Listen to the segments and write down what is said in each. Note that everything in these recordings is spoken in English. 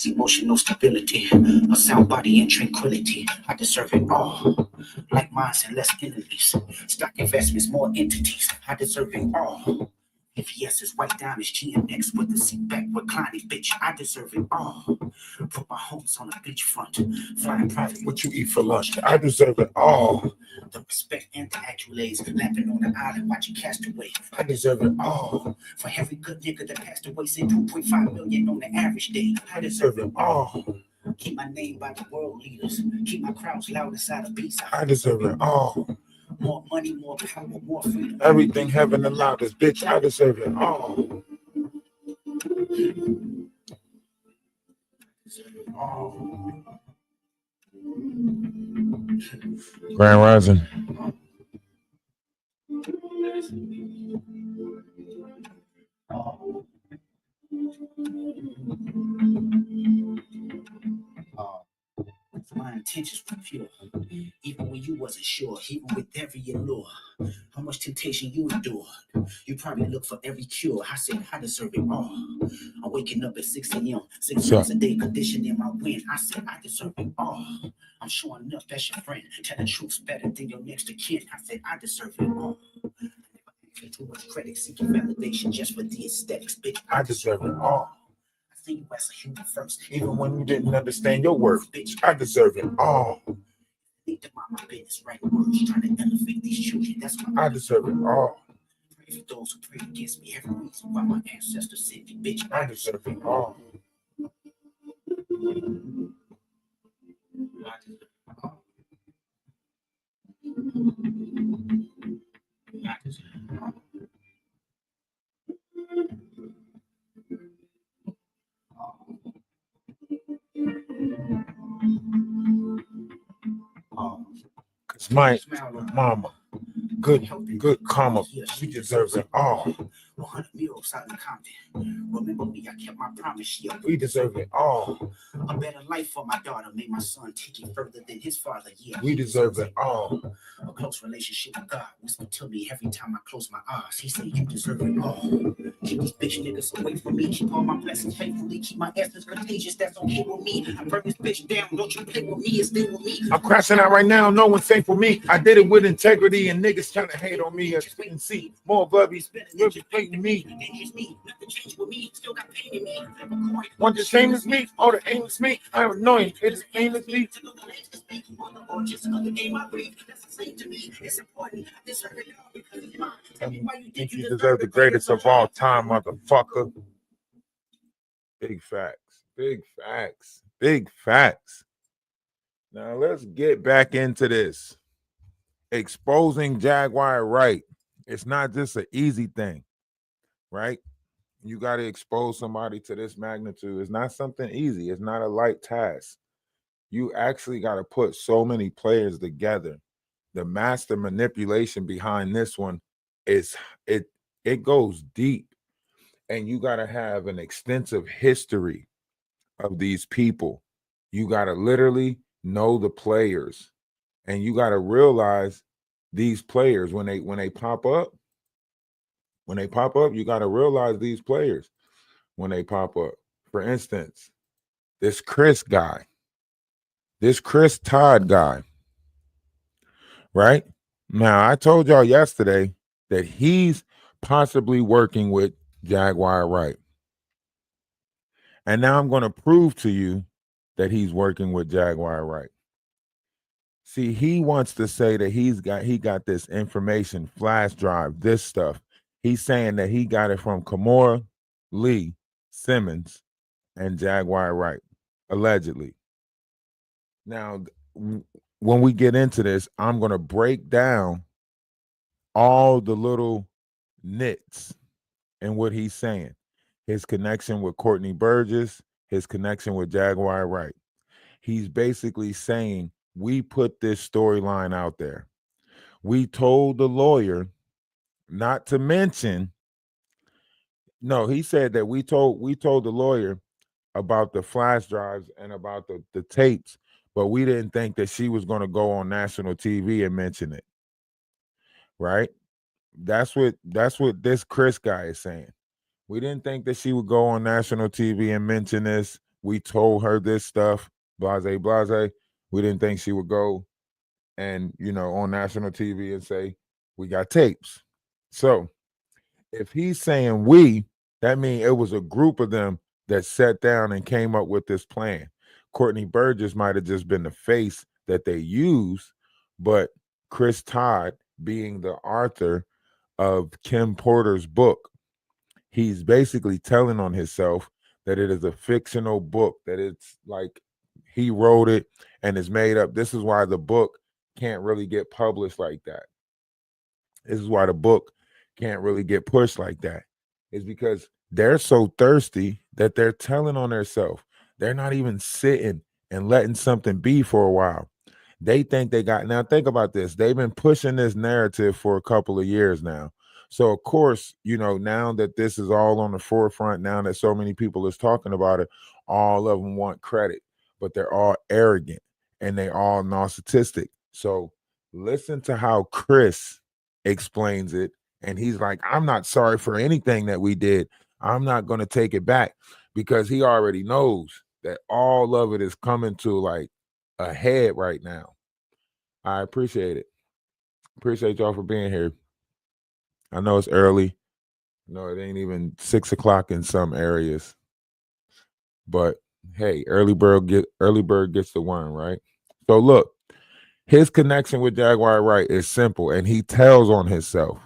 Emotional stability, a sound body and tranquility. I deserve it all. Like minds and less enemies. Stock investments, more entities. I deserve it all. If yes is white diamonds, GMX with the seat back reclining, bitch. I deserve it all. Put my homes on a beachfront, flying private. What you eat for lunch? I deserve it all. The respect and the accolades, lapping on the island, watching Castaway. I deserve it all. For every good nigga that passed away, say 2.5 million on the average day. I deserve it all. Keep my name by the world leaders. Keep my crowds loud inside of beats. I deserve it all. More money, more power, more freedom. Everything heaven allowed us, bitch. I deserve it all. Grand Rising. My intentions were pure, even when you wasn't sure, even with every allure. How much temptation you endured. You probably look for every cure. I said I deserve it all. I'm waking up at 6 a.m. 6 hours a day, conditioning my win. I said I deserve it all. I'm showing up as your friend. Tell the truth's better than your next of kin. I said I deserve it all. Too much credit, seeking validation just for the aesthetics, bitch. I deserve it all. I see you as a human first, even when you didn't understand your worth, bitch. I deserve it all. Need to mind my business, right words, trying to elevate these children. That's why I deserve it all. Pray for those who pray against me. Every reason why my ancestors sent me, bitch. I deserve it all. I deserve it all. I deserve it all. Cause my mama, good karma, she deserves it all. 100 meals out in Compton. Remember me, I kept my promise. Yeah, we deserve it all. A better life for my daughter made my son take it further than his father. Yeah, we deserve it all. A close relationship with God whispered to me every time I close my eyes. He said, you deserve it all. Keep these bitch niggas away from me. Keep all my blessings faithfully. Keep my essence contagious. That's okay with me. I burn this bitch down. Don't you play with me. It's stay with me. I'm crashing out right now. No one's safe for me. I did it with integrity, and niggas trying to hate on me. Just wait and see. More bubbies. Really playing me. Want the shame is me? Oh, the aim is me. I'm annoying. It is aimlessly. Think you deserve the greatest of all time, motherfucker. Big facts. Big facts. Big facts. Now let's get back into this. Exposing Jaguar Wright. It's not just an easy thing, right? You got to expose somebody to this magnitude. It's not something easy. It's not a light task. You actually got to put so many players together. The master manipulation behind this one is it goes deep, and you got to have an extensive history of these people. You got to literally know the players, and you got to realize these players when they pop up. When they pop up, you got to realize these players when they pop up. For instance, this Chris guy, this Chris Todd guy, right? Now, I told y'all yesterday that he's possibly working with Jaguar Wright. And now I'm going to prove to you that he's working with Jaguar Wright. See, he wants to say that he got this information, flash drive, this stuff. He's saying that he got it from Kimora Lee Simmons and Jaguar Wright, allegedly. Now, when we get into this, I'm going to break down all the little nits in what he's saying. His connection with Courtney Burgess, his connection with Jaguar Wright. He's basically saying, we put this storyline out there. We told the lawyer not to mention. No, he said that we told the lawyer about the flash drives and about the tapes, but we didn't think that she was going to go on national TV and mention it. Right? That's what this Chris guy is saying. We didn't think that she would go on national TV and mention this. We told her this stuff, blase, blase. We didn't think she would go and, on national TV and say, we got tapes. So if he's saying we, that means it was a group of them that sat down and came up with this plan. Courtney Burgess might have just been the face that they used, but Chris Todd, being the author of Kim Porter's book, he's basically telling on himself that it is a fictional book, that it's like he wrote it and it's made up. This is why the book can't really get published like that. This is why the book can't really get pushed like that. Is because they're so thirsty that they're telling on themselves. They're not even sitting and letting something be for a while. They think they got, now think about this. They've been pushing this narrative for a couple of years now. So of course, now that this is all on the forefront, now that so many people is talking about it, all of them want credit, but they're all arrogant and they all narcissistic. So listen to how Chris explains it. And he's like, I'm not sorry for anything that we did. I'm not going to take it back, because he already knows that all of it is coming to like a head right now. I appreciate it. Appreciate y'all for being here. I know it's early. No, it ain't even 6 o'clock in some areas. But hey, early bird gets the worm, right? So look, his connection with Jaguar Wright is simple, and he tells on himself.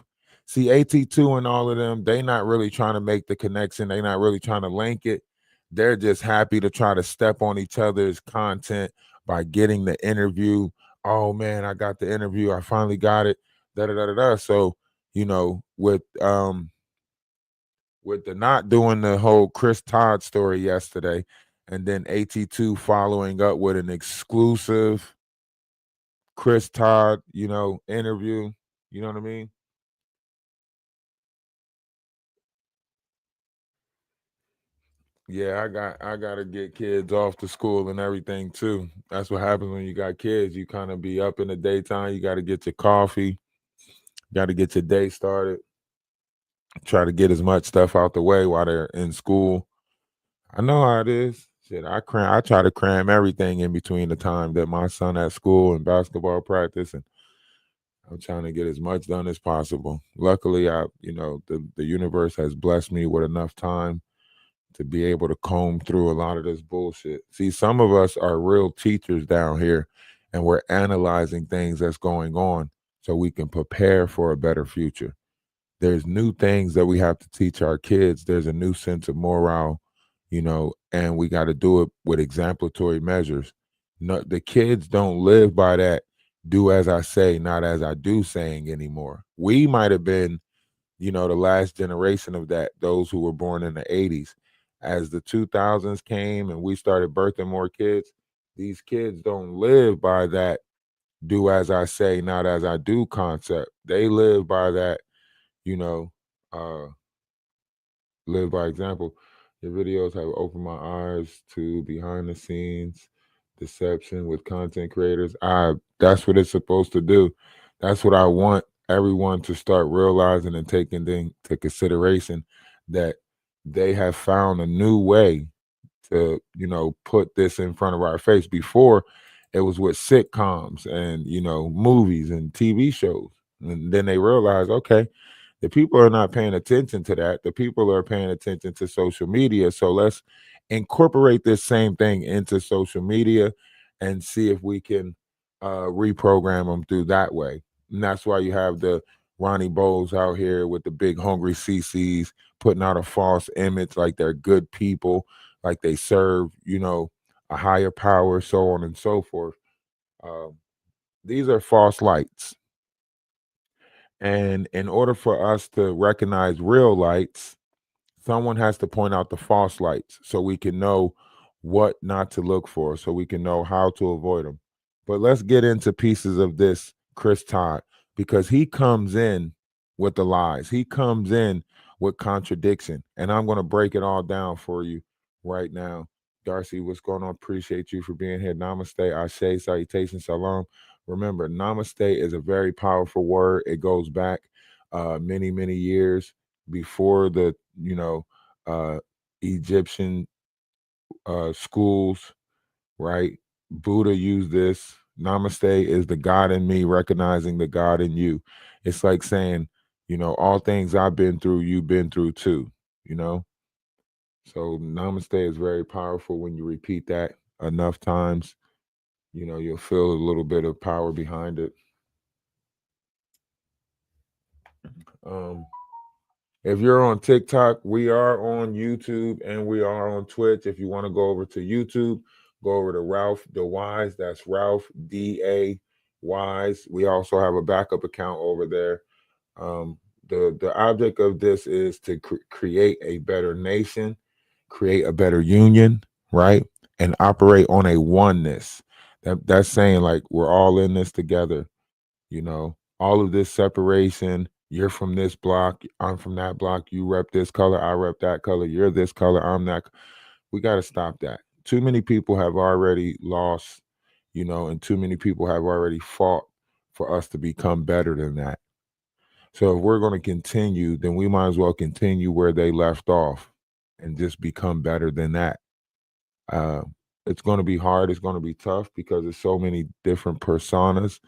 See, AT2 and all of them, they not really trying to make the connection. They not really trying to link it. They're just happy to try to step on each other's content by getting the interview. Oh man, I got the interview. I finally got it. Da da da da da. So, with the not doing the whole Chris Todd story yesterday, and then AT2 following up with an exclusive Chris Todd, interview. You know what I mean? Yeah, I gotta get kids off to school and everything too. That's what happens when you got kids. You kind of be up in the daytime. You got to get your coffee. Got to get your day started. Try to get as much stuff out the way while they're in school. I know how it is. Shit, I try to cram everything in between the time that my son at school and basketball practice, and I'm trying to get as much done as possible. Luckily, the universe has blessed me with enough time to be able to comb through a lot of this bullshit. See, some of us are real teachers down here, and we're analyzing things that's going on so we can prepare for a better future. There's new things that we have to teach our kids. There's a new sense of morale, and we got to do it with exemplary measures. No, the kids don't live by that do as I say, not as I do saying anymore. We might have been, the last generation of that, those who were born in the 80s. As the 2000s came and we started birthing more kids, these kids don't live by that do as I say, not as I do concept. They live by that, you know, uh, live by example. Your videos have opened my eyes to behind the scenes deception with content creators. That's what it's supposed to do. That's what I want everyone to start realizing and taking into consideration, that they have found a new way to, put this in front of our face. Before, it was with sitcoms and, movies and TV shows. And then they realized, okay, the people are not paying attention to that. The people are paying attention to social media. So let's incorporate this same thing into social media and see if we can reprogram them through that way. And that's why you have the Ronnie Bowles out here with the big hungry CCs putting out a false image like they're good people, like they serve, a higher power, so on and so forth. These are false lights. And in order for us to recognize real lights, someone has to point out the false lights so we can know what not to look for so we can know how to avoid them. But let's get into pieces of this Chris Todd, because he comes in with the lies. He comes in with contradiction. And I'm going to break it all down for you right now. Darcy, what's going on? Appreciate you for being here. Namaste, Ashe, salutation, shalom. Remember, namaste is a very powerful word. It goes back many, many years before the, Egyptian schools, right? Buddha used this. Namaste is the God in me, recognizing the God in you. It's like saying, all things I've been through, you've been through too, you know? So namaste is very powerful. When you repeat that enough times, you'll feel a little bit of power behind it. If you're on TikTok, we are on YouTube and we are on Twitch. If you want to go over to YouTube, go over to Ralph the Wise. That's Ralph D.A. Wise. We also have a backup account over there. The object of this is to create a better nation, create a better union, right? And operate on a oneness. That's saying like we're all in this together, all of this separation. You're from this block, I'm from that block, you rep this color, I rep that color, you're this color, I'm that. We got to stop that. Too many people have already lost, and too many people have already fought for us to become better than that. So if we're going to continue, then we might as well continue where they left off and just become better than that. It's going to be hard. It's going to be tough because there's so many different personas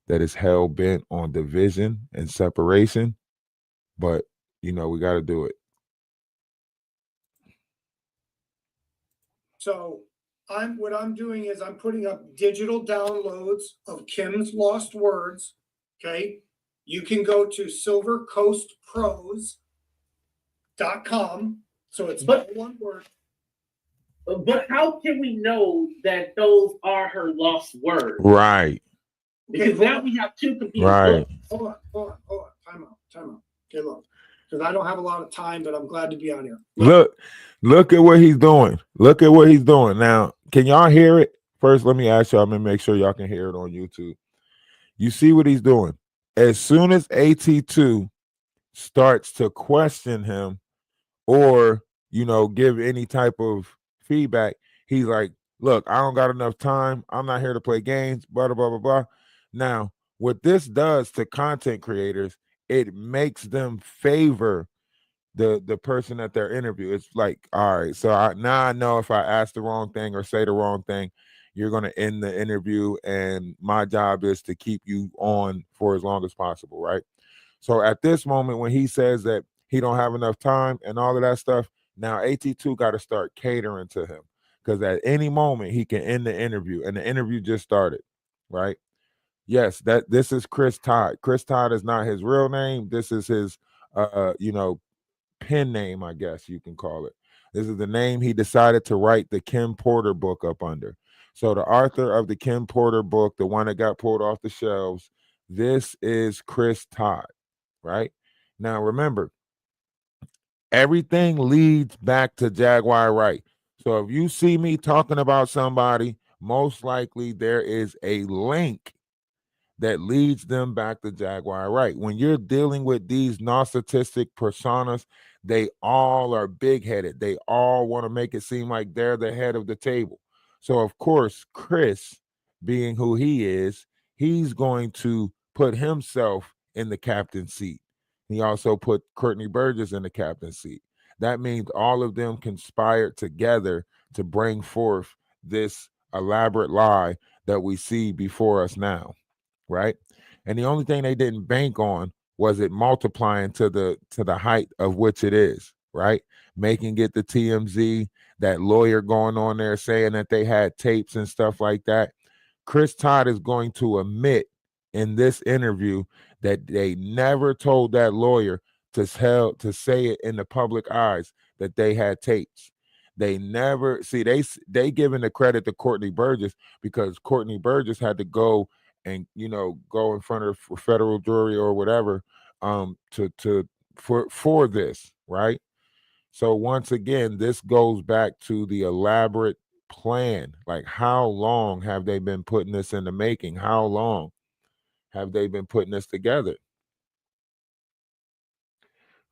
that is hell bent on division and separation. But, we got to do it. So what I'm doing is I'm putting up digital downloads of Kim's Lost Words. Okay. You can go to silvercoastpros.com. So it's one word. But how can we know that those are her lost words? Right. Because now we have two competing right. books. Hold on. Time out. Okay, look. Because I don't have a lot of time, but I'm glad to be on here. Look at what he's doing. Look at what he's doing. Now, can y'all hear it? First, let me ask y'all, I'm going to make sure y'all can hear it on YouTube. You see what he's doing? As soon as AT2 starts to question him or, give any type of feedback, he's like, look, I don't got enough time. I'm not here to play games, blah, blah, blah, blah. Now, what this does to content creators, it makes them favor the person that they're interviewing. It's like, all right, so now I know if I ask the wrong thing or say the wrong thing, you're going to end the interview, and my job is to keep you on for as long as possible, right? So at this moment, when he says that he don't have enough time and all of that stuff, now AT2 got to start catering to him, because at any moment he can end the interview, and the interview just started, right? Yes, this is Chris Todd. Chris Todd is not his real name. This is his pen name, I guess you can call it. This is the name he decided to write the Kim Porter book up under. So the author of the Kim Porter book, the one that got pulled off the shelves, this is Chris Todd, right? Now remember, everything leads back to Jaguar Wright. So if you see me talking about somebody, most likely there is a link that leads them back to Jaguar Wright. When you're dealing with these narcissistic personas, they all are big-headed. They all want to make it seem like they're the head of the table. So, of course, Chris, being who he is, he's going to put himself in the captain's seat. He also put Courtney Burgess in the captain's seat. That means all of them conspired together to bring forth this elaborate lie that we see before us now. Right. And the only thing they didn't bank on was it multiplying to the height of which it is, right? Making it the TMZ, that lawyer going on there saying that they had tapes and stuff like that. Chris Todd is going to admit in this interview that they never told that lawyer to say it in the public eyes that they had tapes. They never they giving the credit to Courtney Burgess, because Courtney Burgess had to go and go in front of federal jury or whatever for this, right? So once again, this goes back to the elaborate plan? Like, how long have they been putting this in the making? How long have they been putting this together?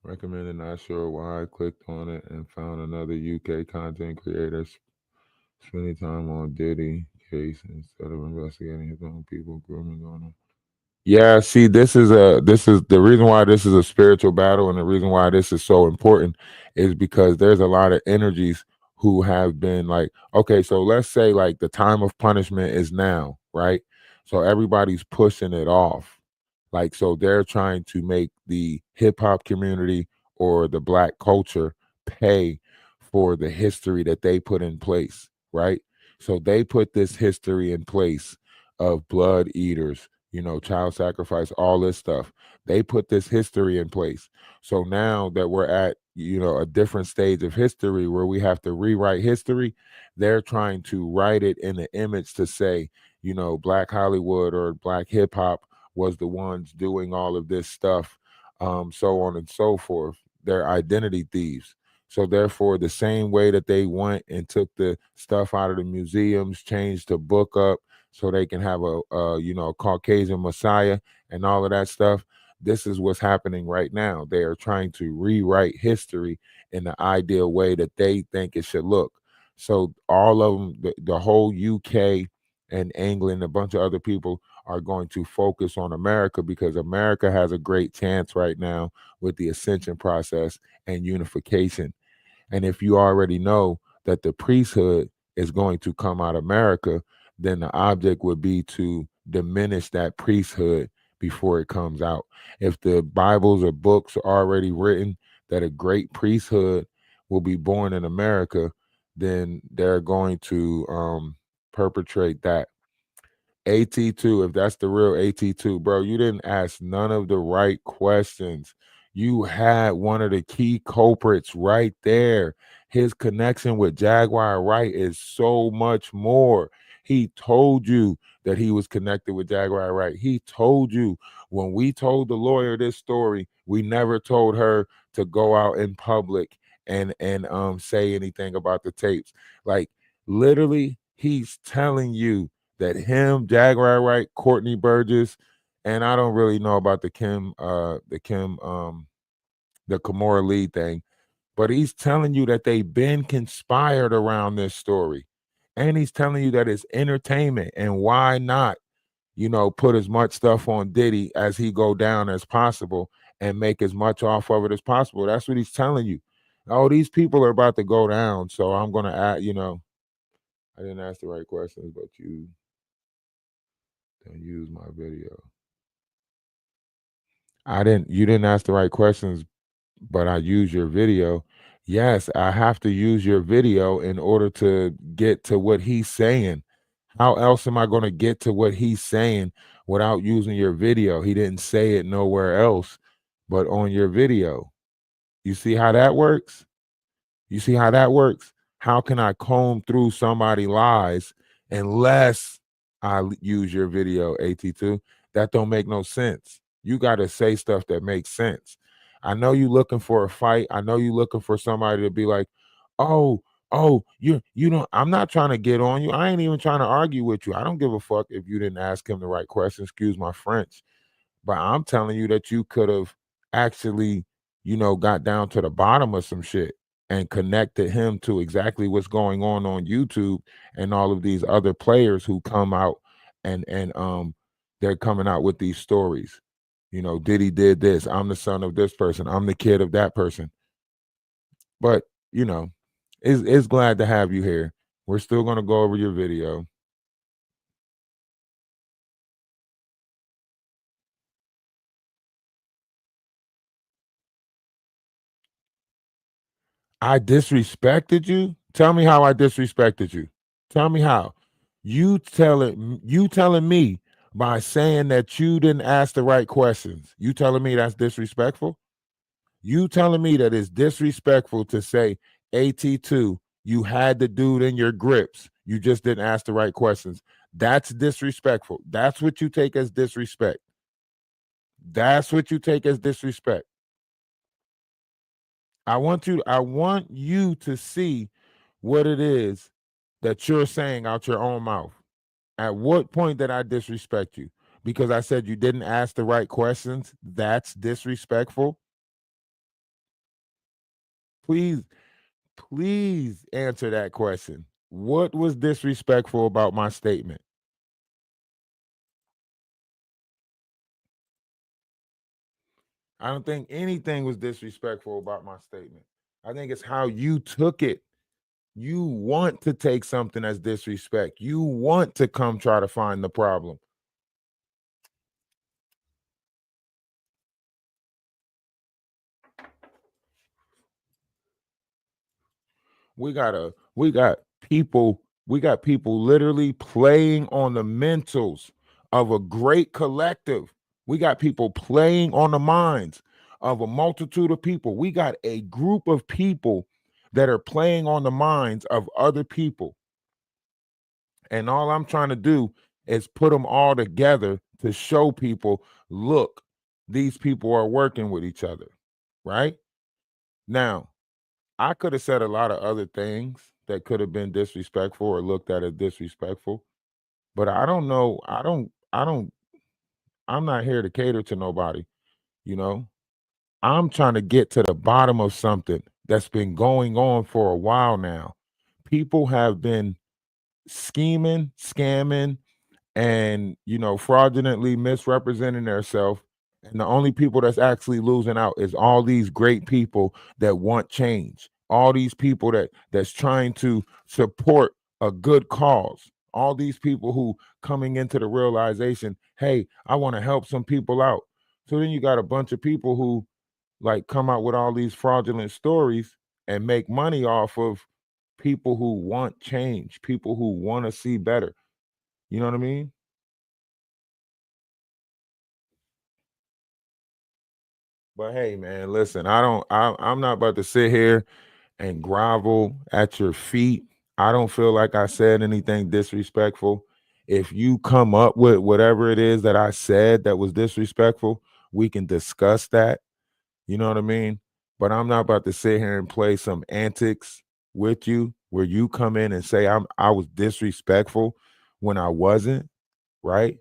Recommended, not sure why. I clicked on it and found another UK content creator spending time on Diddy case instead of investigating his own people grooming on him. Yeah, see, this is the reason why this is a spiritual battle, and the reason why this is so important is because there's a lot of energies who have been like, okay, so let's say like the time of punishment is now, right? So everybody's pushing it off. Like, so they're trying to make the hip hop community or the black culture pay for the history that they put in place, right? So they put this history in place of blood eaters, you know, child sacrifice, all this stuff. They put this history in place. So now that we're at, you know, a different stage of history where we have to rewrite history, they're trying to write it in the image to say, you know, Black Hollywood or Black hip hop was the ones doing all of this stuff, so on and so forth. They're identity thieves. So therefore, the same way that they went and took the stuff out of the museums, changed the book up so they can have a you know, a Caucasian Messiah and all of that stuff. This is what's happening right now. They are trying to rewrite history in the ideal way that they think it should look. So all of them, the whole UK and England, a bunch of other people are going to focus on America because America has a great chance right now with the ascension process and unification. And if you already know that the priesthood is going to come out of America, then the object would be to diminish that priesthood before it comes out. If the Bibles or books are already written that a great priesthood will be born in America, then they're going to perpetrate that. AT2, if that's the real AT2, bro, you didn't ask none of the right questions. You had one of the key culprits right there. His connection with Jaguar Wright is so much more. He told you that he was connected with Jaguar Wright. He told you when we told the lawyer this story, we never told her to go out in public and say anything about the tapes. Like, literally, he's telling you that him, Jaguar Wright, Courtney Burgess, and I don't really know about the Kimora Lee thing, but he's telling you that they've been conspired around this story. And he's telling you that it's entertainment, and why not, you know, put as much stuff on Diddy as he go down as possible and make as much off of it as possible. That's what he's telling you. Oh, these people are about to go down, so I'm gonna add, you know, I didn't ask the right questions, but you don't use my video. You didn't ask the right questions, but I use your video. Yes, I have to use your video in order to get to what he's saying. How else am I going to get to what he's saying without using your video? He didn't say it nowhere else but on your video. You see how that works? You see how that works? How can I comb through somebody's lies unless I use your video, AT2? That don't make no sense. You got to say stuff that makes sense. I know you looking for a fight. I know you looking for somebody to be like, oh, you don't. I'm not trying to get on you. I ain't even trying to argue with you. I don't give a fuck if you didn't ask him the right question. Excuse my French. But I'm telling you that you could have actually, you know, got down to the bottom of some shit and connected him to exactly what's going on YouTube and all of these other players who come out and they're coming out with these stories. You know, Diddy did this. I'm the son of this person. I'm the kid of that person. But, you know, it's glad to have you here. We're still going to go over your video. I disrespected you? Tell me how I disrespected you. Tell me how. You telling me by saying that you didn't ask the right questions. You telling me that's disrespectful? You telling me that it's disrespectful to say AT2, you had the dude in your grips. You just didn't ask the right questions. That's disrespectful. That's what you take as disrespect. That's what you take as disrespect. I want you to see what it is that you're saying out your own mouth? At what point did I disrespect you? Because I said you didn't ask the right questions? That's disrespectful? Please, please answer that question. What was disrespectful about my statement? I don't think anything was disrespectful about my statement. I think it's how you took it. You want to take something as disrespect. You want to come try to find the problem. We got people literally playing on the mentals of a great collective. We got people playing on the minds of a multitude of people. We got a group of people that are playing on the minds of other people. And all I'm trying to do is put them all together to show people, look, these people are working with each other, right? Now, I could have said a lot of other things that could have been disrespectful or looked at as disrespectful, but I don't know. I'm not here to cater to nobody, you know? I'm trying to get to the bottom of something that's been going on for a while now. People have been scheming, scamming, and fraudulently misrepresenting themselves, and the only people that's actually losing out is all these great people that want change, all these people that's trying to support a good cause, all these people who coming into the realization, hey, I want to help some people out. So then you got a bunch of people who like come out with all these fraudulent stories and make money off of people who want change, people who want to see better. You know what I mean? But hey, man, listen, I'm not about to sit here and grovel at your feet. I don't feel like I said anything disrespectful. If you come up with whatever it is that I said that was disrespectful, we can discuss that. You know what I mean? But I'm not about to sit here and play some antics with you where you come in and say I was disrespectful when I wasn't, right?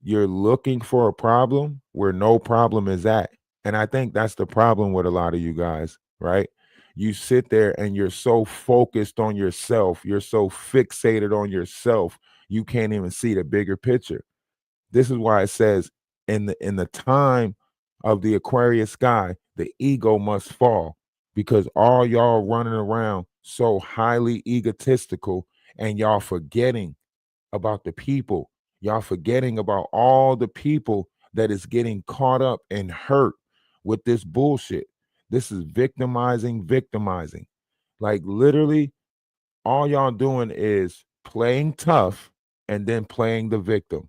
You're looking for a problem where no problem is at. And I think that's the problem with a lot of you guys, right? You sit there and you're so focused on yourself, you're so fixated on yourself, you can't even see the bigger picture. This is why it says in the time of the Aquarius sky, the ego must fall, because all y'all running around so highly egotistical and y'all forgetting about the people. Y'all forgetting about all the people that is getting caught up and hurt with this bullshit. This is victimizing. Like literally, all y'all doing is playing tough and then playing the victim,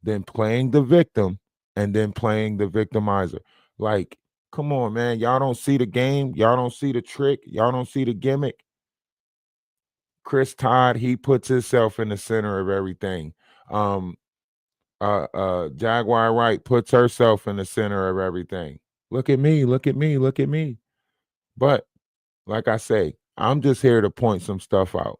then playing the victim, and then playing the victimizer. Like, come on, man. Y'all don't see the game. Y'all don't see the trick. Y'all don't see the gimmick. Chris Todd, he puts himself in the center of everything. Jaguar Wright puts herself in the center of everything. Look at me, look at me, look at me. But like I say, I'm just here to point some stuff out.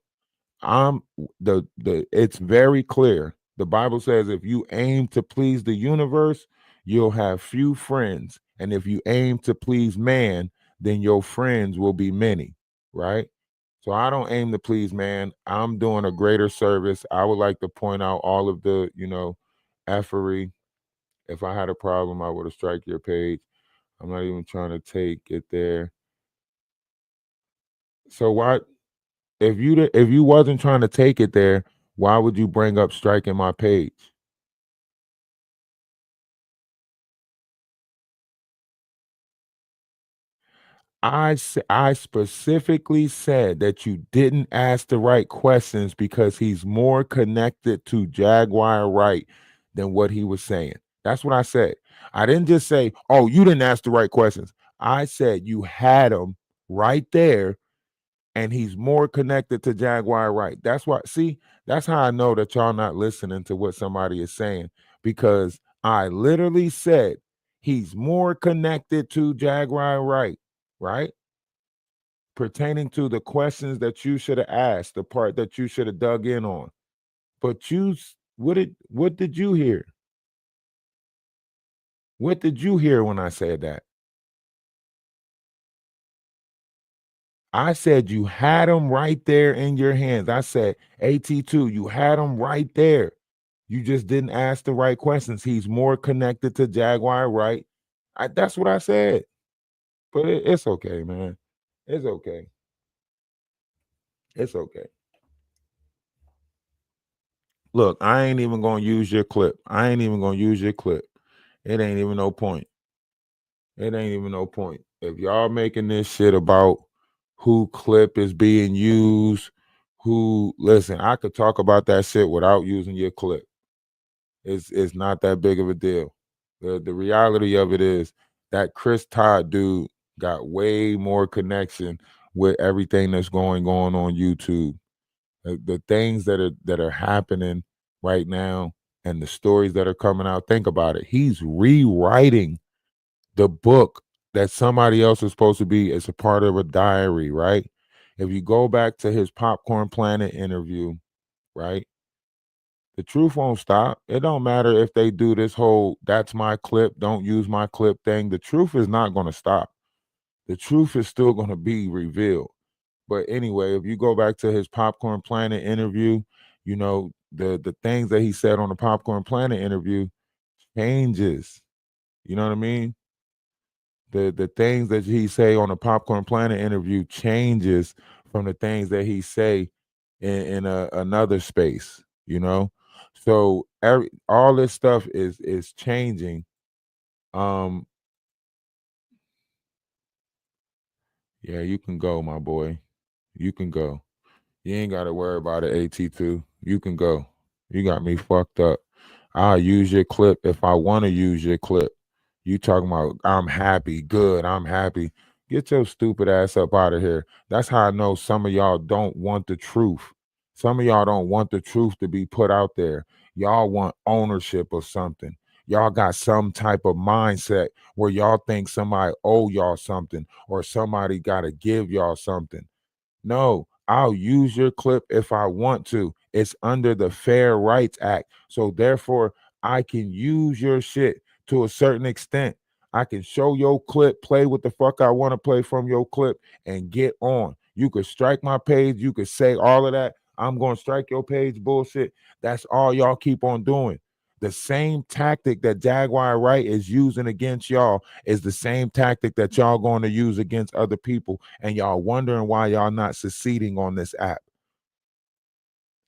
I'm the it's very clear. The Bible says if you aim to please the universe, you'll have few friends. And if you aim to please man, then your friends will be many, right? So I don't aim to please man. I'm doing a greater service. I would like to point out all of the, effery. If I had a problem, I would have strike your page. I'm not even trying to take it there. So why, if you wasn't trying to take it there, why would you bring up striking my page? I specifically said that you didn't ask the right questions because he's more connected to Jaguar Wright than what he was saying. That's what I said. I didn't just say, "Oh, you didn't ask the right questions." I said you had him right there, and he's more connected to Jaguar Wright. That's why. See, that's how I know that y'all not listening to what somebody is saying, because I literally said he's more connected to Jaguar Wright, right? pertaining to the questions that you should have asked, the part that you should have dug in on. But what did you hear? What did you hear when I said that? I said you had them right there in your hands. I said, AT2, you had them right there. You just didn't ask the right questions. He's more connected to Jaguar Wright. That's what I said. But it's okay, man. It's okay. It's okay. Look, I ain't even going to use your clip. I ain't even going to use your clip. It ain't even no point. It ain't even no point. If y'all making this shit about who clip is being used, listen, I could talk about that shit without using your clip. It's not that big of a deal. The reality of it is that Chris Todd dude got way more connection with everything that's going on YouTube. The things that are happening right now and the stories that are coming out. Think about it. He's rewriting the book that somebody else is supposed to be as a part of a diary, right? If you go back to his Popcorn Planet interview, right? The truth won't stop. It don't matter if they do this whole "that's my clip, don't use my clip" thing. The truth is not going to stop. The truth is still going to be revealed. But anyway, if you go back to his Popcorn Planet interview, you know, the things that he said on the Popcorn Planet interview changes. You know what I mean? The things that he say on the Popcorn Planet interview changes from the things that he say in another space, you know. So all this stuff is changing. Yeah, you can go, my boy. You can go. You ain't got to worry about it, AT2. You can go. You got me fucked up. I'll use your clip if I want to use your clip. You talking about I'm happy, good, I'm happy. Get your stupid ass up out of here. That's how I know some of y'all don't want the truth. Some of y'all don't want the truth to be put out there. Y'all want ownership of something. Y'all got some type of mindset where y'all think somebody owe y'all something or somebody got to give y'all something. No, I'll use your clip if I want to. It's under the Fair Rights Act. So therefore, I can use your shit to a certain extent. I can show your clip, play what the fuck I want to play from your clip, and get on. You could strike my page. You could say all of that. I'm going to strike your page bullshit. That's all y'all keep on doing. The same tactic that Jaguar Wright is using against y'all is the same tactic that y'all going to use against other people, and y'all wondering why y'all not succeeding on this app.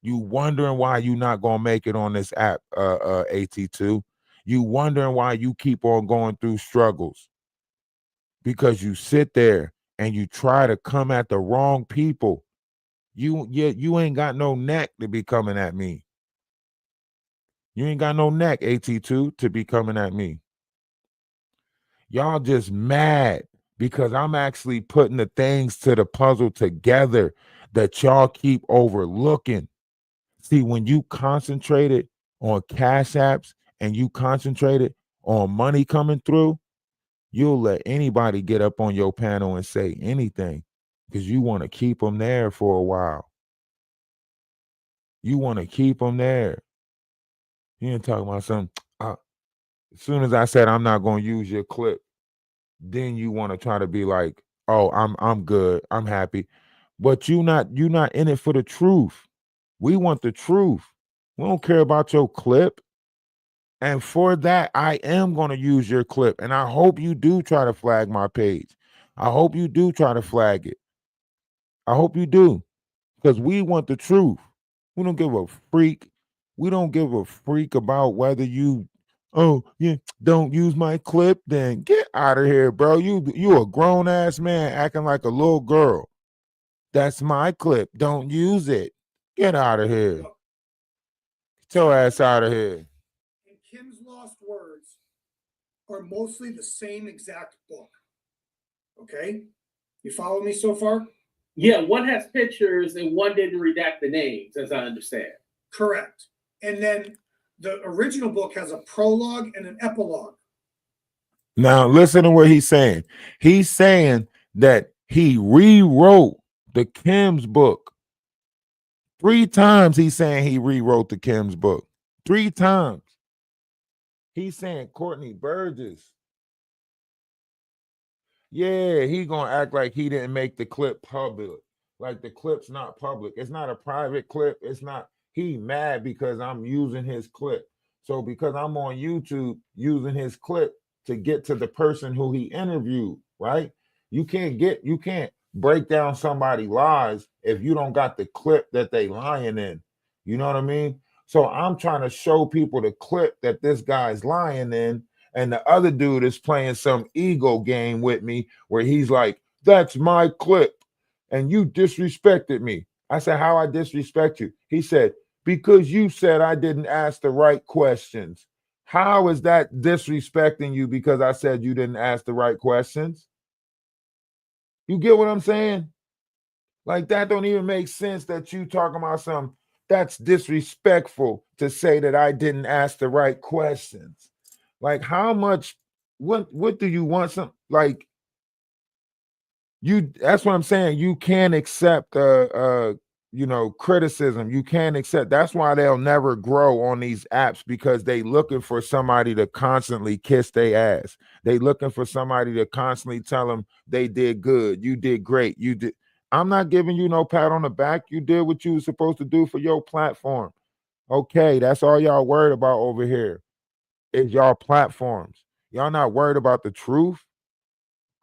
You wondering why you not going to make it on this app, AT2. You wondering why you keep on going through struggles. Because you sit there and you try to come at the wrong people. You ain't got no neck to be coming at me. You ain't got no neck, AT2, to be coming at me. Y'all just mad because I'm actually putting the things to the puzzle together that y'all keep overlooking. See, when you concentrated on cash apps and you concentrated on money coming through, you'll let anybody get up on your panel and say anything because you want to keep them there for a while. You want to keep them there. You ain't talking about something. As soon as I said I'm not going to use your clip, then you want to try to be like, oh, I'm good, I'm happy. But you're not in it for the truth. We want the truth. We don't care about your clip. And for that, I am going to use your clip. And I hope you do try to flag my page. I hope you do try to flag it. I hope you do. Because we want the truth. We don't give a freak. We don't give a freak about whether you, oh, yeah, don't use my clip, then get out of here, bro. You a grown-ass man acting like a little girl. That's my clip. Don't use it. Get out of here. Get your ass out of here. And Kim's Lost Words are mostly the same exact book. Okay? You follow me so far? Yeah, one has pictures and one didn't redact the names, as I understand. Correct. And then the original book has a prologue and an epilogue. Now, listen to what he's saying. He's saying that He rewrote the Kim's book. 3 times he's saying he rewrote the Kim's book. 3 times. He's saying Courtney Burgess. Yeah, he gonna act like he didn't make the clip public. Like the clip's not public. It's not a private clip. It's not. He mad because I'm using his clip. So because I'm on YouTube using his clip to get to the person who he interviewed, right? You can't break down somebody's lies if you don't got the clip that they lying in. You know what I mean? So I'm trying to show people the clip that this guy's lying in, and the other dude is playing some ego game with me where he's like, that's my clip and you disrespected me. I said, how I disrespect you? He said, because you said I didn't ask the right questions. How is that disrespecting you because I said you didn't ask the right questions? You get what I'm saying? Like that don't even make sense that you talking about something that's disrespectful to say that I didn't ask the right questions. Like how much what do you want some like you that's what I'm saying. You can't accept criticism. You can't accept. That's why they'll never grow on these apps because they looking for somebody to constantly kiss their ass. They looking for somebody to constantly tell them they did good, you did great, you did. I'm not giving you no pat on the back. You did what you were supposed to do for your platform. Okay, that's all y'all worried about over here is y'all platforms. Y'all not worried about the truth.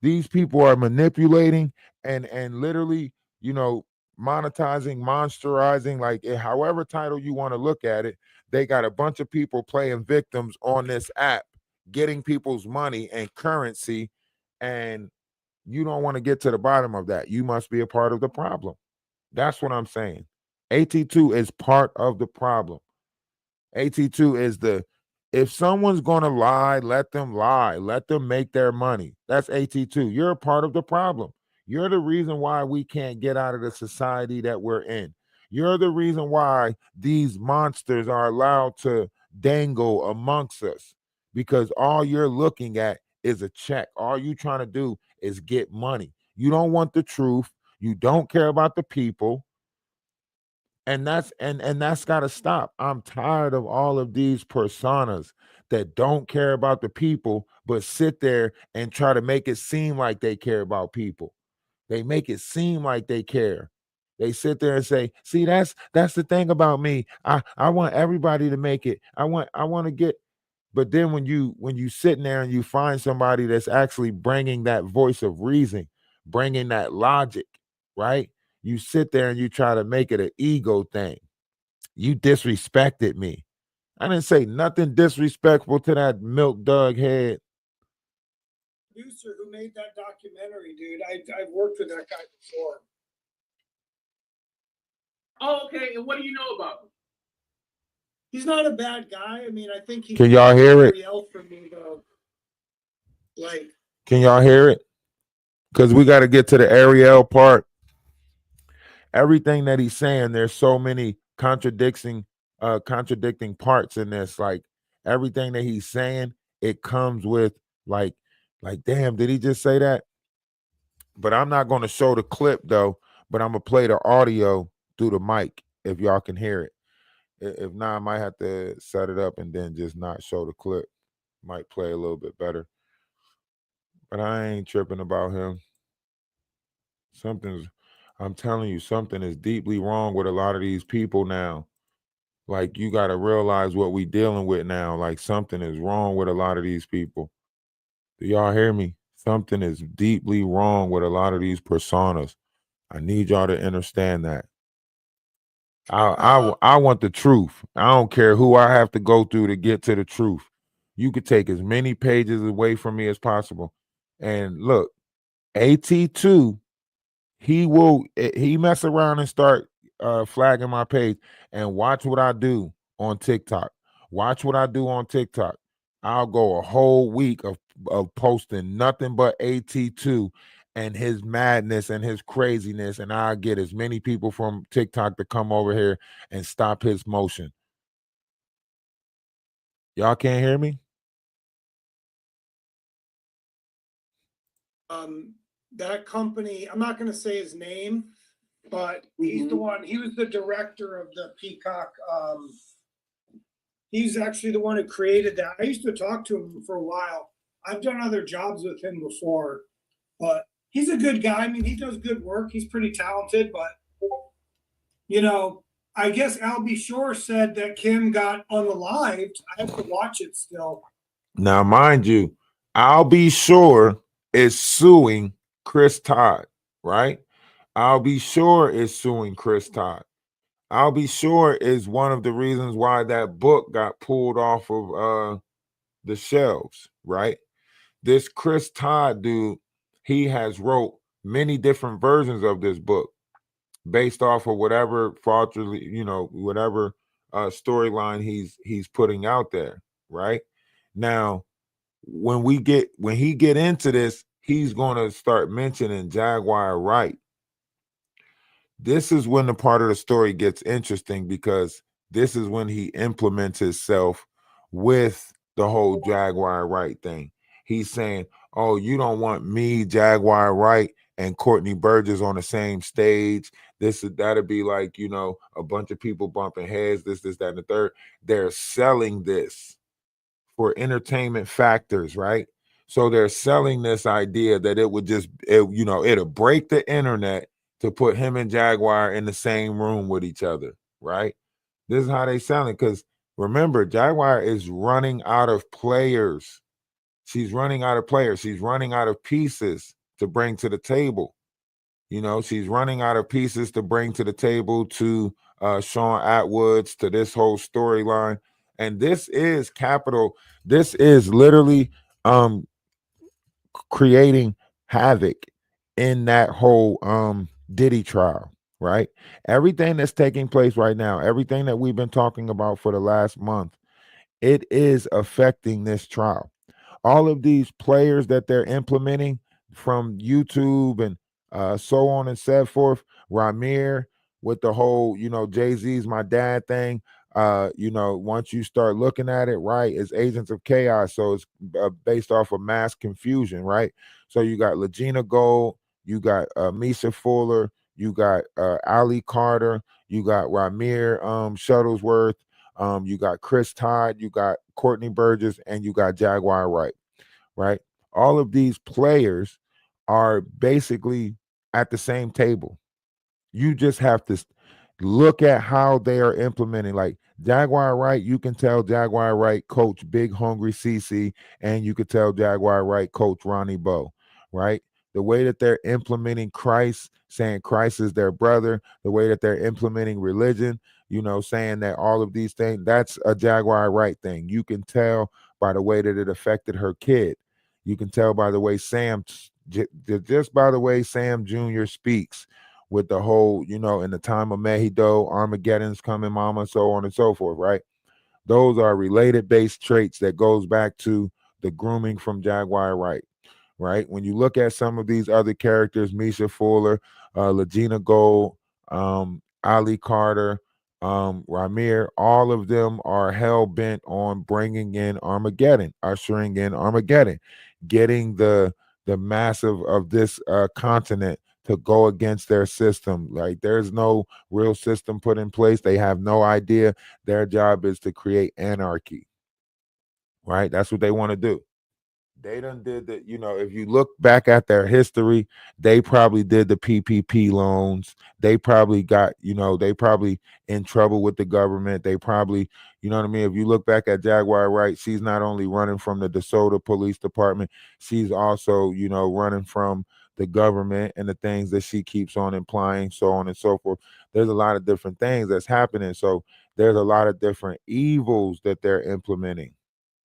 These people are manipulating and literally, monetizing, monsterizing, like however title you want to look at it. They got a bunch of people playing victims on this app, getting people's money and currency, and you don't want to get to the bottom of that. You must be a part of the problem. That's what I'm saying. AT2 is part of the problem. AT2 is if someone's going to lie, let them lie. Let them make their money. That's AT2. You're a part of the problem. You're the reason why we can't get out of the society that we're in. You're the reason why these monsters are allowed to dangle amongst us because all you're looking at is a check. All you trying to do is get money. You don't want the truth. You don't care about the people. And that's got to stop. I'm tired of all of these personas that don't care about the people but sit there and try to make it seem like they care about people. They make it seem like they care. They sit there and say, see, that's the thing about me. I want everybody to make it. I want to get. But then when you sitting there and you find somebody that's actually bringing that voice of reason, bringing that logic, right? You sit there and you try to make it an ego thing. You disrespected me. I didn't say nothing disrespectful to that milk dug head. Producer who made that documentary, dude. I've worked with that guy before. Oh, okay. And what do you know about him? He's not a bad guy. I mean, I think he. Can y'all hear it? For me, though. Like, can y'all hear it? Because we got to get to the Ariel part. Everything that he's saying, there's so many contradicting parts in this. Like everything that he's saying, it comes with like, damn, did he just say that? But I'm not going to show the clip though. But I'm gonna play the audio through the mic if y'all can hear it. If not, I might have to set it up and then just not show the clip. Might play a little bit better. But I ain't tripping about him. I'm telling you, something is deeply wrong with a lot of these people now. Like, you got to realize what we dealing with now. Like, something is wrong with a lot of these people. Do y'all hear me? Something is deeply wrong with a lot of these personas. I need y'all to understand that. I want the truth. I don't care who I have to go through to get to the truth. You could take as many pages away from me as possible. And look, AT2, he mess around and start flagging my page and watch what I do on TikTok. Watch what I do on TikTok. I'll go a whole week of posting nothing but AT2 and his madness and his craziness, and I'll get as many people from TikTok to come over here and stop his motion. Y'all can't hear me? that company, I'm not going to say his name, but he's the one, he was the director of the Peacock. He's actually the one who created that. I used to talk to him for a while. I've done other jobs with him before, but he's a good guy. I mean, he does good work. He's pretty talented, but you know, I guess Albie Shore said that Kim got unalived. I have to watch it still. Now, mind you, I'll Be Sure is suing Chris Todd, right? I'll Be Sure is suing Chris Todd. I'll Be Sure is one of the reasons why that book got pulled off of the shelves, right? This Chris Todd dude, he has wrote many different versions of this book based off of whatever fraudulently, whatever storyline he's putting out there, right? Now, when he get into this, he's going to start mentioning Jaguar Wright. This is when the part of the story gets interesting, because this is when he implements himself with the whole Jaguar Wright thing. He's saying, oh, you don't want me, Jaguar Wright, and Courtney Burgess on the same stage. That'll be like, a bunch of people bumping heads, this, that, and the third. They're selling this for entertainment factors, right? So they're selling this idea that it would it'll break the internet to put him and Jaguar in the same room with each other, right? This is how they sell it, because remember, Jaguar is running out of players. She's running out of players. She's running out of pieces to bring to the table. She's running out of pieces to bring to the table to Sean Atwoods, to this whole storyline. And this is capital. This is literally creating havoc in that whole Diddy trial, right? Everything that's taking place right now, everything that we've been talking about for the last month, it is affecting this trial. All of these players that they're implementing from YouTube and so on and so forth, Ramir with the whole, Jay-Z's my dad thing. Once you start looking at it, right, it's Agents of Chaos. So it's based off of mass confusion, right? So you got Legina Gold, you got Misha Fuller, you got Ali Carter, you got Ramir Shuttlesworth, you got Chris Todd, you got Courtney Burgess, and you got Jaguar Wright, right? All of these players are basically at the same table. You just have to look at how they are implementing. Like Jaguar Wright, you can tell Jaguar Wright coach Big Hungry CC, and you could tell Jaguar Wright coach Ronnie Bow, right? The way that they're implementing Christ, saying Christ is their brother, the way that they're implementing religion, saying that all of these things, that's a Jaguar Wright thing. You can tell by the way that it affected her kid. You can tell by the way just by the way Sam Jr. speaks, with the whole, in the time of Mehido, Armageddon's coming, mama, so on and so forth, right? Those are related based traits that goes back to the grooming from Jaguar Wright, right? When you look at some of these other characters, Misha Fuller, Legina Gold, Ali Carter, Ramir, all of them are hell bent on bringing in Armageddon, ushering in Armageddon, getting the massive of this continent to go against their system. Like there's no real system put in place. They have no idea. Their job is to create anarchy, right? That's what they want to do. They done did that. If you look back at their history, they probably did the PPP loans. They probably got, they probably in trouble with the government. They probably, you know what I mean? If you look back at Jaguar Wright, she's not only running from the DeSoto Police Department, she's also, running from the government and the things that she keeps on implying, so on and so forth. There's a lot of different things that's happening. So there's a lot of different evils that they're implementing.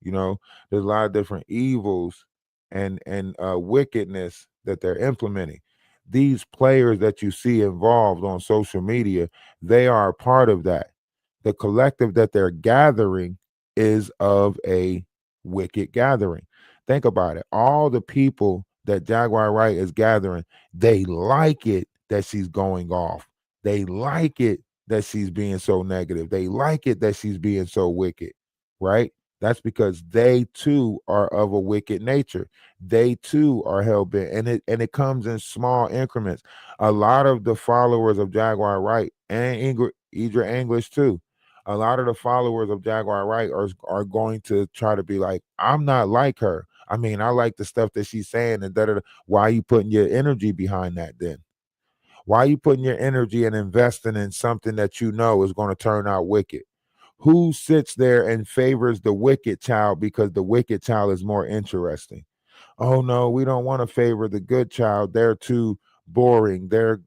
There's a lot of different evils and wickedness that they're implementing. These players that you see involved on social media, they are a part of that. The collective that they're gathering is of a wicked gathering. Think about it. All the people that Jaguar Wright is gathering, they like it that she's going off. They like it that she's being so negative. They like it that she's being so wicked, right? That's because they too are of a wicked nature. They too are hell bent, and it comes in small increments. A lot of the followers of Jaguar Wright and Idra English too. A lot of the followers of Jaguar Wright are going to try to be like, I'm not like her. I mean, I like the stuff that she's saying, and da. Why are you putting your energy behind that then? Why are you putting your energy and investing in something that you know is going to turn out wicked? Who sits there and favors the wicked child because the wicked child is more interesting? Oh no, we don't want to favor the good child. They're too boring. They're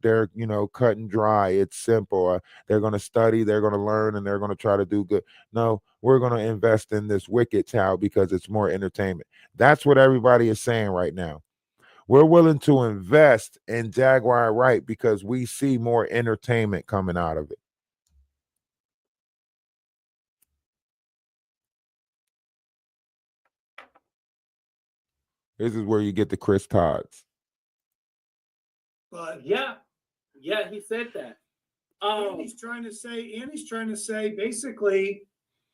cut and dry. It's simple. They're going to study, they're going to learn, and they're going to try to do good. No, we're going to invest in this wicked child because it's more entertainment. That's what everybody is saying right now. We're willing to invest in Jaguar Wright because we see more entertainment coming out of it. This is where you get the Chris Todds. But Yeah, he said that. and he's trying to say basically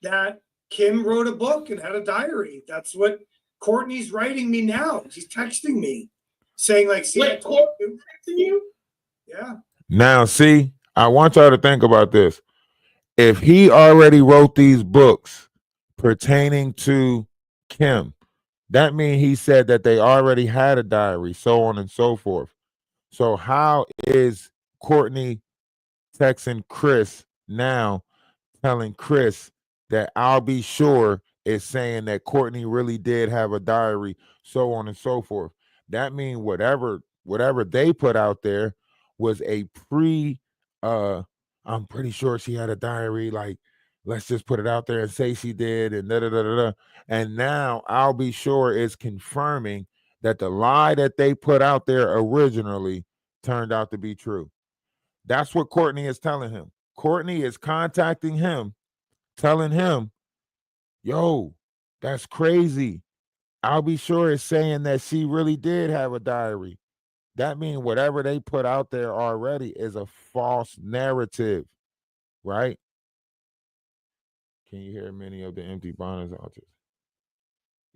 that Kim wrote a book and had a diary. That's what Courtney's writing me now. She's texting me saying, like, see, I Wait, told you. Texting you? Yeah. Now, see, I want y'all to think about this. If he already wrote these books pertaining to Kim, that means he said that they already had a diary, so on and so forth. So how is Courtney texting Chris now, telling Chris that I'll be sure is saying that Courtney really did have a diary, so on and so forth? That means whatever they put out there was a I'm pretty sure she had a diary, like, let's just put it out there and say she did, and da da da da da. And now I'll be sure is confirming that the lie that they put out there originally turned out to be true. That's what Courtney is telling him. Courtney is contacting him, telling him, yo, that's crazy. I'll be sure it's saying that she really did have a diary. That means whatever they put out there already is a false narrative, right? Can you hear many of the empty bonnets altars?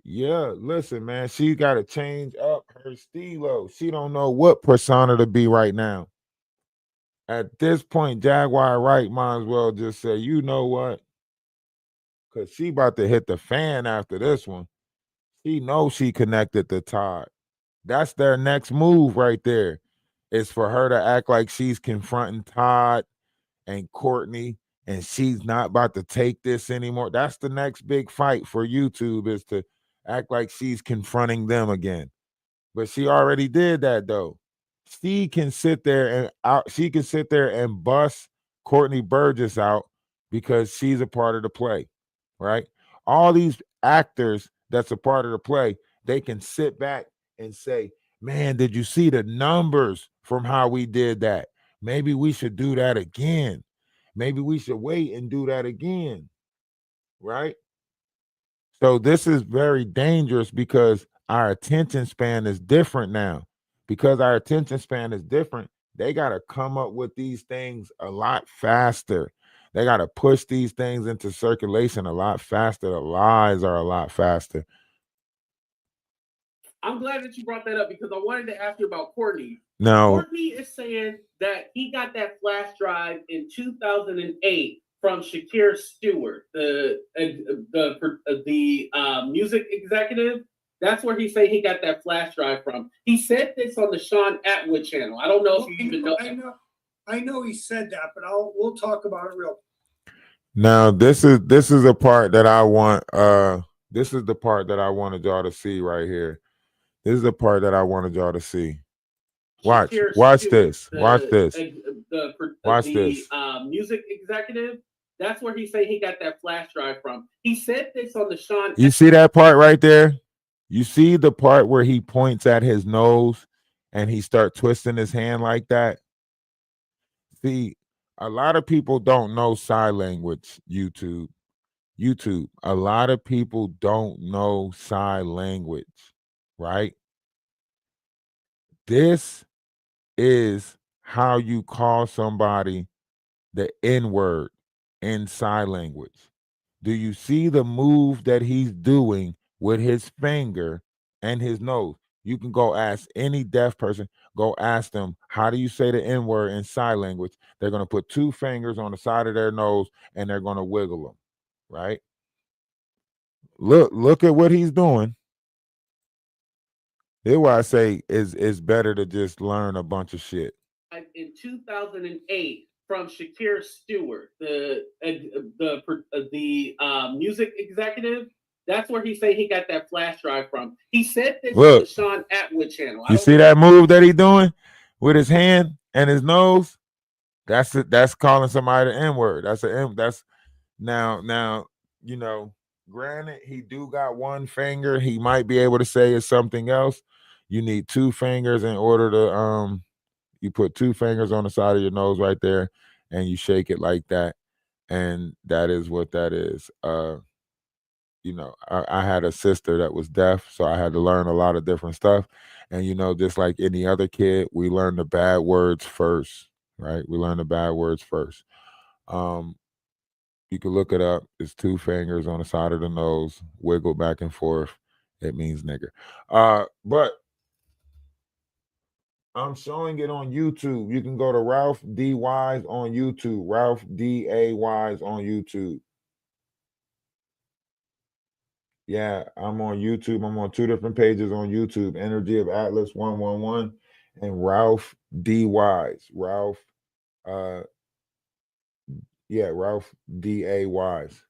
Yeah, listen, man, she got to change up her stilo. She don't know what persona to be right now. At this point, Jaguar Wright might as well just say, you know what? Because she about to hit the fan after this one. She knows she connected to Todd. That's their next move right there. Is for her to act like she's confronting Todd and Courtney, and she's not about to take this anymore. That's the next big fight for YouTube, is to act like she's confronting them again. But she already did that though. She can sit there and bust Courtney Burgess out because she's a part of the play, right? All these actors that's a part of the play, they can sit back and say, man, did you see the numbers from how we did that? Maybe we should do that again. Maybe we should wait and do that again, right? So this is very dangerous because our attention span is different now. Because our attention span is different, they got to come up with these things a lot faster. They got to push these things into circulation a lot faster. The lies are a lot faster. I'm glad that you brought that up because I wanted to ask you about Courtney. Now, Courtney is saying that he got that flash drive in 2008 from Shakir Stewart, the music executive. That's where he say he got that flash drive from. He said this on the Sean Atwood channel. I don't know if you even know. I know he said that, but we'll talk about it real. Now this is a part that I want. This is the part that I wanted y'all to see right here. This is the part that I wanted y'all to see. Watch this. Watch this. Music executive. That's where he say he got that flash drive from. He said this on the Sean. You see that part right there? You see the part where he points at his nose and he start twisting his hand like that? See, a lot of people don't know sign language, YouTube. A lot of people don't know sign language, right? This is how you call somebody the N-word in sign language. Do you see the move that he's doing with his finger and his nose? You can go ask any deaf person, go ask them, how do you say the N word in sign language? They're going to put two fingers on the side of their nose and they're going to wiggle them, right? Look at what he's doing. Here's why I say it's better to just learn a bunch of shit. In 2008 from Shakir Stewart, the music executive. That's where he say he got that flash drive from. He said this on the Sean Atwood channel. You see that move that he doing with his hand and his nose? That's calling somebody the N-word. That's now, you know, granted, he do got one finger. He might be able to say it's something else. You need two fingers in order to you put two fingers on the side of your nose right there and you shake it like that. And that is what that is. You know, I had a sister that was deaf, so I had to learn a lot of different stuff. And, you know, just like any other kid, we learn the bad words first, right? We learn the bad words first. You can look it up. It's two fingers on the side of the nose, wiggle back and forth. It means nigger. But I'm showing it on YouTube. You can go to Ralph D. Wise on YouTube. Ralph D.A. Wise on YouTube. Yeah, I'm on YouTube. I'm on two different pages on YouTube. Energy of Atlas 111 and Ralph D. Wise. Ralph D.A. Wise.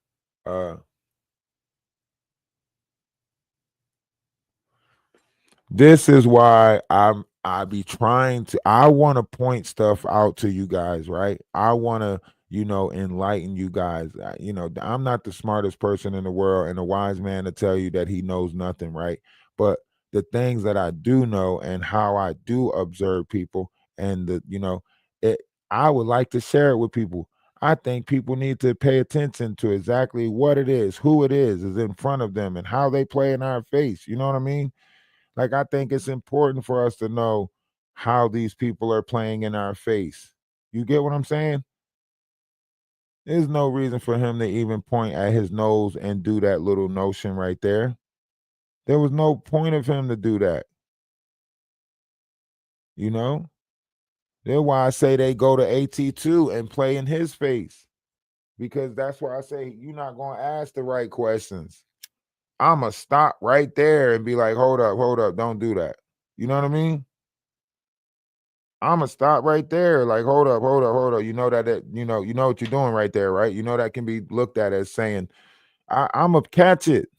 This is why I be trying to, I want to point stuff out to you guys, right? I want to, you know, enlighten you guys. You know, I'm not the smartest person in the world and a wise man to tell you that he knows nothing, right? But the things that I do know and how I do observe people and the, you know, I would like to share it with people. I think people need to pay attention to exactly what it is, who it is in front of them and how they play in our face. You know what I mean? Like, I think it's important for us to know how these people are playing in our face. You get what I'm saying? There's no reason for him to even point at his nose and do that little notion right there. There was no point of him to do that. You know? That's why I say they go to AT2 and play in his face. Because that's why I say you're not going to ask the right questions. I'm going to stop right there and be like, hold up, don't do that. You know what I mean? I'm gonna stop right there. Like, hold up. You know you know what you're doing right there, right? You know that can be looked at as saying, I'm gonna catch it.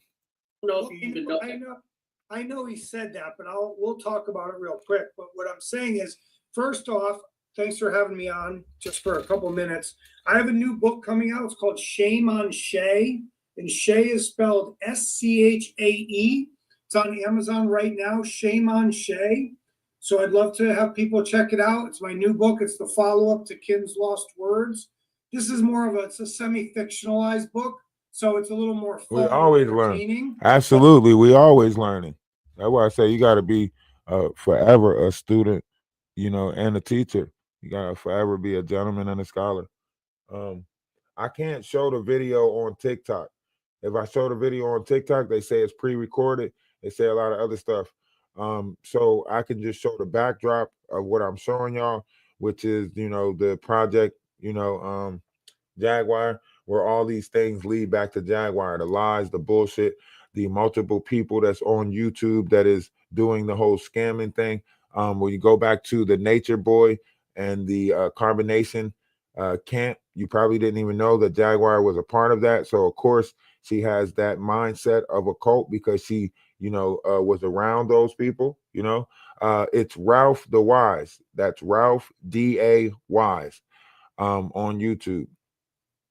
I know he said that, but we'll talk about it real quick. But what I'm saying is, first off, thanks for having me on just for a couple minutes. I have a new book coming out. It's called Shame on Shay, and Shay is spelled SCHAE. It's on Amazon right now. Shame on Shay. So I'd love to have people check it out. It's my new book. It's the follow-up to Kim's Lost Words. This is more of it's a semi-fictionalized book, so it's a little more fun. We always learn. Absolutely, we always learning. That's why I say you got to be forever a student, you know, and a teacher. You got to forever be a gentleman and a scholar. I can't show the video on TikTok. If I show the video on TikTok, they say it's pre-recorded. They say a lot of other stuff. So I can just show the backdrop of what I'm showing y'all, which is, you know, the project, you know, Jaguar, where all these things lead back to Jaguar, the lies, the bullshit, the multiple people that's on YouTube that is doing the whole scamming thing. When you go back to the Nature Boy and the carbonation camp, you probably didn't even know that Jaguar was a part of that. So of course she has that mindset of a cult because she, you know, was around those people. You know, it's Ralph the Wise. That's Ralph D.A. Wise on YouTube,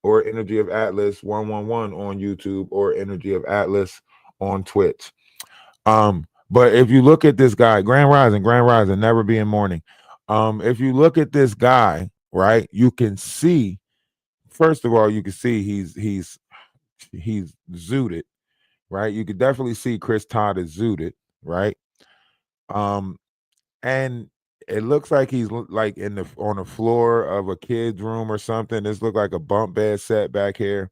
or Energy of Atlas 111 on YouTube, or Energy of Atlas on Twitch. But if you look at this guy, Grand Rising, never be in mourning. If you look at this guy, right, you can see, first of all, you can see he's zooted, right? You could definitely see Chris Todd is zooted, right? And it looks like he's like on the floor of a kid's room or something. This look like a bump bed set back here.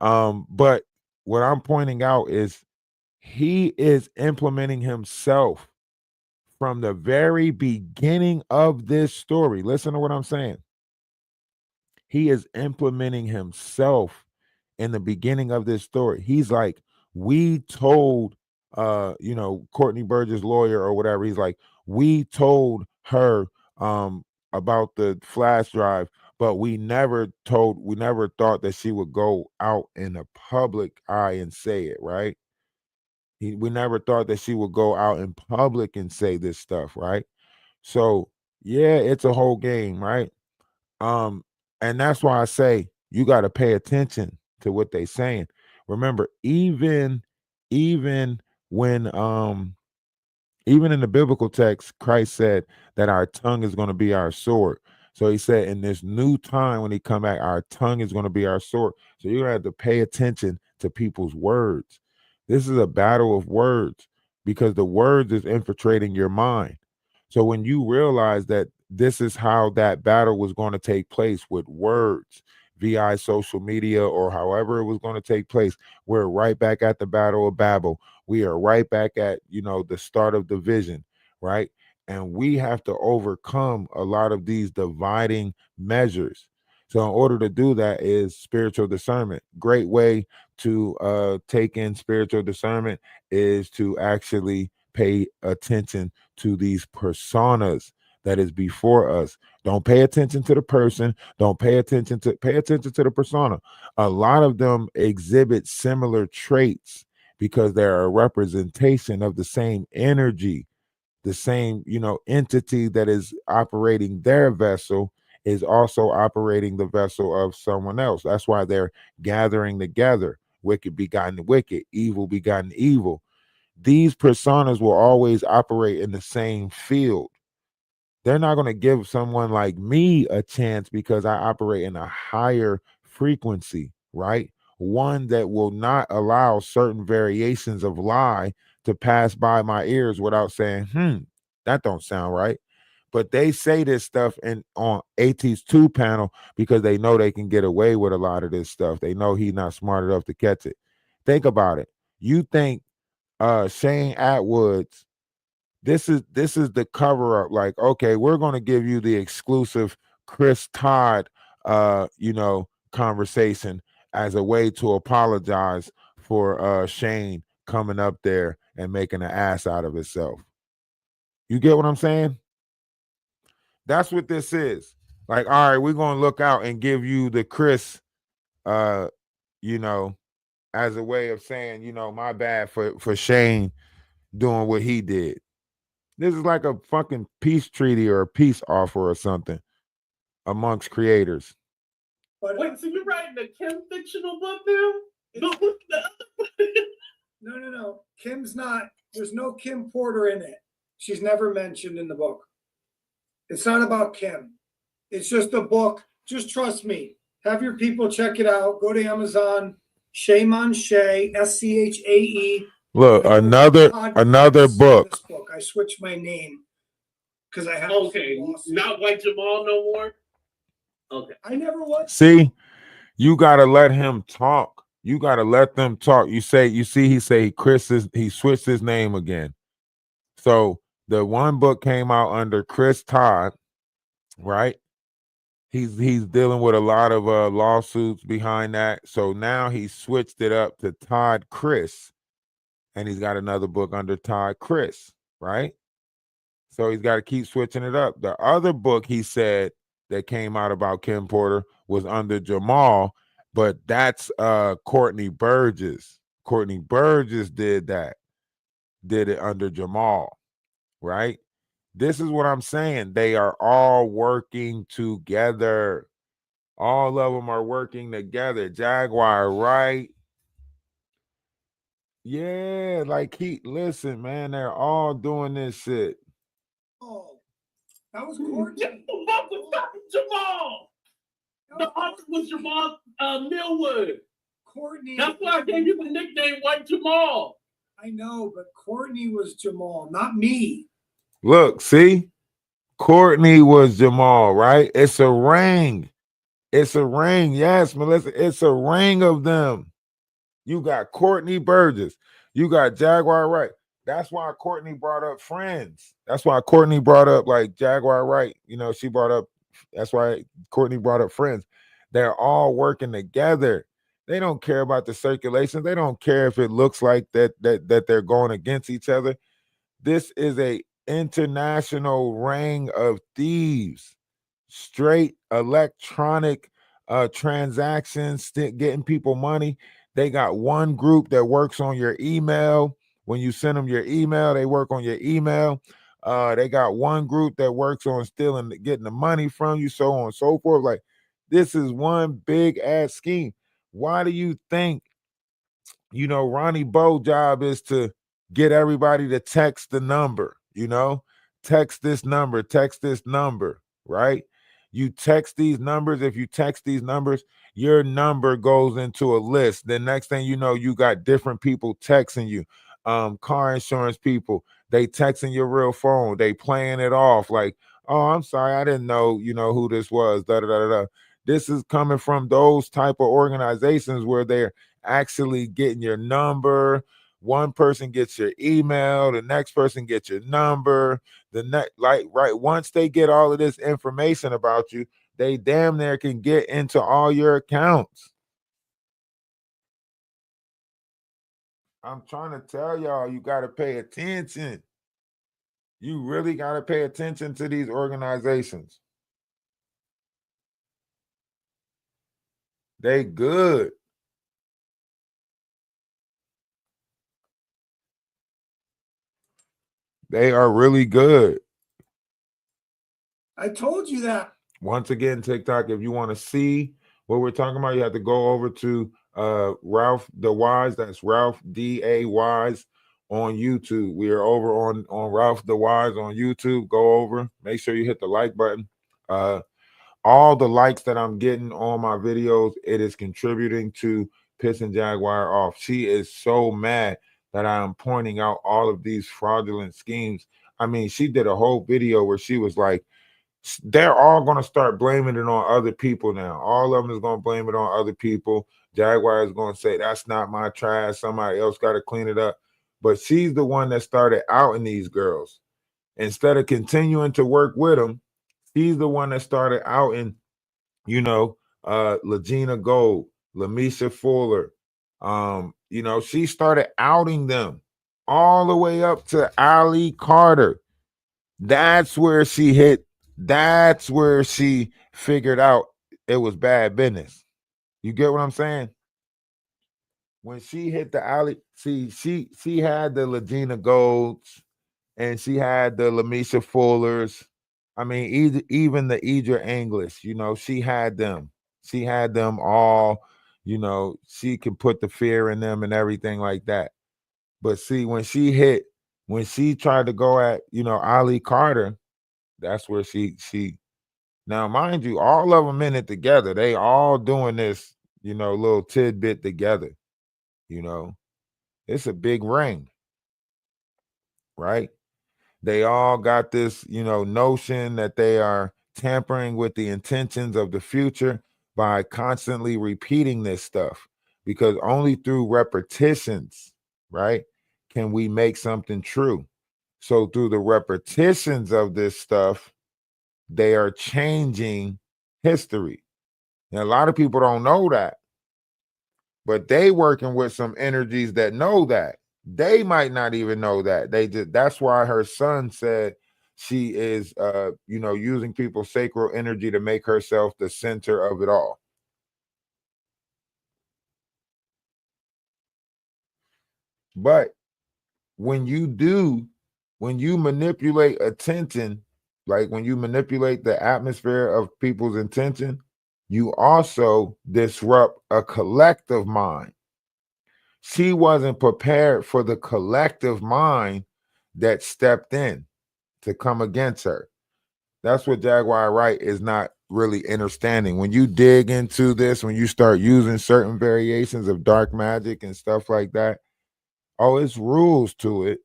But what I'm pointing out is he is implementing himself from the very beginning of this story. Listen to what I'm saying. He is implementing himself in the beginning of this story. He's like, we told Courtney Burgess' lawyer or whatever, he's like, we told her about the flash drive, but we never thought that she would go out in the public eye and say it, right? We never thought that she would go out in public and say this stuff, right? So yeah, it's a whole game, right? And that's why I say you got to pay attention to what they saying. Remember, even when even in the biblical text, Christ said that our tongue is going to be our sword. So he said in this new time when he come back, our tongue is going to be our sword. So you have to pay attention to people's words. This is a battle of words because the words is infiltrating your mind. So when you realize that this is how that battle was going to take place with words via social media or however it was going to take place, we're right back at the Battle of Babel. We are right back at, the start of the vision, right? And we have to overcome a lot of these dividing measures. So in order to do that is spiritual discernment. Great way to take in spiritual discernment is to actually pay attention to these personas that is before us. Don't pay attention to the person. Pay attention to the persona. A lot of them exhibit similar traits because they're a representation of the same energy, the same, entity that is operating their vessel is also operating the vessel of someone else. That's why they're gathering together. Wicked begotten wicked, evil begotten evil. These personas will always operate in the same field. They're not going to give someone like me a chance because I operate in a higher frequency, right? One that will not allow certain variations of lie to pass by my ears without saying, that don't sound right. But they say this stuff on AT's 2 panel because they know they can get away with a lot of this stuff. They know he's not smart enough to catch it. Think about it. You think Shane Atwood's this is the cover up, like, okay, we're going to give you the exclusive Chris Todd conversation as a way to apologize for Shane coming up there and making an ass out of himself. You get what I'm saying? That's what this is. Like, all right, we're going to look out and give you the Chris as a way of saying, my bad for Shane doing what he did. This is like a fucking peace treaty or a peace offer or something amongst creators. Wait, so you're writing a Kim fictional book now? No. Kim's not. There's no Kim Porter in it. She's never mentioned in the book. It's not about Kim. It's just a book. Just trust me. Have your people check it out. Go to Amazon. Shaman Shay, SCHAE. Look, another book. This book. I switched my name because I have. Okay, not White Jamal no more. Okay, I never was. See, you gotta let him talk. You gotta let them talk. He switched his name again. So the one book came out under Chris Todd, right? He's dealing with a lot of lawsuits behind that. So now he switched it up to Todd Chris. And he's got another book under Todd Chris, right? So he's got to keep switching it up. The other book he said that came out about Kim Porter was under Jamal, but that's Courtney Burgess. Courtney Burgess did it under Jamal, right? This is what I'm saying. They are all working together. All of them are working together. Jaguar Wright. Yeah, like listen, man, they're all doing this shit. Oh, that was Courtney. The book was fucking Jamal. The author was Jamal Millwood. Courtney. That's why I gave you the nickname White Jamal. I know, but Courtney was Jamal, not me. Look, see? Courtney was Jamal, right? It's a ring. It's a ring. Yes, Melissa, it's a ring of them. You got Courtney Burgess. You got Jaguar Wright. That's why Courtney brought up friends. That's why Courtney brought up like Jaguar Wright. She brought up, that's why Courtney brought up friends. They're all working together. They don't care about the circulation. They don't care if it looks like that they're going against each other. This is a international ring of thieves, straight electronic transactions, getting people money. They got one group that works on your email. When you send them your email, they work on your email. They got one group that works on stealing, getting the money from you, so on and so forth. Like, this is one big ass scheme. Why do you think, Ronnie Bo's job is to get everybody to text the number, text this number, right? You text these numbers. If you text these numbers, your number goes into a list. The next thing you know, you got different people texting you. Car insurance people, they texting your real phone. They playing it off like, oh, I'm sorry, I didn't know, who this was. Da, da, da, da. This is coming from those type of organizations where they're actually getting your number. One person gets your email, the next person gets your number, once they get all of this information about you, they damn near can get into all your accounts. I'm trying to tell y'all, you got to pay attention. You really got to pay attention to these organizations. They good. They are really good. I told you that. Once again, TikTok, if you want to see what we're talking about, you have to go over to Ralph the Wise. That's Ralph D.A. Wise on YouTube. We are over on Ralph the Wise on YouTube. Go over. Make sure you hit the like button. All the likes that I'm getting on my videos, it is contributing to pissing Jaguar off. She is so mad that I am pointing out all of these fraudulent schemes. I mean, she did a whole video where she was like, they're all going to start blaming it on other people now. All of them is going to blame it on other people. Jaguar is going to say, that's not my trash. Somebody else got to clean it up. But she's the one that started outing these girls. Instead of continuing to work with them, she's the one that started outing, Legina Gold, Lamisha Fuller. She started outing them all the way up to Ali Carter. That's where she hit. That's where she figured out it was bad business. You get what I'm saying? When she hit the alley, she had the Legina Golds and she had the Lamisha Fullers. I mean, even the Idra English, she had them. She had them all, she could put the fear in them and everything like that. But see, when she tried to go at, Ali Carter, that's where she now, mind you, all of them in it together. They all doing this, little tidbit together. It's a big ring, right? They all got this, notion that they are tampering with the intentions of the future by constantly repeating this stuff, because only through repetitions, right, can we make something true. So through the repetitions of this stuff, they are changing history. And a lot of people don't know that, but they working with some energies that know that. They might not even know that. That's why her son said she is using people's sacral energy to make herself the center of it all. But when you manipulate attention, like when you manipulate the atmosphere of people's intention, you also disrupt a collective mind. She wasn't prepared for the collective mind that stepped in to come against her. That's what Jaguar Wright is not really understanding. When you dig into this, when you start using certain variations of dark magic and stuff like that, it's rules to it.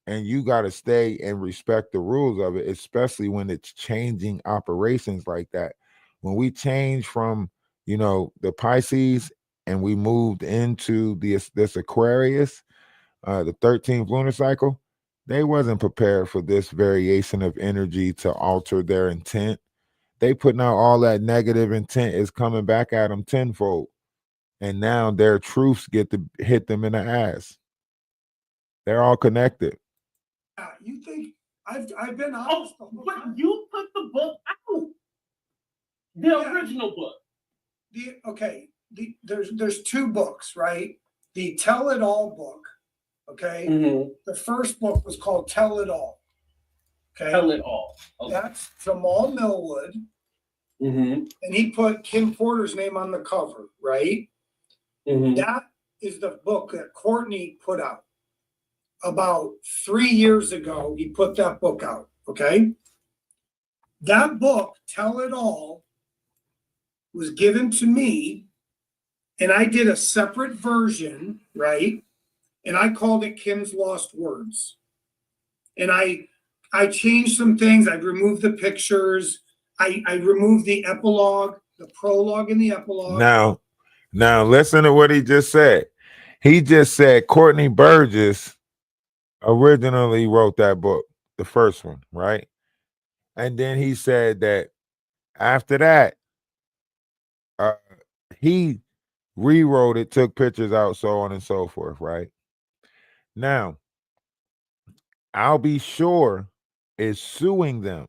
And you got to stay and respect the rules of it, especially when it's changing operations like that. When we change from, the Pisces and we moved into this Aquarius, the 13th lunar cycle, they wasn't prepared for this variation of energy to alter their intent. They putting out all that negative intent is coming back at them tenfold. And now their truths get to hit them in the ass. They're all connected. Yeah, you think I've been Oh, honest the whole but time. you put the book out. The Yeah. original book. There's two books, right? The Tell It All book. Okay. Mm-hmm. The first book was called Tell It All. Okay. Tell it all. Okay. That's Jamal Millwood. Mm-hmm. And he put Kim Porter's name on the cover, right? Mm-hmm. That is the book that Courtney put out. About 3 years ago, he put that book out. Okay. That book, Tell It All, was given to me, and I did a separate version, right? And I called it Kim's Lost Words. And I changed some things. I removed the pictures. I removed the epilogue, the prologue and the epilogue. Now listen to what he just said. He just said Courtney Burgess originally wrote that book, the first one, right? And then he said that after that, he rewrote it, took pictures out, so on and so forth, right? Now, I'll Be Sure is suing them.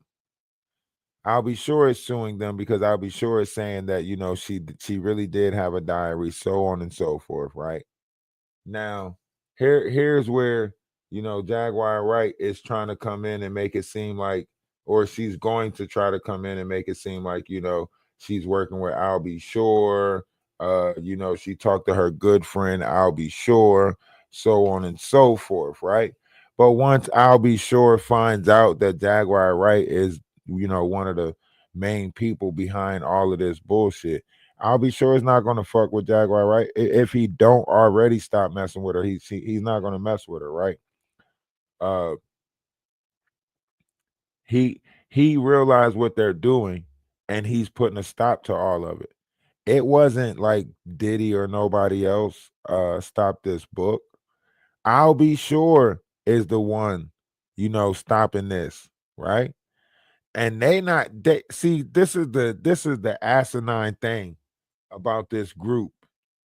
I'll Be Sure is suing them because I'll Be Sure is saying that, you know, she really did have a diary, so on and so forth, right? Now, here's where, you know, Jaguar Wright is trying to come in and make it seem like, or she's going to try to come in and make it seem like, you know, she's working with I'll Be Sure. You know, she talked to her good friend, I'll Be Sure, so on and so forth, right? But once I'll Be Sure finds out that Jaguar Wright is, you know, one of the main people behind all of this bullshit, I'll Be Sure he's not going to fuck with Jaguar, right? If he don't already stop messing with her, he's not going to mess with her, right? He realized what they're doing, and he's putting a stop to all of it. It wasn't like Diddy or nobody else stopped this book. I'll Be Sure is the one, you know, stopping this, right? And they see, this is the asinine thing about this group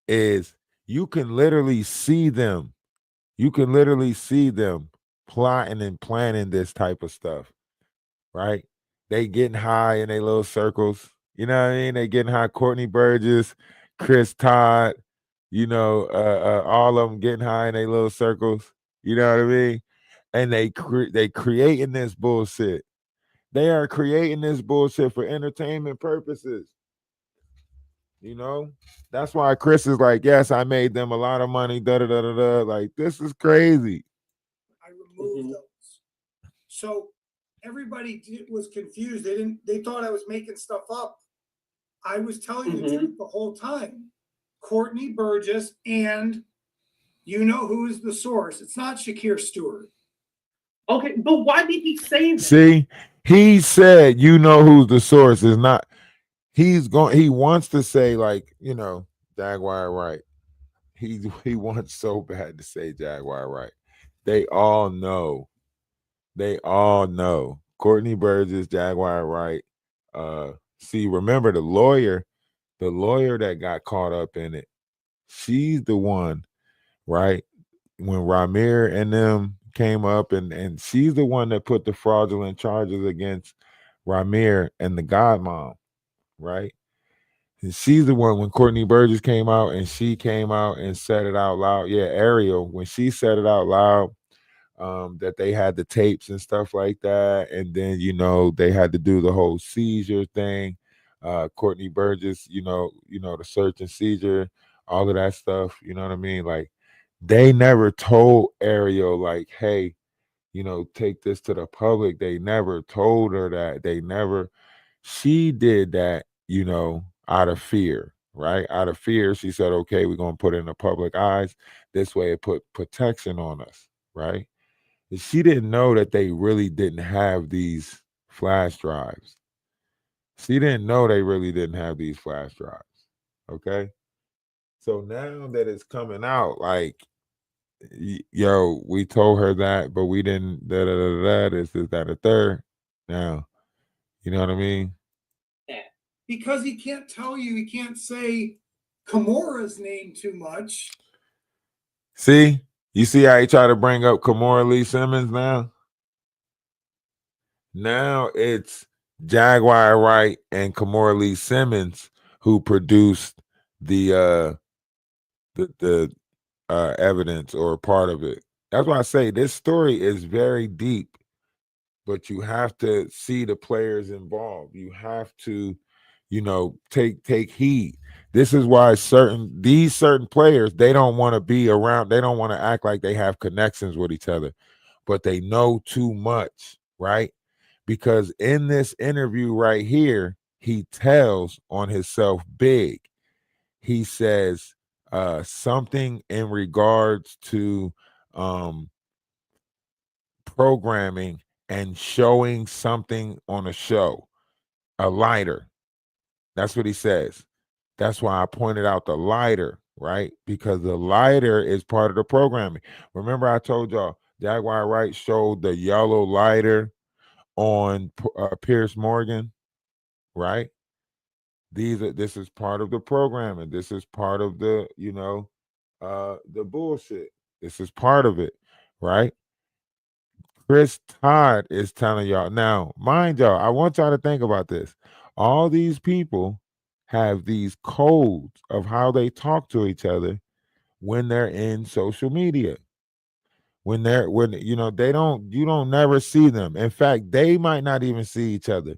is you can literally see them plotting and planning this type of stuff, right? They getting high in their little circles, you know what I mean? They getting high. Courtney Burgess, Chris Todd, you know, all of them getting high in their little circles, you know what I mean? And they creating this bullshit. They are creating this bullshit for entertainment purposes. You know, that's why Chris is like, yes, I made them a lot of money. Da da da da da. Like, this is crazy. I removed those. So everybody was confused. They thought I was making stuff up. I was telling the truth the whole time. Courtney Burgess, and you know who is the source. It's not Shakir Stewart. Okay, but why did he say that? See, he said, you know who's the source is not. He wants to say, like, you know, Jaguar Wright. He wants so bad to say Jaguar Wright. They all know. Courtney Burgess, Jaguar Wright. See, remember the lawyer that got caught up in it. She's the one, right? When Ramir and them came up, and she's the one that put the fraudulent charges against Ramir and the godmom, right? And she's the one when Courtney Burgess came out, and she came out and said it out loud. Yeah, Ariel, when she said it out loud, that they had the tapes and stuff like that. And then, you know, they had to do the whole seizure thing. Courtney Burgess, you know, the search and seizure, all of that stuff. You know what I mean? Like, they never told Ariel, like, hey, you know, take this to the public. They never told her that. She did that, you know, out of fear, right? Out of fear, she said, okay, we're going to put it in the public eyes. This way it put protection on us, right? And she didn't know that they really didn't have these flash drives. She didn't know they really didn't have these flash drives, okay? So now that it's coming out, like, yo, we told her that, but we didn't. Da da da da. This is that a third. Now, you know what I mean? Because he can't tell you, he can't say Kimura's name too much. See, you see how he tried to bring up Kimura Lee Simmons now? Now it's Jaguar Wright and Kimura Lee Simmons who produced the evidence or part of it. That's why I say this story is very deep, but you have to see the players involved. You have to, take heed. This is why these certain players, they don't want to be around. They don't want to act like they have connections with each other, but they know too much, right? Because in this interview right here, he tells on himself big. He says something in regards to programming and showing something on a show, a lighter. That's what he says. That's why I pointed out the lighter, right? Because the lighter is part of the programming. Remember, I told y'all Jaguar Wright showed the yellow lighter on Pierce Morgan, right? This is part of the programming. This is part of the the bullshit. This is part of it, right? Chris Todd is telling y'all. Now, mind y'all, I want y'all to think about this. All these people have these codes of how they talk to each other when they're in social media. When you don't never see them. In fact, they might not even see each other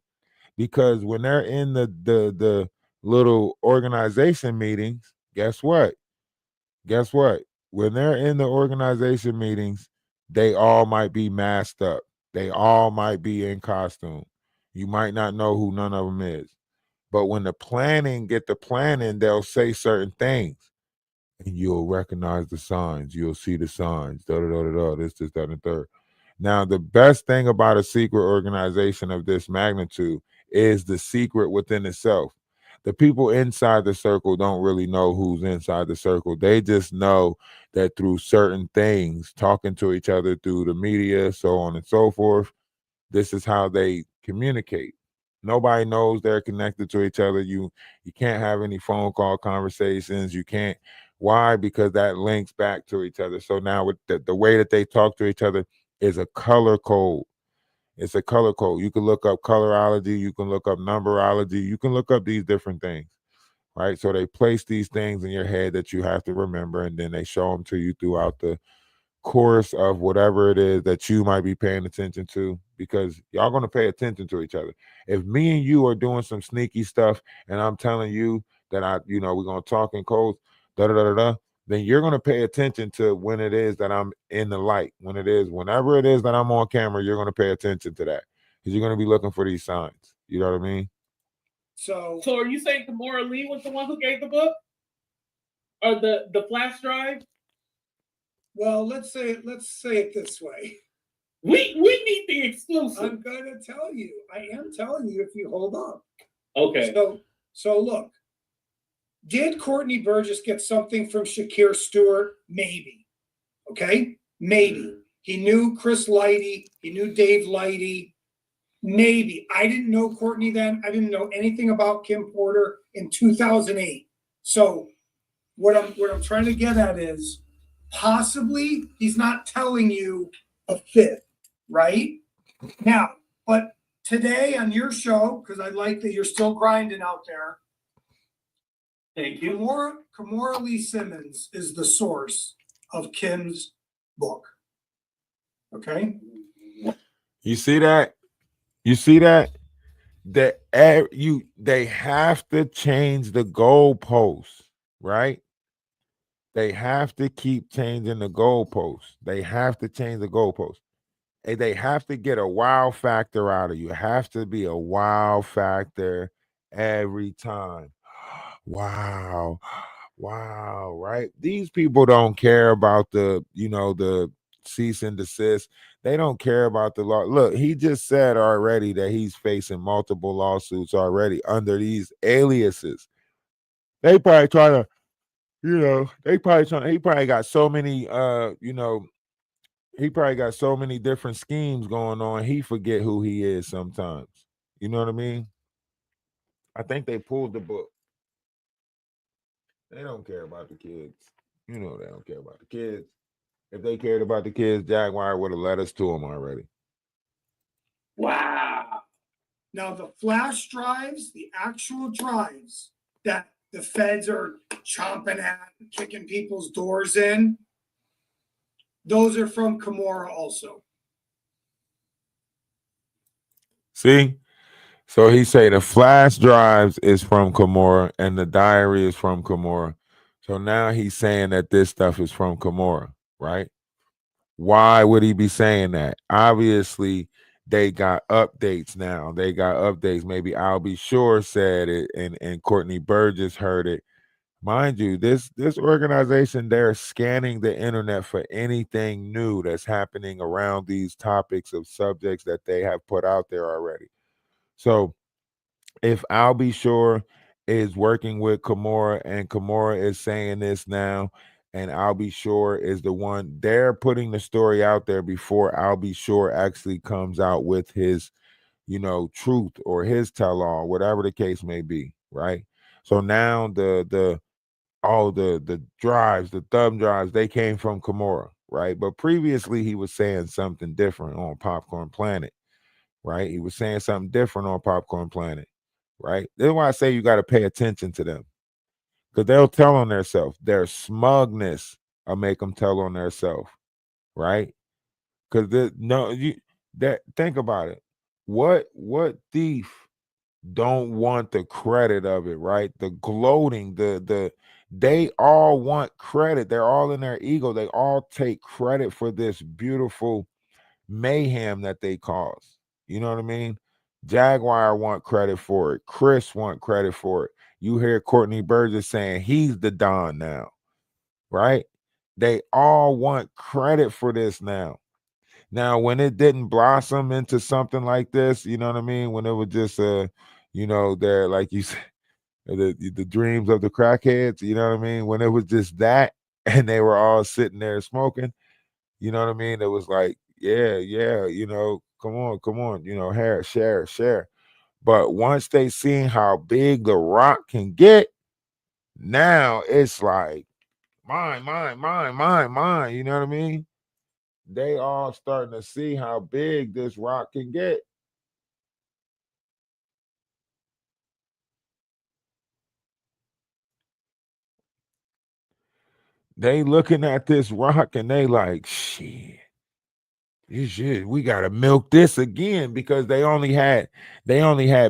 because when they're in the little organization meetings, guess what? Guess what? When they're in the organization meetings, they all might be masked up. They all might be in costume. You might not know who none of them is. But when the planning get the planning, they'll say certain things. And you'll recognize the signs. You'll see the signs. Da da da da da. This, that, and the third. Now, the best thing about a secret organization of this magnitude is the secret within itself. The people inside the circle don't really know who's inside the circle. They just know that through certain things, talking to each other through the media, so on and so forth, this is how they communicate. Nobody knows they're connected to each other. You can't have any phone call conversations. You can't. Why? Because that links back to each other. So now with the way that they talk to each other is a color code. It's a color code. You can look up colorology. You can look up numberology. You can look up these different things, right? So they place these things in your head that you have to remember, and then they show them to you throughout the course of whatever it is that you might be paying attention to, because y'all going to pay attention to each other. If me and you are doing some sneaky stuff and I'm telling you that we're going to talk in codes, then you're going to pay attention to when it is that I'm in the light. Whenever it is that I'm on camera, you're going to pay attention to that because you're going to be looking for these signs. You know what I mean? So are you saying Kimura Lee was the one who gave the book? Or the flash drive? well, let's say it this way. We need the exclusive. I'm gonna tell you. I am telling you if you hold up. Okay. So look. Did Courtney Burgess get something from Shakir Stewart? Maybe. Okay? Maybe. He knew Chris Lighty. He knew Dave Lighty. Maybe. I didn't know Courtney then. I didn't know anything about Kim Porter in 2008. So what I'm trying to get at is possibly he's not telling you a fifth, right? Now, but today on your show, because I like that you're still grinding out there, Thank you. Kimura Lee Simmons is the source of Kim's book. Okay? You see that? You see that? They have to change the goalposts, right? They have to keep changing the goalposts. They have to change the goalposts. And they have to get a wow factor out of you. It has to be a wow factor every time. Wow. Wow, right? These people don't care about the cease and desist. They don't care about the law. Look, he just said already that he's facing multiple lawsuits already under these aliases. They probably try to You know, they probably trying. He probably got so many. He probably got so many different schemes going on. He forget who he is sometimes. You know what I mean? I think they pulled the book. They don't care about the kids. You know they don't care about the kids. If they cared about the kids, Jaguar would have led us to them already. Wow. Now the flash drives, the actual drives that the feds are chomping at, kicking people's doors in, those are from Kimura also. See? So he say the flash drives is from Kimura and the diary is from Kimura. So now he's saying that this stuff is from Kimura, right? Why would he be saying that? Obviously, they got updates now. They got updates. Maybe I'll Be Sure said it, and Courtney Burgess heard it. Mind you, this organization, they're scanning the internet for anything new that's happening around these topics of subjects that they have put out there already. So if I'll Be Sure is working with Kimura and Kimura is saying this now, and I'll Be Sure is the one, they're putting the story out there before I'll Be Sure actually comes out with his, truth or his tell-all, whatever the case may be, right? So now the drives, the thumb drives, they came from Kimura, right? But previously he was saying something different on Popcorn Planet, right? He was saying something different on Popcorn Planet, right? That's why I say you got to pay attention to them, because they'll tell on themselves. Their smugness will make them tell on themselves, right? Because think about it. What thief don't want the credit of it, right? The gloating, they all want credit. They're all in their ego. They all take credit for this beautiful mayhem that they cause. You know what I mean? Jaguar want credit for it. Chris want credit for it. You hear Courtney Burgess saying he's the Don now, right? They all want credit for this now. Now, when it didn't blossom into something like this, you know what I mean? When it was just they're like you said, the dreams of the crackheads, you know what I mean? When it was just that and they were all sitting there smoking, you know what I mean? It was like, yeah, come on, share. But once they seen how big the rock can get, now it's like mine, you know what I mean? They all starting to see how big this rock can get. They looking at this rock and they like, shit, we gotta milk this again, because they only had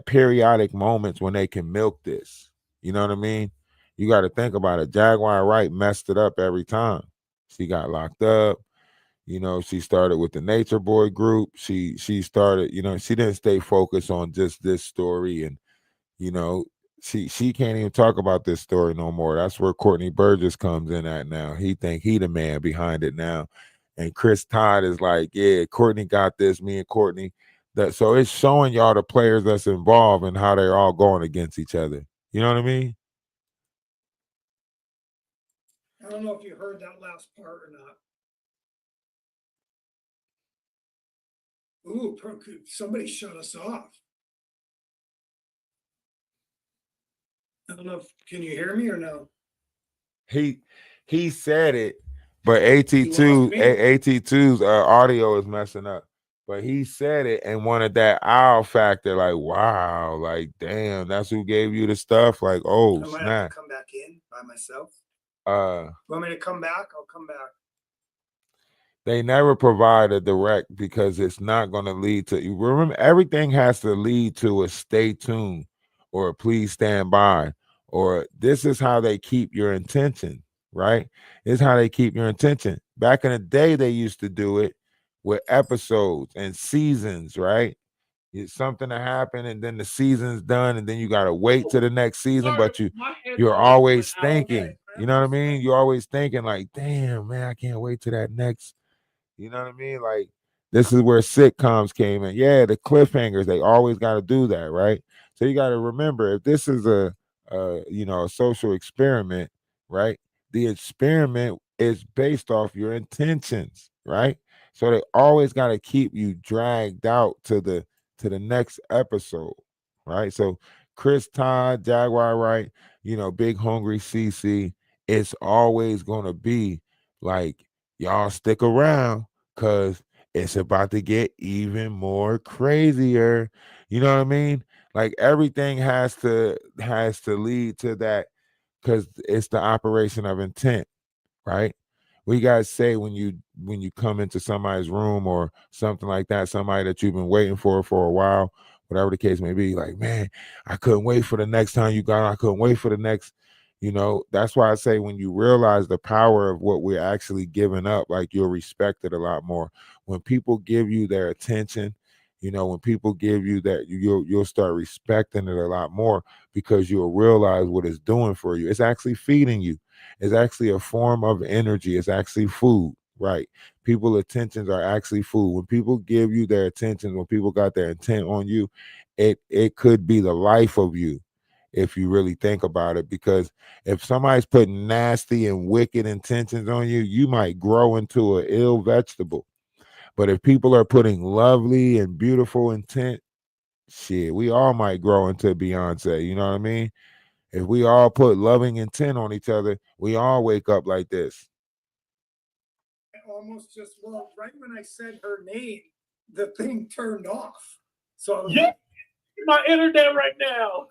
periodic moments when they can milk this. You know what I mean? You got to think about it. Jaguar Wright messed it up every time. She got locked up. She started with the Nature Boy group. She started, she didn't stay focused on just this story, and she can't even talk about this story no more. That's where Courtney Burgess comes in at now. He think he the man behind it now. And Chris Todd is like, yeah, Courtney got this, me and Courtney. So it's showing y'all the players that's involved and how they're all going against each other. You know what I mean? I don't know if you heard that last part or not. Ooh, somebody shut us off. I don't know can you hear me or no? He said it, but AT2's audio is messing up. But he said it and wanted that owl factor, like, wow, like, damn, that's who gave you the stuff. Like, oh, I might snap. have to come back in by myself. Want me to come back? I'll come back. They never provide a direct, because it's not going to lead to, you remember, everything has to lead to a stay tuned or a please stand by, or this is how they keep your intention, right? This is how they keep your intention. Back in the day, they used to do it with episodes and seasons, right? It's something to happen and then the season's done and then you got to wait to the next season, but you're always thinking, you know what I mean? You're always thinking like, damn, man, I can't wait to that next. You know what I mean? Like, this is where sitcoms came in. Yeah, the cliffhangers, they always got to do that, right? So you got to remember, if this is a social experiment, right? the experiment is based off your intentions, right? So they always got to keep you dragged out to the next episode, right? So Chris Todd, Jaguar Wright, Big Hungry CC, it's always gonna be like, y'all stick around because it's about to get even more crazier. You know what I mean? Like everything has to lead to that because it's the operation of intent, right? We guys say when you come into somebody's room or something like that, somebody that you've been waiting for a while, whatever the case may be, like, man, I couldn't wait for the next time you got on. I couldn't wait for the next, that's why I say when you realize the power of what we're actually giving up, like you'll respect it a lot more. When people give you their attention, when people give you that, you'll start respecting it a lot more because you'll realize what it's doing for you. It's actually feeding you. It's actually a form of energy. It's actually food, right? People's attentions are actually food. When people give you their attention, when people got their intent on you, it could be the life of you if you really think about it. Because if somebody's putting nasty and wicked intentions on you, you might grow into an ill vegetable. But if people are putting lovely and beautiful intent, shit, we all might grow into Beyonce. You know what I mean? If we all put loving intent on each other, we all wake up like this. Almost just, well, right when I said her name, the thing turned off. So I was Yeah, my internet right now.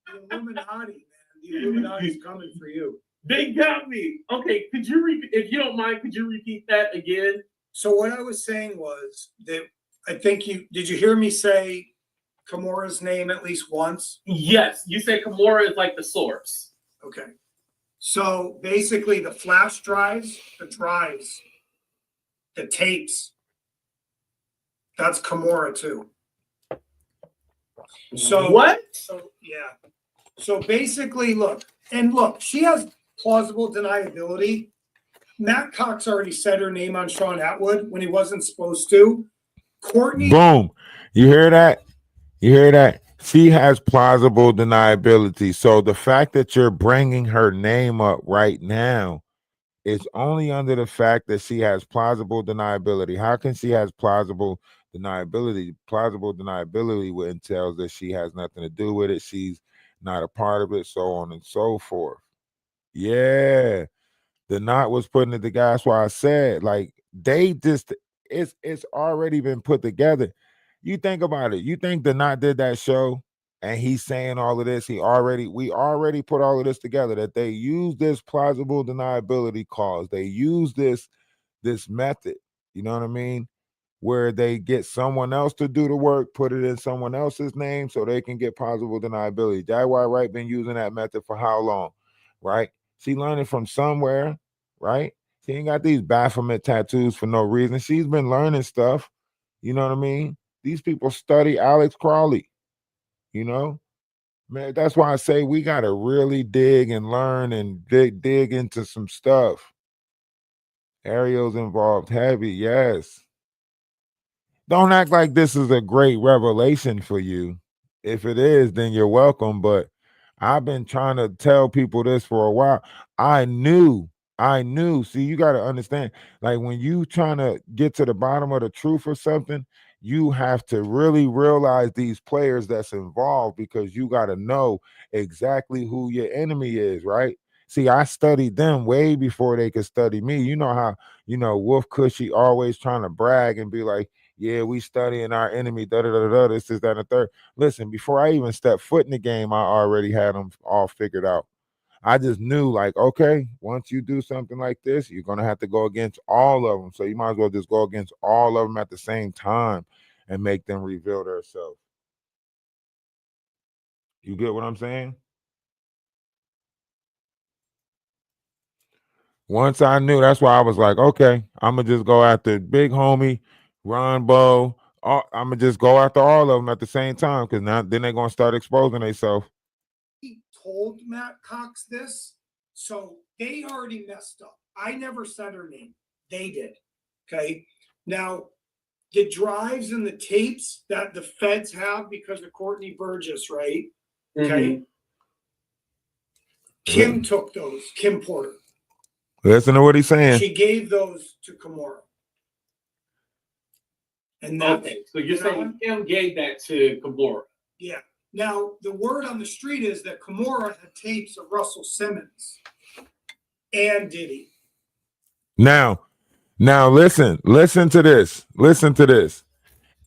the Illuminati, man. The Illuminati's coming for you. They got me. Okay, could you repeat, if you don't mind, could you repeat that again? So what I was saying was that I think did you hear me say Kimura's name at least once? Yes, you said Kimura is like the source. Okay. So basically the flash drives, the tapes, that's Kimura too. So what? So yeah. So basically, look, she has plausible deniability. Matt Cox already said her name on Sean Atwood when he wasn't supposed to. Courtney. Boom. You hear that? You hear that? She has plausible deniability. So the fact that you're bringing her name up right now is only under the fact that she has plausible deniability. How can she has plausible deniability? Plausible deniability entails that she has nothing to do with it. She's not a part of it, so on and so forth. Yeah. The knot was putting it together. That's why I said, like, they just it's already been put together. You think about it. You think the knot did that show and he's saying all of this. We already put all of this together, that they use this plausible deniability cause. They use this method, you know what I mean? Where they get someone else to do the work, put it in someone else's name so they can get plausible deniability. Jaguar Wright been using that method for how long, right? She learned it from somewhere, right? She ain't got these Baphomet tattoos for no reason. She's been learning stuff, you know what I mean? These people study Alex Crowley, you know? Man, that's why I say we got to really dig and learn and dig into some stuff. Ariel's involved heavy, yes. Don't act like this is a great revelation for you. If it is, then you're welcome. But I've been trying to tell people this for a while. I knew. See, you got to understand, like when you trying to get to the bottom of the truth or something, you have to really realize these players that's involved, because you got to know exactly who your enemy is, right? See, I studied them way before they could study me. You know how, Wolf Cushy always trying to brag and be like, yeah, we studying our enemy, this is that, and the third. Listen, before I even stepped foot in the game, I already had them all figured out. I just knew, like, okay, once you do something like this, you're going to have to go against all of them. So you might as well just go against all of them at the same time and make them reveal themselves. You get what I'm saying? Once I knew, that's why I was like, okay, I'm going to just go after Big Homie, Ron Bo. I'm going to just go after all of them at the same time, because now then they're going to start exposing themselves. He told Matt Cox this, so they already messed up. I never said her name. They did. Okay. Now, the drives and the tapes that the feds have because of Courtney Burgess, right? Okay. Kim took those, Kim Porter. Listen to what he's saying. She gave those to Kimura. And that, Okay, so you're saying Kim gave that to Kimura. yeah. Now, the word on the street is that Kimura had tapes of Russell Simmons and Diddy. Now listen to this. Listen to this.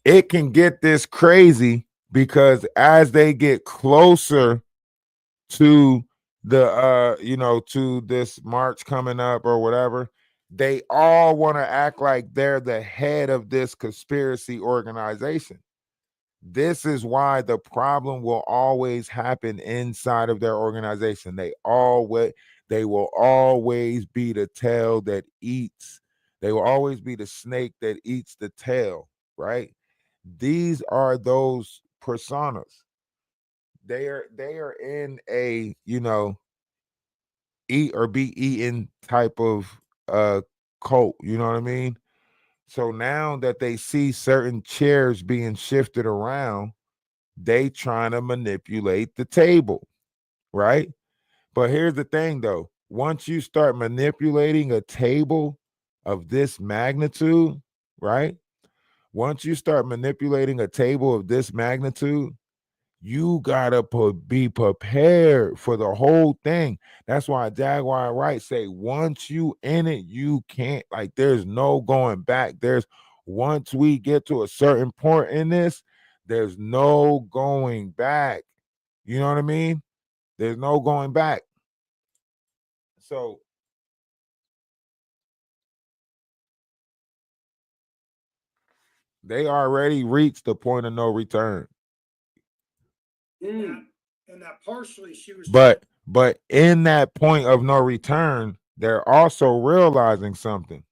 It can get this crazy because as they get closer to the to this march coming up or whatever, they all want to act like they're the head of this conspiracy organization. This is why the problem will always happen inside of their organization. They will always be the tail that eats. They will always be the snake that eats the tail, right? These are those personas. They are in a, eat or be eaten type of cult, you know what I mean? So now that they see certain chairs being shifted around, they trying to manipulate the table, right? But here's the thing though. Once you start manipulating a table of this magnitude, right? Once you start manipulating a table of this magnitude, you gotta be prepared for the whole thing. That's why Jaguar Wright say, once you in it, you can't, like, there's no going back. Once we get to a certain point in this, there's no going back. You know what I mean? There's no going back. So they already reached the point of no return. And that partially she was. But in that point of no return, they're also realizing something.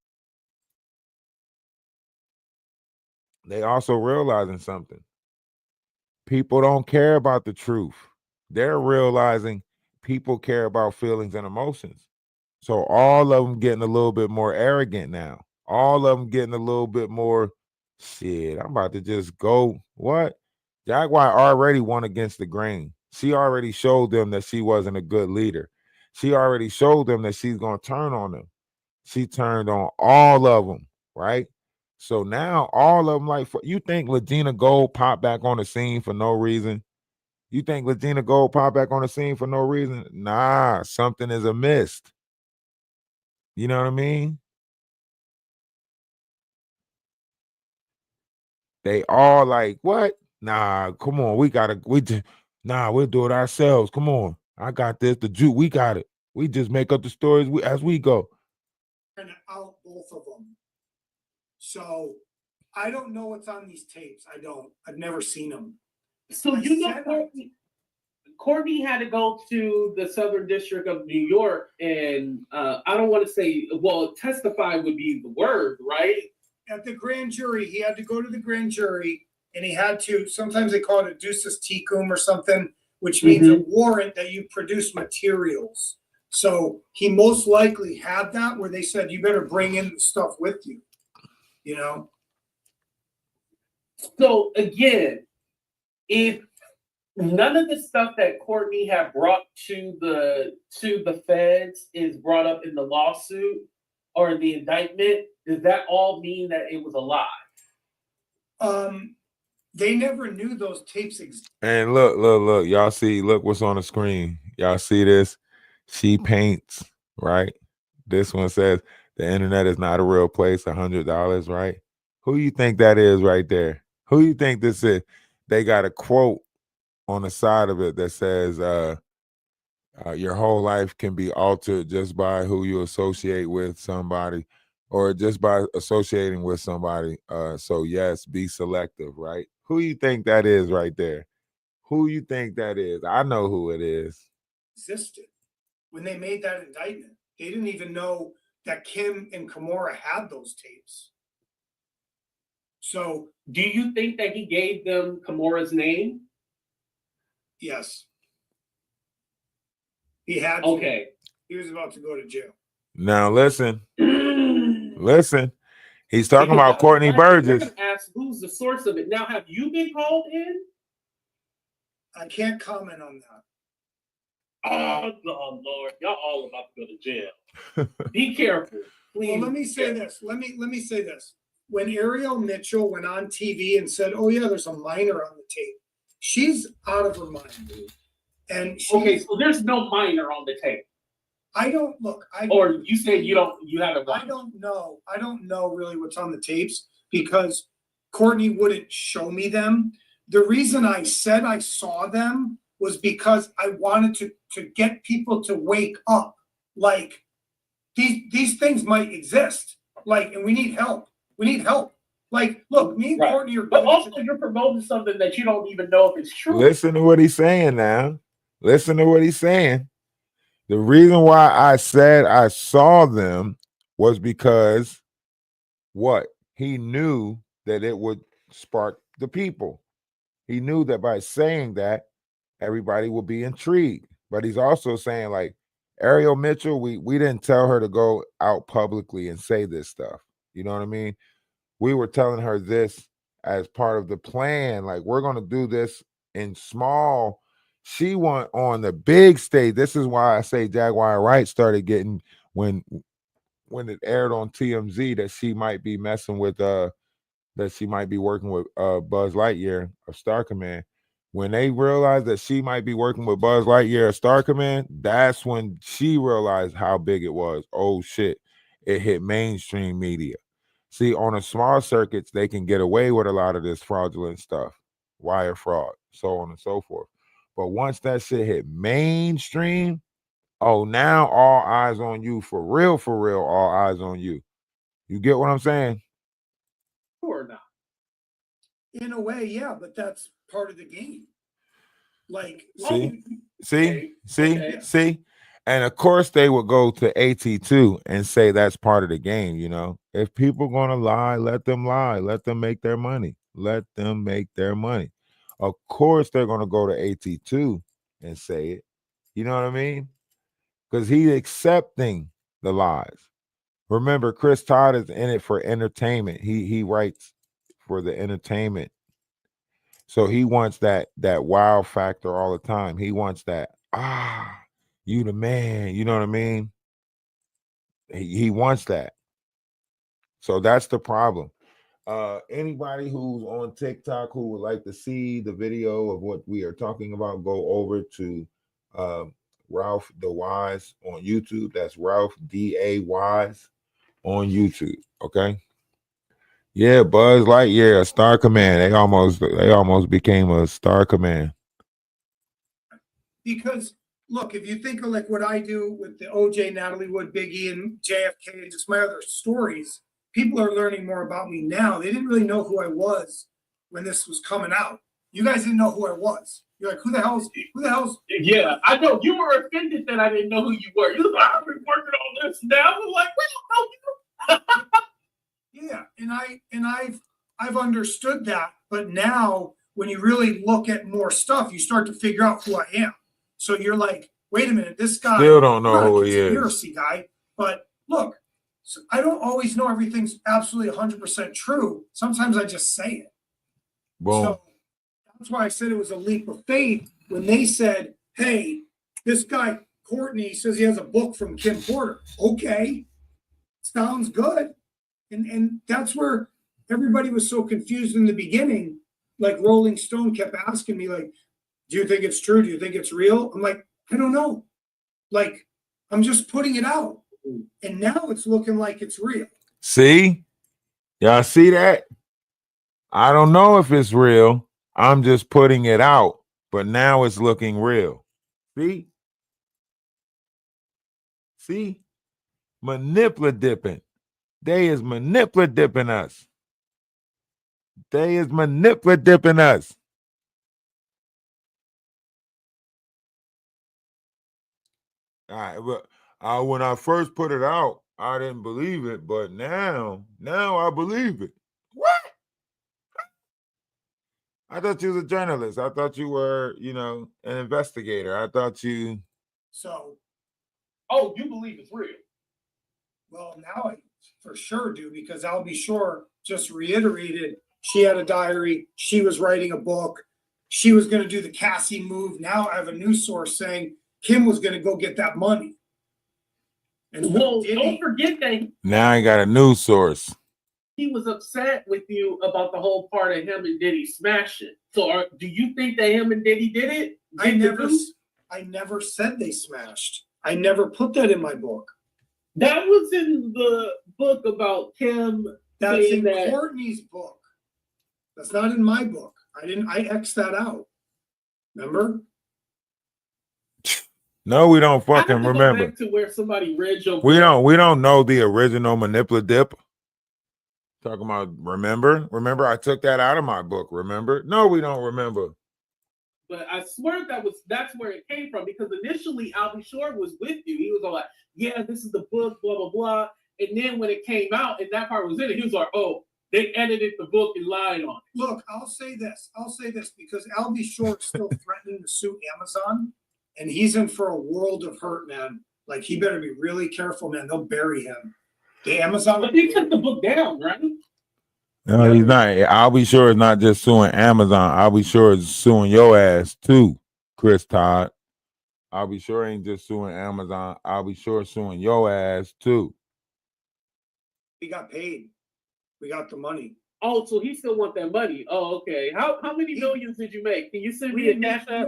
People don't care about the truth. They're realizing people care about feelings and emotions. So all of them getting a little bit more arrogant now. All of them getting a little bit more, shit, I'm about to just go. What? Jaguar already won against the grain. She already showed them that she wasn't a good leader. She already showed them that she's going to turn on them. She turned on all of them, right? So now all of them, like, you think Legina Gold popped back on the scene for no reason? You think Legina Gold popped back on the scene for no reason? Nah, something is amiss. You know what I mean? They all like, what? Nah, come on, we'll do it ourselves. Come on, I got this. We got it. We just make up the stories as we go. And out both of them. So I don't know what's on these tapes. I've never seen them. So Courtney had to go to the Southern District of New York and I don't want to say, well, testify would be the word, right? At the grand jury, he had to go to the grand jury and he had to, sometimes they call it a ducis tecum or something, which means a warrant that you produce materials. So he most likely had that where they said, you better bring in the stuff with you, you know? So again, if none of the stuff that Courtney had brought to the feds is brought up in the lawsuit or the indictment, does that all mean that it was a lie? They never knew those tapes existed. And look, y'all see, look what's on the screen. Y'all see this? She paints, right? This one says the internet is not a real place, $100, right? Who you think that is right there? Who you think this is? They got a quote on the side of it that says, your whole life can be altered just by who you associate with somebody or just by associating with somebody. So yes, be selective, right? Who you think that is right there? Who you think that is? I know who it is. Existed when they made that indictment. They didn't even know that Kim and Kimura had those tapes. So do you think that he gave them Kimura's name? Yes. He had to. Okay. He was about to go to jail. Now listen. Listen. He's talking about Courtney Burgess. I'm gonna ask who's the source of it. Now, have you been called in? I can't comment on that. Oh, Lord, y'all all about to go to jail. Be careful, please. Well, let me say this. Let me say this. When Ariel Mitchell went on TV and said, "Oh yeah, there's a minor on the tape," she's out of her mind, dude. And okay, so there's no minor on the tape. I don't look. Or you say you haven't watched. I don't know. I don't know really what's on the tapes because Courtney wouldn't show me them. The reason I said I saw them was because I wanted to get people to wake up. Like these things might exist. Like, and we need help. We need help. Like, look, me and Right. Courtney are. But also, you're promoting something that you don't even know if it's true. Listen to what he's saying now. Listen to what he's saying. The reason why I said I saw them was because what? He knew that it would spark the people. He knew that by saying that, everybody would be intrigued. But he's also saying, like, Ariel Mitchell, we didn't tell her to go out publicly and say this stuff. You know what I mean? We were telling her this as part of the plan. Like, we're going to do this in small. She went on the big stage. This is why I say Jaguar Wright started getting when it aired on TMZ that she might be messing with that she might be working with Buzz Lightyear of Star Command. When they realized that she might be working with Buzz Lightyear of Star Command, that's when she realized how big it was. Oh shit, it hit mainstream media. See, on the small circuits, they can get away with a lot of this fraudulent stuff, wire fraud, so on and so forth. But once that shit hit mainstream, oh, now all eyes on you. For real, all eyes on you. You get what I'm saying? Or not. In a way, yeah, but that's part of the game. Like, see? And of course they would go to AT2 and say that's part of the game, you know. If people gonna lie, let them lie. Let them make their money. Let them make their money. Of course they're gonna go to AT2 and say it. You know what I mean? Because he's accepting the lies. Remember, Chris Todd is in it for entertainment. He writes for the entertainment. So he wants that wow factor all the time. He wants that, you the man, you know what I mean? He wants that. So that's the problem. Anybody who's on TikTok who would like to see the video of what we are talking about, go over to Ralph the Wise on YouTube. That's Ralph D.A. Wise on YouTube. Okay. Yeah, Buzz Lightyear, a Star Command. They almost became a Star Command. Because look, if you think of like what I do with the OJ, Natalie Wood, Biggie, and JFK, and just my other stories, people are learning more about me now. They didn't really know who I was when this was coming out. You guys didn't know who I was. You're like, who the hell's? Yeah, I know. You were offended that I didn't know who you were. You was like, I've been working on this now. I'm like, we don't know you. Yeah, and I've understood that, but now when you really look at more stuff, you start to figure out who I am. So you're like, wait a minute, this guy still don't know who he is. Conspiracy guy, but look, so I don't always know everything's absolutely 100% true. Sometimes I just say it. Boom. So that's why I said it was a leap of faith when they said, "Hey, this guy Courtney says he has a book from Kim Porter." Okay, sounds good. And that's where everybody was so confused in the beginning. Like Rolling Stone kept asking me, like, do you think it's true? Do you think it's real? I'm like, I don't know. Like, I'm just putting it out. And now it's looking like it's real. See? Y'all see that? I don't know if it's real. I'm just putting it out. But now it's looking real. See? See? Manipulating. They is manipulating us. They is manipulating us. All right, but when I first put it out, I didn't believe it, but now I believe it. What? I thought you was a journalist. I thought you were, an investigator. I thought you. So. Oh, you believe it's real? Well, now I for sure do, because I'll be sure just reiterated. She had a diary. She was writing a book. She was going to do the Cassie move. Now I have a news source saying Kim was going to go get that money. And Well, Diddy, don't forget that Now I got a news source. he was upset with you about the whole part of him and Diddy smashing. So, do you think that him and Diddy did it? I never said they smashed. I never put that in my book. That was in the book about Kim. That's saying in that Courtney's book. That's not in my book. I X'd that out. Remember? No, we don't I have fucking to go remember. back to where somebody read your We book. don't know the original manipulative. Talking about remember I took that out of my book. Remember? No, we don't remember. But I swear that's where it came from, because initially Albie Shore was with you. He was all like, yeah, this is the book, blah, blah, blah. And then when it came out and that part was in it, he was like, oh, they edited the book and lied on it. Look, I'll say this because Albie Shore is still threatening to sue Amazon, and he's in for a world of hurt, man. Like, he better be really careful, man. They'll bury him. The Amazon. But they took the book down, right? No, he's not. I'll be sure it's not just suing Amazon. I'll be sure it's suing your ass too, Chris Todd. I'll be sure ain't just suing Amazon. I'll be sure suing your ass too. We got paid. We got the money. Oh, so he still want that money. Oh, okay. How many millions did you make? Can you send me a cash app?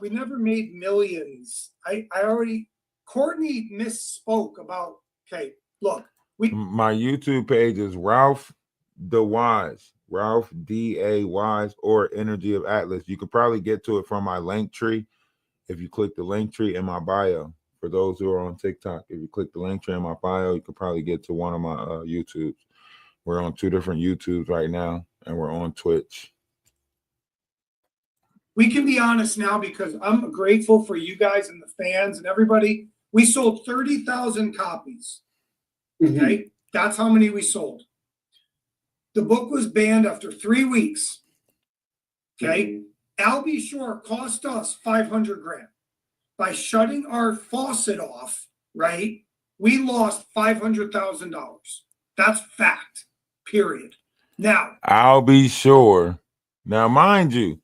We never made millions. I already, Courtney misspoke about, okay, look. My YouTube page is Ralph the Wise, Ralph D.A. Wise, or Energy of Atlas. You could probably get to it from my link tree if you click the link tree in my bio. For those who are on TikTok, if you click the link tree in my bio, you could probably get to one of my YouTubes. We're on 2 different YouTubes right now, and we're on Twitch. We can be honest now because I'm grateful for you guys and the fans and everybody. We sold 30,000 copies. Okay, that's how many we sold. The book was banned after 3 weeks. Okay, Albie Shore cost us $500,000 by shutting our faucet off. Right, we lost $500,000. That's fact. Period. Now, I'll be sure. Now, mind you,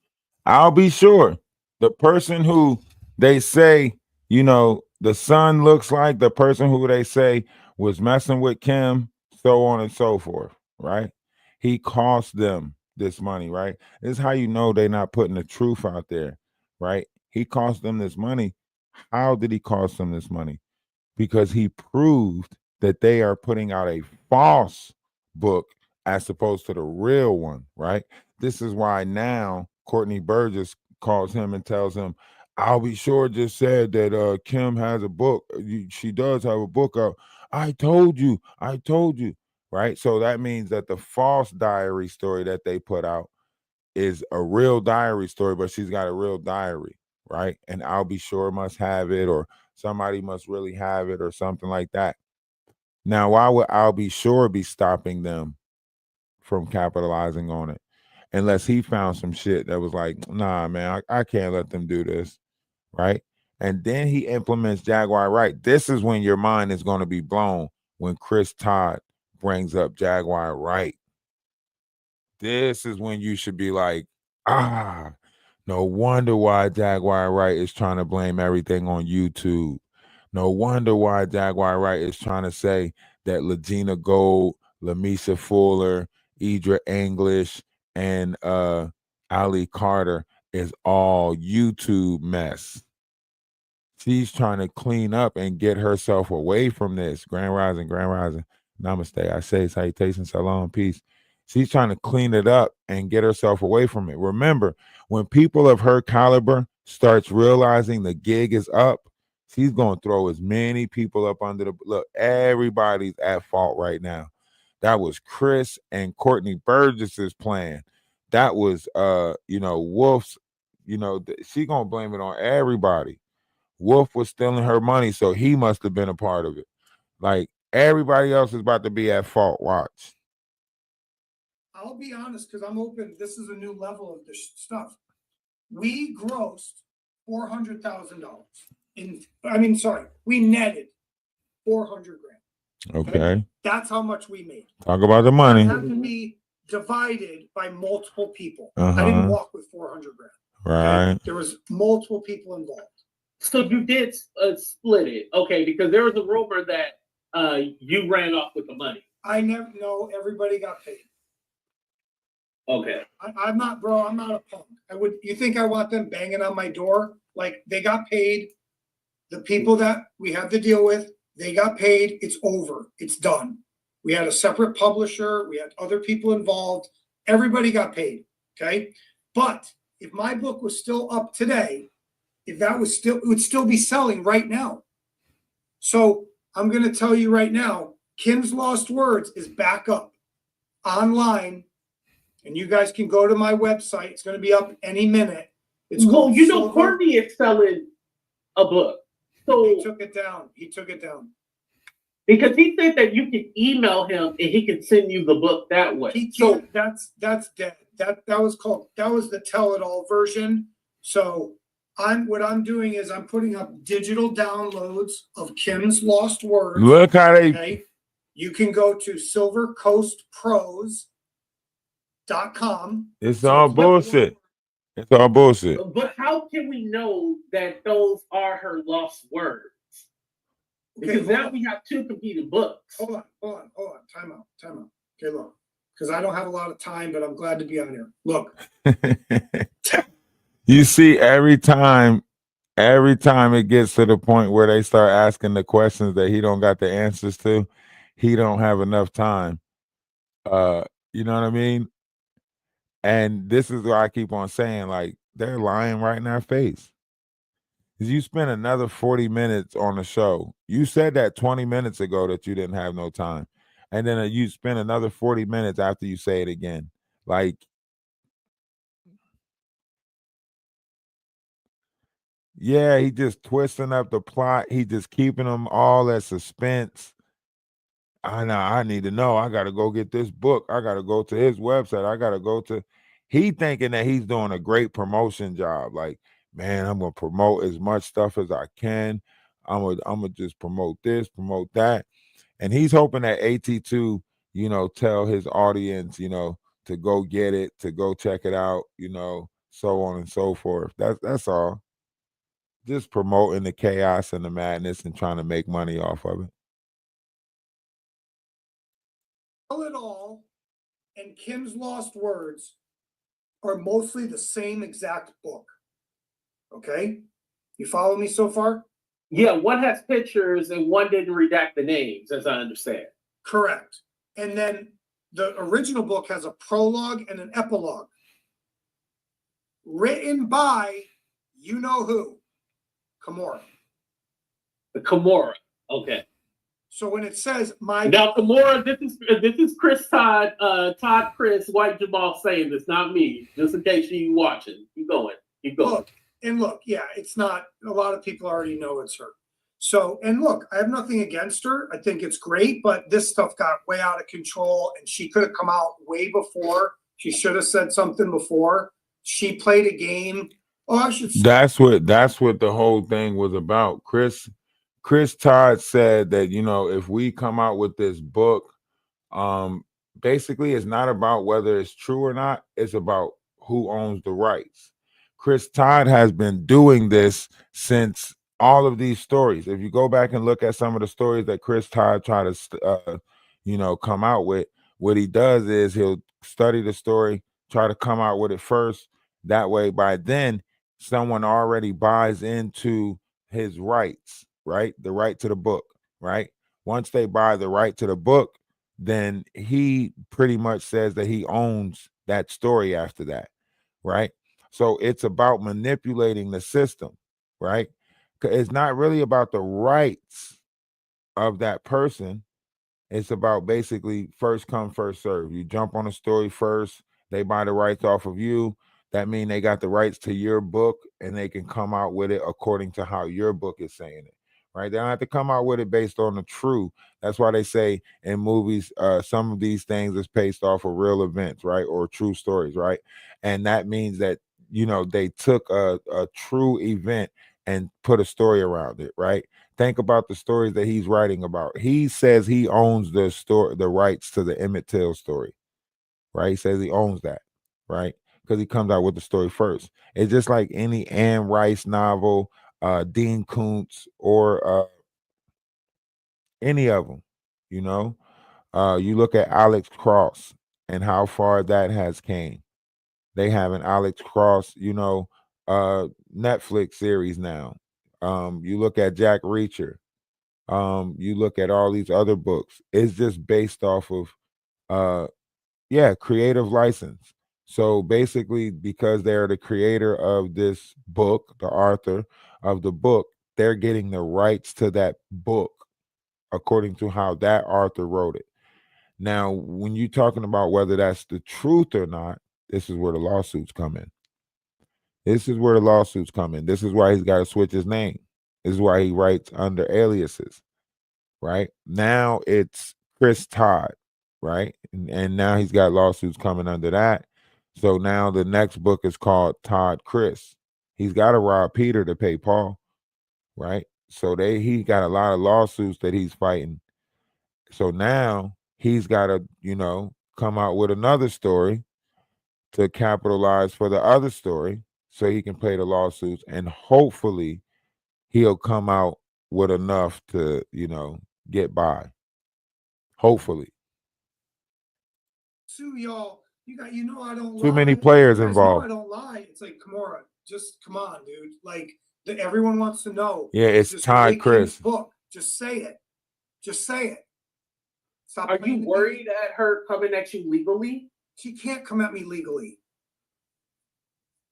I'll be sure the person who they say, you know, the son looks like, the person who they say was messing with Kim, so on and so forth, right? He cost them this money, right? This is how you know they're not putting the truth out there, right? He cost them this money. How did he cost them this money? Because he proved that they are putting out a false book as opposed to the real one, right? This is why now Courtney Burgess calls him and tells him, I'll be sure just said that Kim has a book. She does have a book out. I told you, right? So that means that the false diary story that they put out is a real diary story, but she's got a real diary, right? And I'll be sure must have it, or somebody must really have it, or something like that. Now, why would I'll be sure be stopping them from capitalizing on it? Unless he found some shit that was like, nah, man, I can't let them do this, right? And then he implements Jaguar Wright. This is when your mind is going to be blown when Chris Todd brings up Jaguar Wright. This is when you should be like, no wonder why Jaguar Wright is trying to blame everything on YouTube. No wonder why Jaguar Wright is trying to say that Legina Gold, Lamisha Fuller, Idra English, and Ali Carter is all YouTube mess. She's trying to clean up and get herself away from this. Grand Rising, Namaste. I say salutations, salam, peace. She's trying to clean it up and get herself away from it. Remember, when people of her caliber starts realizing the gig is up, she's going to throw as many people up under the... Look, everybody's at fault right now. That was Chris and Courtney Burgess's plan. That was, Wolf's, she going to blame it on everybody. Wolf was stealing her money, so he must have been a part of it. Like, everybody else is about to be at fault. Watch. I'll be honest, because I'm open. This is a new level of this stuff. We grossed $400,000. We netted $400,000. Okay. That's how much we made. Talk about the money. It had to be divided by multiple people. I didn't walk with $400,000. Right. Okay? There was multiple people involved. So you did split it, okay? Because there was a rumor that you ran off with the money. I never know. Everybody got paid. Okay. I'm not, bro. I'm not a punk. You think I want them banging on my door? Like, they got paid. The people that we have to deal with, they got paid. It's over. It's done. We had a separate publisher. We had other people involved. Everybody got paid. Okay. But if my book was still up today, if that was still, it would still be selling right now. So I'm going to tell you right now, Kim's Lost Words is back up online, and you guys can go to my website. It's going to be up any minute. It's Well, you know, Silver. Courtney is selling a book. So He took it down. He took it down. because he said that you can email him and he can send you the book that way. He So can't. That's dead. That was the Tell It All version. So what I'm doing is I'm putting up digital downloads of Kim's Lost Words. Look how they Okay. You can go to silvercoastpros.com. it's all bullshit. It's all bullshit. but how can we know that those are her lost words? Because now we have two competing books. Hold on. Time out. Okay, look. Because I don't have a lot of time, but I'm glad to be on here. Look. You see, every time it gets to the point where they start asking the questions that he don't got the answers to, he don't have enough time. You know what I mean? And this is why I keep on saying, like, they're lying right in our face. Because you spent another 40 minutes on the show. You said that 20 minutes ago that you didn't have no time. And then you spend another 40 minutes after you say it again. Like, yeah, he just twisting up the plot. He just keeping them all at suspense. I know. I need to know. I got to go get this book. I got to go to his website. I got to go to. He thinking that he's doing a great promotion job. Like, man, I'm gonna promote as much stuff as I can. I'm gonna just promote this, promote that, and he's hoping that AT2, tell his audience, to go get it, to go check it out, so on and so forth. That's all. Just promoting the chaos and the madness and trying to make money off of it. Tell It All and Kim's Lost Words are mostly the same exact book. Okay? You follow me so far? Yeah, one has pictures and one didn't redact the names, as I understand. Correct. And then the original book has a prologue and an epilogue. Written by you know who? Kimura. The Kimura. Okay. So when it says my Now Kimura, this is Chris Todd, Chris White Jamal saying this, not me. Just in case you watching. Keep going. Look, yeah, it's not, a lot of people already know it's her. So, and look, I have nothing against her. I think it's great, but this stuff got way out of control and she could have come out way before. She should have said something before. She played a game. Oh, I should say. That's what the whole thing was about. Chris Todd said that, if we come out with this book, basically it's not about whether it's true or not. It's about who owns the rights. Chris Todd has been doing this since all of these stories. If you go back and look at some of the stories that Chris Todd tried to, come out with, what he does is he'll study the story, try to come out with it first. That way, by then, someone already buys into his rights, right? The right to the book, right? Once they buy the right to the book, then he pretty much says that he owns that story after that, right? So it's about manipulating the system, right? It's not really about the rights of that person. It's about basically first come, first serve. You jump on a story first, they buy the rights off of you. That means they got the rights to your book and they can come out with it according to how your book is saying it, right? They don't have to come out with it based on the true. That's why they say in movies, some of these things is based off of real events, right? Or true stories, right? And that means that, they took a true event and put a story around it, right? Think about the stories that he's writing about. He says he owns the rights to the Emmett Till story, right? He says he owns that, right? Because he comes out with the story first. It's just like any Anne Rice novel, Dean Koontz, or any of them. You know, you look at Alex Cross and how far that has came. They have an Alex Cross, Netflix series now. You look at Jack Reacher. You look at all these other books. It's just based off of creative license. So basically, because they're the creator of this book, the author of the book, they're getting the rights to that book according to how that author wrote it. Now, when you're talking about whether that's the truth or not, this is where the lawsuits come in. This is where the lawsuits come in. This is why he's got to switch his name. This is why he writes under aliases, right? Now it's Chris Todd, right? And now he's got lawsuits coming under that. So now the next book is called Todd Chris. He's got to rob Peter to pay Paul, right? So he got a lot of lawsuits that he's fighting. So now he's got to, come out with another story to capitalize for the other story so he can pay the lawsuits, and hopefully he'll come out with enough to, get by. Hopefully. Sue, y'all, I don't lie. Too many players You guys involved. know I don't lie. It's like, Kimura, just come on, dude. Like, everyone wants to know. Yeah, it's Just Todd break Chris. Kim's book. Just say it. Just say it. Stop. Are playing you the worried game. at her coming at you legally? She can't come at me legally.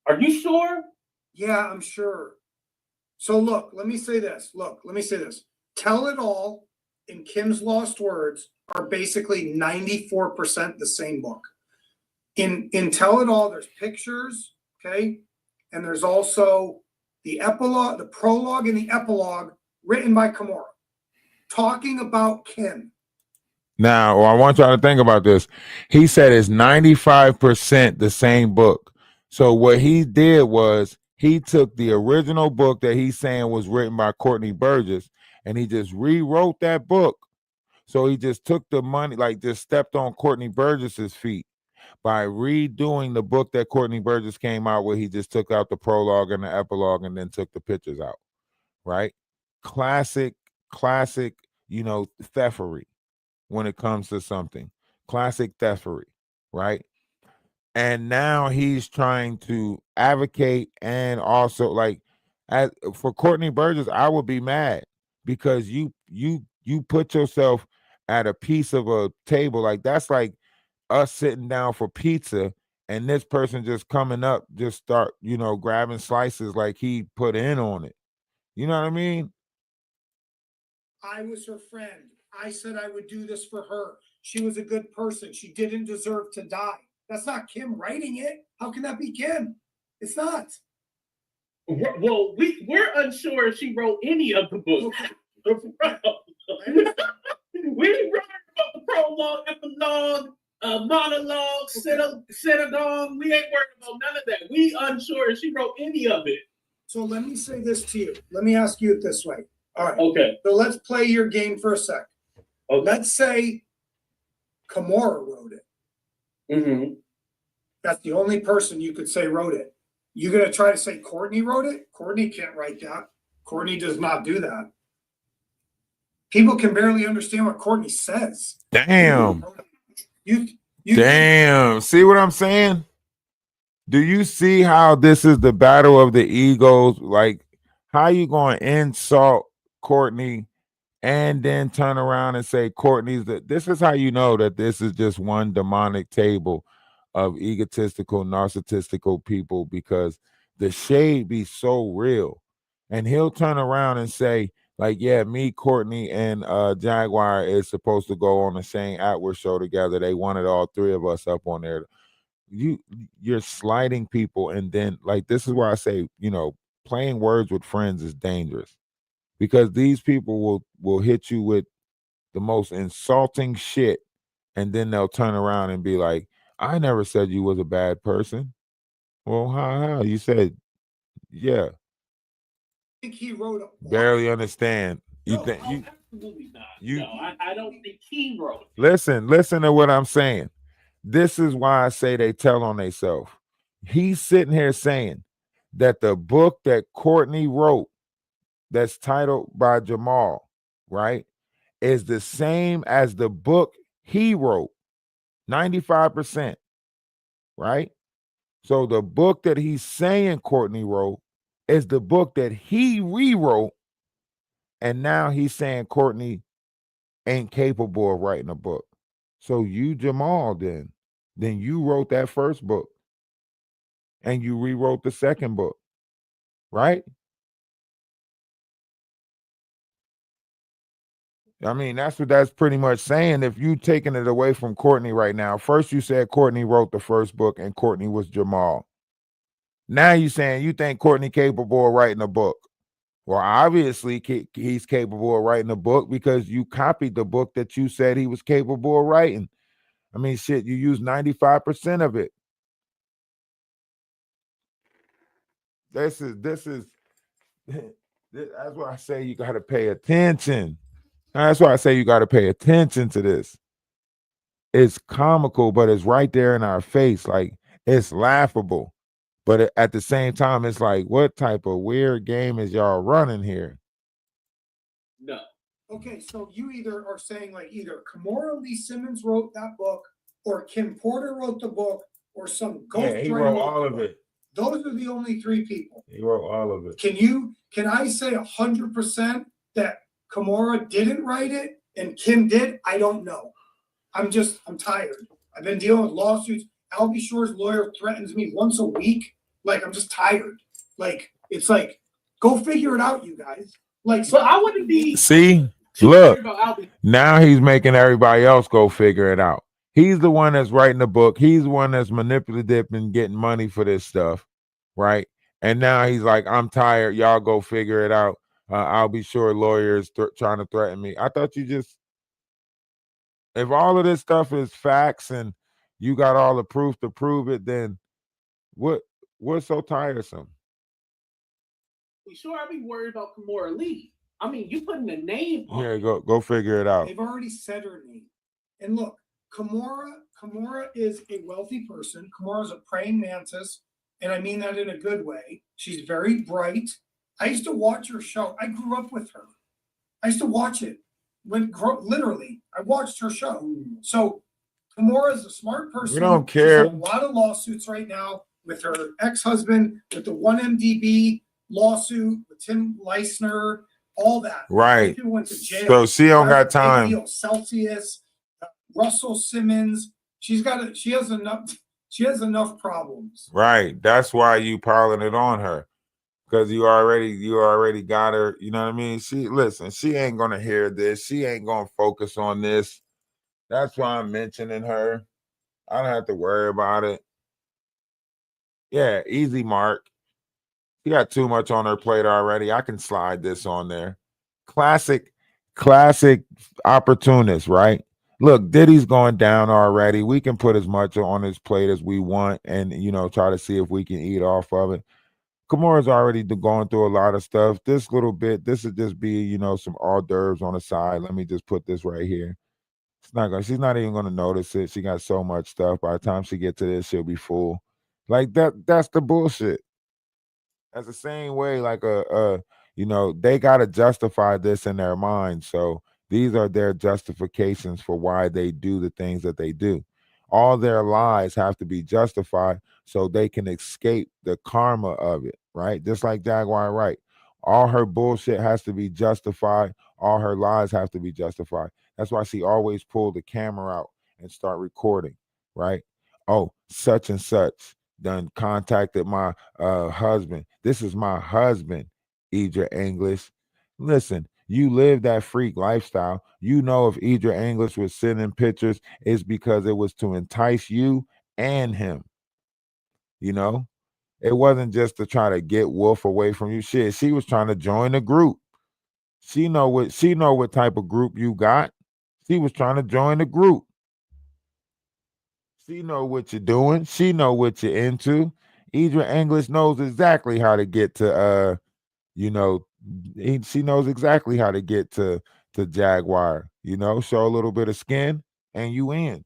Are you sure? Yeah, I'm sure. So look, let me say this. Tell It All and Kim's Lost Words are basically 94% the same book. In Tell It All, there's pictures, okay? And there's also the epilogue, the prologue and the epilogue written by Kimura, talking about Kim. Now, I want y'all to think about this. He said it's 95% the same book. So what he did was he took the original book that he's saying was written by Courtney Burgess, and he just rewrote that book. So he just took the money, like just stepped on Courtney Burgess's feet by redoing the book that Courtney Burgess came out with. He just took out the prologue and the epilogue and then took the pictures out, right? Classic, theftery. When it comes to something, classic theftery, right? And now he's trying to advocate, and also for Courtney Burgess, I would be mad because you put yourself at a piece of a table. Like, that's like us sitting down for pizza and this person just coming up, just start, grabbing slices like he put in on it. You know what I mean? I was her friend. I said I would do this for her. She was a good person. She didn't deserve to die. That's not Kim writing it. How can that be Kim? It's not. Well, we're unsure if she wrote any of the books. We wrote about the prologue, epilogue, monologue, synagogue. We ain't worried about none of that. We unsure if she wrote any of it. So let me say this to you. Let me ask you it this way. All right. Okay. So let's play your game for a sec. Okay. Let's say Kimura wrote it. Mm-hmm. That's the only person you could say wrote it. You gonna try to say Courtney wrote it? Courtney can't write that. Courtney does not do that. People can barely understand what Courtney says. Damn. You Damn. See what I'm saying? Do you see how this is the battle of the egos? Like, how you going to insult Courtney and then turn around and say Courtney's this is how you know that this is just one demonic table of egotistical, narcissistical people, because the shade be so real. And he'll turn around and say, like, yeah, me, Courtney, and Jaguar is supposed to go on the Shane Atwood show together. They wanted all three of us up on there. You're sliding people, and then, like, this is why I say, playing words with friends is dangerous, because these people will hit you with the most insulting shit, and then they'll turn around and be like, I never said you was a bad person. Well, how? You said, yeah. think he wrote it. Barely understand. Absolutely not. I don't think he wrote it. Listen to what I'm saying. This is why I say they tell on themselves. He's sitting here saying that the book that Courtney wrote that's titled by Jamal, right, is the same as the book he wrote, 95%, right? So the book that he's saying Courtney wrote is the book that he rewrote, and now he's saying Courtney ain't capable of writing a book. So you, Jamal, then you wrote that first book and you rewrote the second book, right? I mean, that's what that's pretty much saying. If you taking it away from Courtney right now, first you said Courtney wrote the first book and Courtney was Jamal. Now you saying you think Courtney capable of writing a book. Well, obviously he's capable of writing a book because you copied the book that you said he was capable of writing. I mean, shit, you used 95% of it. This is that's why I say you got to pay attention. That's why I say you got to pay attention to this. It's comical, but it's right there in our face. Like, it's laughable. But at the same time, it's like, what type of weird game is y'all running here? No. Okay, so you either are saying like either Kimora Lee Simmons wrote that book, or Kim Porter wrote the book, or some ghost. Yeah, he wrote all of it. Those are the only three people. He wrote all of it. Can I say 100% that Kimora didn't write it and Kim did? I don't know. I'm tired. I've been dealing with lawsuits. Albie Shore's lawyer threatens me once a week. Like, I'm just tired. Like, it's like, go figure it out, you guys. Like, So I wouldn't be. See, look, now he's making everybody else go figure it out. He's the one that's writing the book. He's the one that's manipulative and getting money for this stuff, right? And now he's like, I'm tired. Y'all go figure it out. I'll be sure lawyers trying to threaten me. I thought you just, if all of this stuff is facts and you got all the proof to prove it, then what's so tiresome? You sure I'd be worried about Kimora Lee? I mean, you putting a name on Here, it. go figure it out. They've already said her name. And look, Kimora is a wealthy person. Kimora's a praying mantis, and I mean that in a good way. She's very bright. I used to watch her show. I grew up with her. I used to watch it. Literally, I watched her show. So Kimora is a smart person. We don't care. She's had a lot of lawsuits right now with her ex-husband, with the 1MDB lawsuit, with Tim Leisner, all that. Right. People went to jail. So she don't got time. Celsius, Russell Simmons. She has enough problems. Right. That's why you piling it on her. Because you already got her. You know what I mean? She ain't gonna hear this. She ain't gonna focus on this. That's why I'm mentioning her. I don't have to worry about it. Yeah, easy mark. She got too much on her plate already. I can slide this on there. Classic opportunist, right? Look, Diddy's going down already. We can put as much on his plate as we want and, try to see if we can eat off of it. Kimora's already going through a lot of stuff. This little bit, this would just be, some hors d'oeuvres on the side. Let me just put this right here. She's not even gonna notice it. She got so much stuff. By the time she get to this, she'll be full. Like that's the bullshit. That's the same way, like they gotta justify this in their mind. So these are their justifications for why they do the things that they do. All their lies have to be justified so they can escape the karma of it, right? Just like Jaguar Wright. All her bullshit has to be justified. All her lies have to be justified. That's why she always pulled the camera out and start recording, right? Oh, such and such done contacted my husband. This is my husband, Idra English. Listen, you live that freak lifestyle. You know if Idra English was sending pictures, it's because it was to entice you and him. It wasn't just to try to get Wolf away from you. Shit, she was trying to join the group. She know what type of group you got. She was trying to join the group. She know what you're doing. She know what you're into. Idra English knows exactly how to get to she knows exactly how to get to Jaguar. Show a little bit of skin and you in.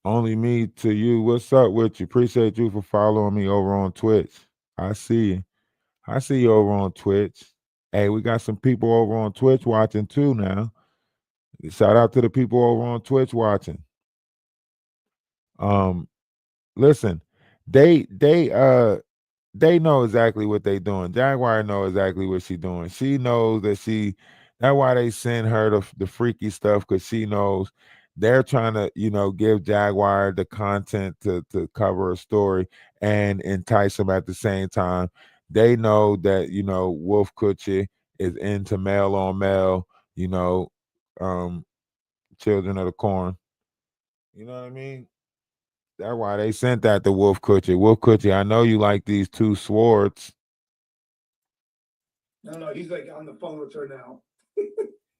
Only me to you. What's up with you? Appreciate you for following me over on Twitch. I see you. I see you over on Twitch. Hey, we got some people over on Twitch watching too now. Shout out to the people over on Twitch watching. Listen, they know exactly what they doing. Jaguar know exactly what she doing. She knows that that's why they send her the freaky stuff, because she knows they're trying to, give Jaguar the content to cover a story and entice him at the same time. They know that, Wolf Coochie is into male on male, children of the corn. You know what I mean? That's why they sent that to Wolf Coochie. Wolf Coochie, I know you like these two swords. No, he's like on the phone with her now.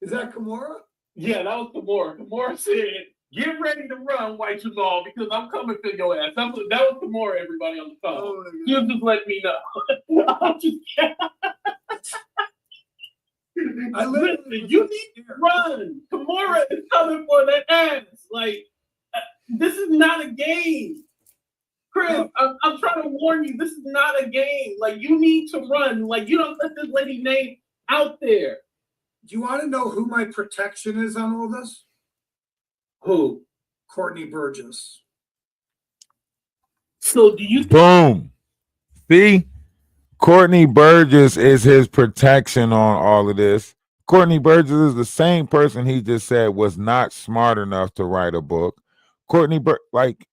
Is that Kimura? Yeah, that was Kimura. Kimura said, "Get ready to run, White Jamal, because I'm coming for your ass." That was Kimura, everybody on the phone. Oh, You just let me know. I'm just Listen, you need to run. Kimura is coming for that ass. Like, this is not a game. Chris, I'm trying to warn you, this is not a game. Like, you need to run. Like, you don't let this lady name out there. Do you want to know who my protection is on all this? Who? Courtney Burgess. So do you Boom. See? Courtney Burgess is his protection on all of this. Courtney Burgess is the same person he just said was not smart enough to write a book. Like,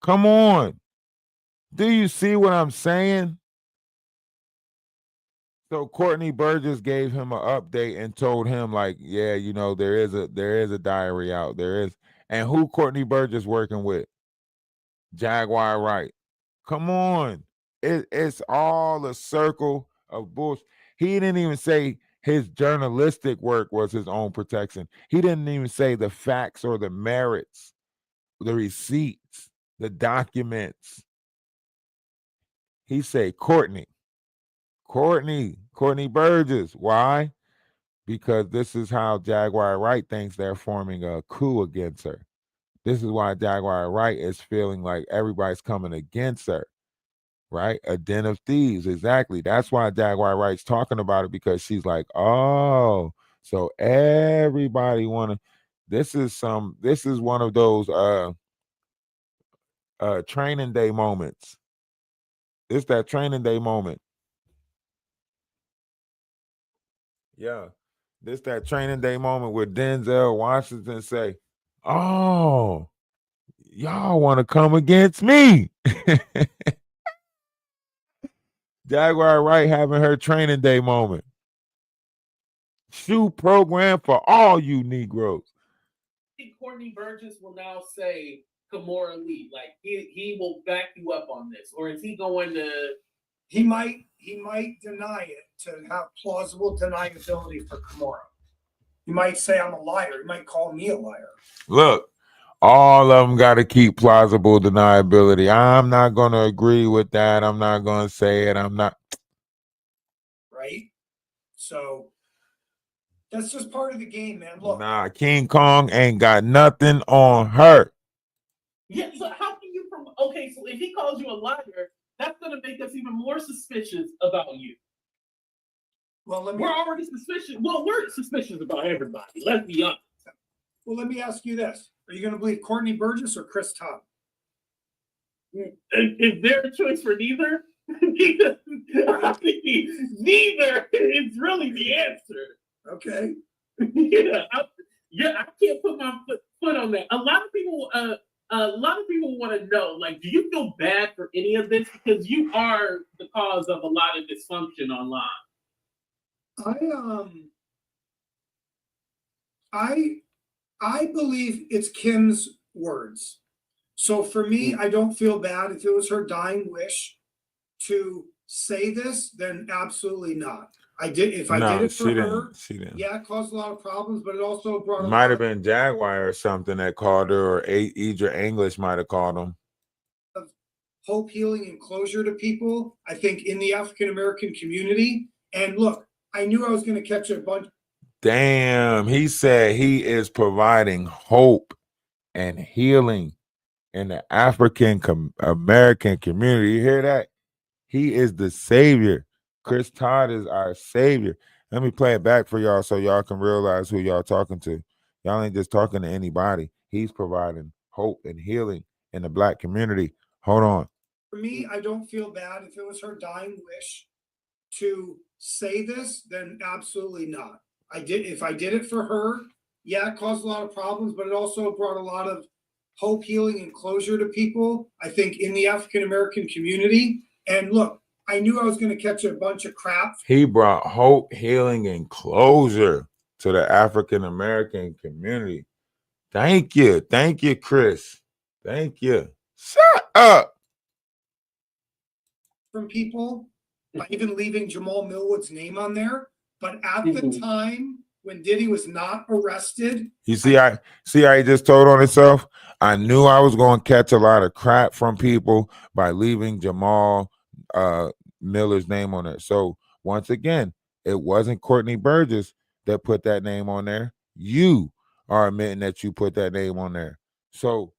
come on. Do you see what I'm saying? So Courtney Burgess gave him an update and told him, like, yeah, there is a diary out. There is. And who Courtney Burgess working with? Jaguar Wright. Come on. It's all a circle of bullshit. He didn't even say his journalistic work was his own protection. He didn't even say the facts or the merits, the receipts, the documents. He said Courtney Burgess. Why? Because this is how Jaguar Wright thinks they're forming a coup against her. This is why Jaguar Wright is feeling like everybody's coming against her. Right? A den of thieves. Exactly. That's why Jaguar Wright's talking about it, because she's like, oh, so everybody this is one of those training day moments. It's that training day moment. Yeah. This that training day moment where Denzel Washington say, oh, y'all want to come against me. Jaguar Wright having her training day moment. Shoe program for all you Negroes. I think Courtney Burgess will now say Kimura Lee? Like, he will back you up on this, or is he going to? He might deny it to have plausible deniability for Kimura. He might say I'm a liar. He might call me a liar. Look, all of them got to keep plausible deniability. I'm not going to agree with that. I'm not going to say it. I'm not. Right? So that's just part of the game, man. Look. Nah, King Kong ain't got nothing on her. Yeah, so how can you okay, so if he calls you a liar, that's gonna make us even more suspicious about you. Well, we're already suspicious. Well, we're suspicious about everybody. Let's be honest. Well, let me ask you this: are you going to believe Courtney Burgess or Chris Todd? Is there a choice for neither? Neither is really the answer. Okay. Yeah, I can't put my foot on that. A lot of people want to know, like, do you feel bad for any of this, because you are the cause of a lot of dysfunction online? I believe it's Kim's words. So for me, I don't feel bad. If it was her dying wish to say this, then absolutely not. I did it for her. She didn't. Yeah, it caused a lot of problems, but it also brought. Might have been Jaguar or something that called her, or Idra English might have called him. Hope, healing, and closure to people, I think, in the African American community. And look, I knew I was going to catch a bunch. Damn, he said he is providing hope and healing in the African American community. You hear that? He is the savior. Chris Todd is our savior. Let me play it back for y'all so y'all can realize who y'all talking to. Y'all ain't just talking to anybody. He's providing hope and healing in the Black community. Hold on. For me, I don't feel bad. If it was her dying wish to say this, then absolutely not. If I did it for her, yeah, it caused a lot of problems, but it also brought a lot of hope, healing, and closure to people, I think, in the African American community. And look, I knew I was going to catch a bunch of crap. He brought hope, healing, and closure to the African American community. Thank you. Thank you, Chris. Thank you. Shut up. From people by even leaving Jamal Millwood's name on there. But at the time when Diddy was not arrested, you see, how he just told on himself. I knew I was going to catch a lot of crap from people by leaving Jamal Miller's name on it. So once again, it wasn't Courtney Burgess that put that name on there. You are admitting that you put that name on there. So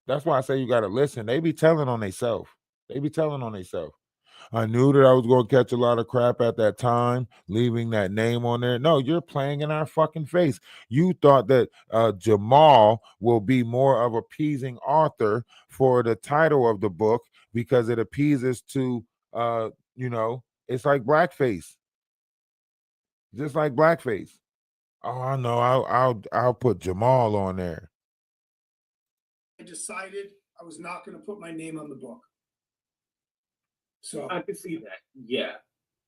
that's why I say you got to listen. They be telling on themselves. I knew that I was going to catch a lot of crap at that time, leaving that name on there. No, you're playing in our fucking face. You thought that Jamal will be more of a appeasing author for the title of the book because it appeases to, it's like blackface. Just like blackface. Oh, I know. I'll put Jamal on there. I decided I was not going to put my name on the book. So I can see that. Yeah.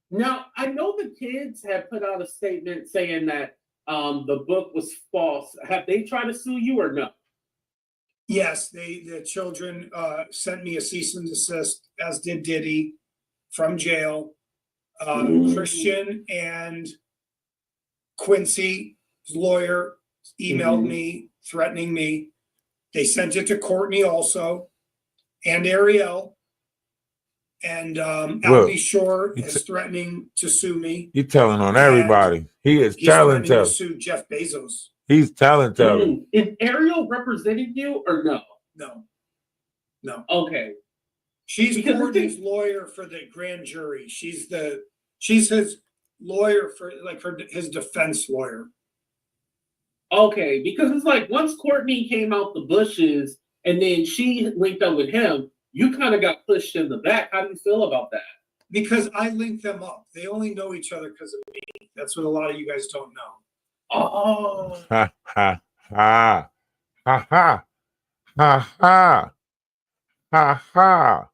Now, I know the kids have put out a statement saying that the book was false. Have they tried to sue you or no? Yes, the children sent me a cease and desist, as did Diddy, from jail. Christian and Quincy's lawyer emailed me, threatening me. They sent it to Courtney also, and Ariel. And Albie Shore is threatening to sue me. He's telling on everybody. He is telling to sue Jeff Bezos. He's telling. Is Ariel representing you or no? No. Okay. She's Courtney's lawyer for the grand jury. She's his lawyer for his defense lawyer. Okay, because it's like once Courtney came out the bushes and then she linked up with him, you kind of got pushed in the back. How do you feel about that? Because I linked them up. They only know each other because of me. That's what a lot of you guys don't know. Oh. Ha, ha, ha. Ha, ha. Ha, ha. Ha, ha.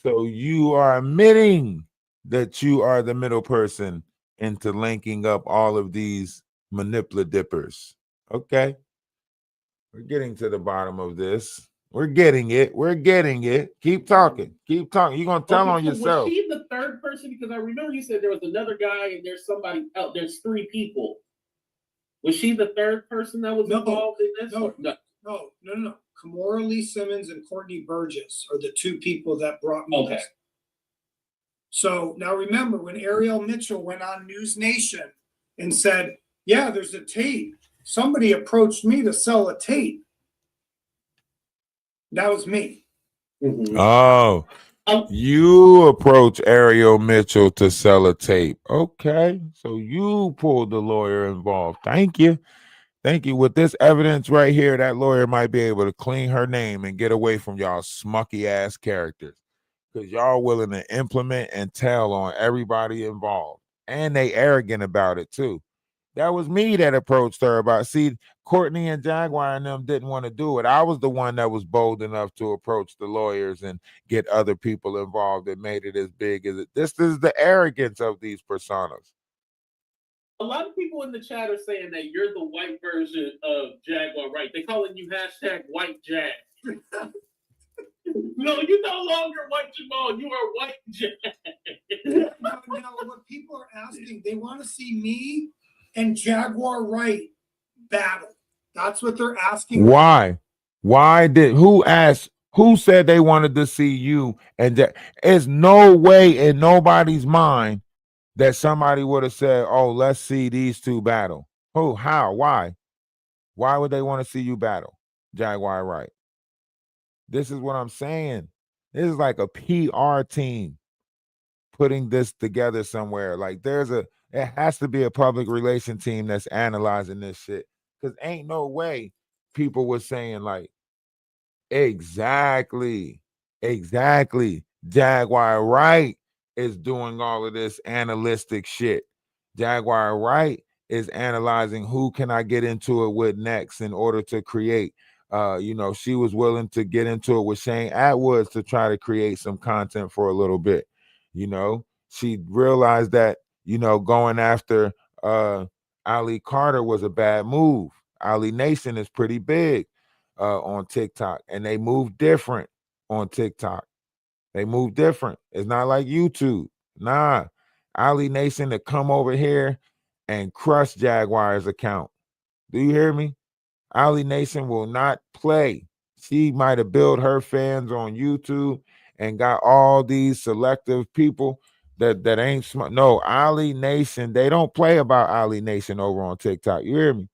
So you are admitting that you are the middle person into linking up all of these manipuladippers. Okay. We're getting to the bottom of this. We're getting it. Keep talking. You're going to tell on yourself. Was she the third person? Because I remember you said there was another guy and there's somebody else. There's three people. Was she the third person that was involved in this? No. Kimora Lee Simmons and Courtney Burgess are the two people that brought me this. So now remember, when Ariel Mitchell went on News Nation and said, yeah, there's a tape. Somebody approached me to sell a tape. That was me. Oh, you approach Ariel Mitchell to sell a tape. Okay, so you pulled the lawyer involved. Thank you. With this evidence right here, that lawyer might be able to clean her name and get away from y'all smucky ass characters, because y'all willing to implement and tell on everybody involved, and they arrogant about it too. That was me that approached her about. See, Courtney and Jaguar and them didn't want to do it. I was the one that was bold enough to approach the lawyers and get other people involved and made it as big as it. This is the arrogance of these personas. A lot of people in the chat are saying that you're the white version of Jaguar Wright. They're calling you #white Jag. No, you're no longer white Jamal. You are white Jag. Now, what people are asking, they want to see me and Jaguar Wright battle. That's what they're asking. Why? Who asked? Who said they wanted to see you? And there's no way in nobody's mind that somebody would have said, oh, let's see these two battle. Who? How? Why? Why would they want to see you battle, Jaguar Wright? This is what I'm saying. This is like a PR team putting this together somewhere. Like it has to be a public relation team that's analyzing this shit. Because ain't no way people were saying like, exactly. Jaguar Wright is doing all of this analytic shit. Jaguar Wright is analyzing who can I get into it with next in order to create. She was willing to get into it with Shane Atwoods to try to create some content for a little bit. She realized that, going after Ali Carter was a bad move. Ali Nation is pretty big on TikTok, and they move different on TikTok. They move different. It's not like YouTube. Nah, Ali Nation to come over here and crush Jaguar's account. Do you hear me? Ali Nation will not play. She might have built her fans on YouTube and got all these selective people that ain't smart. No, Ali Nation, they don't play about Ali Nation over on TikTok. You hear me?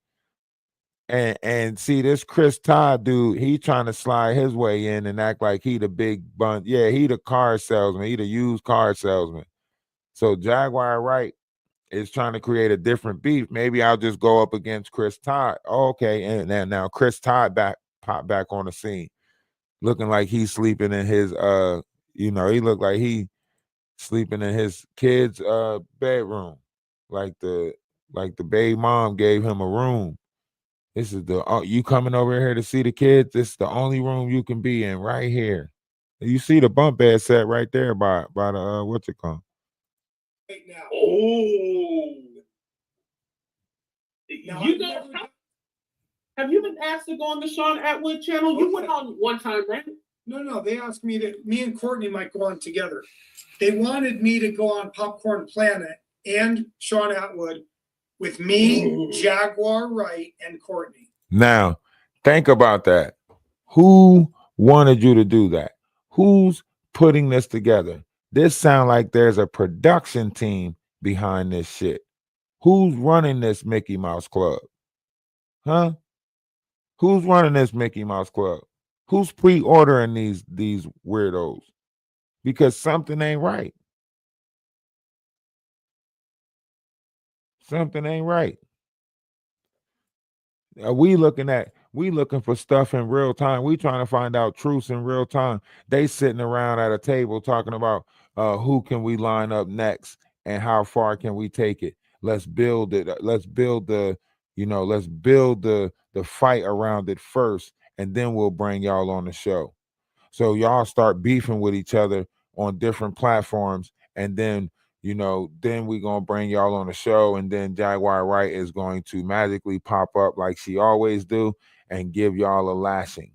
And see this Chris Todd dude, he trying to slide his way in and act like he the big bun. Yeah, he the car salesman, he the used car salesman. So Jaguar Wright is trying to create a different beef. Maybe I'll just go up against Chris Todd. Okay, and then now Chris Todd popped back on the scene, looking like he's sleeping in his he looked like he sleeping in his kid's bedroom, like the baby mom gave him a room. This is you coming over here to see the kids. This is the only room you can be in right here. You see the bunk bed set right there by the what's it called? Right now. Oh, Now, you know, have you been asked to go on the Sean Atwood channel? You went on one time, right? No. They asked me me and Courtney might go on together. They wanted me to go on Popcorn Planet and Sean Atwood with me, Jaguar Wright, and Courtney. Now, think about that. Who wanted you to do that? Who's putting this together? This sounds like there's a production team behind this shit. Who's running this Mickey Mouse Club? Huh? Who's running this Mickey Mouse Club? Who's pre-ordering these weirdos? Because something ain't right. Something ain't right. We looking for stuff in real time. We trying to find out truths in real time. They sitting around at a table talking about who can we line up next and how far can we take it. Let's build it. Let's build the fight around it first, and then we'll bring y'all on the show. So y'all start beefing with each other on different platforms, and then then we're gonna bring y'all on the show, and then Jaguar Wright is going to magically pop up like she always do and give y'all a lashing.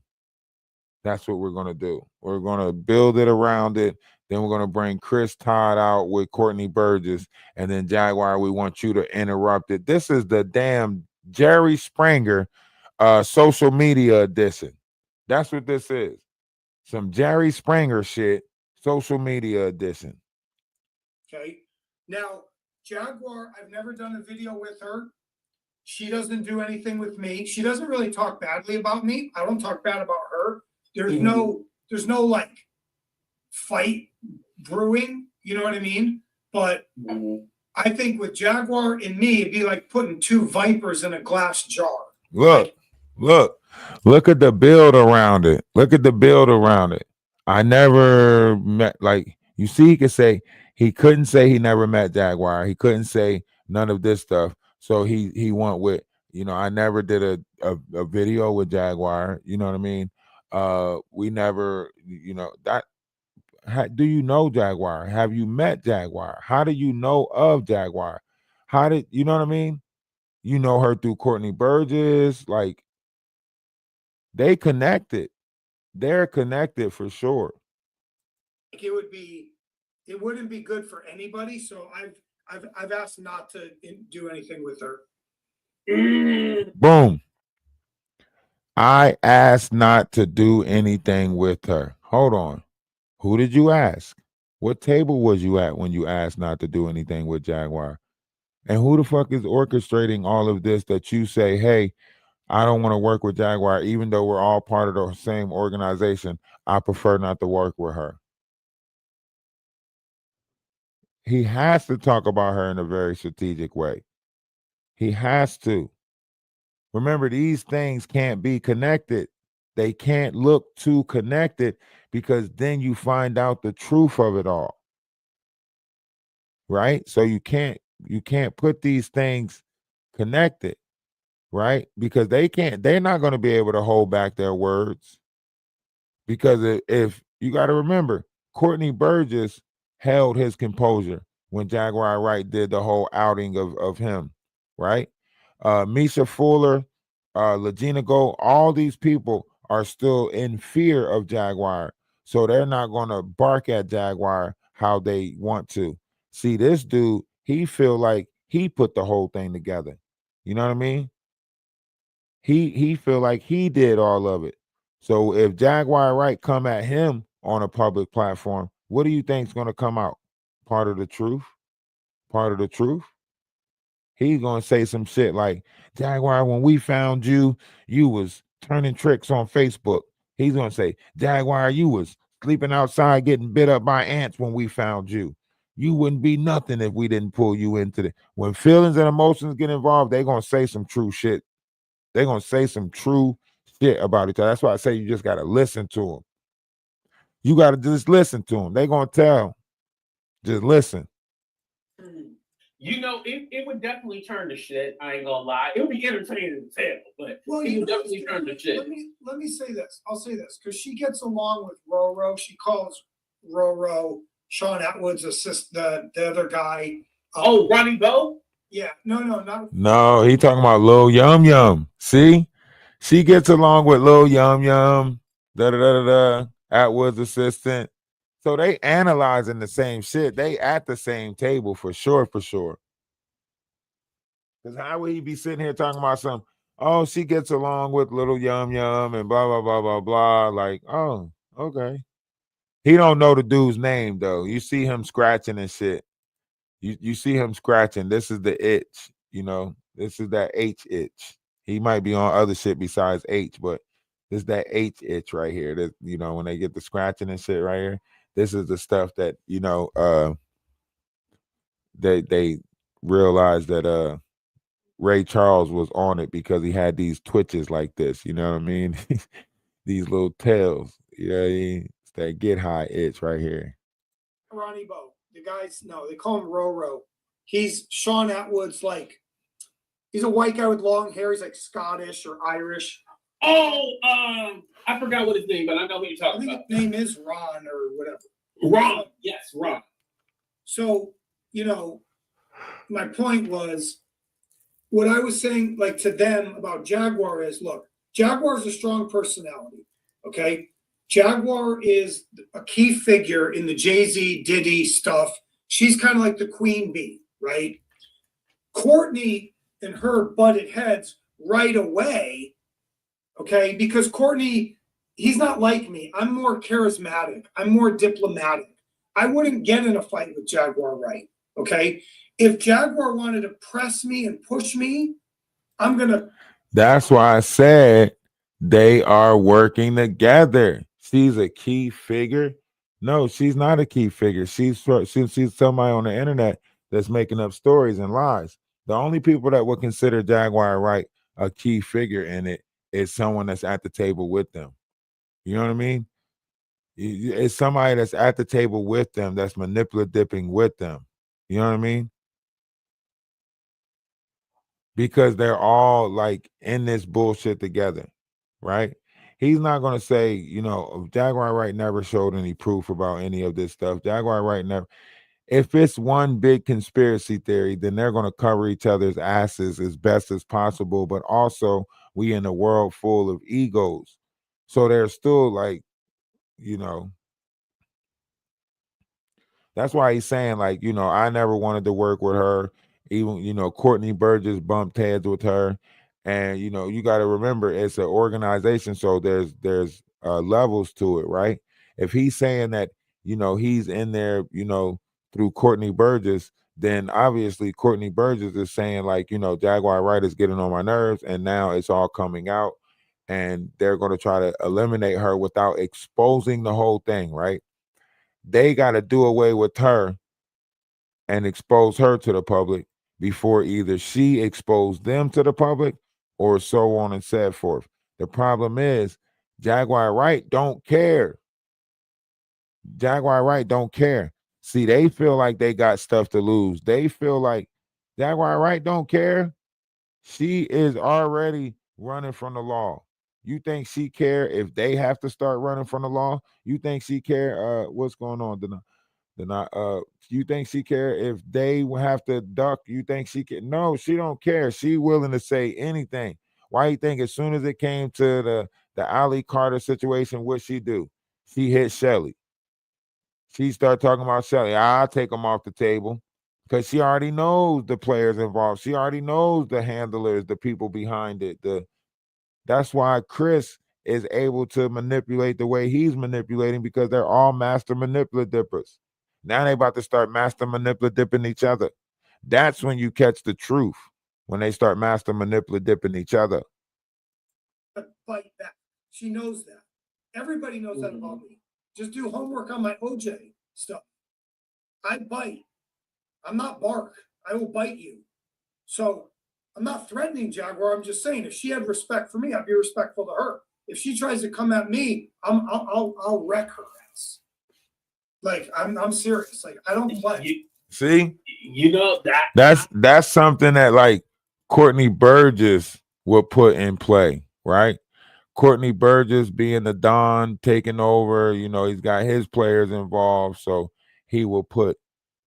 That's what we're gonna do. We're gonna build it around it. Then we're gonna bring Chris Todd out with Courtney Burgess, and then Jaguar, we want you to interrupt it. This is the damn Jerry Springer social media edition. That's what this is. Some Jerry Springer shit, social media edition. Okay. Now, Jaguar, I've never done a video with her. She doesn't do anything with me. She doesn't really talk badly about me. I don't talk bad about her. There's no like fight brewing, you know what I mean? But I think with Jaguar and me, it'd be like putting two vipers in a glass jar. Look at the build around it. I never met, like, you see, he couldn't say he never met Jaguar. He couldn't say none of this stuff. So he went with, I never did a video with Jaguar. You know what I mean? We never, do you know Jaguar? Have you met Jaguar? How do you know of Jaguar? You know what I mean? You know her through Courtney Burgess. Like, they connected. They're connected for sure. It wouldn't be good for anybody. So I've asked not to do anything with her. Boom. I asked not to do anything with her. Hold on. Who did you ask? What table was you at when you asked not to do anything with Jaguar? And who the fuck is orchestrating all of this that you say, hey, I don't want to work with Jaguar, even though we're all part of the same organization. I prefer not to work with her. He has to talk about her in a very strategic way. He has to. Remember, these things can't be connected. They can't look too connected because then you find out the truth of it all. Right? So you can't put these things connected, right? Because they're not going to be able to hold back their words. Because if you got to remember, Courtney Burgess held his composure when Jaguar Wright did the whole outing of him, right? Misha Fuller, Legina Gold, all these people are still in fear of Jaguar. So they're not going to bark at Jaguar how they want to. See, this dude, he feel like he put the whole thing together. You know what I mean? He feel like he did all of it. So if Jaguar Wright come at him on a public platform, what do you think's going to come out? Part of the truth? Part of the truth? He's going to say some shit like, Jaguar, when we found you, you was turning tricks on Facebook. He's going to say, Jaguar, you was sleeping outside getting bit up by ants when we found you. You wouldn't be nothing if we didn't pull you into the. When feelings and emotions get involved, they're going to say some true shit. They're going to say some true shit about each other. That's why I say you just got to listen to them. You got to just listen to them. They're going to tell. Just listen. You know, it would definitely turn to shit. I ain't gonna lie. It would be entertaining to tell, but it would definitely turn to shit. Let me say this. I'll say this because she gets along with Roro. She calls Roro Sean Atwood's assistant, the other guy. Ronnie Bo? Yeah, not. No, he talking about Lil Yum Yum. See, she gets along with Lil Yum Yum. Atwood's assistant. So they analyzing the same shit. They at the same table for sure, for sure. Because how would he be sitting here talking about some? Oh, she gets along with Little Yum Yum and blah blah blah blah blah. Like, oh, okay. He don't know the dude's name though. You see him scratching and shit. You see him scratching. This is the itch. You know, this is that H itch. He might be on other shit besides H, but this is that H itch right here. That, you know, when they get the scratching and shit right here. This is the stuff that, you know, they realized that Ray Charles was on it because he had these twitches like this, you know what I mean? These little tails, you know what I mean? It's that get high itch right here. Ronnie Bo, the guys, no, they call him Roro. He's Sean Atwood's he's a white guy with long hair. He's like Scottish or Irish. I forgot what his name, but I know who you're talking about. His name is Ron or whatever. Ron, yes, Ron. So, you know, my point was, what I was saying, like to them about Jaguar is, look, Jaguar is a strong personality, okay? Jaguar is a key figure in the Jay-Z, Diddy stuff. She's kind of like the queen bee, right? Courtney and her butted heads right away, okay? Because Courtney, he's not like me. I'm more charismatic. I'm more diplomatic. I wouldn't get in a fight with Jaguar Wright, okay? If Jaguar wanted to press me and push me, I'm going to. That's why I said they are working together. She's a key figure. No, she's not a key figure. She's somebody on the internet that's making up stories and lies. The only people that would consider Jaguar Wright a key figure in it is someone that's at the table with them. You know what I mean? It's somebody that's at the table with them, that's manipulating with them. You know what I mean? Because they're all like in this bullshit together, right? He's not going to say, you know, Jaguar Wright never showed any proof about any of this stuff. Jaguar Wright never. If it's one big conspiracy theory, then they're going to cover each other's asses as best as possible. But also, we in a world full of egos. So they're still like, you know, that's why he's saying, like, you know, I never wanted to work with her. Even, you know, Courtney Burgess bumped heads with her. And, you know, you got to remember it's an organization. So there's levels to it, right? If he's saying that, you know, he's in there, you know, through Courtney Burgess, then obviously Courtney Burgess is saying like, you know, Jaguar Wright is getting on my nerves, and now it's all coming out, and they're going to try to eliminate her without exposing the whole thing, right? They got to do away with her and expose her to the public before either she exposed them to the public or so on and so forth. The problem is Jaguar Wright don't care. Jaguar Wright don't care. See, they feel like they got stuff to lose. They feel like Jaguar Wright don't care. She is already running from the law. You think she care if they have to start running from the law? You think she care? What's going on? You think she care if they will have to duck? You think she can? No, she don't care. She willing to say anything. Why you think as soon as it came to the Ali Carter situation, what she do? She hit Shelly. She started talking about Shelly. I'll take them off the table because she already knows the players involved. She already knows the handlers, the people behind it. That's why Chris is able to manipulate the way he's manipulating, because they're all master manipulatippers. Now they about to start master manipulatipping each other. That's when you catch the truth, when they start master manipulatipping each other. Fight back. She knows that. Everybody knows that about me. Just do homework on my OJ stuff. I bite. I'm not bark. I will bite you. So I'm not threatening Jaguar. I'm just saying, if she had respect for me, I'd be respectful to her. If she tries to come at me, I'll wreck her ass. Like I'm serious. Like I don't play. See, you know that's something that like Courtney Burgess will put in play, right? Courtney Burgess being the Don, taking over, you know, he's got his players involved, so he will put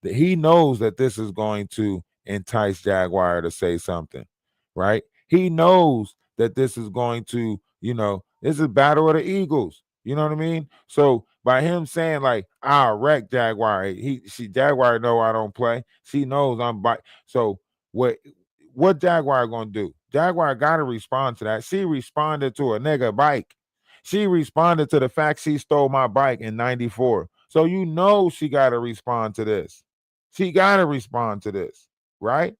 he knows that this is going to entice Jaguar to say something, right? He knows that this is going to, you know, this is Battle of the Eagles. You know what I mean? So by him saying like, I'll wreck Jaguar, Jaguar know I don't play. She knows I'm by. So what Jaguar gonna do? Jaguar gotta respond to that. She responded to a nigga bike. She responded to the fact she stole my bike in 94. So you know she gotta respond to this. She gotta respond to this, right?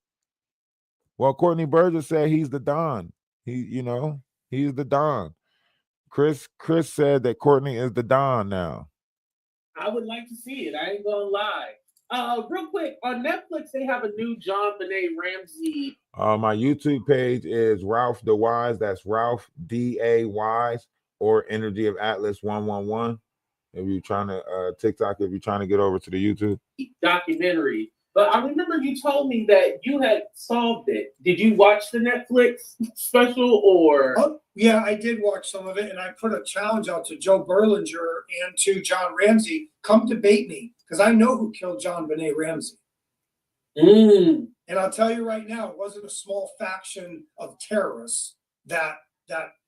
Well, Courtney Burgess said he's the Don. He's the Don. Chris said that Courtney is the Don now. I would like to see it. I ain't gonna lie. Real quick, on Netflix they have a new John Benet Ramsey. My YouTube page is Ralph the Wise. That's Ralph D.A. Wise, or Energy of Atlas 111. If you're trying to TikTok, if you're trying to get over to the YouTube documentary. But I remember you told me that you had solved it. Did you watch the Netflix special or? Oh, yeah, I did watch some of it, and I put a challenge out to Joe Berlinger and to John Ramsey. Come debate me, because I know who killed John Benet Ramsey. And I'll tell you right now, it wasn't a small faction of terrorists that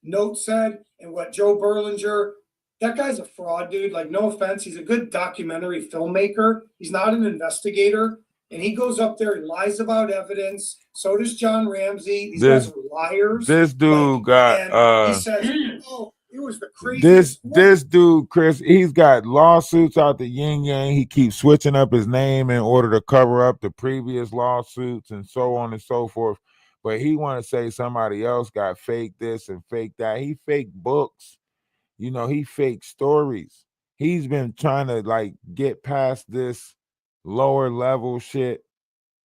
note said, and what Joe Berlinger, that guy's a fraud, dude. Like, no offense, he's a good documentary filmmaker. He's not an investigator. And he goes up there and lies about evidence. So does John Ramsey. These guys are liars. This dude got he says, oh, it was the craziest. This dude, Chris, he's got lawsuits out the yin yang. He keeps switching up his name in order to cover up the previous lawsuits and so on and so forth. But he want to say somebody else got fake this and fake that. He fake books. You know, he fake stories. He's been trying to like get past this lower level shit,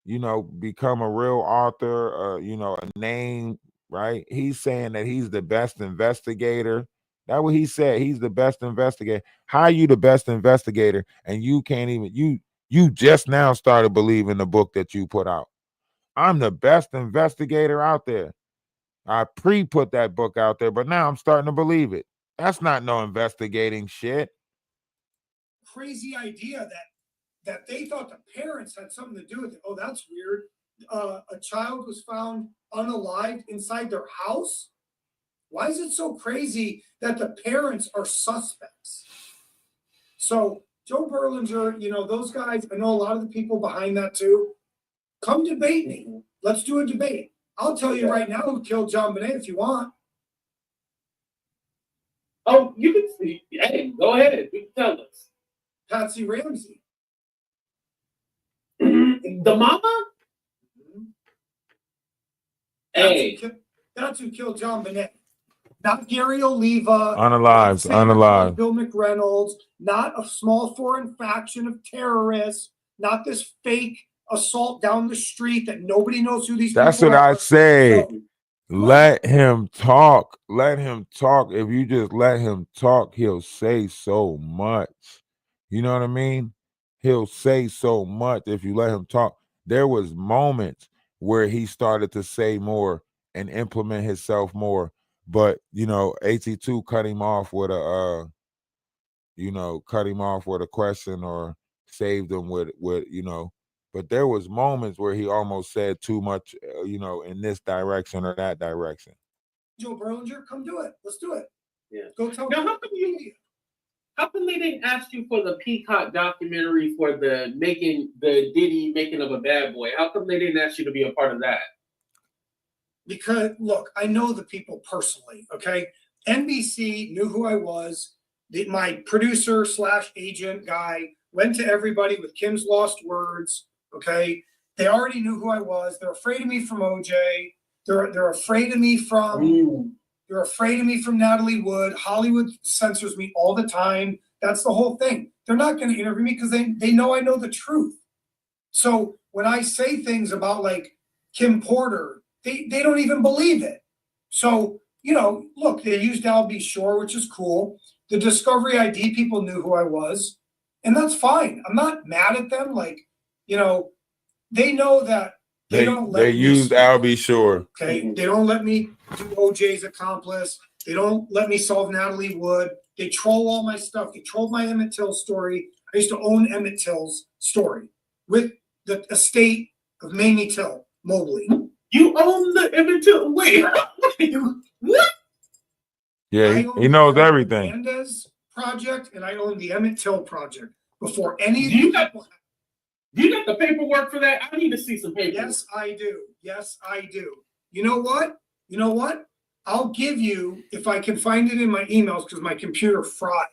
you know, become a real author, you know, a name, right? He's saying that he's the best investigator. That's what he said. He's the best investigator. How are you the best investigator and you can't even, you just now started believing the book that you put out? I'm the best investigator out there. I put that book out there, but now I'm starting to believe it. That's not no investigating shit. Crazy idea that they thought the parents had something to do with it. Oh, that's weird. A child was found unalived inside their house. Why is it so crazy that the parents are suspects? So Joe Berlinger, you know, those guys, I know a lot of the people behind that too. Come debate me. Let's do a debate. I'll tell you right now who killed John Benet if you want. Oh, you can see. Hey, go ahead. You can tell us. Patsy Ramsey. And The mama? Hey. That's who killed John Bonet. Not Gary Oliva. Unalived, not unalived. Bill McReynolds. Not a small foreign faction of terrorists. Not this fake assault down the street that nobody knows who these That's people what are. I say. So, Let him talk. Let him talk. If you just let him talk, he'll say so much. You know what I mean? He'll say so much if you let him talk. There was moments where he started to say more and implement himself more. But, you know, AT2 cut him off with a question or saved him with but there was moments where he almost said too much, in this direction or that direction. Joe Berlinger, come do it. Let's do it. Yeah. Go tell Now, me. how come they didn't ask you for the Peacock documentary for the Diddy making of a bad boy? How come they didn't ask you to be a part of that? Because look, I know the people personally. Okay, NBC knew who I was. My producer / agent guy went to everybody with Kim's Lost Words. Okay, they already knew who I was. They're afraid of me from OJ. They're afraid of me from. They're afraid of me from Natalie Wood. Hollywood censors me all the time. That's the whole thing. They're not going to interview me because they know I know the truth. So when I say things about like Kim Porter, they don't even believe it. So, look, they used Al B. Shore, which is cool. The Discovery ID people knew who I was, and that's fine. I'm not mad at them. Like, they know that they don't let me used Al B. Shore. Okay, they don't let me do OJ's accomplice. They don't let me solve Natalie Wood. They troll all my stuff. They trolled my Emmett Till story. I used to own Emmett Till's story with the estate of Mamie Till Mobley. You own the Emmett Till? Wait, what? Yeah, he knows everything. Hernandez project, and I own the Emmett Till project before any of you got the paperwork for that? I need to see some paperwork. Yes, I do. You know what? I'll give you, if I can find it in my emails, because my computer fried.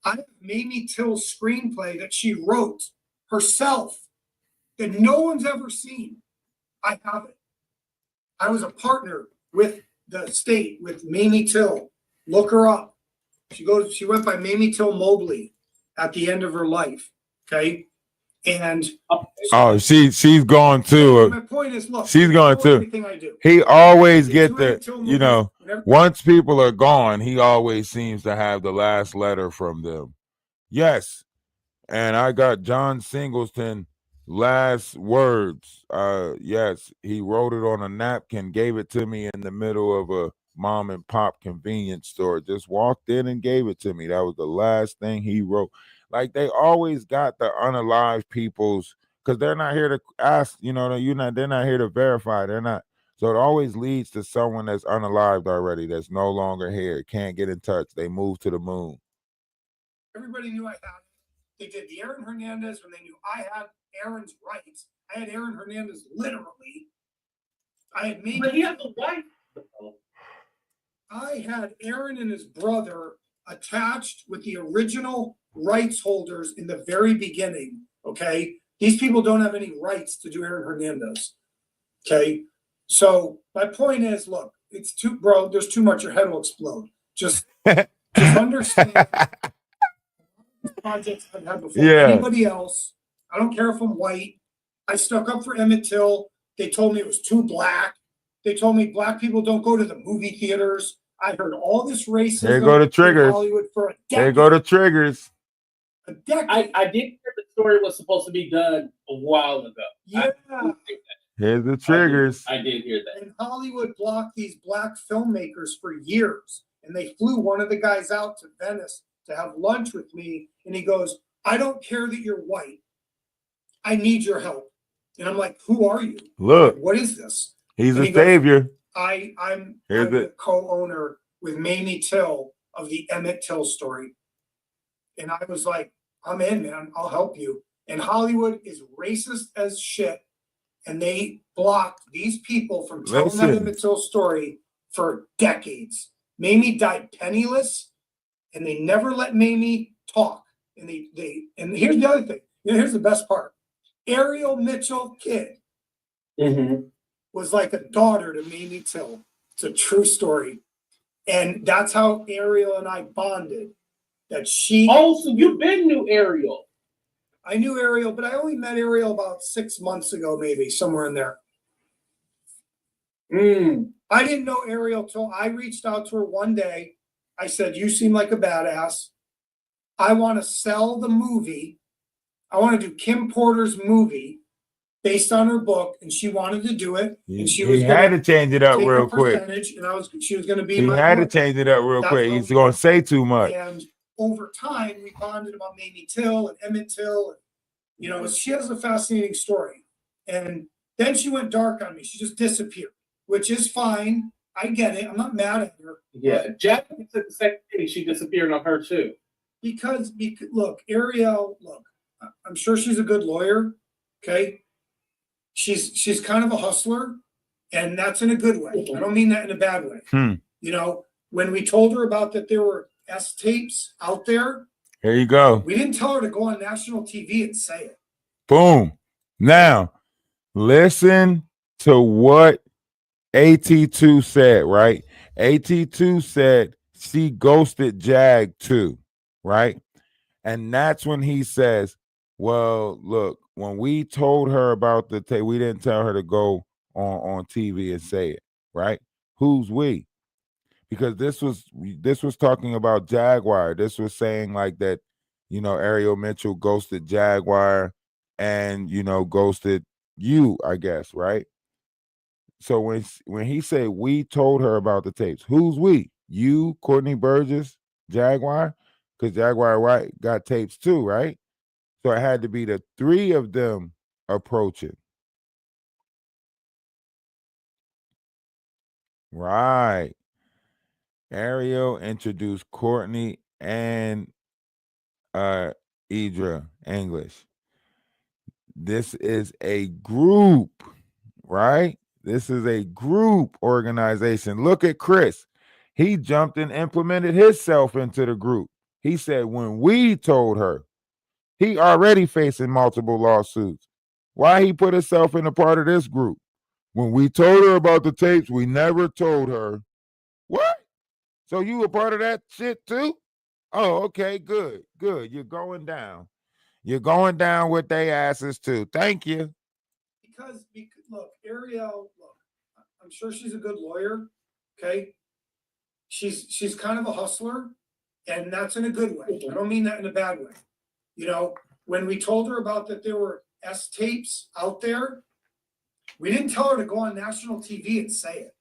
I have Mamie Till's screenplay that she wrote herself that no one's ever seen. I have it. I was a partner with the state, with Mamie Till. Look her up. She went by Mamie Till Mobley at the end of her life. Okay. And she's gone too. My point is, look, she's gone too. Everything I do. He always get once people are gone, he always seems to have the last letter from them. Yes. And I got John Singleton last words. Yes, he wrote it on a napkin, gave it to me in the middle of a mom and pop convenience store. Just walked in and gave it to me. That was the last thing he wrote. Like, they always got the unalived people's, because they're not here to ask, they're not here to verify. They're not. So it always leads to someone that's unalived already, that's no longer here, can't get in touch. They moved to the moon. Everybody knew I had it. They did the Aaron Hernandez when they knew I had Aaron's rights. I had Aaron Hernandez literally. But he has a wife. I had Aaron and his brother attached with the original rights holders in the very beginning. Okay. These people don't have any rights to do Aaron Hernandez. Okay. So my point is, look, there's too much, your head will explode. Just understand projects I've had before anybody else. I don't care if I'm white. I stuck up for Emmett Till. They told me it was too black. They told me black people don't go to the movie theaters. I heard all this racism. There go the triggers. In Hollywood for a decade. There go the triggers. A decade. I did hear the story was supposed to be done a while ago. Yeah. Here's the triggers. I did hear that. And Hollywood blocked these black filmmakers for years. And they flew one of the guys out to Venice to have lunch with me. And he goes, I don't care that you're white. I need your help. And I'm like, who are you? Look. Like, what is this? He's a savior. I'm the co-owner with Mamie Till of the Emmett Till story. And I was like, I'm in, man. I'll help you. And Hollywood is racist as shit. And they blocked these people from telling that Emmett Till story for decades. Mamie died penniless, and they never let Mamie talk. And and here's the other thing. Here's the best part. Ariel Mitchell Kidd Mm-hmm. was like a daughter to Mamie Till. It's a true story. And that's how Ariel and I bonded. That she. Oh, so you've been knew Ariel. I knew Ariel, but I only met Ariel about 6 months ago, maybe, somewhere in there. I didn't know Ariel till I reached out to her one day. I said, "You seem like a badass. I want to sell the movie. I want to do Kim Porter's movie based on her book," and she wanted to do it. And she was had gonna to change it up take real a quick. percentage, and she was going to be He my had to book. change it up real That's quick. what He's we going to did. say too much. And over time, we bonded about Mamie Till and Emmett Till. And, you know, she has a fascinating story. And then she went dark on me. She just disappeared, which is fine. I get it. I'm not mad at her. Yeah, Jack said the same thing. She disappeared on her too. Because look, Ariel, look, I'm sure she's a good lawyer. Okay. She's kind of a hustler, and that's in a good way. I don't mean that in a bad way. You know, when we told her about that there were S tapes out there, Here you go. we didn't tell her to go on national TV and say it. Boom. Now, listen to what AT2 said, right? AT2 said she ghosted Jag too, right? And that's when he says, well, look, when we told her about the tape, we didn't tell her to go on TV and say it, right? Who's we? Because this was talking about Jaguar. This was saying like that, you know, Ariel Mitchell ghosted Jaguar and, you know, ghosted you, I guess, right? So when he said we told her about the tapes, who's we? You, Courtney Burgess, Jaguar? Because Jaguar Wright got tapes too, right? So it had to be the three of them approaching. Right. Ariel introduced Courtney and Idra English. This is a group, right? This is a group organization. Look at Chris. He jumped and implemented himself into the group. He said, when we told her, he already facing multiple lawsuits. Why he put himself in a part of this group? When we told her about the tapes, we never told her. What? So you were part of that shit too? Oh, okay, good, good. You're going down. You're going down with their asses too. Thank you. Because look, Ariel, look, I'm sure she's a good lawyer. Okay. She's kind of a hustler, and that's in a good way. I don't mean that in a bad way. You know, when we told her about that there were S tapes out there, we didn't tell her to go on national TV and say it.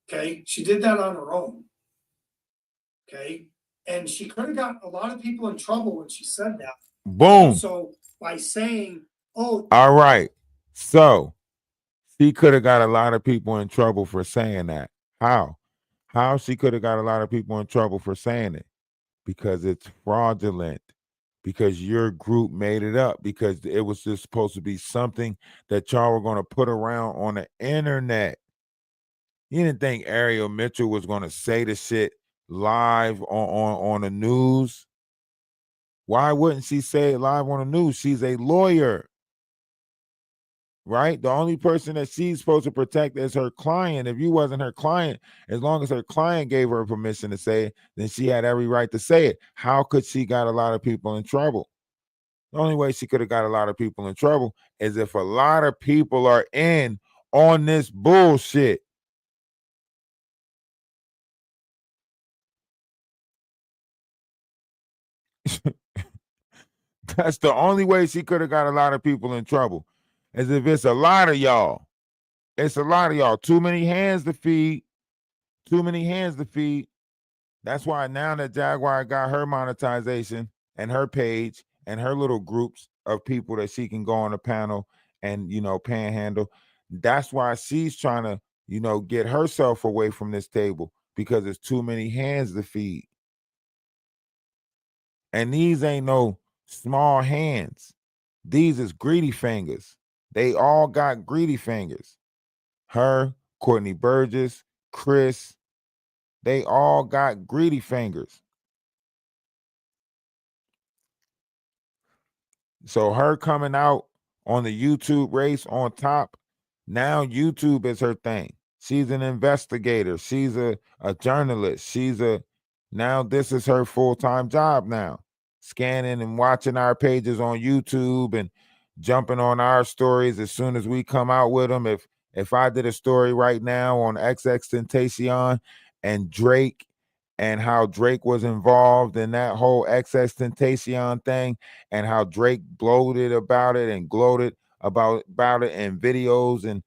Okay. She did that on her own. Okay. And she could have got a lot of people in trouble when she said that. Boom. So by saying, oh, all right. So she could have got a lot of people in trouble for saying that. How? How she could have got a lot of people in trouble for saying it? Because it's fraudulent. Because your group made it up. Because it was just supposed to be something that y'all were going to put around on the internet. You didn't think Ariel Mitchell was going to say the shit live on the news? Why wouldn't she say it live on the news? She's a lawyer, right? The only person that she's supposed to protect is her client. If you wasn't her client, as long as her client gave her permission to say it, then she had every right to say it. How could she got a lot of people in trouble? The only way she could have got a lot of people in trouble is if a lot of people are in on this bullshit. That's the only way she could have got a lot of people in trouble, is if it's a lot of y'all. It's a lot of y'all. Too many hands to feed. Too many hands to feed. That's why now that Jaguar got her monetization and her page and her little groups of people that she can go on a panel and, you know, panhandle, that's why she's trying to, you know, get herself away from this table, because it's too many hands to feed. And these ain't no small hands. These is greedy fingers. They all got greedy fingers. Her, Courtney Burgess, Chris, they all got greedy fingers. So her coming out on the YouTube race on top, now YouTube is her thing. She's an investigator. She's a journalist. Now this is her full-time job now. Scanning and watching our pages on YouTube and jumping on our stories as soon as we come out with them. If I did a story right now on XXXTentacion and Drake and how Drake was involved in that whole XXXTentacion thing and how Drake bloated about it and gloated about it in videos and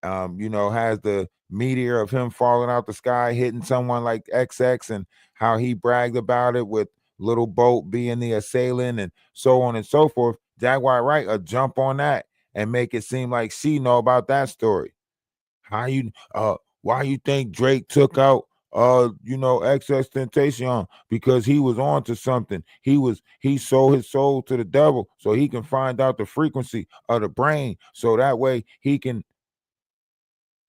has the meteor of him falling out the sky, hitting someone like XX, and how he bragged about it with Little Boat being the assailant and so on and so forth. Jaguar Wright will jump on that and make it seem like she know about that story. Why you think Drake took out XXXTentacion? Because he was on to something. He sold his soul to the devil so he can find out the frequency of the brain, so that way he can.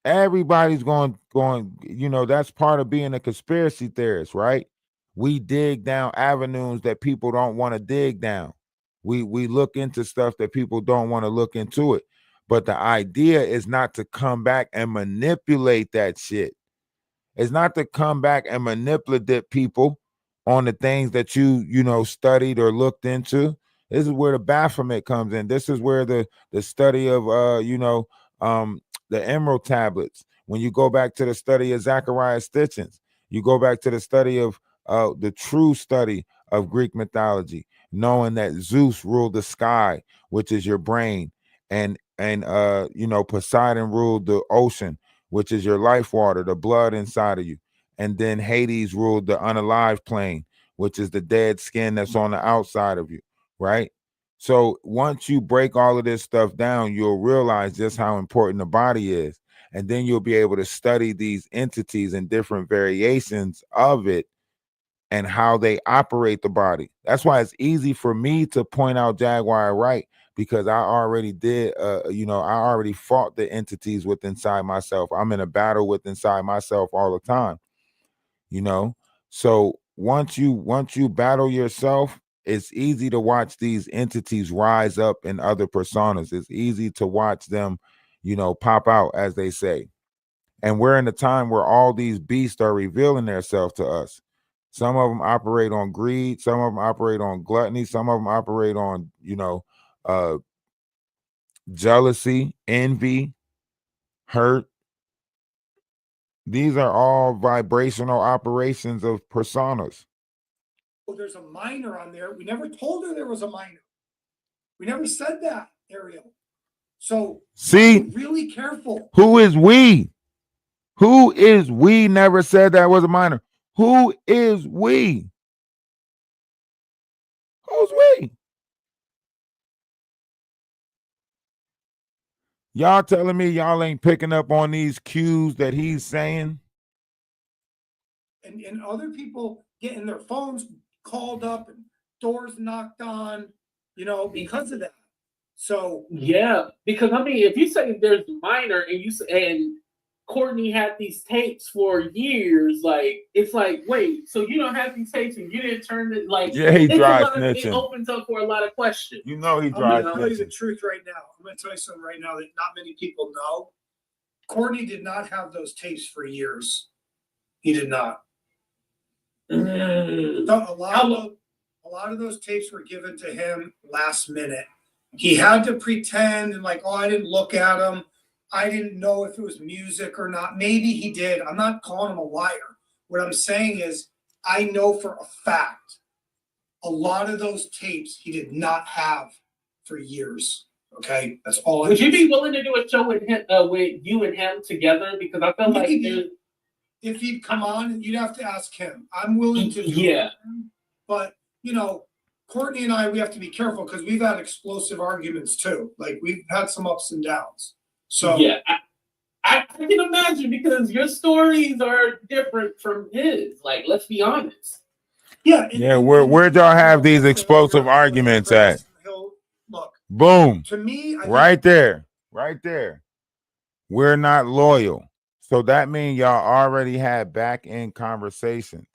Everybody's going, that's part of being a conspiracy theorist, right? We dig down avenues that people don't want to dig down. We look into stuff that people don't want to look into it. But the idea is not to come back and manipulate that shit. It's not to come back and manipulate people on the things that you studied or looked into. This is where the Baphomet comes in. This is where the study of the Emerald tablets. When you go back to the study of Zacharias Stitchens, you go back to the study of the true study of Greek mythology, knowing that Zeus ruled the sky, which is your brain, and Poseidon ruled the ocean, which is your life water, the blood inside of you. And then Hades ruled the unalive plane, which is the dead skin that's on the outside of you, right? So once you break all of this stuff down, you'll realize just how important the body is. And then you'll be able to study these entities and different variations of it and how they operate the body. That's why it's easy for me to point out Jaguar Wright, because I already did, I already fought the entities with inside myself. I'm in a battle with inside myself all the time, So once you battle yourself, it's easy to watch these entities rise up in other personas. It's easy to watch them, pop out, as they say. And we're in a time where all these beasts are revealing themselves to us. Some of them operate on greed. Some of them operate on gluttony. Some of them operate on, jealousy, envy, hurt. These are all vibrational operations of personas. Oh, there's a minor on there. We never told her there was a minor. We never said that, Ariel. So see, be really careful. Who is we? Who is we? Never said that was a minor. Who is we? Who's we? Y'all telling me y'all ain't picking up on these cues that he's saying? And other people getting their phones called up and doors knocked on, because of that. So yeah, because I mean, if you say there's minor and Courtney had these tapes for years, like it's like, wait, so you don't have these tapes and you didn't turn it Yeah, he dry snitching. It opens up for a lot of questions. He dry snitching. I'm gonna tell you the truth right now. I'm gonna tell you something right now that not many people know. Courtney did not have those tapes for years. He did not. A lot of those tapes were given to him last minute. He had to pretend and I didn't look at them. I didn't know if it was music or not. Maybe he did. I'm not calling him a liar. What I'm saying is I know for a fact a lot of those tapes he did not have for years. Okay, that's all. Would you be willing to do a show with him, with you and him together? Because I feel like if he'd come on, you'd have to ask him. I'm willing to do it. But Courtney and I, we have to be careful because we've had explosive arguments too. Like we've had some ups and downs. So yeah, I can imagine because your stories are different from his. Like, let's be honest. Yeah. Where'd y'all have these explosive arguments at? Look. Boom. To me, right there. We're not loyal. So that means y'all already had back end conversations.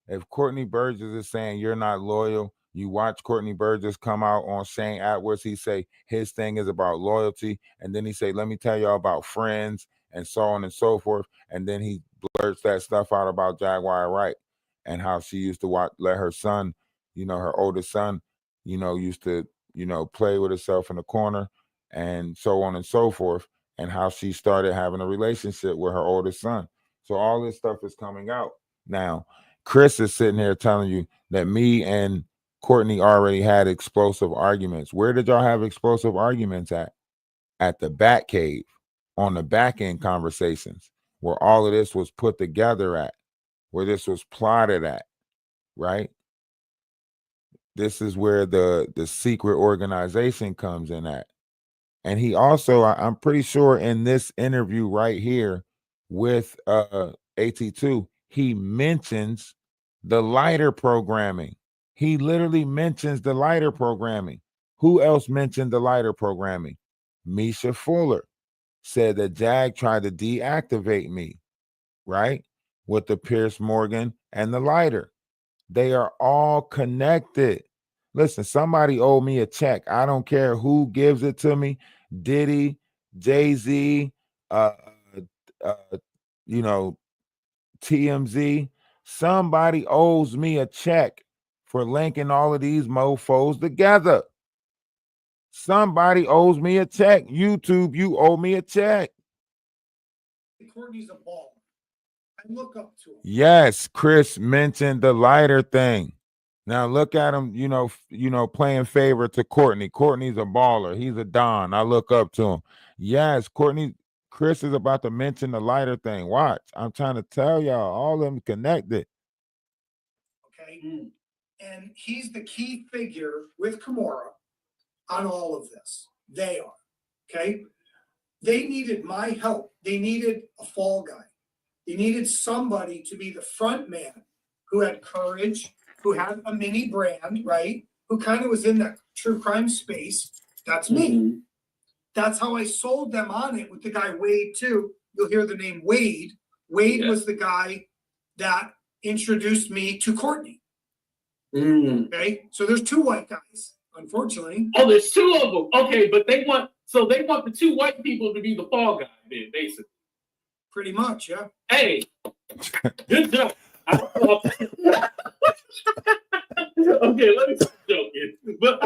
If Courtney Burgess is saying you're not loyal, You watch Courtney Burgess come out on Shane Atwood's. He say his thing is about loyalty, and then he say, "Let me tell y'all about friends," and so on and so forth. And then he blurts that stuff out about Jaguar Wright and how she used to let her son, her oldest son, used to, play with herself in the corner, and so on and so forth, and how she started having a relationship with her oldest son. So all this stuff is coming out now. Chris is sitting here telling you that me and Courtney already had explosive arguments. Where did y'all have explosive arguments at? At the Bat Cave, on the back end conversations, where all of this was put together at, where this was plotted at, right? This is where the secret organization comes in at. And he also, I'm pretty sure in this interview right here with AT2, he mentions the lighter programming. He literally mentions the lighter programming. Who else mentioned the lighter programming? Misha Fuller said that Jag tried to deactivate me, right? With the Pierce Morgan and the lighter. They are all connected. Listen, somebody owed me a check. I don't care who gives it to me. Diddy, Jay-Z, TMZ. Somebody owes me a check for linking all of these mofos together. Somebody owes me a check. YouTube, you owe me a check. Courtney's a ball. I look up to him. Yes, Chris mentioned the lighter thing. Now look at him, playing favor to Courtney. Courtney's a baller. He's a don. I look up to him. Yes, Chris is about to mention the lighter thing. Watch. I'm trying to tell y'all, all of them connected. Okay. And he's the key figure with Kimura on all of this. They are. Okay. They needed my help. They needed a fall guy. They needed somebody to be the front man who had courage, who had a mini brand, right? Who kind of was in that true crime space. That's me. That's how I sold them on it with the guy Wade too. You'll hear the name Wade. Wade was the guy that introduced me to Courtney. Okay, so there's two white guys, unfortunately. Oh, there's two of them. Okay, but they want the two white people to be the fall guy, then, basically. Pretty much, yeah. Hey, good job. Okay, let me stop joking. But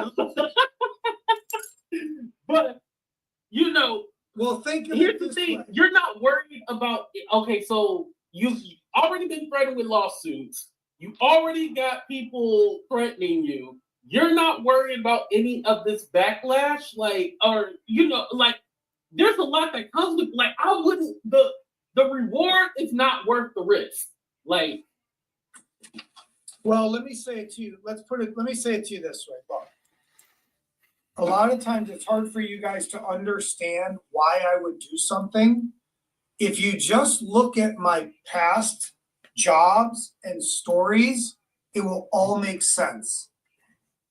well, think of here's it the this thing: way. you're not worried about. Okay, so you've already been threatened with lawsuits. You already got people threatening you. You're not worried about any of this backlash, there's a lot that comes with. I wouldn't. The reward is not worth the risk. Well, let me say it to you. Let me say it to you this way, Bob. A lot of times it's hard for you guys to understand why I would do something. If you just look at my past jobs and stories, it will all make sense.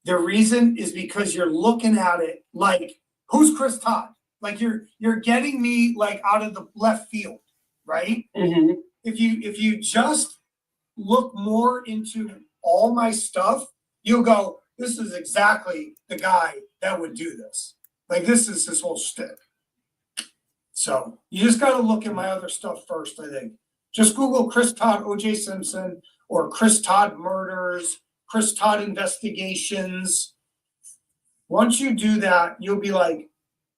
The reason is because you're looking at it like, who's Chris Todd? Like you're getting me out of the left field, right? Mm-hmm. If you just look more into all my stuff, you'll go, this is exactly the guy that would do this. This is his whole shtick. So you just got to look at my other stuff first, I think. Just Google Chris Todd, O.J. Simpson, or Chris Todd murders, Chris Todd investigations. Once you do that, you'll be like,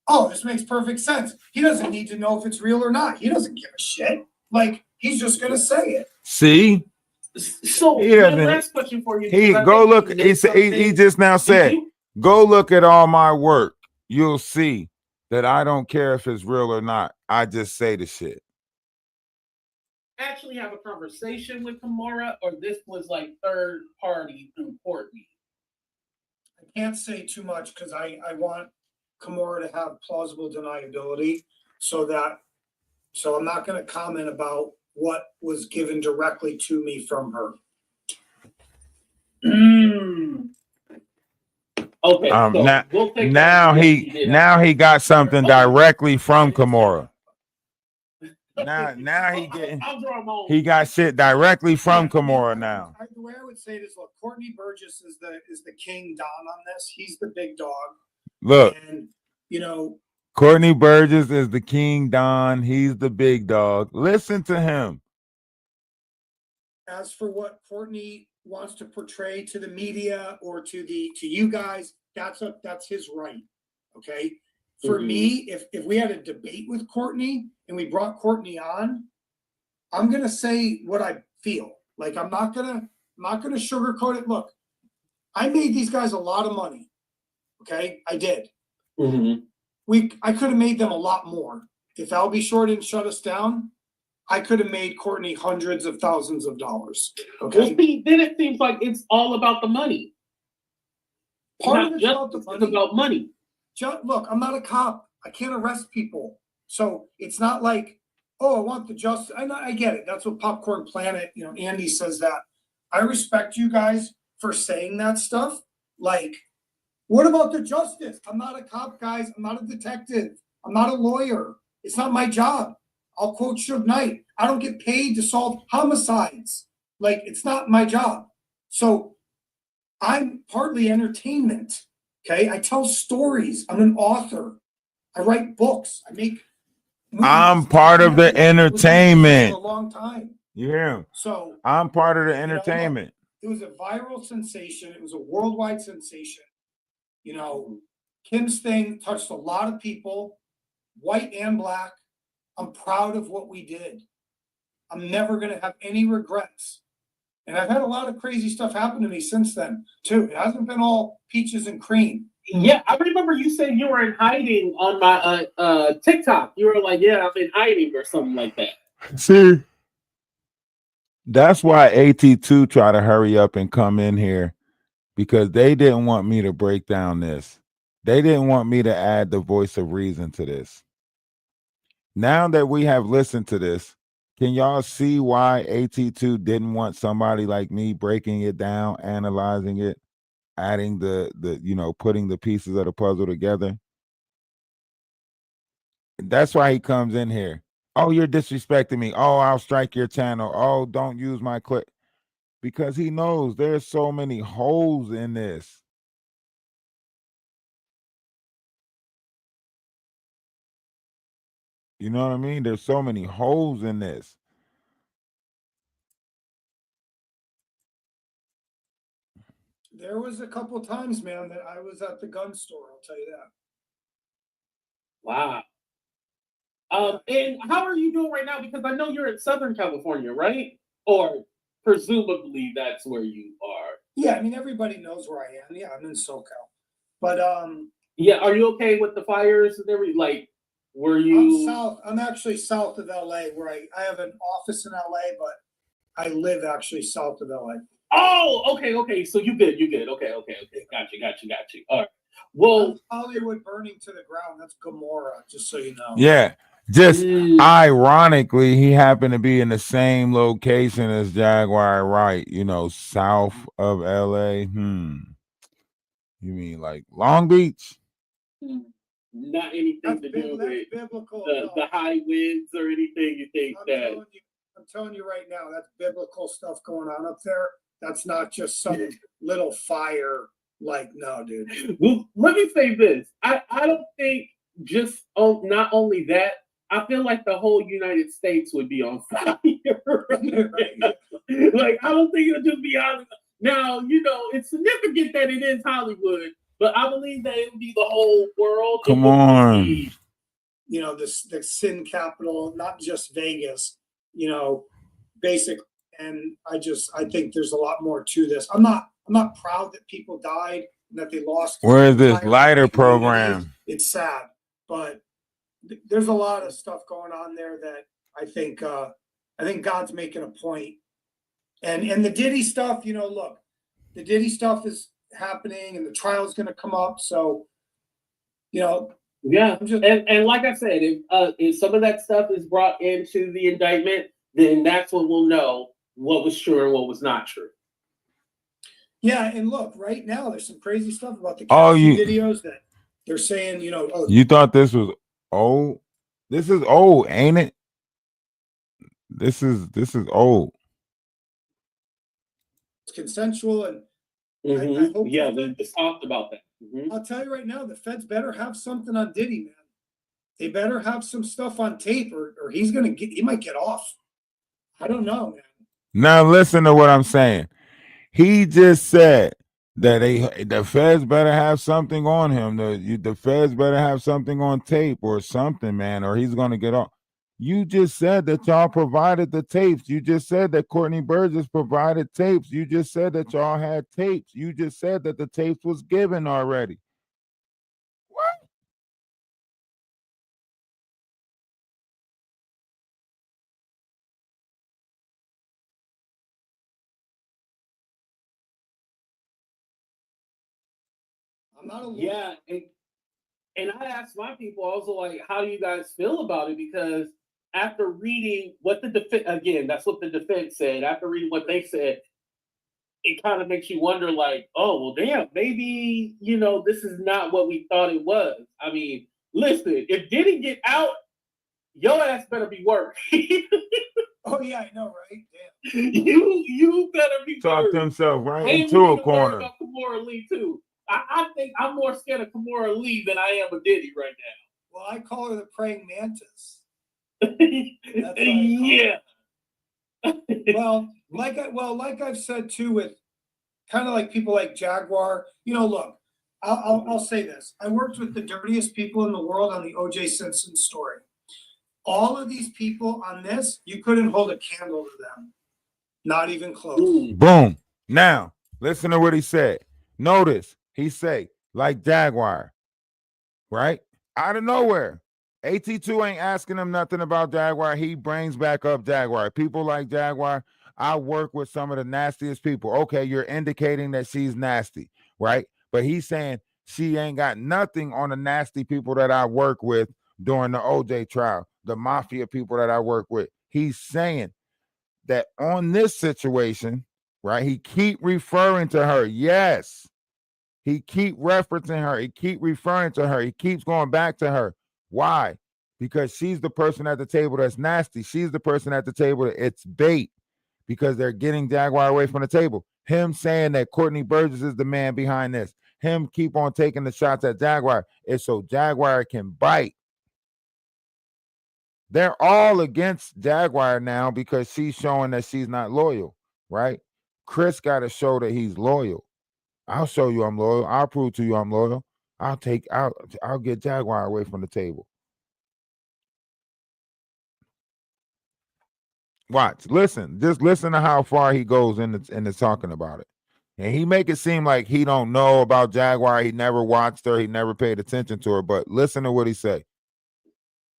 oh, this makes perfect sense. He doesn't need to know if it's real or not. He doesn't give a shit. He's just going to say it. See? So, last question for you. He just now said, go look at all my work. You'll see that I don't care if it's real or not. I just say the shit. Actually have a conversation with Kimura, or this was third party through Courtney? I can't say too much because I want Kimura to have plausible deniability so I'm not going to comment about what was given directly to me from her. Okay. So we'll now he got something directly from Kimura. Now he getting I'll draw my own. he got shit directly from Kimura now. The way I would say it is, look, Courtney Burgess is the king Don on this. He's the big dog. Look, And you know, Courtney Burgess is the king Don. He's the big dog. Listen to him. as for what Courtney wants to portray to the media or to you guys, that's his right. Okay. For me, if we had a debate with Courtney and we brought Courtney on, I'm gonna say what I feel. Like I'm not gonna sugarcoat it. Look, I made these guys a lot of money. Okay, I did. I could have made them a lot more. If Albie Shore didn't shut us down, I could have made Courtney hundreds of thousands of dollars. Okay. Well, see, then it seems like it's all about the money. Part of Not it's about the just money. about money. Look, I'm not a cop. I can't arrest people. So it's not like, oh, I want the justice. I get it. That's what Popcorn Planet, Andy says that. I respect you guys for saying that stuff. Like, what about the justice? I'm not a cop, guys. I'm not a detective. I'm not a lawyer. It's not my job. I'll quote Suge Knight. I don't get paid to solve homicides. Like, it's not my job. So I'm partly entertainment. Okay, I tell stories. I'm an author. I write books. I make movies. I'm part of the entertainment. For a long time. Yeah. So I'm part of the entertainment. It was a viral sensation. It was a worldwide sensation. Kim's thing touched a lot of people, white and black. I'm proud of what we did. I'm never going to have any regrets. And I've had a lot of crazy stuff happen to me since then, too. It hasn't been all peaches and cream. Yeah, I remember you said you were in hiding on my TikTok. You were like, yeah, I'm in hiding or something like that. See, that's why AT2 tried to hurry up and come in here, because they didn't want me to break down this. They didn't want me to add the voice of reason to this. Now that we have listened to this, can y'all see why AT2 didn't want somebody like me breaking it down, analyzing it, adding the putting the pieces of the puzzle together? That's why he comes in here. Oh, you're disrespecting me. Oh, I'll strike your channel. Oh, don't use my clip. Because he knows there's so many holes in this. You know what I mean? There's so many holes in this. There was a couple of times, man, that I was at the gun store. I'll tell you that. Wow. And how are you doing right now? Because I know you're in Southern California, right? Or presumably that's where you are. Yeah, I mean, everybody knows where I am. Yeah, I'm in SoCal. But yeah, are you okay with the fires and everything? Like, were you? I'm actually south of LA, where I have an office in LA, but I live actually south of LA. Oh, okay. So you good. Okay. Got you. All right. Well, that's Hollywood burning to the ground. That's Gomorrah, just so you know. Yeah. Just ironically, he happened to be in the same location as Jaguar Wright, south of LA. You mean like Long Beach? Not anything to do with the high winds or anything. You think I'm telling you right now, that's biblical stuff going on up there. That's not just some little fire. Like, no, dude. Well, let me say this. I don't think just not only that, I feel like the whole United States would be on fire. Like, I don't think it'll just be Hollywood. Now, it's significant that it is Hollywood, but I believe that it would be the whole world. Come on. The sin capital, not just Vegas, basically. And I think there's a lot more to this. I'm not proud that people died and that they lost. Where is this lighter program? It's sad, but there's a lot of stuff going on there that I think God's making a point. And the Diddy stuff, look, the Diddy stuff is happening and the trial's going to come up. So, yeah. And like I said, if some of that stuff is brought into the indictment, then that's when we'll know what was true and what was not true. Yeah, and look, right now there's some crazy stuff about the videos that they're saying, You thought this was old? This is old, ain't it? This is old. It's consensual, and Mhm. hope Yeah, the we Fed- just talked about that. Mhm. I'll tell you right now, the feds better have something on Diddy, man. They better have some stuff on tape, or he might get off. I don't know, man. Now listen to what I'm saying. He just said that the feds better have something on him. The feds better have something on tape or something, man, or he's gonna get off. You just said that y'all provided the tapes. You just said that Courtney Burgess provided tapes. You just said that y'all had tapes. You just said that the tapes was given already. What? I'm not a lawyer. Yeah, and I asked my people also, like, how do you guys feel about it? Because after reading what the defense, again, that's what the defense said. After reading what they said, it kind of makes you wonder, like, oh, well, damn, maybe, this is not what we thought it was. I mean, listen, if Diddy get out, your ass better be worried. Oh yeah, I know, right? Damn. You better be Talked worried. himself right And into we a need to worry corner. about Kimora Lee too. I think I'm more scared of Kimora Lee than I am of Diddy right Well, I call her the praying mantis. now. That's what I call Yeah. Well, like I've said too, with kind of like people like Jaguar. Look, I'll say this: I worked with the dirtiest people in the world on the O.J. Simpson story. All of these people on this, you couldn't hold a candle to them. Not even close. Boom. Now, listen to what he said. Notice he say, like Jaguar, right? Out of nowhere. AT2 ain't asking him nothing about Jaguar. He brings back up Jaguar. People like Jaguar, I work with some of the nastiest people. Okay, you're indicating that she's nasty, right? But he's saying she ain't got nothing on the nasty people that I work with during the OJ trial, the mafia people that I work with. He's saying that on this situation, right? He keep referring to her. Yes. He keep referencing her. He keep referring to her. He keeps going back to her. Why? Because she's the person at the table that's nasty. She's the person at the table that it's bait because they're getting Jaguar away from the table. Him saying that Courtney Burgess is the man behind this. Him keep on taking the shots at Jaguar is so Jaguar can bite. They're all against Jaguar now because she's showing that she's not loyal, right? Chris got to show that he's loyal. I'll show you I'm loyal. I'll prove to you I'm loyal. I'll get Jaguar away from the table. Watch. Listen. Just listen to how far he goes into talking about it. And he make it seem like he don't know about Jaguar. He never watched her. He never paid attention to her. But listen to what he say.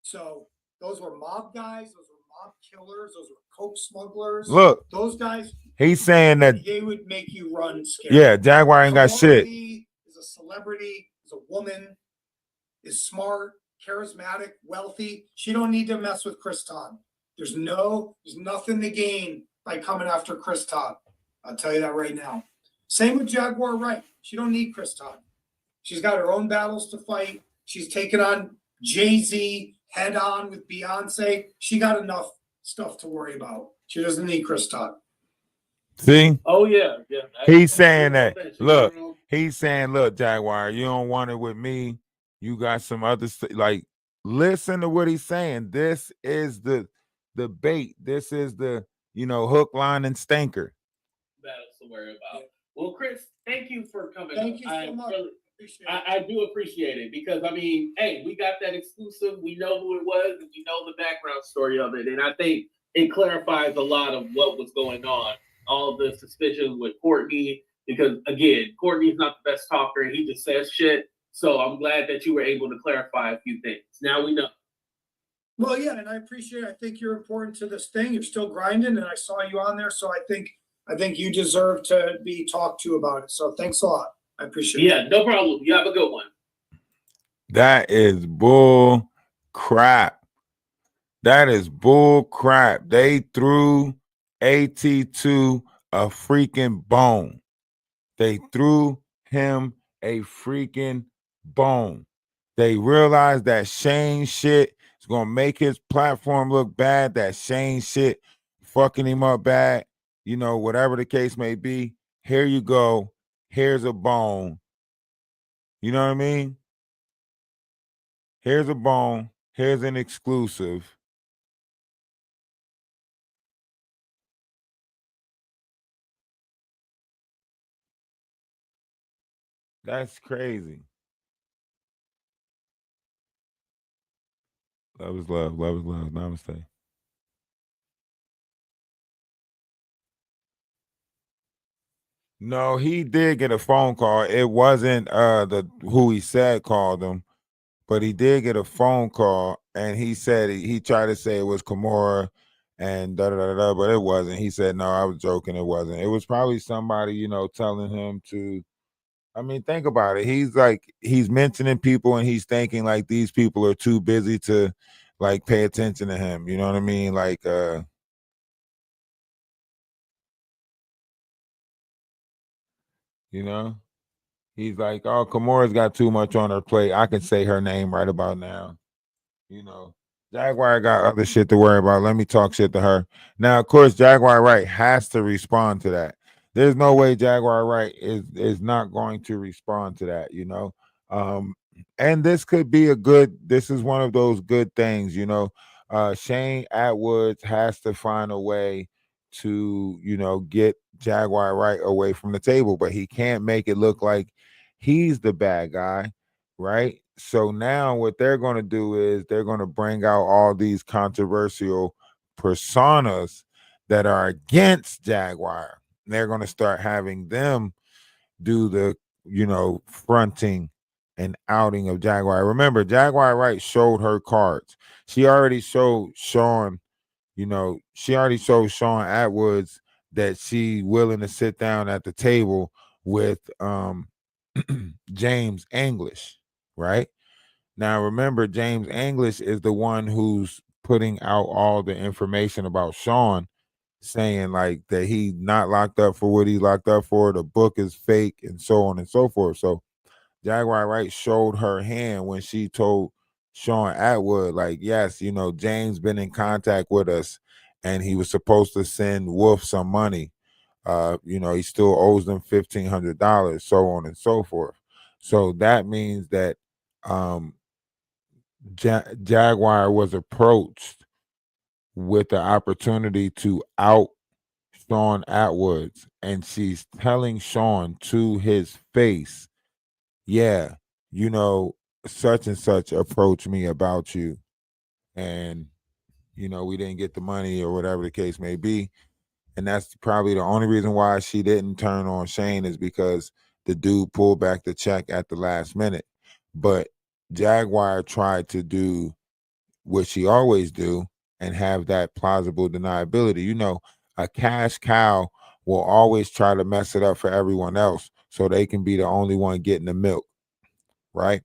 So those were mob guys. Those were mob killers. Those were coke smugglers. Look, those guys. He's saying that they would make you run scared. Yeah, Jaguar ain't got shit. Is a celebrity. Is a woman. Is smart, charismatic, wealthy. She don't need to mess with Chris Todd. There's nothing to gain by coming after Chris Todd. I'll tell you that right now. Same with Jaguar Wright. She don't need Chris Todd. She's got her own battles to fight. She's taken on Jay-Z head on with Beyonce. She got enough stuff to worry about. She doesn't need Chris Todd. See? Oh yeah. He's saying that. Look, he's saying, look, Jaguar, you don't want it with me. You got some other like. Listen to what he's saying. This is the bait. This is the hook, line, and stinker. Battles to worry about. Well, Chris, thank you for coming. Thank you so much. Really, I do appreciate it because hey, we got that exclusive. We know who it was, and we know the background story of it, and I think it clarifies a lot of what was going on. All the suspicions with Courtney, because again, Courtney's not the best talker. He just says shit. So I'm glad that you were able to clarify a few things. Now we know. Well, yeah, and I appreciate it. I think you're important to this thing. You're still grinding, and I saw you on there. So I think you deserve to be talked to about it. So thanks a lot. I appreciate it. Yeah, no problem. You have a good one. That is bull crap. That is bull crap. They threw AT2 a freaking bone. They threw him a freaking bone. They realized that Shane shit It's gonna make his platform look bad. That Shane shit fucking him up bad. You know, whatever the case may be. Here you go. Here's a bone. You know what I mean? Here's a bone. Here's an exclusive. That's crazy. Love is love. Love is love. Namaste. No, he did get a phone call. It wasn't the who he said called him, but he did get a phone call, and he said he tried to say it was Kimura and da da da da, but it wasn't. He said no, I was joking. It wasn't. It was probably somebody, you know, telling him to. I mean, think about it. He's mentioning people, and he's thinking like these people are too busy to like pay attention to him. You know what I mean? Like, you know. He's like, oh, Kimura's got too much on her plate. I can say her name right about now. You know, Jaguar got other shit to worry about. Let me talk shit to her. Now, of course, Jaguar Wright has to respond to that. There's no way Jaguar Wright is not going to respond to that, you know. Um, and this could be this is one of those good things, you know. Shane Atwoods has to find a way to, you know, get Jaguar Wright away from the table, but he can't make it look like he's the bad guy, right? So now what they're going to do is they're going to bring out all these controversial personas that are against Jaguar. They're going to start having them do the, you know, fronting and outing of Jaguar. Remember, Jaguar Wright showed her cards. She already showed Sean, you know, she already showed Sean Atwoods that she willing to sit down at the table with James English, right? Now, remember, James English is the one who's putting out all the information about Sean, saying like that he's not locked up for what he's locked up for. The book is fake, and so on and so forth. So Jaguar Wright showed her hand when she told Sean Atwood, like, yes, you know, James been in contact with us, and he was supposed to send Wolf some money. You know, he still owes them $1,500, so on and so forth. So that means that Jaguar was approached with the opportunity to out Sean Atwoods, and she's telling Sean to his face, yeah, you know, such and such approached me about you, and you know, we didn't get the money or whatever the case may be. And that's probably the only reason why she didn't turn on Shane, is because the dude pulled back the check at the last minute. But Jaguar tried to do what she always do and have that plausible deniability. You know, a cash cow will always try to mess it up for everyone else so they can be the only one getting the milk, right?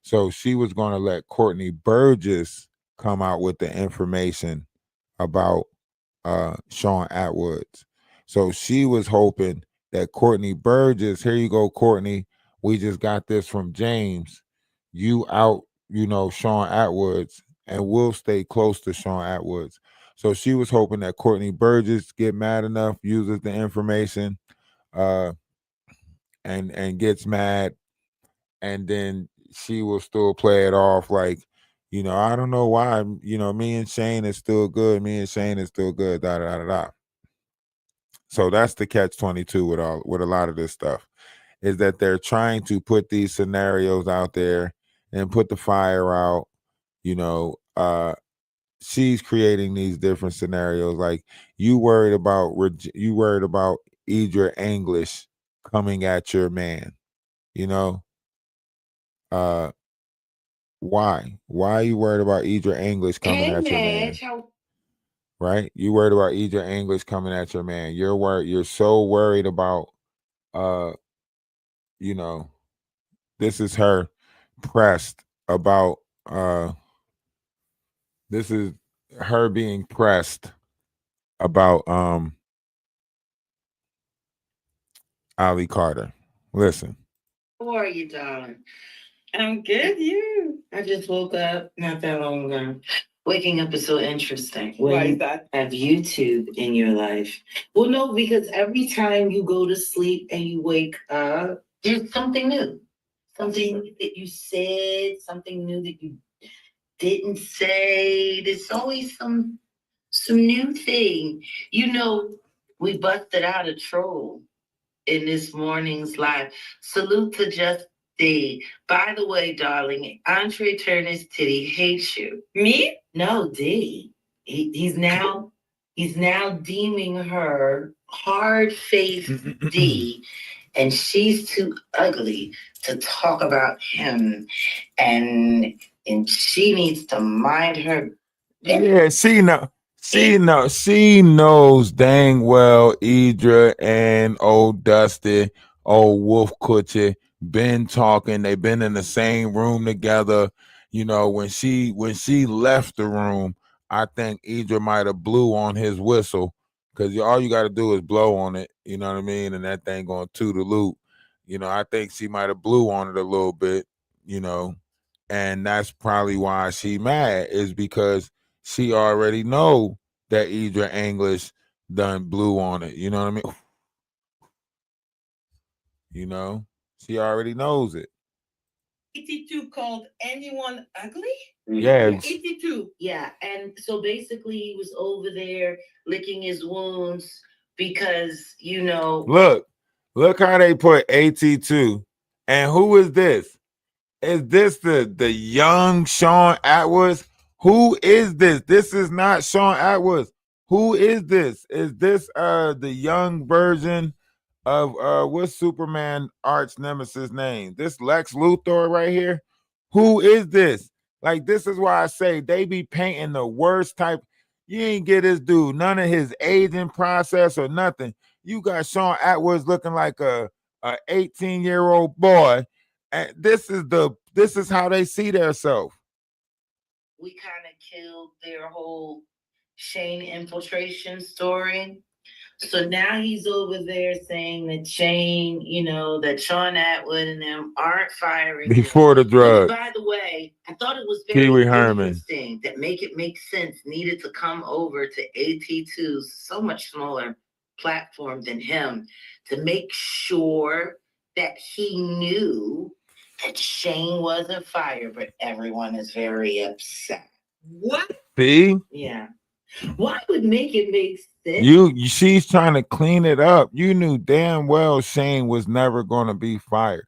So she was going to let Courtney Burgess come out with the information about Sean Atwoods. So she was hoping that Courtney Burgess, here you go, Courtney, we just got this from James. You out, you know, Sean Atwoods, and we'll stay close to Sean Atwoods. So she was hoping that Courtney Burgess get mad enough, uses the information, and gets mad, and then she will still play it off like, you know, I don't know why, you know, me and Shane is still good. Me and Shane is still good. Da da da da. So that's the catch-22 with a lot of this stuff, is that they're trying to put these scenarios out there and put the fire out. You know, she's creating these different scenarios. Like, you worried about Idra English coming at your man. You know, why? Why are you worried about Idra English coming at your man? Right? You worried about Idra English coming at your man. You're worried. You're so worried about, you know, this is her pressed about, this is her being pressed about Ali Carter. Listen. How are you, darling? I'm good. You? I just woke up not that long ago. Waking up is so interesting. Why is that? Have YouTube in your life. Well, no, because every time you go to sleep and you wake up, there's something new. Something new that you said, something new that you didn't say. There's always some new thing. You know, we busted out a troll in this morning's live. Salute to Just D. By the way, darling, Andre Turner's titty hates you. Me? No, D. He's now deeming her hard-faced D, and she's too ugly to talk about him, and she needs to mind her. Yeah, she knows dang well Idra and old Dusty, old Wolf Kutcher been talking. They've been in the same room together. You know, when she left the room, I think Idra might have blew on his whistle, because all you got to do is blow on it. You know what I mean? And that thing going to the loop. You know, I think she might have blew on it a little bit. You know, and that's probably why she mad, is because she already know that Idra English done blew on it. You know what I mean? You know, she already knows it. 82 called anyone ugly? Yeah. 82. Yeah, and so basically he was over there licking his wounds because, you know. Look how they put AT2. And who is this? Is this the young Sean Atwood? Who is this? This is not Sean Atwood. Who is this? Is this the young version of what's Superman arch nemesis name? This Lex Luthor right here? Who is this? Like, this is why I say they be painting the worst type. You ain't get this dude none of his aging process or nothing. You got Sean Atwood looking like a 18-year-old boy. And this is how they see themselves. We kind of killed their whole Shane infiltration story. So now he's over there saying that Shane, you know, that Sean Atwood and them aren't firing before the drug. By the way, I thought it was very interesting that Make It Make Sense needed to come over to AT2's so much smaller platform than him to make sure that he knew that Shane wasn't fired, but everyone is very upset. What? See? Yeah. Why would Make It Make Sense? She's trying to clean it up. You knew damn well Shane was never going to be fired.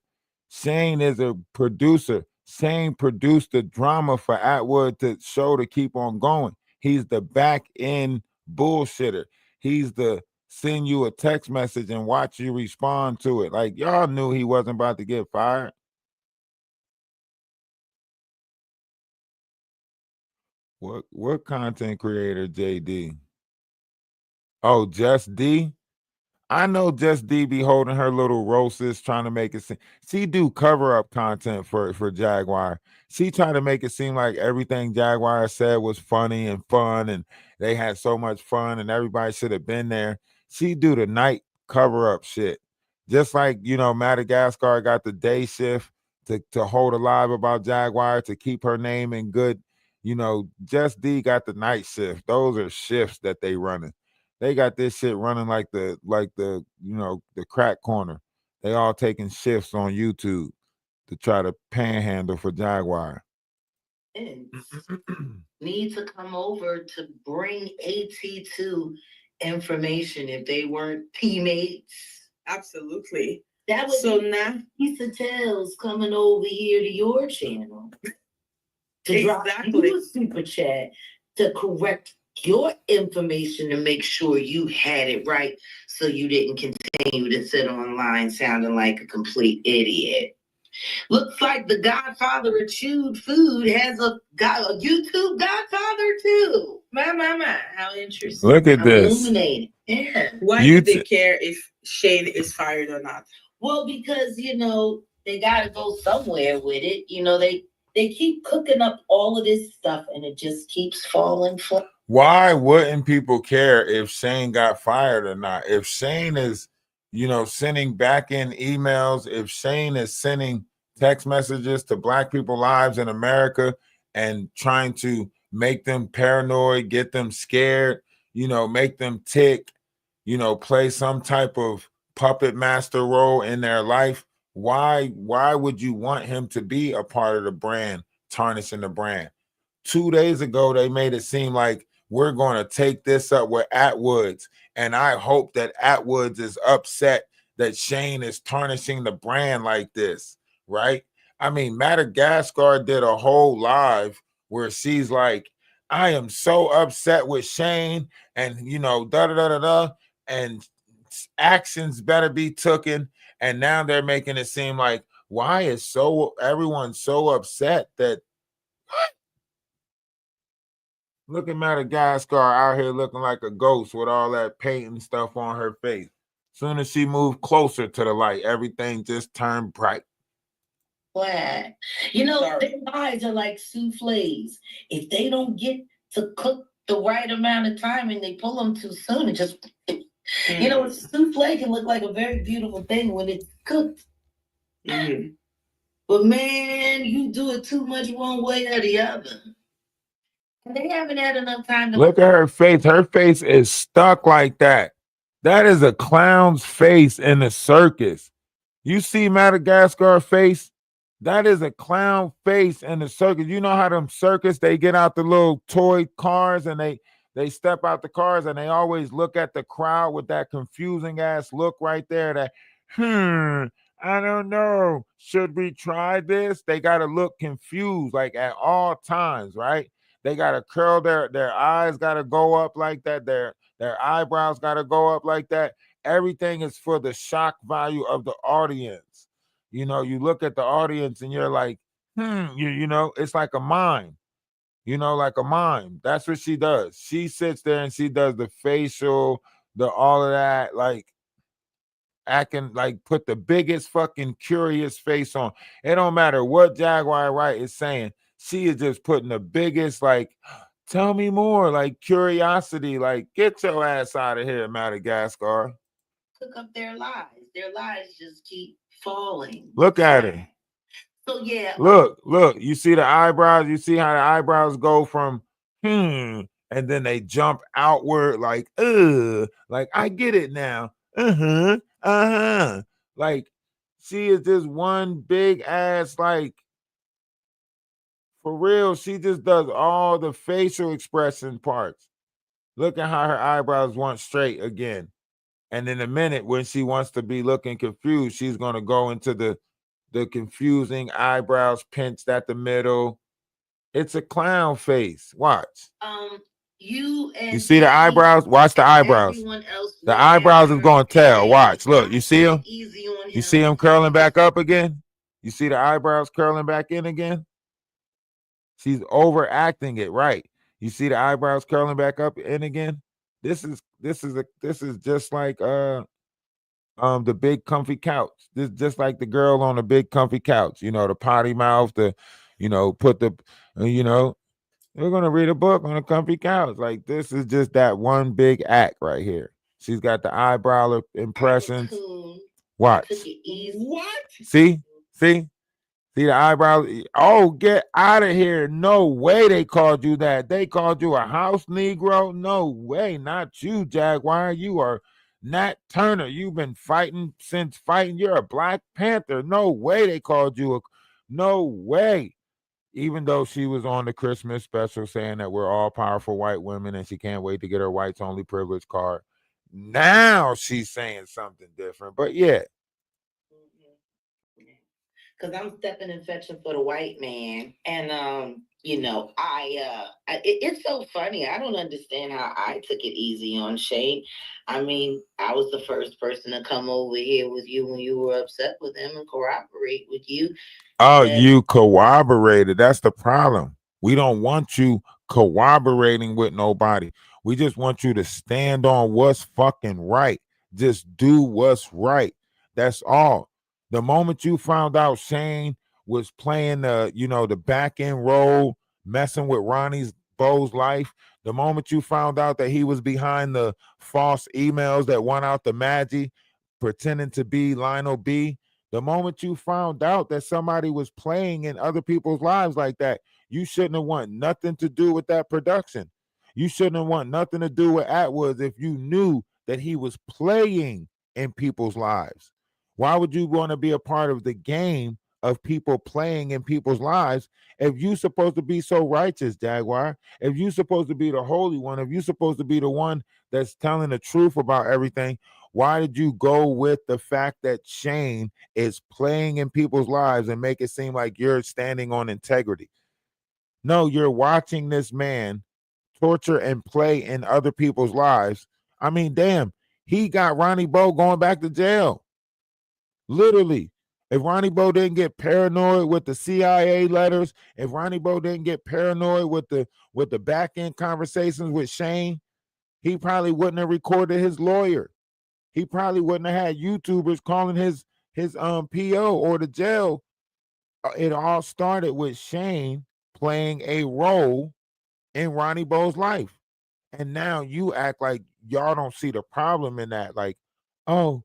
Shane is a producer. Shane produced the drama for Atwood to show to keep on going. He's the back end bullshitter. He's the send you a text message and watch you respond to it. Like, y'all knew he wasn't about to get fired. What content creator, JD? Oh, Just D? I know Just D be holding her little roses, trying to make it seem. She do cover up content for Jaguar. She tried to make it seem like everything Jaguar said was funny and fun, and they had so much fun, and everybody should have been there. She do the night cover up shit, just like, you know, Madagascar got the day shift to hold alive about Jaguar, to keep her name in good. You know, Just D got the night shift. Those are shifts that they running. They got this shit running like the you know, the crack corner. They all taking shifts on YouTube to try to panhandle for Jaguar. Need to come over to bring AT2 information if they weren't teammates. Absolutely. That was so now piece of tails coming over here to your channel to drop you a super chat to correct your information to make sure you had it right, so you didn't continue to sit online sounding like a complete idiot. Looks like the Godfather of Chewed Food has a YouTube Godfather too. My, how interesting. Look at this. Illuminating. Yeah. Why do they care if Shane is fired or not? Well, because, you know, they got to go somewhere with it. You know, they keep cooking up all of this stuff and it just keeps falling flat. Why wouldn't people care if Shane got fired or not? If Shane is, you know, sending back in emails, if Shane is sending text messages to Black people lives in America and trying to make them paranoid, get them scared, make them tick, play some type of puppet master role in their life. Why would you want him to be a part of the brand, tarnishing the brand? 2 days ago, they made it seem like we're going to take this up with Atwoods. And I hope that Atwoods is upset that Shane is tarnishing the brand like this, right? I mean, Madagascar did a whole live where she's like, I am so upset with Shane and, da-da-da-da-da, and actions better be taken. And now they're making it seem like, why is everyone so upset that look at Madagascar out here looking like a ghost with all that paint and stuff on her face. Soon as she moved closer to the light, everything just turned bright. What? Their lives are like souffles. If they don't get to cook the right amount of time and they pull them too soon, it just, a souffle can look like a very beautiful thing when it's cooked. Mm-hmm. But man, you do it too much one way or the other. They haven't had enough time to look at her face. Her face is stuck like that. That is a clown's face in a circus. You see Madagascar face? That is a clown face in the circus. You know how them circus, they get out the little toy cars and they step out the cars and they always look at the crowd with that confusing ass look right there that, I don't know. Should we try this? They got to look confused like at all times, right? They got to curl their eyes got to go up like that. Their eyebrows got to go up like that. Everything is for the shock value of the audience. You look at the audience and you're like, it's like a mime. Like a mime. That's what she does. She sits there and she does the facial, the all of that, like acting like put the biggest fucking curious face on. It don't matter what Jaguar Wright is saying. She is just putting the biggest, like, tell me more, like curiosity, like get your ass out of here, Madagascar. Cook up their lives. Their lives just keep falling. Look at her. So yeah. Look, you see the eyebrows? You see how the eyebrows go from and then they jump outward like like I get it now. Like she is just one big ass, like for real, she just does all the facial expression parts. Look at how her eyebrows want straight again. And in a minute, when she wants to be looking confused, she's going to go into the confusing eyebrows pinched at the middle. It's a clown face. Watch. You see the eyebrows? Watch the eyebrows. The eyebrows is going to tell. Watch. Look, you see them? You see them curling back up again? You see the eyebrows curling back in again? She's overacting it, right? You see the eyebrows curling back up in again? This is just like the big comfy couch. This just like the girl on the big comfy couch, the potty mouth, put the we're gonna read a book on a comfy couch. Like this is just that one big act right here. She's got the eyebrow impressions. Watch. What? See the eyebrows. Oh, get out of here. No way they called you that. They called you a house Negro. No way. Not you, Jaguar. You are Nat Turner. You've been fighting since fighting. You're a Black Panther. No way they called you no way. Even though she was on the Christmas special saying that we're all powerful white women and she can't wait to get her whites only privilege card. Now she's saying something different. But yeah. Because I'm stepping and fetching for the white man. And, it's so funny. I don't understand how I took it easy on Shane. I mean, I was the first person to come over here with you when you were upset with him and corroborate with you. Oh, you corroborated. That's the problem. We don't want you corroborating with nobody. We just want you to stand on what's fucking right. Just do what's right. That's all. The moment you found out Shane was playing the back end role, messing with Ronnie's Bo's life, the moment you found out that he was behind the false emails that went out to Maggie, pretending to be Lionel B, The moment you found out that somebody was playing in other people's lives like that, you shouldn't have want nothing to do with that production. You shouldn't have want nothing to do with Atwoods if you knew that he was playing in people's lives. Why would you want to be a part of the game of people playing in people's lives if you're supposed to be so righteous, Jaguar? If you're supposed to be the holy one, if you're supposed to be the one that's telling the truth about everything, why did you go with the fact that Shane is playing in people's lives and make it seem like you're standing on integrity? No, you're watching this man torture and play in other people's lives. I mean, damn, he got Ronnie Bo going back to jail. Literally. If Ronnie Bo didn't get paranoid with the CIA letters, if Ronnie Bo didn't get paranoid with the back end conversations with Shane, he probably wouldn't have recorded his lawyer. He probably wouldn't have had YouTubers calling his PO or the jail. It all started with Shane playing a role in Ronnie Bo's life. And now you act like y'all don't see the problem in that. Like, oh,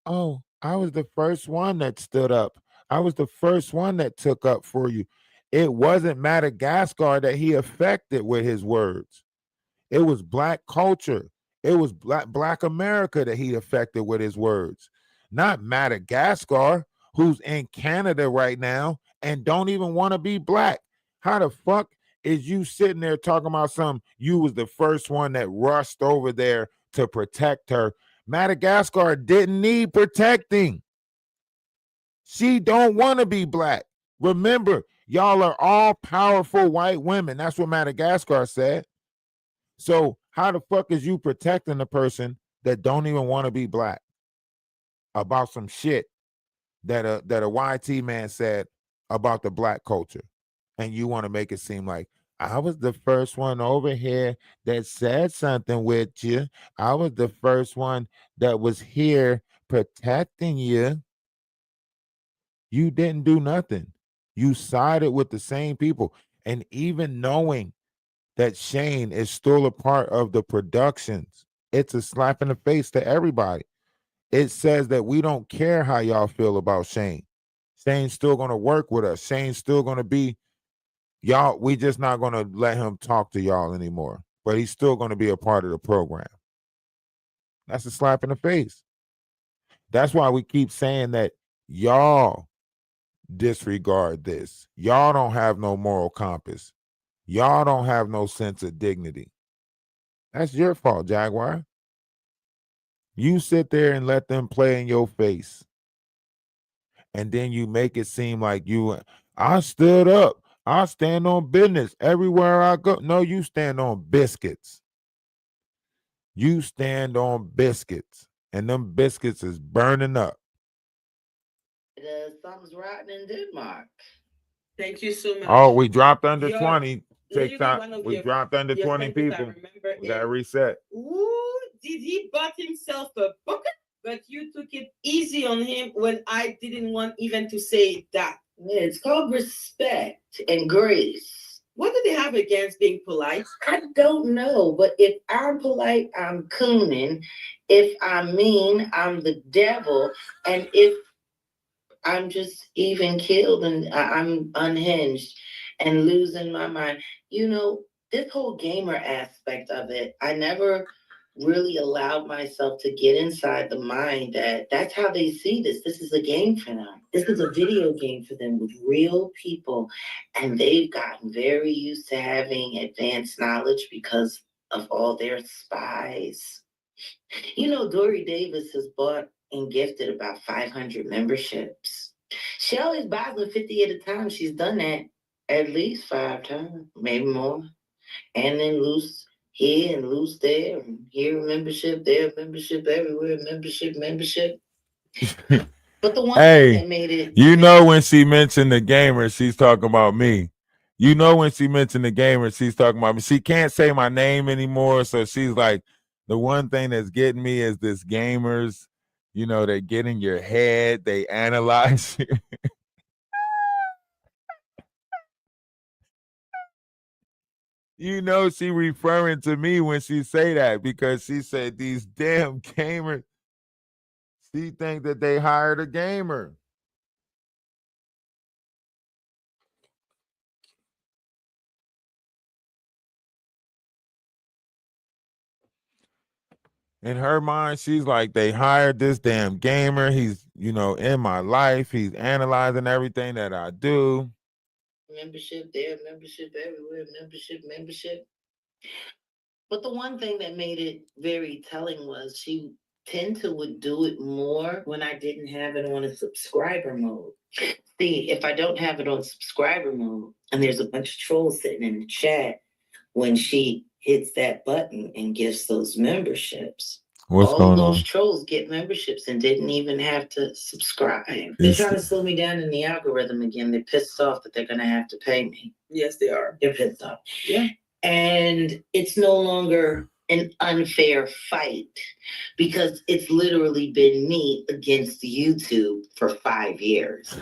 I was the first one that stood up. I was the first one that took up for you. It wasn't Madagascar that he affected with his words. It was Black culture. It was Black America that he affected with his words, not Madagascar, who's in Canada right now and don't even want to be Black. How the fuck is you sitting there talking about something? You was the first one that rushed over there to protect her. Madagascar didn't need protecting. She don't want to be Black. Remember, y'all are all powerful white women. That's what Madagascar said. So how the fuck is you protecting the person that don't even want to be Black about some shit that a YT man said about the Black culture? And you want to make it seem like I was the first one over here that said something with you. I was the first one that was here protecting you. You didn't do nothing. You sided with the same people. And even knowing that Shane is still a part of the productions, it's a slap in the face to everybody. It says that we don't care how y'all feel about Shane. Shane's still going to work with us. Shane's still going to be y'all. We just not going to let him talk to y'all anymore, but he's still going to be a part of the program. That's a slap in the face. That's why we keep saying that y'all disregard this. Y'all don't have no moral compass. Y'all don't have no sense of dignity. That's your fault, Jaguar. You sit there and let them play in your face. And then you make it seem like I stood up. I stand on business everywhere I go. No, you stand on biscuits. You stand on biscuits. And them biscuits is burning up. Something's rotten in Denmark. Thank you so much. Oh, we dropped under Your- 20. literally TikTok. We dropped under 20 people. We got to reset. Ooh, did he bought himself a bucket? But you took it easy on him when I didn't want even to say that. Yeah, it's called respect and grace. What do they have against being polite? I don't know, but if I'm polite, I'm cooning. If I'm mean, I'm the devil. And if I'm just even killed and I'm unhinged and losing my mind. You know, this whole gamer aspect of it, I never really allowed myself to get inside the mind that that's how they see this. This is a game for them. This is a video game for them with real people. And they've gotten very used to having advanced knowledge because of all their spies. You know, Dory Davis has bought and gifted about 500 memberships. She always buys them 50 at a time. She's done that at least 5 times, maybe more. And then loose here and loose there, and here membership, there membership, everywhere membership. But the one thing that made it, you know, when she mentioned the gamer, she's talking about me. You know, when she mentioned the gamer, she's talking about me. She can't say my name anymore, so she's like, the one thing that's getting me is this gamers. You know, they get in your head, they analyze you. You know, she referring to me when she say that because she said these damn gamers. She think that they hired a gamer. In her mind, she's like, they hired this damn gamer. He's, in my life. He's analyzing everything that I do. Membership there, membership everywhere, membership. But the one thing that made it very telling was she would do it more when I didn't have it on a subscriber mode. See, if I don't have it on subscriber mode and there's a bunch of trolls sitting in the chat, when she hits that button and gets those memberships, What's all going of those on? trolls get memberships and didn't even have to subscribe. They're trying to slow me down in the algorithm again. They're pissed off that they're going to have to pay me. Yes, they are. They're pissed off. Yeah. And it's no longer an unfair fight because it's literally been me against YouTube for 5 years.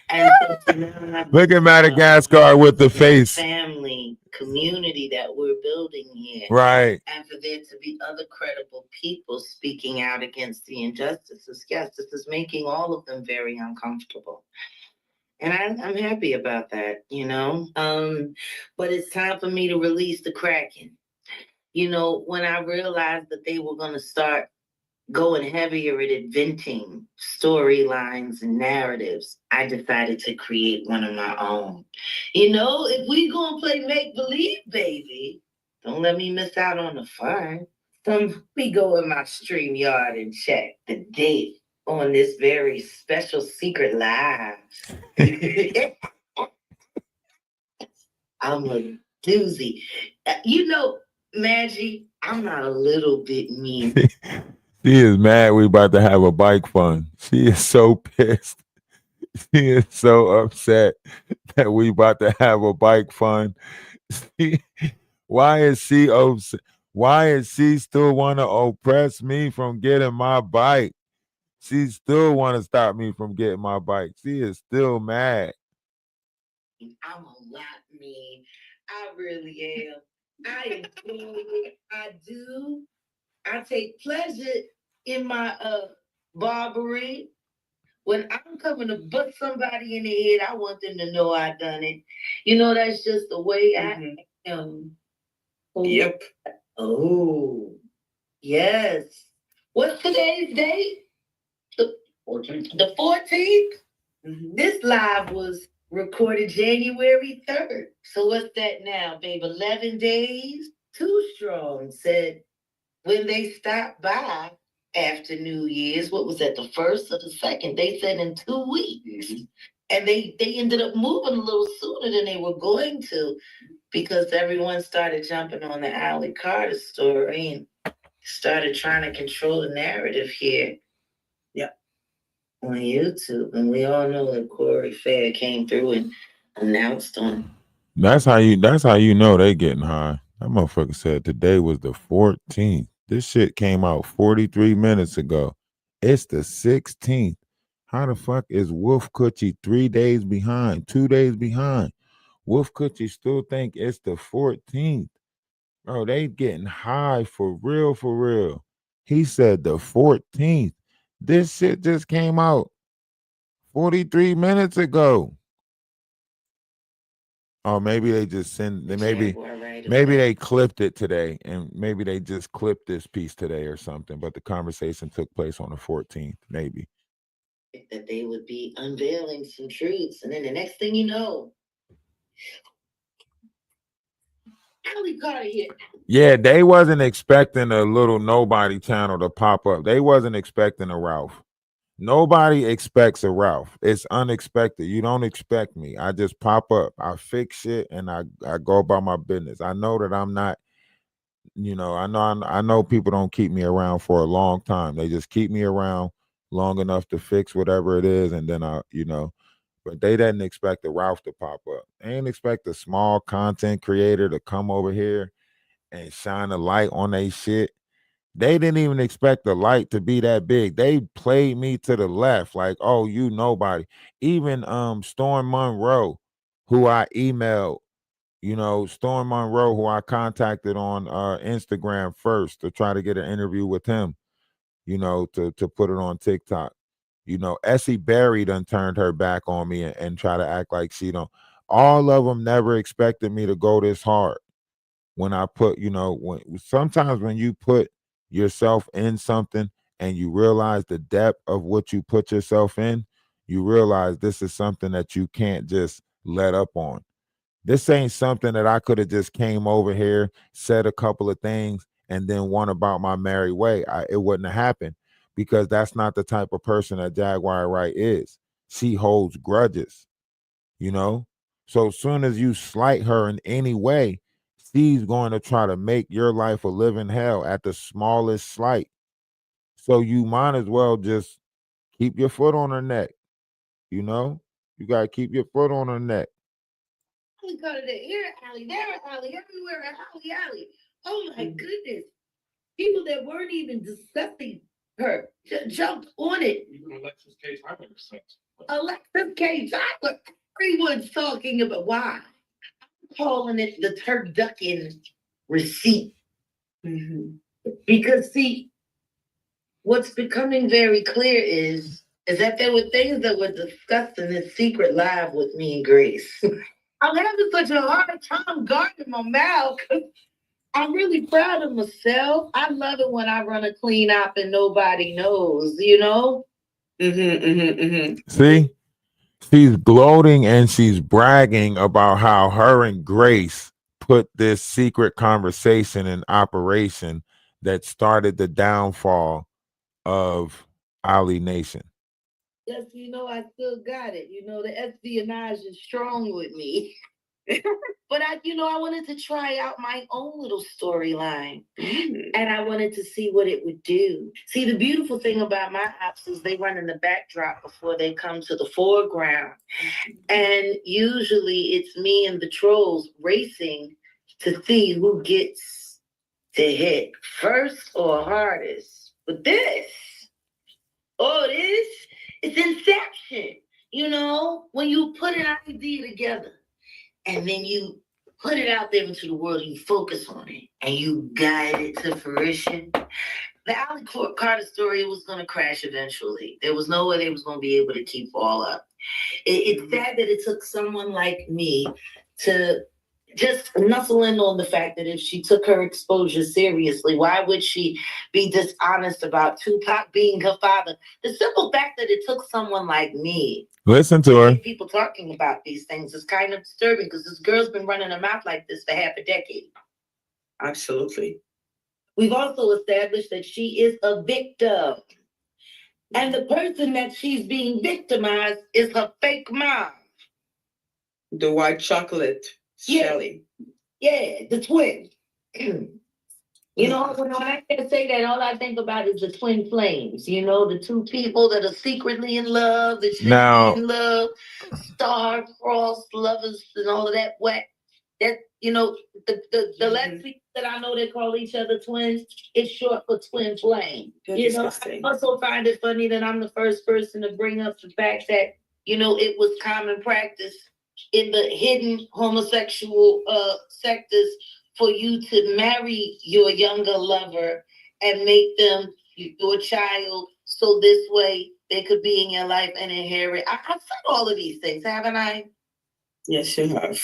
And so now Look at Madagascar with the face. Family, community that we're building here. Right. And for there to be other credible people speaking out against the injustices. Yes, this is making all of them very uncomfortable. And I'm happy about that, but it's time for me to release the Kraken. When I realized that they were going to start going heavier at inventing storylines and narratives, I decided to create one of my own. If we going to play make-believe, baby, don't let me miss out on the fun. So we go in my StreamYard and check the date on this very special secret live. I'm a doozy. Maggie, I'm not a little bit mean. She is mad we about to have a bike fun. She is so pissed. She is so upset that we about to have a bike fun. Why is she still want to oppress me from getting my bike? She still want to stop me from getting my bike. She is still mad. I'm a lot mean. I really am. I enjoy it. I do. I take pleasure in my barbary. When I'm coming to butt somebody in the head, I want them to know I done it. That's just the way I am. Yep. Oh, yes. What's today's date? The 14th. This live was recorded January 3rd. So what's that now, babe? 11 days? Too Strong said when they stopped by after New Year's, what was that, the 1st or the 2nd? They said in 2 weeks. And they ended up moving a little sooner than they were going to because everyone started jumping on the Alley Carter story and started trying to control the narrative here. On YouTube, and we all know that Corey Fair came through and announced on. That's how you know they getting high. That motherfucker said today was the 14th. This shit came out 43 minutes ago. It's the 16th. How the fuck is Wolf Coochie 3 days behind, 2 days behind? Wolf Coochie still think it's the 14th. Bro, they getting high for real, for real. He said the 14th. This shit just came out 43 minutes ago. Or maybe they just maybe they clipped it today and maybe they just clipped this piece today or something, but the conversation took place on the 14th, maybe. That they would be unveiling some truths, and then the next thing you know, Alley Carter here. Yeah, they wasn't expecting a little nobody channel to pop up. They wasn't expecting a Ralph. Nobody expects a Ralph. It's unexpected. You don't expect me. I just pop up. I fix shit and I go about my business. I know that I'm not, I know people don't keep me around for a long time. They just keep me around long enough to fix whatever it is, and then but they didn't expect a Ralph to pop up. They didn't expect a small content creator to come over here and shine a light on their shit. They didn't even expect the light to be that big. They played me to the left, like, oh, you nobody. Even Storm Monroe, who I emailed, Storm Monroe, who I contacted on Instagram first to try to get an interview with him, to put it on TikTok. Essie Berry done turned her back on me and try to act like she don't. All of them never expected me to go this hard. When I put, sometimes when you put yourself in something and you realize the depth of what you put yourself in, you realize this is something that you can't just let up on. This ain't something that I could have just came over here, said a couple of things, and then went about my merry way. It wouldn't have happened because that's not the type of person that Jaguar Wright is. She holds grudges, you know? So as soon as you slight her in any way, she's going to try to make your life a living hell at the smallest slight. So you might as well just keep your foot on her neck, you know? You got to keep your foot on her neck. We go to the here alley, there alley, everywhere alley. Oh my goodness. People that weren't even discussing her jumped on it. Even Alexis K. Tyler said. Alexis K. Tyler. Everyone's talking about why. I'm calling it the turducken receipt. Because see, what's becoming very clear is that there were things that were discussed in this secret live with me and Grace. I'm having such a hard time guarding my mouth because I'm really proud of myself. I love it when I run a clean op and nobody knows, you know? See? She's gloating and she's bragging about how her and Grace put this secret conversation in operation that started the downfall of Ali Nation. Yes, you know, I still got it. You know, the espionage is strong with me. But I wanted to try out my own little storyline. And I wanted to see what it would do. See, the beautiful thing about my ops is they run in the backdrop before they come to the foreground. And usually it's me and the trolls racing to see who gets to hit first or hardest. But this, it's inception. You know, when you put an idea together and then you put it out there into the world, you focus on it and you guide it to fruition. The Ali Carter story was going to crash eventually. There was no way they was going to be able to keep all up. It's sad that it took someone like me to just nuzzle in on the fact that if she took her exposure seriously, why would she be dishonest about Tupac being her father? The simple fact that it took someone like me Listen to her. People talking about these things is kind of disturbing because this girl's been running her mouth like this for half a decade. Absolutely. We've also established that she is a victim. And the person that she's being victimized is her fake mom. The white chocolate, Shelly. Yeah, the twin. You know, when I say that, all I think about is the twin flames. You know, the two people that are secretly in love, that should be in love, star-crossed lovers, and all of that whack. That, you know, the last people that I know that call each other twins, it's short for twin flame. You know, I also find it funny that I'm the first person to bring up the fact that, you know, it was common practice in the hidden homosexual sectors for you to marry your younger lover and make them your child, so this way they could be in your life and inherit. I've said all of these things, haven't I? Yes, you have.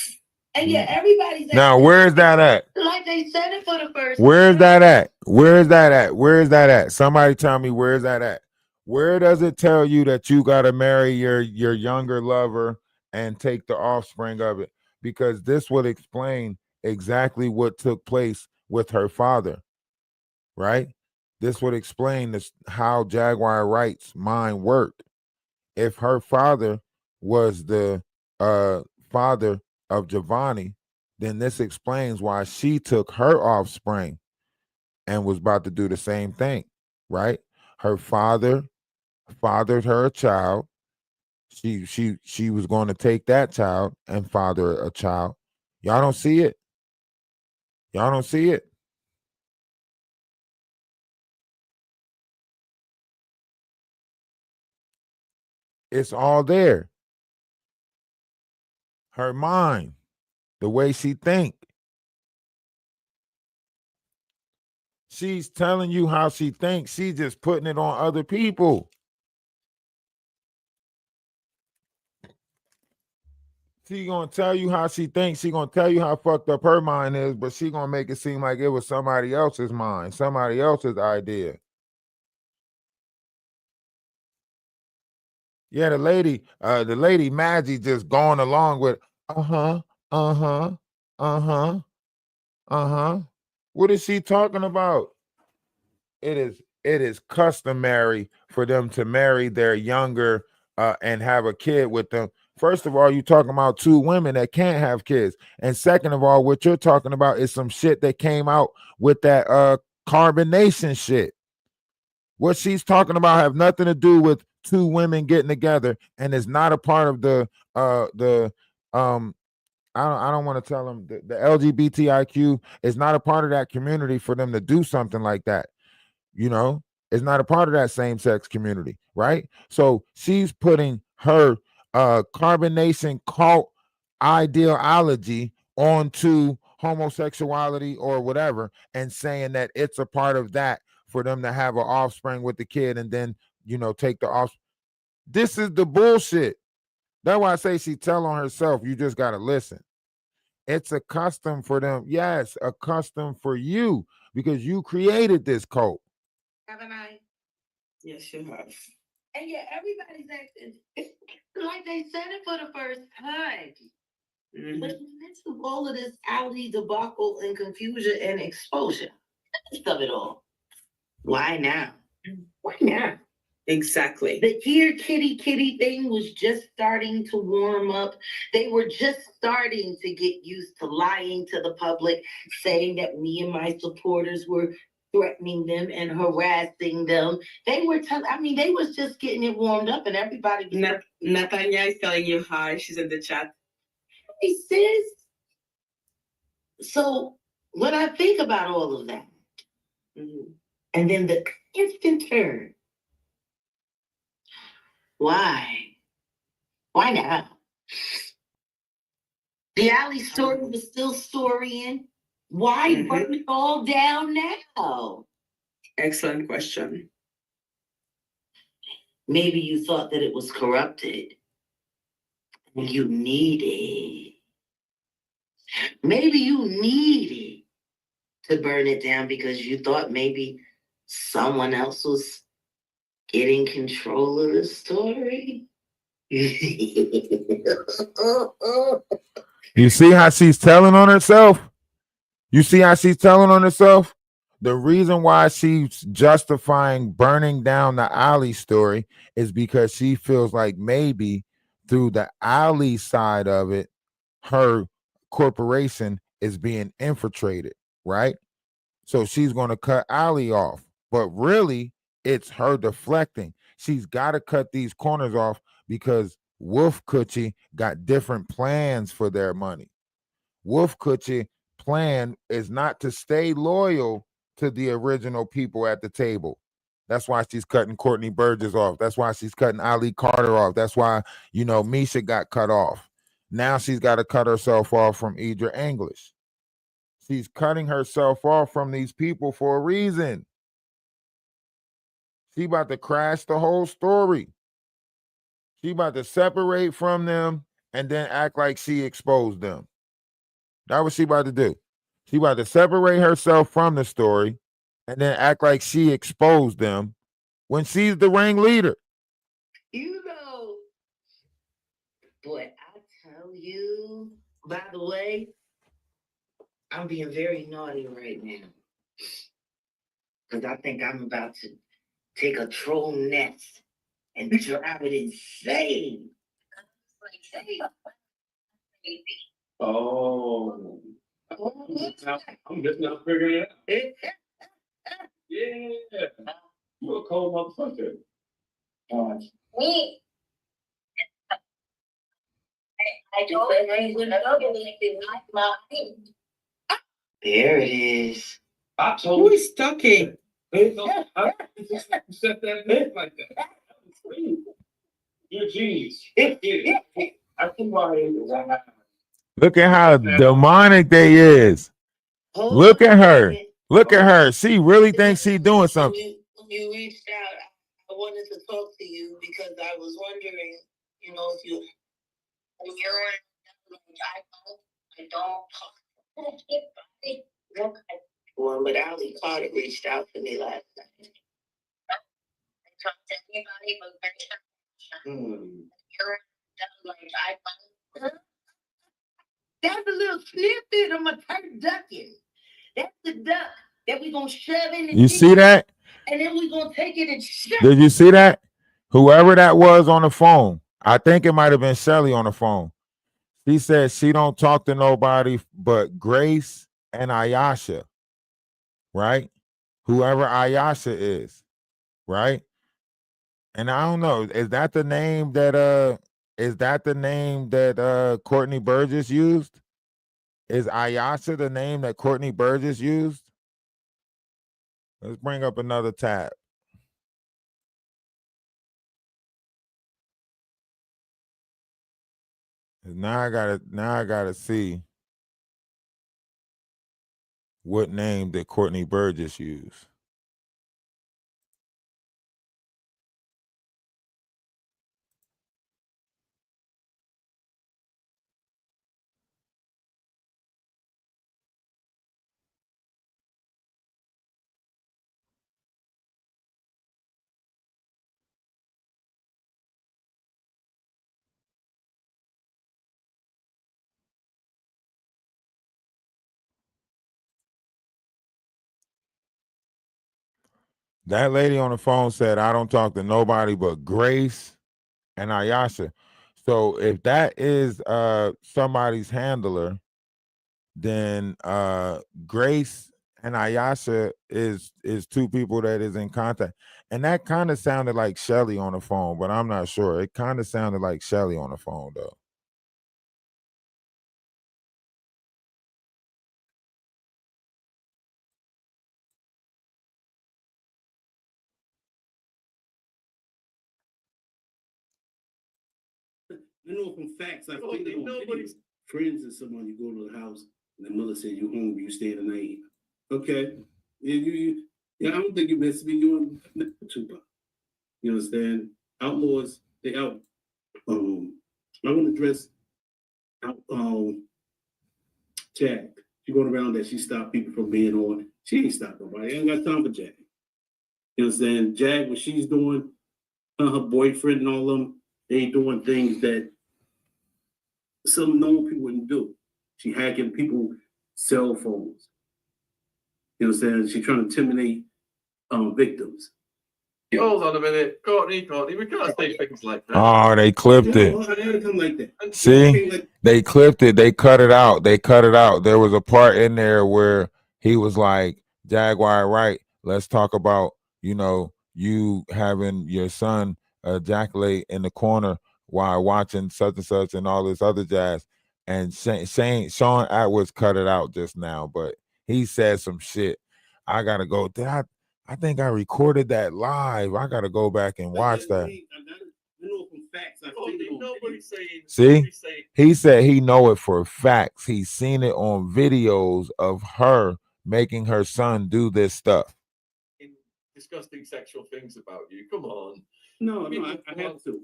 And yeah, everybody's now. Where's that at? Like they said it for the first. Where's that at? Where's that at? Where's that at? Somebody tell me where's that at? Where does it tell you that you got to marry your younger lover and take the offspring of it? Because this would explain exactly what took place with her father, right? This would explain this, how Jaguar Wright's mind worked. If her father was the father of Giovanni, then this explains why she took her offspring and was about to do the same thing, right? Her father fathered her a child. She was going to take that child and father a child. Y'all don't see it? Y'all don't see it? It's all there. Her mind, the way she think. She's telling you how she thinks. She's just putting it on other people. She gonna tell you how she thinks. She gonna tell you how fucked up her mind is, but she gonna make it seem like it was somebody else's mind, somebody else's idea. Yeah, the lady Maggie just going along with uh-huh, uh-huh, uh-huh, uh-huh. What is she talking about? It is customary for them to marry their younger and have a kid with them. First of all, you're talking about two women that can't have kids. And second of all, what you're talking about is some shit that came out with that carbonation shit. What she's talking about have nothing to do with two women getting together, and is not a part of the I don't want to tell them the LGBTIQ is not a part of that community for them to do something like that. You know, it's not a part of that same-sex community, right? So she's putting her carbonation cult ideology onto homosexuality or whatever, and saying that it's a part of that for them to have an offspring with the kid and then, you know, take the off. This is the bullshit. That's why I say she tell on herself. You just got to listen. It's a custom for them. Yes, a custom for you because you created this cult. Haven't I? Yes, you have. And yeah, everybody's acting like they said it for the first time. Mhm. But in the midst of all of this alley debacle and confusion and exposure, in the midst of it all, why now? Why now? Exactly. The here kitty kitty thing was just starting to warm up. They were just starting to get used to lying to the public, saying that me and my supporters were threatening them and harassing them. They were they was just getting it warmed up, and everybody was Natanya is telling you hi. She's in the chat. hey sis. So when I think about all of that, and then the instant turn, why? Why now? The alley story was still storying. Why burn it all down now? Excellent question. Maybe you thought that it was corrupted. You needed. Maybe you needed to burn it down because you thought maybe someone else was getting control of the story. You see how she's telling on herself? You see how she's telling on herself? The reason why she's justifying burning down the alley story is because she feels like maybe through the alley side of it, her corporation is being infiltrated, right? So she's going to cut alley off. But really, it's her deflecting. She's got to cut these corners off because Wolf Coochie got different plans for their money. Wolf Coochie plan is not to stay loyal to the original people at the table. That's why she's cutting Courtney Burgess off. That's why she's cutting Ali Carter off. That's why, you know, Misha got cut off. Now she's got to cut herself off from Idra English. She's cutting herself off from these people for a reason. She about to crash the whole story. She about to separate from them and then act like she exposed them. That's what she about to do. She about to separate herself from the story and then act like she exposed them when she's the ringleader. You know, boy, I tell you, by the way, I'm being very naughty right now. Because I think I'm about to take a troll nest and drive it insane. Oh. I'm just not figuring it out. Yeah. You're a cold motherfucker. Me. I told her I wouldn't know anything like mine. There it is. I told Who you. is talking? I set that head like that. You're a genius. I can buy it. Look at how demonic they is. Look at her. Look at her. She really thinks she's doing something. When you reached out, I wanted to talk to you because I was wondering, you know, if you're I don't talk to anybody. One with Ali Carter reached out to me last night. I talk to anybody but that's a little snippet of my turkey ducking. That's the duck that we're gonna shove in the You see chicken, that? and then we're gonna take it and shove. Did you see that? Whoever that was on the phone, I think it might have been Shelly on the phone. She said she don't talk to nobody but Grace and Ayasha, right? Whoever Ayasha is, right? And I don't know, is that the name that Courtney Burgess used? Is Ayasha the name that Courtney Burgess used? Let's bring up another tab. Now I gotta see what name did Courtney Burgess use. That lady on the phone said, I don't talk to nobody but Grace and Ayasha. So if that is somebody's handler, then Grace and Ayasha is two people that is in contact. And that kind of sounded like Shelly on the phone, but I'm not sure. It kind of sounded like Shelly on the phone though. I know from facts. I've seen it on videos. Friends and someone, you go to the house and the mother said you home, you stay the night. Okay, yeah, I don't think you best be doing Tupac. You understand? Outlaws, they out. I want to address out. Jag. She going around that she stopped people from being on. She ain't stopped nobody. I ain't got time for Jag. You understand? Jag, what she's doing, her boyfriend and all them, they doing things that some normal people wouldn't do. She hacking people's cell phones. You know what I'm saying? She's trying to intimidate victims. Hold on a minute, Courtney, we can't say things like that. Oh, they clipped it. I had to come like that. See, they clipped it. They cut it out. There was a part in there where he was like, Jaguar Wright, let's talk about, you having your son ejaculate in the corner while watching such and such and all this other jazz. And Sean Atwood's cut it out just now, but he said some shit. I gotta go. I think I recorded that live. I gotta go back and watch that. See, he said he know it for facts. He's seen it on videos of her making her son do this stuff. Disgusting sexual things about you. Come on. No, I have to.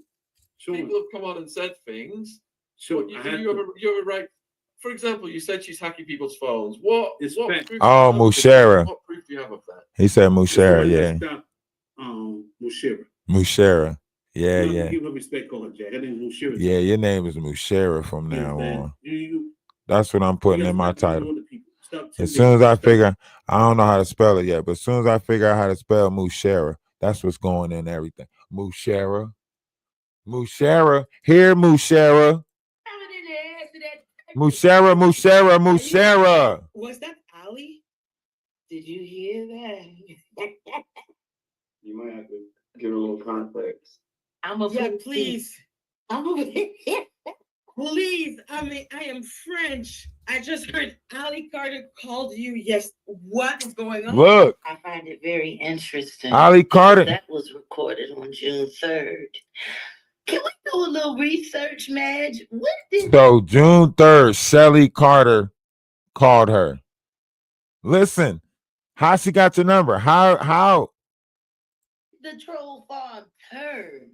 Sure. People have come on and said things. Sure, you have a right. For example, you said she's hacking people's phones. What proof Mushera. What proof do you have of that? He said Mushera, yeah. Mushera. Yeah, yeah. Give her respect, call her Jack. Her name is Mushera. Yeah, your name is Mushera from now on. That's what I'm putting in my title. As soon as I figure, I don't know how to spell it yet, but as soon as I figure out how to spell Mushera, that's what's going in everything. Mushera. Here, Mushera. Mushera. Was that Ali? Did you hear that? You might have to give a little context. Please. Please. I am French. I just heard Ali Carter called you. Yes. What is going on? Look. I find it very interesting. Ali Carter. That was recorded on June 3rd. Can we do a little research, Madge? So June 3rd, Shelly Carter called her. Listen, how she got your number? How? The troll farm turned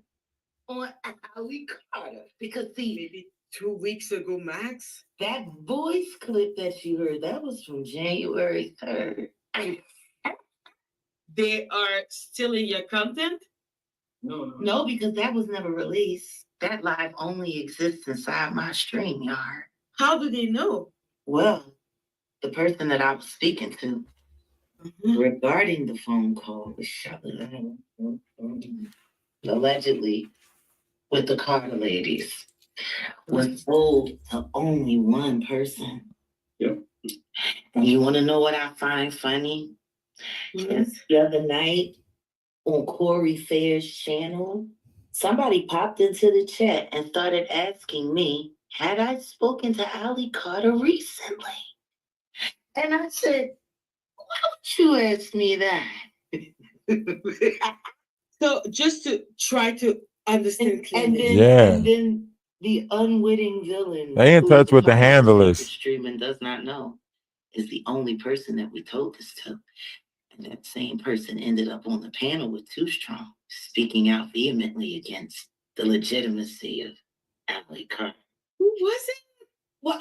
on Ali Carter because see, 2 weeks ago, Max. That voice clip that you heard, that was from January 3rd. They are still in your content? No, because that was never released. That live only exists inside my StreamYard. How do they know? Well, the person that I was speaking to regarding the phone call was allegedly with the Carter ladies was told to only one person. Yep. And you want to know what I find funny? Is the other night on Corey Fair's channel, somebody popped into the chat and started asking me, had I spoken to Ali Carter recently? And I said, why would you ask me that? So just to try to understand clearly. And then the unwitting villain. They in who touch is with the part of handlers. secret stream and does not know is the only person that we told this to. And that same person ended up on the panel with Too Strong, speaking out vehemently against the legitimacy of Ali Carter. Who was it? Well,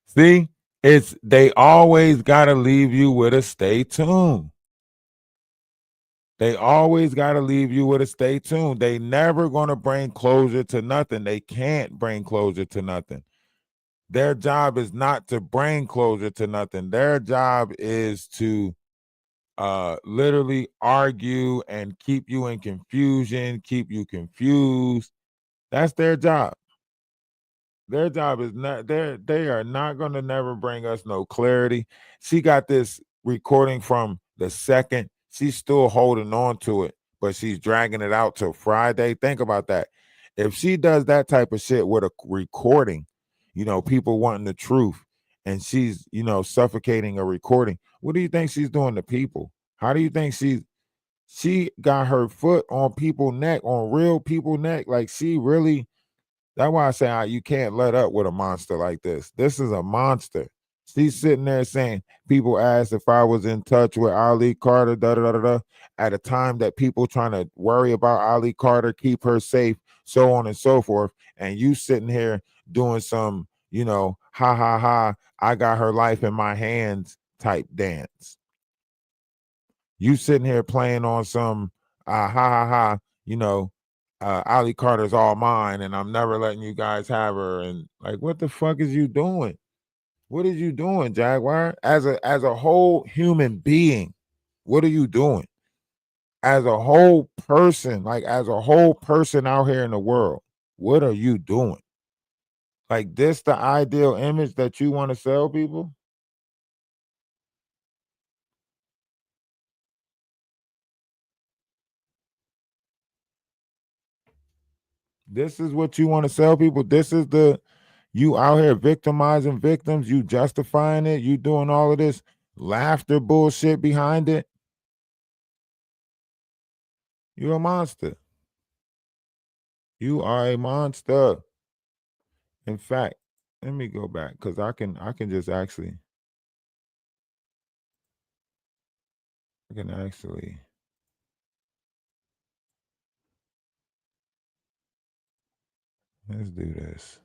See, it's they always gotta leave you with a stay tuned. They always gotta leave you with a stay tuned. They never gonna bring closure to nothing. They can't bring closure to nothing. Their job is not to bring closure to nothing. Their job is to literally argue and keep you in confusion, keep you confused. That's their job. Their job is not they are not going to never bring us no clarity. She got this recording from the second. She's still holding on to it, but she's dragging it out till Friday. Think about that. If she does that type of shit with a recording, people wanting the truth, and she's, suffocating a recording, what do you think she's doing to people? How do you think she got her foot on people's neck, on real people's neck? Like, she really. That's why I say you can't let up with a monster like this. This is a monster. She's sitting there saying, people asked if I was in touch with Ali Carter, at a time that people trying to worry about Ali Carter, keep her safe, so on and so forth. And you sitting here doing some, ha ha ha, I got her life in my hands type dance. You sitting here playing on some ha ha ha, Ali Carter's all mine, and I'm never letting you guys have her. And like, what the fuck is you doing? What are you doing, Jaguar? As a whole human being, what are you doing? As a whole person, as a whole person out here in the world, what are you doing? Like, this the ideal image that you want to sell people? This is what you want to sell people? This is you out here victimizing victims, you justifying it, you doing all of this laughter bullshit behind it. You're a monster. You are a monster. In fact, let me go back because I can just actually let's do this.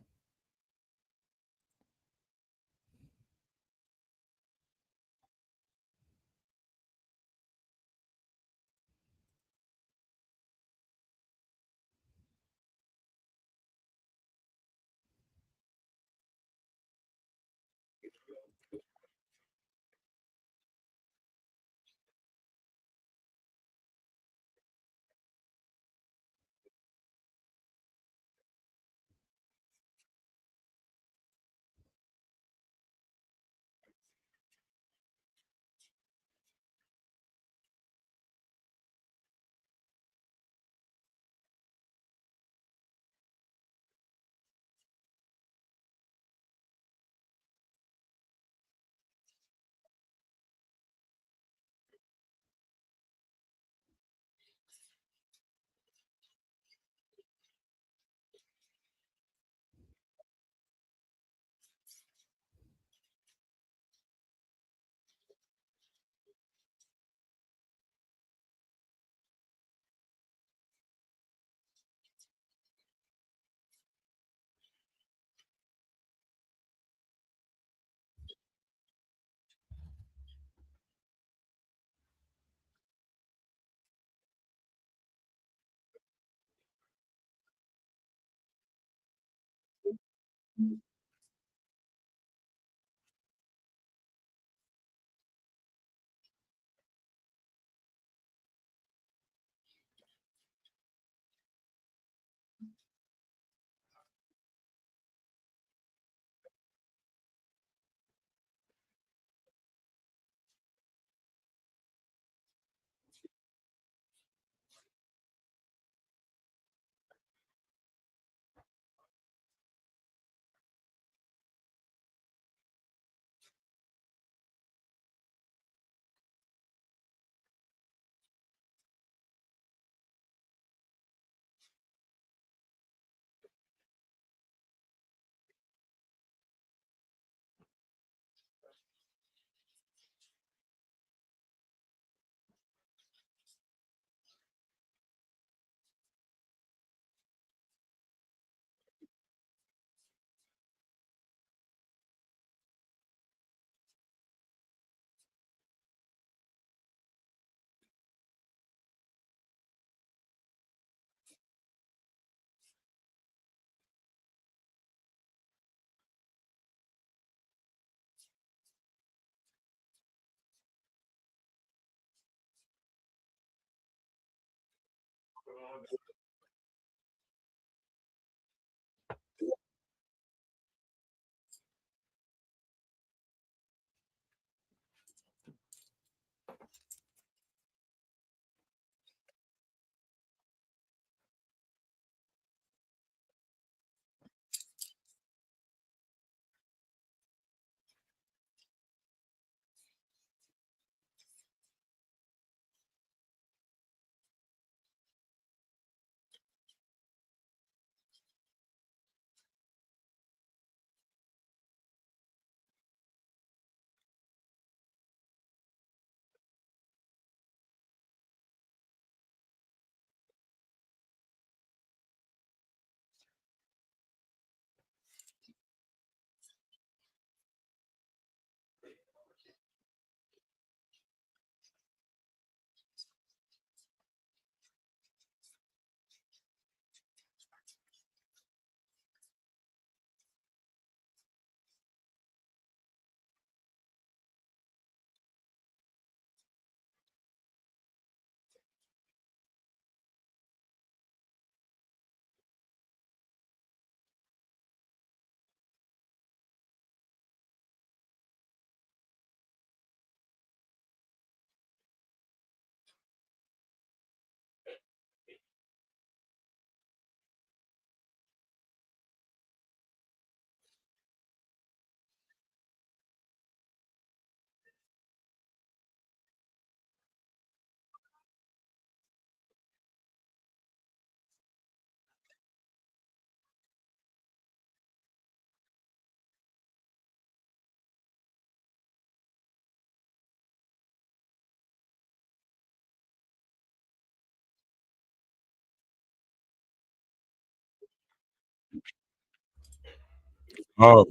Oh,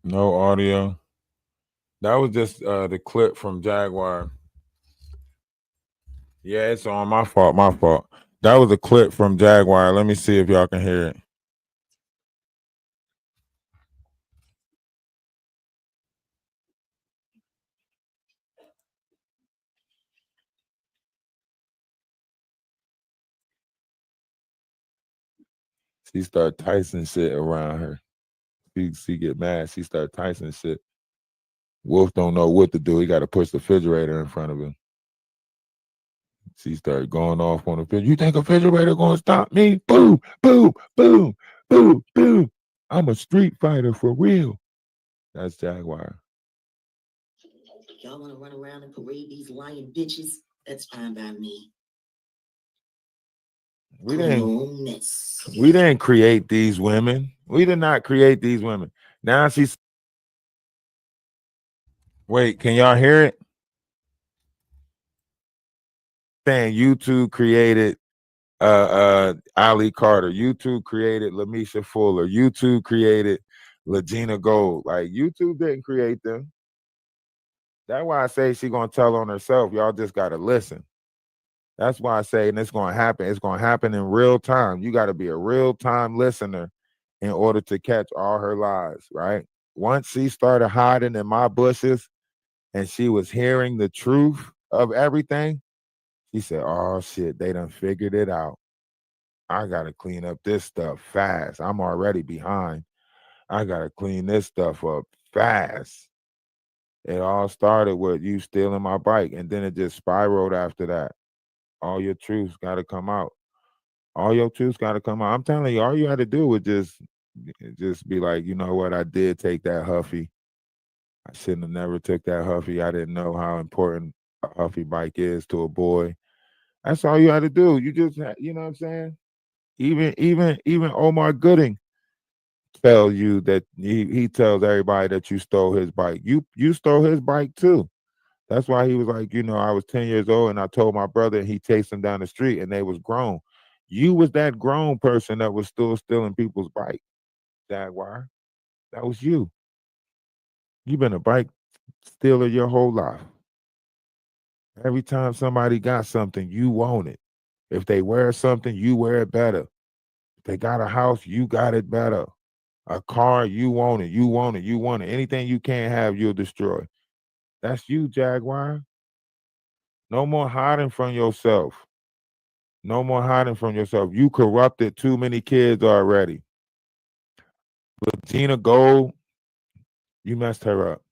no audio. That was just the clip from Jaguar. Yeah, it's on. My fault. My fault. That was a clip from Jaguar. Let me see if y'all can hear it. She started Tyson shit around her. She get mad. She started Tyson shit. Wolf don't know what to do. He got to push the refrigerator in front of him. She started going off on the refrigerator. You think a refrigerator gonna stop me? Boom, boom, boom, boom, boom. I'm a street fighter for real. That's Jaguar. Y'all want to run around and parade these lying bitches? That's fine by me. We didn't create these women. We did not create these women. Now she's wait, can y'all hear it? Saying YouTube created Ali Carter, YouTube created Lamisha Fuller, YouTube created Legina Gold. Like YouTube didn't create them. That's why I say she gonna tell on herself. Y'all just gotta listen. That's why I say, and it's gonna happen. It's gonna happen in real time. You gotta be a real time listener in order to catch all her lies, right? Once she started hiding in my bushes and she was hearing the truth of everything, she said, oh shit, they done figured it out. I gotta clean up this stuff fast. I'm already behind. I gotta clean this stuff up fast. It all started with you stealing my bike, and then it just spiraled after that. All your truths gotta come out. All your truths gotta come out. I'm telling you, all you had to do was just be like, you know what, I did take that Huffy. I shouldn't have never took that Huffy. I didn't know how important a Huffy bike is to a boy. That's all you had to do. You just, you know what I'm saying? Even Omar Gooding tells you that he tells everybody that you stole his bike. You stole his bike too. That's why he was like, you know, I was 10 years old and I told my brother, and he chased them down the street and they was grown. You was that grown person that was still stealing people's bike, Jaguar. That was you. You've been a bike stealer your whole life. Every time somebody got something, you want it. If they wear something, you wear it better. If they got a house, you got it better. A car, you want it. You want it. You want it. Anything you can't have, you'll destroy. That's you, Jaguar. No more hiding from yourself. No more hiding from yourself. You corrupted too many kids already. But Gina Gold, you messed her up.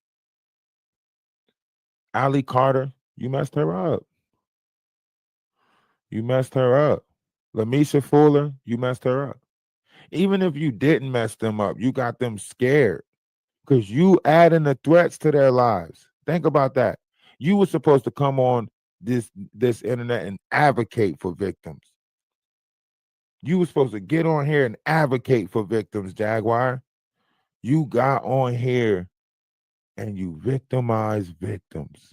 Allie Carter, you messed her up. You messed her up. Lamisha Fuller, you messed her up. Even if you didn't mess them up, you got them scared because you adding the threats to their lives. Think about that. You were supposed to come on this internet and advocate for victims. You were supposed to get on here and advocate for victims, Jaguar. You got on here and you victimize victims.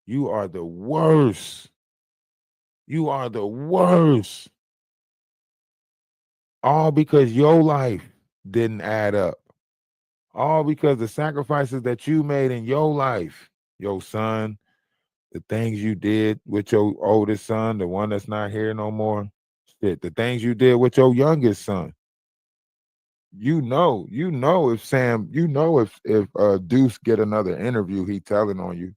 You are the worst. You are the worst. All because your life didn't add up. All because the sacrifices that you made in your life, your son, the things you did with your oldest son, the one that's not here no more, shit, the things you did with your youngest son. You know if Sam, if Deuce get another interview, he telling on you.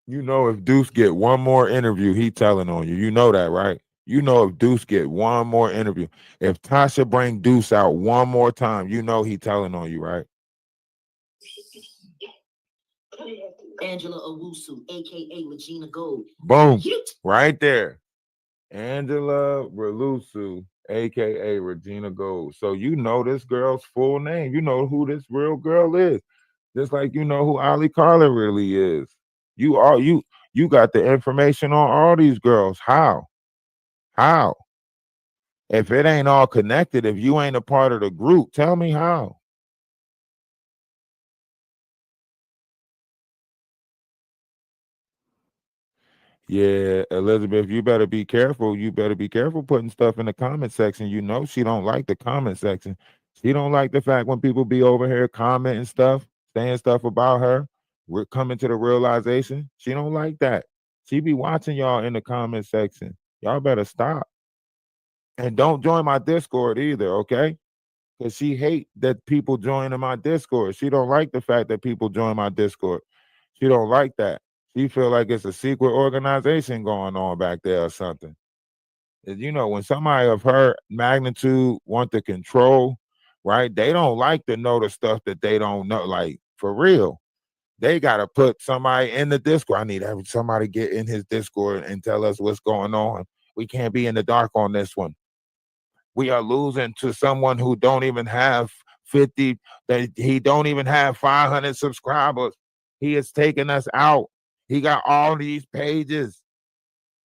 You know if Deuce get one more interview, he telling on you. You know that, right? You know if Deuce get one more interview. If Tasha bring Deuce out one more time, you know he telling on you, right? Angela Owusu, aka Regina Gold. Boom. Right there. Angela Relusu, aka Regina Gold. So you know this girl's full name. You know who this real girl is. Just like you know who Ali Carla really is. You got the information on all these girls. How? How? If it ain't all connected, if you ain't a part of the group, tell me how. Yeah, Elizabeth, you better be careful. You better be careful putting stuff in the comment section. You know she don't like the comment section. She don't like the fact when people be over here commenting stuff, saying stuff about her. We're coming to the realization. She don't like that. She be watching y'all in the comment section. Y'all better stop. And don't join my Discord either, okay? Because she hate that people join in my Discord. She don't like the fact that people join my Discord. She don't like that. She feel like it's a secret organization going on back there or something. You know, when somebody of her magnitude want to control, right? They don't like to know the stuff that they don't know. Like, for real. They got to put somebody in the Discord. I need somebody get in his Discord and tell us what's going on. We can't be in the dark on this one. We are losing to someone who don't even have 50, that he don't even have 500 subscribers. He is taking us out. He got all these pages.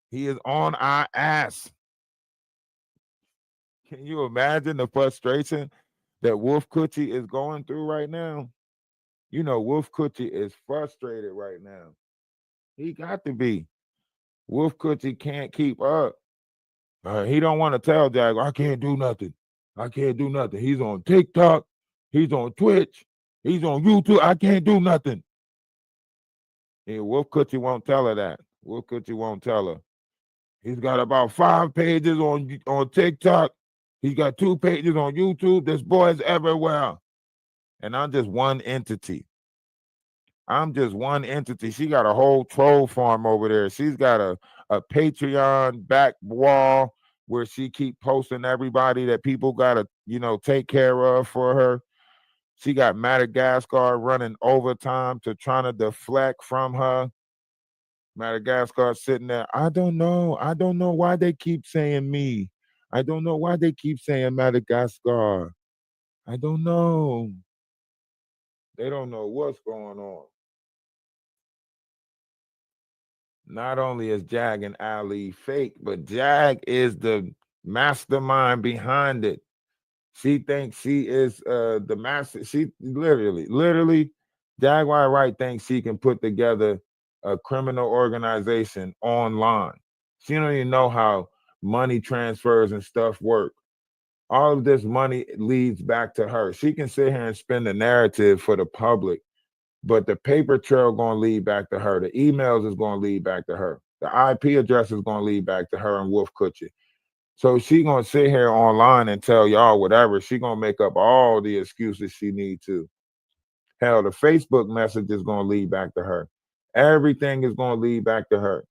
He is on our ass. Can you imagine the frustration that Wolf Coochie is going through right now? You know, Wolf Coochie is frustrated right now. He got to be. Wolf Coochie can't keep up. He don't want to tell Jaguar, I can't do nothing. I can't do nothing. He's on TikTok. He's on Twitch. He's on YouTube. I can't do nothing. Yeah, Wolf Coochie won't tell her that. Wolf Coochie won't tell her. He's got about 5 pages on TikTok. He's got 2 pages on YouTube. This boy is everywhere. And I'm just one entity. She got a whole troll farm over there. She's got a Patreon back wall where she keep posting everybody that people gotta, take care of for her. She got Madagascar running overtime to trying to deflect from her. Madagascar sitting there. I don't know why they keep saying me. I don't know why they keep saying Madagascar. I don't know. They don't know what's going on. Not only is Jag and Ali fake, but Jag is the mastermind behind it. She thinks she is the master. She literally, Jaguar Wright thinks she can put together a criminal organization online. She don't even know how money transfers and stuff work. All of this money leads back to her. She can sit here and spin the narrative for the public, but the paper trail going to lead back to her. The emails is going to lead back to her. The IP address is going to lead back to her and Wolf Kutcher. So she going to sit here online and tell y'all whatever. She going to make up all the excuses she need to. Hell, the Facebook message is going to lead back to her. Everything is going to lead back to her.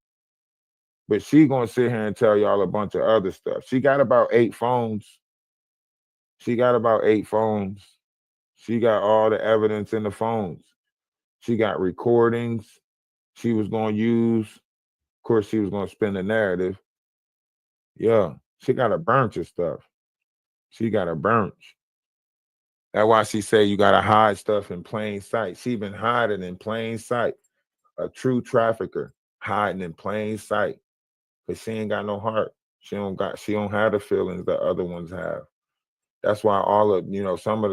But she going to sit here and tell y'all a bunch of other stuff. She got about 8 phones. She got all the evidence in the phones. She got recordings she was going to use. Of course, she was going to spin the narrative. Yeah, she got a bunch of stuff. That's why she say you got to hide stuff in plain sight. She been hiding in plain sight. A true trafficker hiding in plain sight. Because she ain't got no heart. She don't have the feelings that other ones have. That's why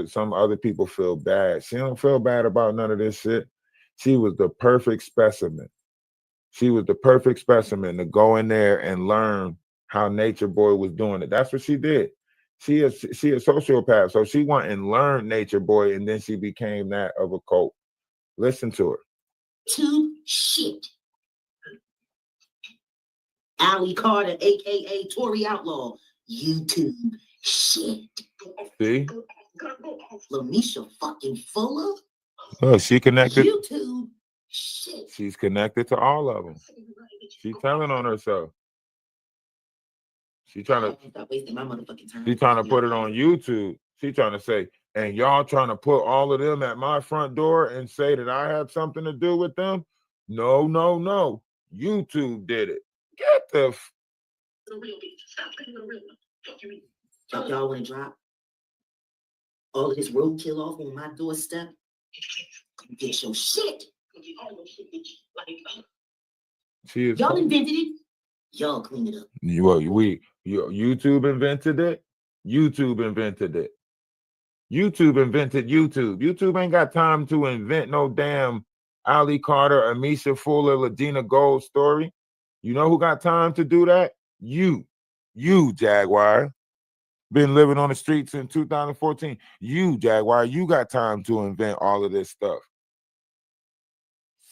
some other people feel bad. She don't feel bad about none of this shit. She was the perfect specimen. To go in there and learn how Nature Boy was doing it. That's what she did. She a sociopath. So she went and learned Nature Boy, and then she became that of a cult. Listen to her. Shit. Ali Carter, aka Tory Outlaw. YouTube shit. See? Lamisha fucking Fuller. Oh, she connected. YouTube shit. She's connected to all of them. She's telling on herself. She's trying to put it on YouTube. She's trying to say, and y'all trying to put all of them at my front door and say that I have something to do with them? No. YouTube did it. Get the real beat. Stop putting the real one. Y'all want to drop all of this roadkill off on my doorstep? Get your shit. Y'all invented it. Y'all clean it up. YouTube invented it. YouTube invented YouTube. YouTube ain't got time to invent no damn Ali Carter, Amisha Fuller, Ladina Gold story. You know who got time to do that? You Jaguar. Been living on the streets since 2014. You, Jaguar, you got time to invent all of this stuff.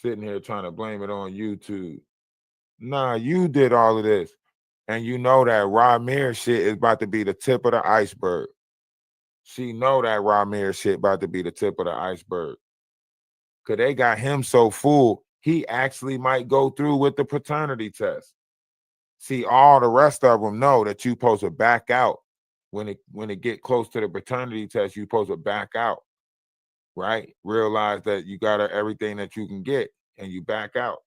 Sitting here trying to blame it on YouTube. Nah, you did all of this. And you know that Ramir shit is about to be the tip of the iceberg. She know that Ramir shit about to be the tip of the iceberg. Because they got him so full, he actually might go through with the paternity test. See, all the rest of them know that you supposed to back out. When it get close to the paternity test, you supposed to back out, right? Realize that you got everything that you can get, and you back out.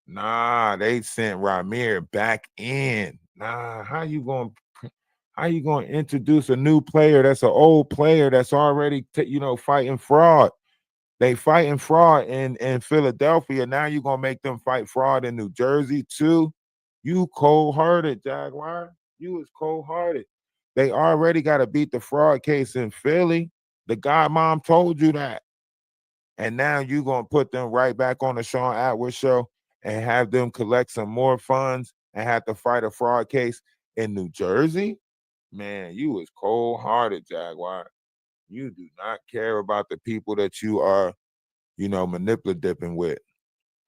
Nah, they sent Ramir back in. Nah, how you gonna introduce a new player that's an old player that's already fighting fraud? They fighting fraud in Philadelphia. Now you're gonna make them fight fraud in New Jersey too? You cold-hearted, Jaguar. You is cold-hearted. They already got to beat the fraud case in Philly. The godmom told you that. And now you're going to put them right back on the Sean Atwood show and have them collect some more funds and have to fight a fraud case in New Jersey? Man, you is cold-hearted, Jaguar. You do not care about the people that you are, manipulating with.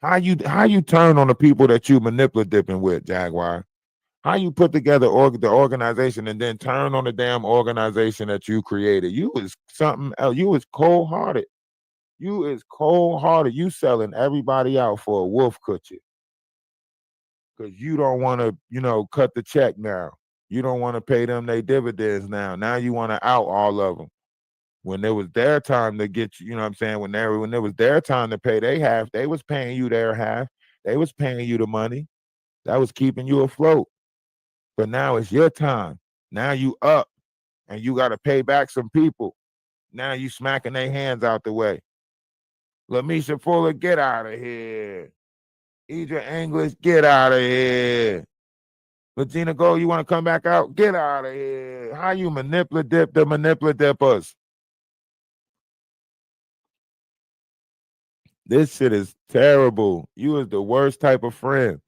How you turn on the people that you manipulating with, Jaguar? How you put together the organization and then turn on the damn organization that you created? You was something else. You was cold-hearted. You is cold-hearted. You selling everybody out for a wolf coochie. Because you don't want to, cut the check now. You don't want to pay them their dividends now. Now you want to out all of them. When it was their time to get you, you know what I'm saying? When it was their time to pay their half, they was paying you their half. They was paying you the money. That was keeping you afloat. But now it's your time. Now you up and you got to pay back some people. Now you smacking their hands out the way. Lamisha Fuller, get out of here. Idra English, get out of here. Regina Gold, you want to come back out? Get out of here. How you manipulative the manipulatippers? This shit is terrible. You is the worst type of friend.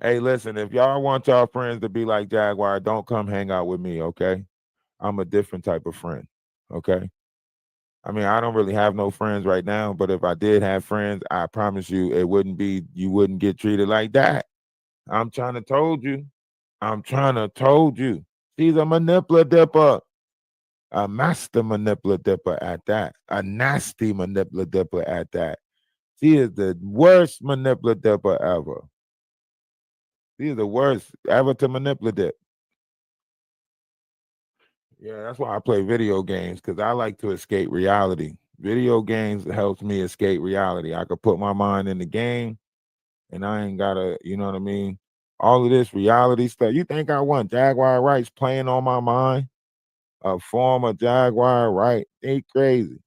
Hey, listen, if y'all want y'all friends to be like Jaguar, don't come hang out with me, okay? I'm a different type of friend, okay? I mean, I don't really have no friends right now, but if I did have friends, I promise you you wouldn't get treated like that. I'm trying to told you. She's a manipulative. A master manipulative at that. A nasty manipulative at that. She is the worst manipulative ever. She is the worst ever to manipulate. Yeah, that's why I play video games, because I like to escape reality. Video games helps me escape reality. I could put my mind in the game and I ain't gotta, you know what I mean? All of this reality stuff. You think I want Jaguar Wrights playing on my mind? A former Jaguar Wright. They crazy.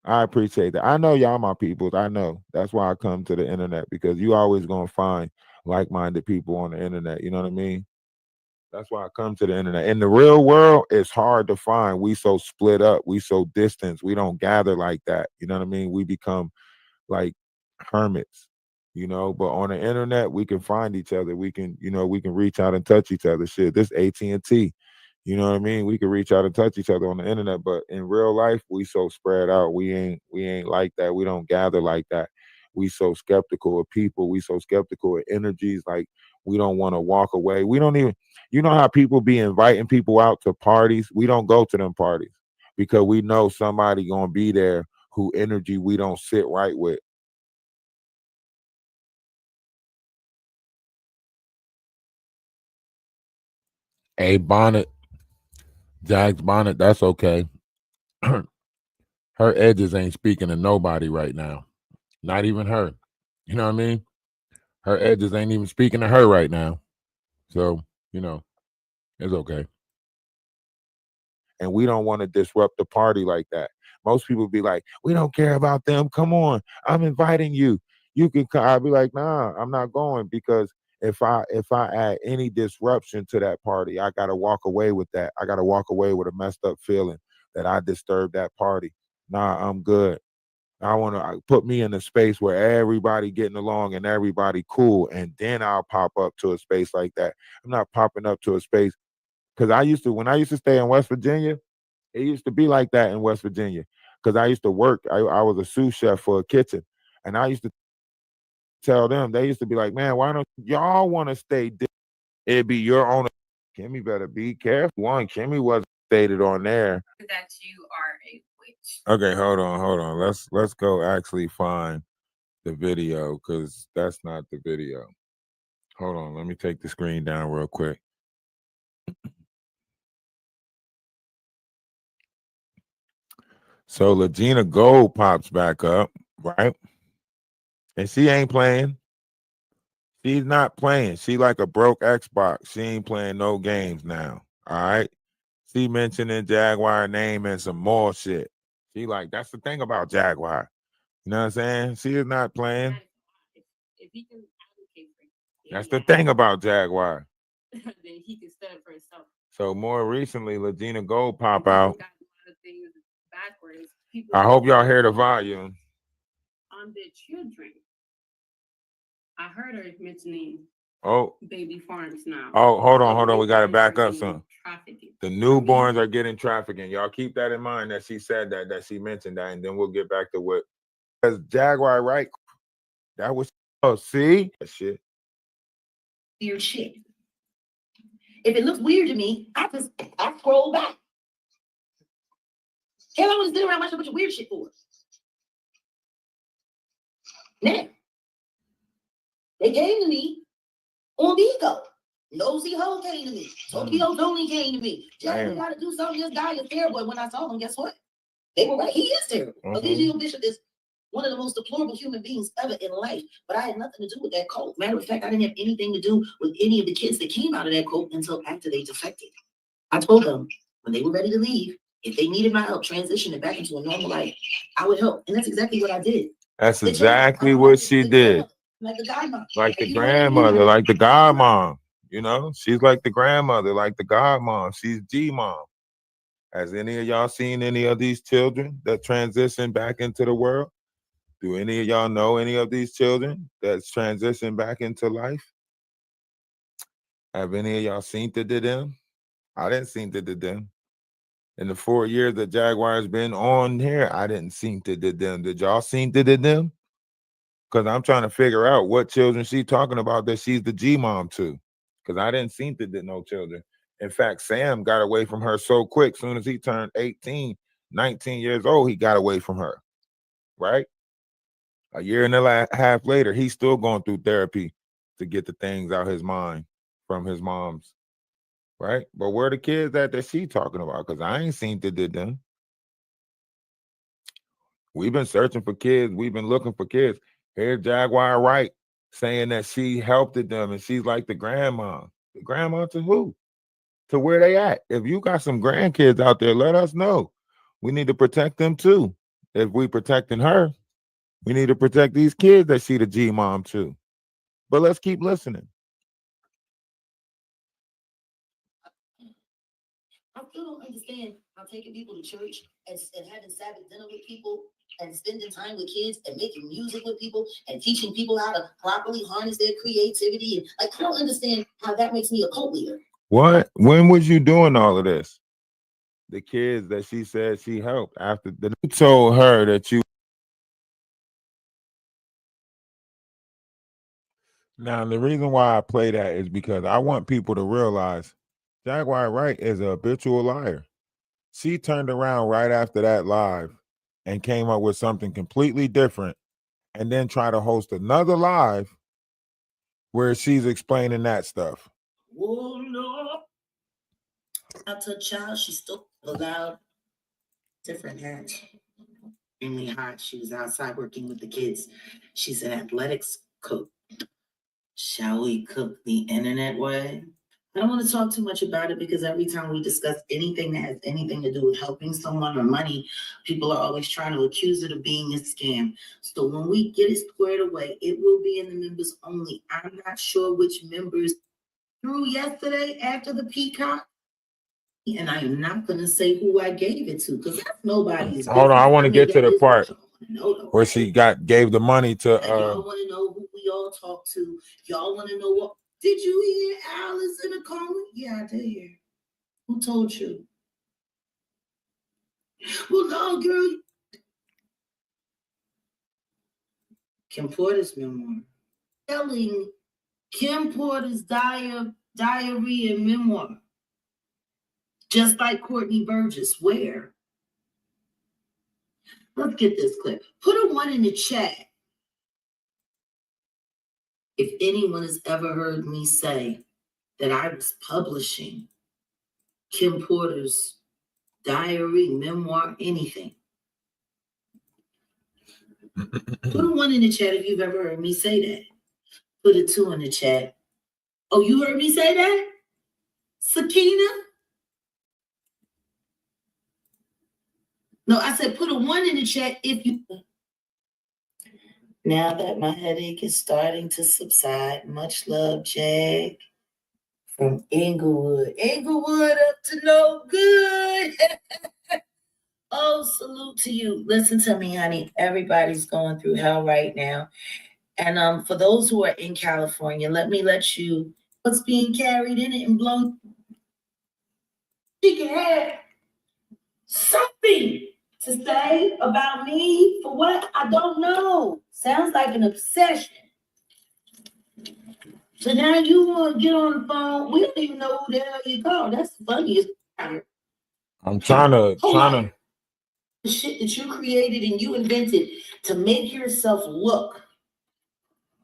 I appreciate that. I know y'all my peoples. I know. That's why I come to the internet, because you always gonna find like-minded people on the internet. You know what I mean? That's why I come to the internet. In the real world, it's hard to find. We so split up. We so distant. We don't gather like that. You know what I mean? We become like hermits, but on the internet, we can find each other. We can reach out and touch each other. Shit, this AT&T, you know what I mean? We can reach out and touch each other on the internet, but in real life, we so spread out. We ain't like that. We don't gather like that. We so skeptical of people. We so skeptical of energies. Like, we don't want to walk away. We don't even, how people be inviting people out to parties? We don't go to them parties because we know somebody gonna be there who energy we don't sit right with. A bonnet, Jack's bonnet, that's okay. Her edges ain't speaking to nobody right now. Not even her. You know what I mean? Her edges ain't even speaking to her right now. So, it's okay. And we don't want to disrupt the party like that. Most people be like, we don't care about them. Come on, I'm inviting you. You can come. I'll be like, nah, I'm not going, because if I add any disruption to that party, I gotta walk away with that. I gotta walk away with a messed up feeling that I disturbed that party. Nah, I'm good. I want to put me in a space where everybody getting along and everybody cool, and then I'll pop up to a space like that. I'm not popping up to a space, because when I used to stay in West Virginia, it used to be like that in West Virginia, because I used to work. I was a sous chef for a kitchen, and I used to tell them, they used to be like, man, why don't y'all want to stay? It'd be your own. Kimmy better be careful. One, Kimmy wasn't stated on there that you are a witch. Okay, hold on. Let's go actually find the video, because that's not the video. Hold on, let me take the screen down real quick. So Legina Gold pops back up, right? And she ain't playing. She's not playing. She like a broke Xbox. She ain't playing no games now. All right. She mentioning Jaguar name and some more shit. She like, that's the thing about Jaguar. You know what I'm saying? She is not playing. If he can advocate for That's the thing about Jaguar. then he can stand for himself. So more recently, Legina Gold pop out. Got a lot of things backwards. I hope y'all hear the volume. On their children. I heard her mentioning baby farms now. Oh, hold on. We got to back up some. The newborns are getting trafficking. Y'all keep that in mind, that she said that she mentioned that, and then we'll get back to what. Because Jaguar Wright, that was, see? That shit. Your shit. If it looks weird to me, I scroll back. Hell, I was sitting around watching a bunch of weird shit for. Now, they came to me on Vigo. Nosy Ho came to me. Tokyo Tony came to me. Jack, gotta do something. This guy is terrible. And when I saw him, guess what? They were right. He is terrible. Ezekiel Bishop is one of the most deplorable human beings ever in life. But I had nothing to do with that cult. Matter of fact, I didn't have anything to do with any of the kids that came out of that cult until after they defected. I told them when they were ready to leave, if they needed my help transitioning back into a normal life, I would help. And that's exactly what I did. That's exactly what she did. Like the godmother. Like the grandmother, like the godmom. You know, she's like the grandmother, like the godmom. She's G-mom. Has any of y'all seen any of these children that transition back into the world? Do any of y'all know any of these children that's transitioned back into life? Have any of y'all seen it to them? I didn't see it to them. In the 4 years that Jaguar's been on here, I didn't see it to them. Did y'all see it to them? Because I'm trying to figure out what children she's talking about that she's the G-mom to. Because I didn't see it to no children. In fact, Sam got away from her so quick. Soon as he turned 18, 19 years old, he got away from her, right? A year and a half later, he's still going through therapy to get the things out his mind from his mom's, right? But where the kids at that she talking about? Because I ain't seen it to them. We've been searching for kids. We've been looking for kids. Here's Jaguar Wright saying that she helped them and she's like the grandma. The grandma to who? To where they at. If you got some grandkids out there, let us know. We need to protect them too. If we protecting her, we need to protect these kids that she the G-mom too. But let's keep listening. I still don't understand how taking people to church and having Sabbath dinner with people and spending time with kids and making music with people and teaching people how to properly harness their creativity. And like, I don't understand how that makes me a cult leader. What? When was you doing all of this? The kids that she said she helped after the you told her that you. Now, the reason why I play that is because I want people to realize Jaguar Wright is a habitual liar. She turned around right after that live and came up with something completely different and then try to host another live where she's explaining that stuff. Oh, no. Out to a child, she's still allowed different hats. Extremely hot. She was outside working with the kids. She's an athletics coach. Shall we cook the internet way? I don't want to talk too much about it because every time we discuss anything that has anything to do with helping someone or money, people are always trying to accuse it of being a scam. So when we get it squared away, it will be in the members only. I'm not sure which members through yesterday after the Peacock. And I am not going to say who I gave it to because that's nobody's. Hold on, I want to get to the part where she gave the money to. Y'all want to know who we all talked to. Y'all want to know what? Did you hear Alice in a coma? Yeah, I did hear. Who told you? Well, no, girl. Kim Porter's memoir. Telling Kim Porter's diary and memoir. Just like Courtney Burgess. Where? Let's get this clip. Put a 1 in the chat. If anyone has ever heard me say that I was publishing Kim Porter's diary, memoir, anything. Put a 1 in the chat if you've ever heard me say that. Put a 2 in the chat. Oh, you heard me say that? Sakina? No, I said put a 1 in the chat if you... Now that my headache is starting to subside, much love, Jag, from Inglewood. Inglewood up to no good. Oh, salute to you. Listen to me, honey. Everybody's going through hell right now. And for those who are in California, let you what's being carried in it and blown. She can have something to say about me for what? I don't know. Sounds like an obsession. So now you want to get on the phone. We don't even know who the hell you call. That's the funniest part. I'm trying to. The shit that you created and you invented to make yourself look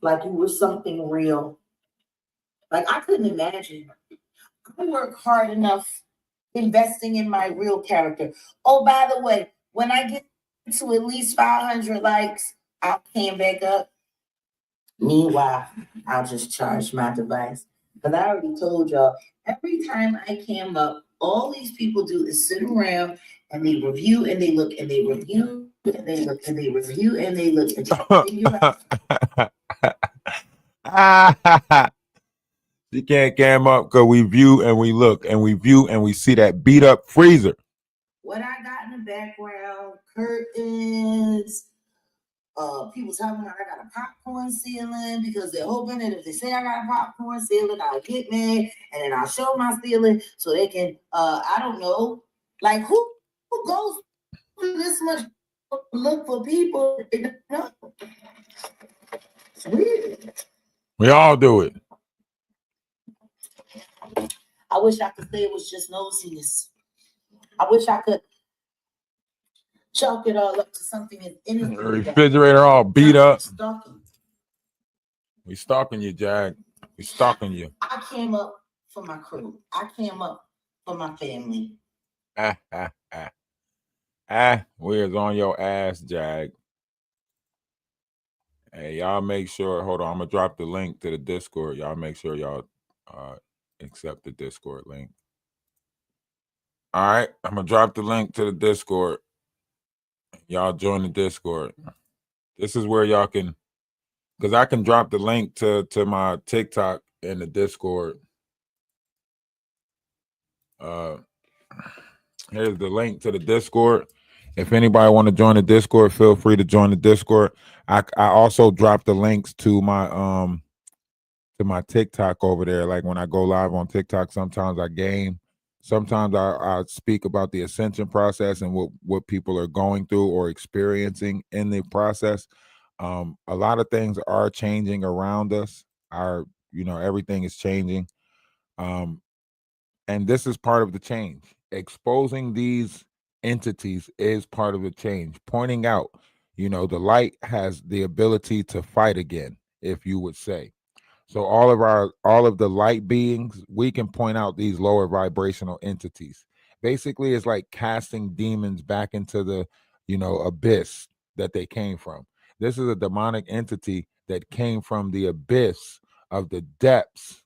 like you were something real. Like I couldn't imagine. I work hard enough investing in my real character. Oh, by the way, when I get to at least 500 likes, I'll cam back up. Meanwhile, I'll just charge my device. Because I already told y'all, every time I cam up, all these people do is sit around and they review and they look and they review and they look and they review and they look and they figure out. She can't cam up because we view and we look and we view and we see that beat up freezer. What I got in the background, curtains, people talking about I got a popcorn ceiling because they're hoping that if they say I got a popcorn ceiling, I'll get me and then I'll show my ceiling so they can, I don't know, like who goes through this much to look for people? It's weird. We all do it. I wish I could say it was just nosiness. I wish I could chalk it all up to something as innocent. Refrigerator all beat up. We stalking you, Jag. We stalking you. I came up for my crew. I came up for my family. Where's on your ass, Jag? Hey, y'all make sure. Hold on, I'm gonna drop the link to the Discord. Y'all make sure y'all accept the Discord link. All right, I'm gonna drop the link to the Discord. Y'all join the Discord. This is where y'all can, because I can drop the link to my TikTok in the Discord. Here's the link to the Discord. If anybody want to join the Discord, feel free to join the Discord. I also drop the links to my TikTok over there. Like when I go live on TikTok, sometimes I game. Sometimes I speak about the ascension process and what people are going through or experiencing in the process. A lot of things are changing around us. Everything is changing. And this is part of the change. Exposing these entities is part of the change. Pointing out, the light has the ability to fight again, if you would say. So all of the light beings, we can point out these lower vibrational entities. Basically, it's like casting demons back into the, abyss that they came from. This is a demonic entity that came from the abyss of the depths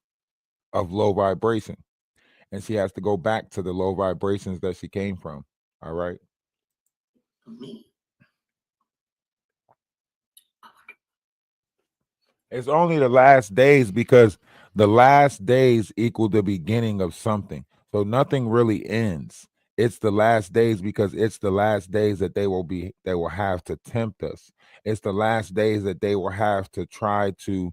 of low vibration. And she has to go back to the low vibrations that she came from. All right. It's only the last days because the last days equal the beginning of something. So nothing really ends. It's the last days because it's the last days that they will have to tempt us. It's the last days that they will have to try to,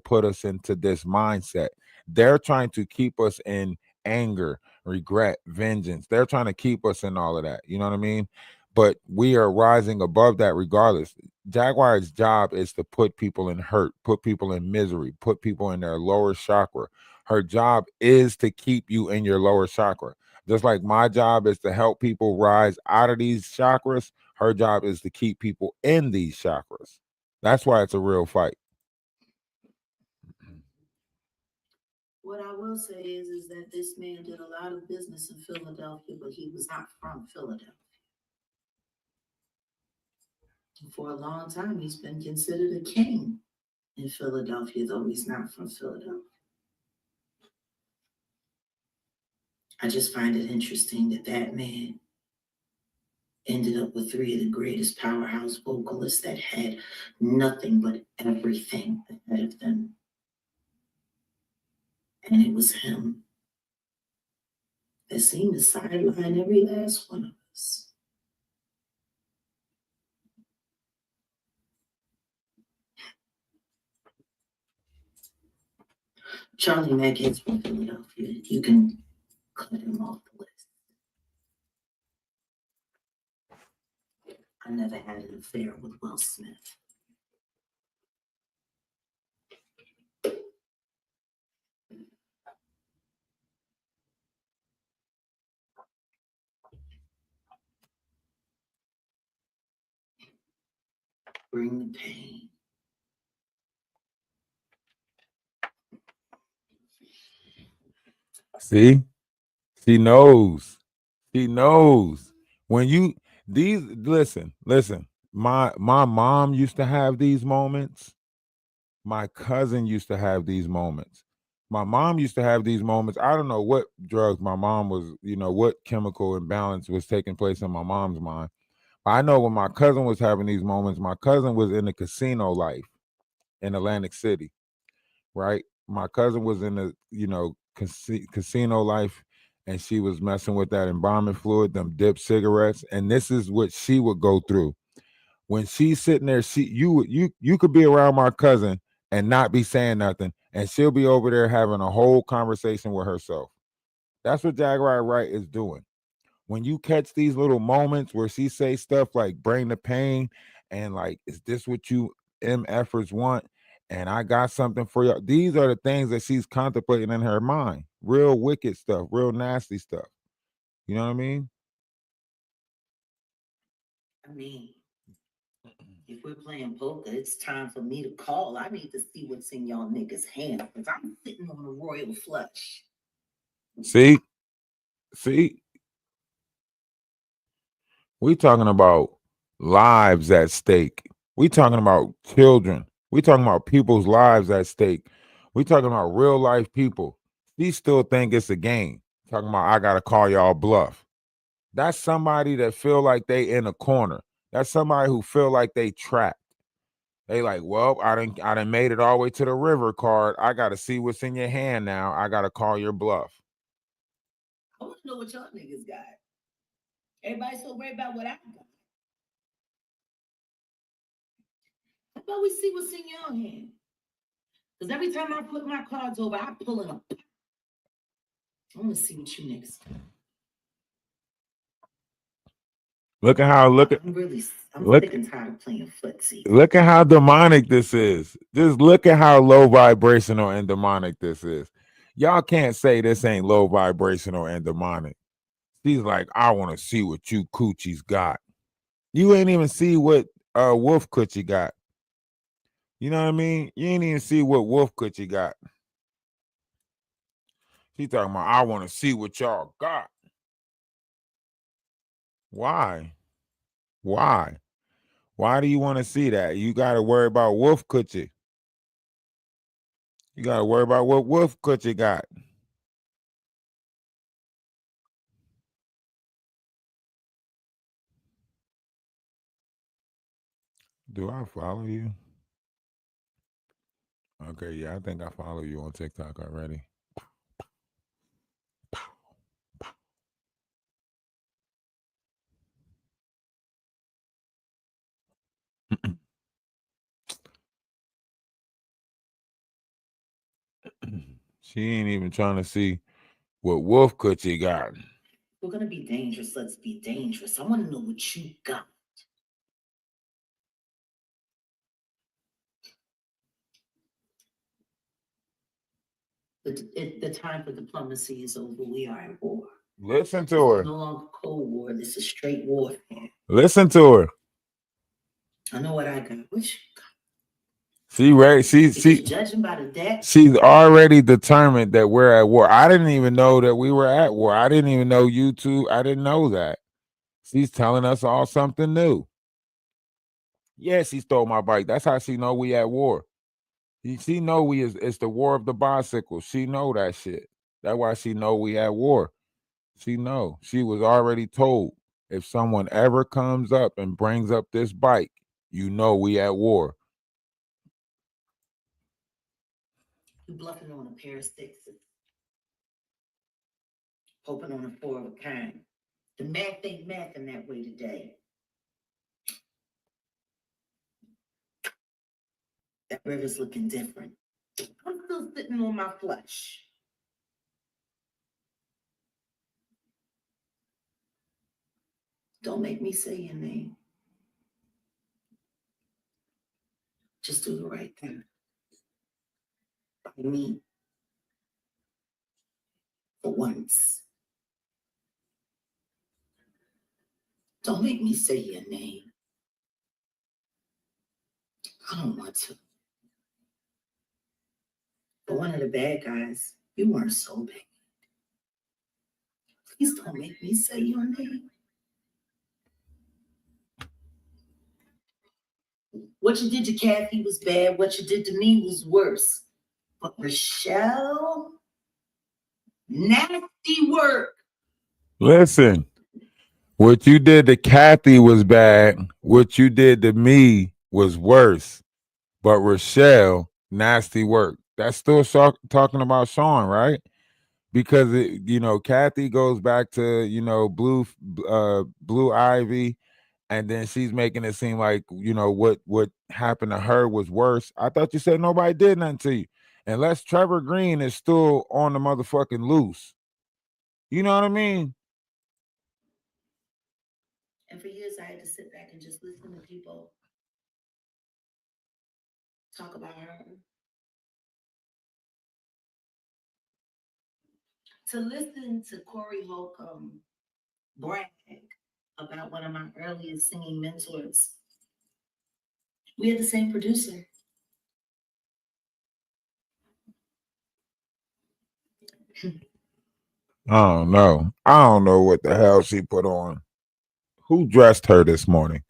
put us into this mindset. They're trying to keep us in anger, regret, vengeance. They're trying to keep us in all of that. You know what I mean? But we are rising above that regardless. Jaguar's job is to put people in hurt, put people in misery, put people in their lower chakra. Her job is to keep you in your lower chakra. Just like my job is to help people rise out of these chakras, her job is to keep people in these chakras. That's why it's a real fight. What I will say is that this man did a lot of business in Philadelphia, but he was not from Philadelphia. For a long time, he's been considered a king in Philadelphia, though he's not from Philadelphia. I just find it interesting that man ended up with three of the greatest powerhouse vocalists that had nothing but everything ahead of them. And it was him that seemed to sideline every last one of us. Charlie Mack is from Philadelphia. You can cut him off the list. I never had an affair with Will Smith. Bring the pain. See? She knows. She knows. When you listen. My mom used to have these moments. My cousin used to have these moments. My mom used to have these moments. I don't know what drugs my mom was, what chemical imbalance was taking place in my mom's mind. But I know when my cousin was having these moments, my cousin was in the casino life in Atlantic City, right? My cousin was in the, casino life, and she was messing with that embalming fluid, them dip cigarettes. And this is what she would go through. When she's sitting there, you could be around my cousin and not be saying nothing, and she'll be over there having a whole conversation with herself. That's what Jaguar Wright is doing. When you catch these little moments where she say stuff like "bring the pain" and like, "Is this what you efforts want?" and "I got something for you," these are the things that she's contemplating in her mind. Real wicked stuff, real nasty stuff. You know what I mean? I mean, if we're playing poker, it's time for me to call. I need to see what's in y'all niggas' hand because I'm sitting on a royal flush. See, we talking about lives at stake. We talking about children. We talking about people's lives at stake. We talking about real life people. These still think it's a game. Talking about, I gotta call y'all bluff. That's somebody that feel like they in a corner. That's somebody who feel like they trapped. They like, well, I done made it all the way to the river card. I gotta see what's in your hand now. I gotta call your bluff. I want to know what y'all niggas got. Everybody's so worried about what I got. How about we see what's in your hand? Because every time I put my cards over, I pull it up. I want to see what you niggas got. Look at how I'm sick and tired of playing footsie. Look at how demonic this is. Just look at how low vibrational and demonic this is. Y'all can't say this ain't low vibrational and demonic. She's like, I want to see what you coochies got. You ain't even see what Wolf Coochie got. You know what I mean? You ain't even see what Wolf Coochie got. She talking about, I want to see what y'all got. Why? Why? Why do you want to see that? You got to worry about Wolf Coochie. You got to worry about what Wolf Coochie got. Do I follow you? Okay, yeah, I think I follow you on TikTok already. She ain't even trying to see what Wolf Coochie got. We're gonna be dangerous. Let's be dangerous. I want to know what you got. The time for diplomacy is over. We are at war. Listen to her. It's no longer Cold War. This is straight warfare. Listen to her. I know what I got. What you got? She ready. She judging by the deck. She's already determined that we're at war. I didn't even know that we were at war. I didn't even know you two. I didn't know that. She's telling us all something new. Yeah, she stole my bike. That's how she know we at war. She know it's the war of the bicycle. She know that shit. That's why she know we at war. She know. She was already told, if someone ever comes up and brings up this bike, you know we at war. You bluffing on a pair of sticks. Hoping on a 4 of a kind. The math ain't mathing that way today. That river's looking different. I'm still sitting on my flush. Don't make me say your name. Just do the right thing. By me. For once. Don't make me say your name. I don't want to. But one of the bad guys, you weren't so bad. Please don't make me say your name. What you did to Kathy was bad. What you did to me was worse. But Rochelle, nasty work. Listen, what you did to Kathy was bad. What you did to me was worse. But Rochelle, nasty work. That's still talking about Sean, right? Because Kathy goes back to Blue Ivy, and then she's making it seem like what happened to her was worse. I thought you said nobody did nothing to you, unless Trevor Green is still on the motherfucking loose. You know what I mean? And for years, I had to sit back and just listen to people talk about her. To listen to Corey Holcomb brag about one of my earliest singing mentors. We had the same producer. I don't know. I don't know what the hell she put on. Who dressed her this morning?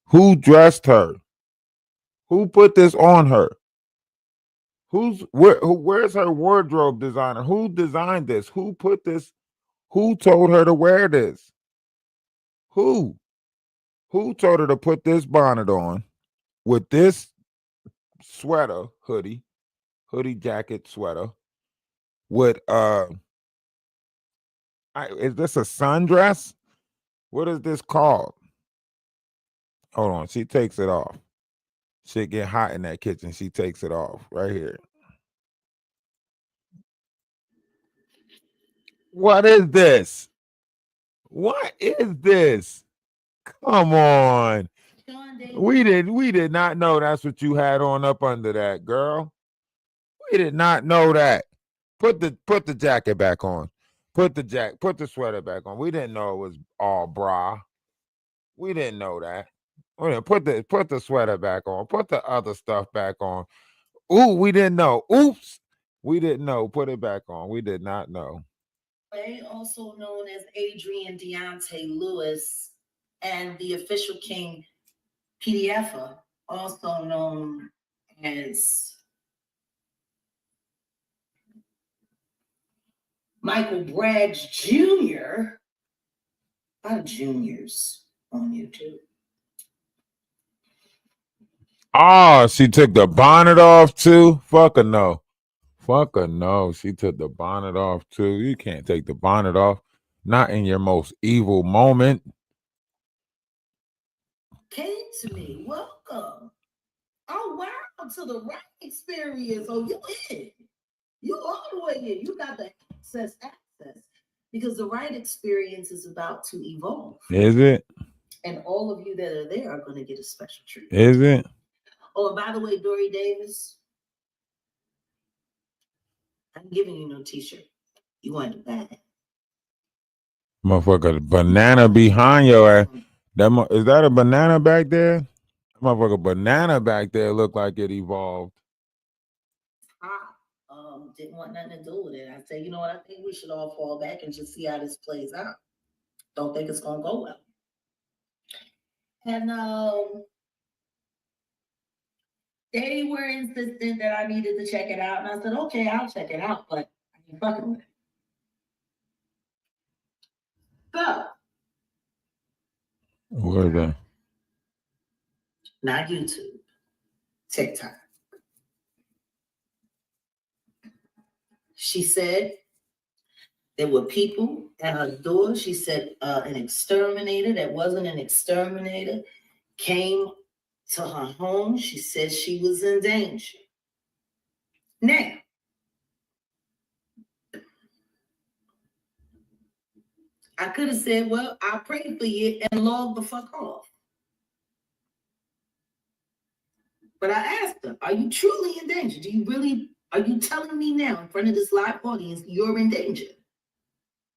Who dressed her? Who put this on her? Where's her wardrobe designer? Who designed this? Who put this? Who told her to wear this? Who told her to put this bonnet on with this sweater, hoodie jacket sweater with is this a sundress? What is this called? Hold on, she takes it off. Shit get hot in that kitchen. She takes it off right here. What is this? What is this? Come on. We did not know that's what you had on up under that, girl. We did not know that. Put the jacket back on. Put the sweater back on. We didn't know it was all bra. We didn't know that. Put the sweater back on. Put the other stuff back on. Ooh, we didn't know. Oops. We didn't know. Put it back on. We did not know. Also known as Adrian Deontay Lewis, and the official king PDFer, also known as Michael Braggs Jr. A lot of juniors on YouTube. Oh, she took the bonnet off too? Fuck her no. Fuck her no. She took the bonnet off too. You can't take the bonnet off. Not in your most evil moment. Came to me. Welcome. Oh, wow. To the right experience. Oh, you in. You all the way in. You got the access. Because the right experience is about to evolve. Is it? And all of you that are there are going to get a special treatment. Is it? Oh, by the way, Dory Davis, I'm giving you no t-shirt. You want it bad. Motherfucker, banana behind your ass. Is that a banana back there? Motherfucker, banana back there look like it evolved. Didn't want nothing to do with it. I said, you know what? I think we should all fall back and just see how this plays out. Don't think it's gonna go well. And they were insistent that I needed to check it out, and I said, okay, I'll check it out, but I ain't fucking with it. So, What is that? not YouTube, TikTok. She said there were people at her door. She said an exterminator that wasn't an exterminator came to her home. She said she was in danger. Now, I could have said, well, I prayed for you and logged the fuck off. But I asked her, are you truly in danger? Are you telling me now in front of this live audience you're in danger?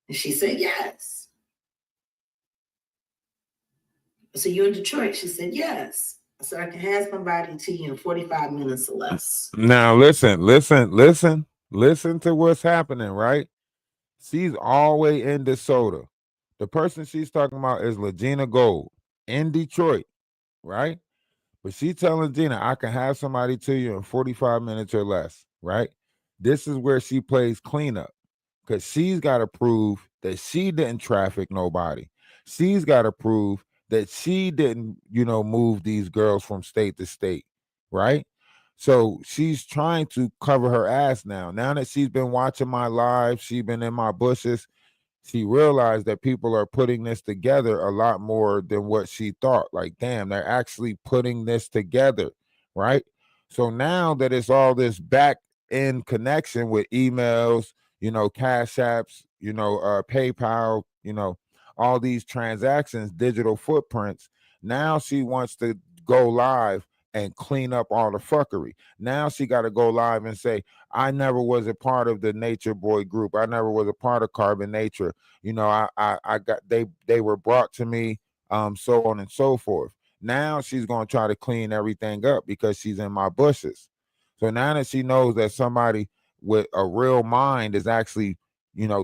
And she said, yes. I said, you're in Detroit? She said, yes. So I can have somebody to you in 45 minutes or less. Now listen to what's happening, right? She's always in DeSoto. The person she's talking about is Legina Gold in Detroit, right? But she telling Gina, I can have somebody to you in 45 minutes or less, right? This is where she plays cleanup because she's got to prove that she didn't traffic nobody. She's got to prove that she didn't, move these girls from state to state, right? So she's trying to cover her ass now. Now that she's been watching my live, she's been in my bushes, she realized that people are putting this together a lot more than what she thought. Like, damn, they're actually putting this together, right? So now that it's all this back end connection with emails, Cash Apps, PayPal, all these transactions, digital footprints. Now she wants to go live and clean up all the fuckery. Now she got to go live and say, I never was a part of the Nature Boy group. I never was a part of Carbon Nature. I got they were brought to me, so on and so forth. Now she's gonna try to clean everything up because she's in my bushes. So now that she knows that somebody with a real mind is actually,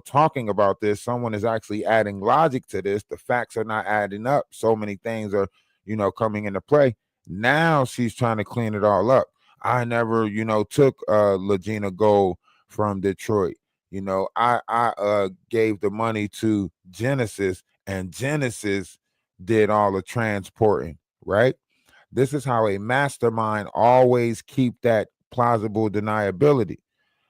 talking about this, someone is actually adding logic to this. The facts are not adding up. So many things are, coming into play. Now she's trying to clean it all up. I never, took Legina Gold from Detroit. I gave the money to Genesis, and Genesis did all the transporting, right? This is how a mastermind always keep that plausible deniability.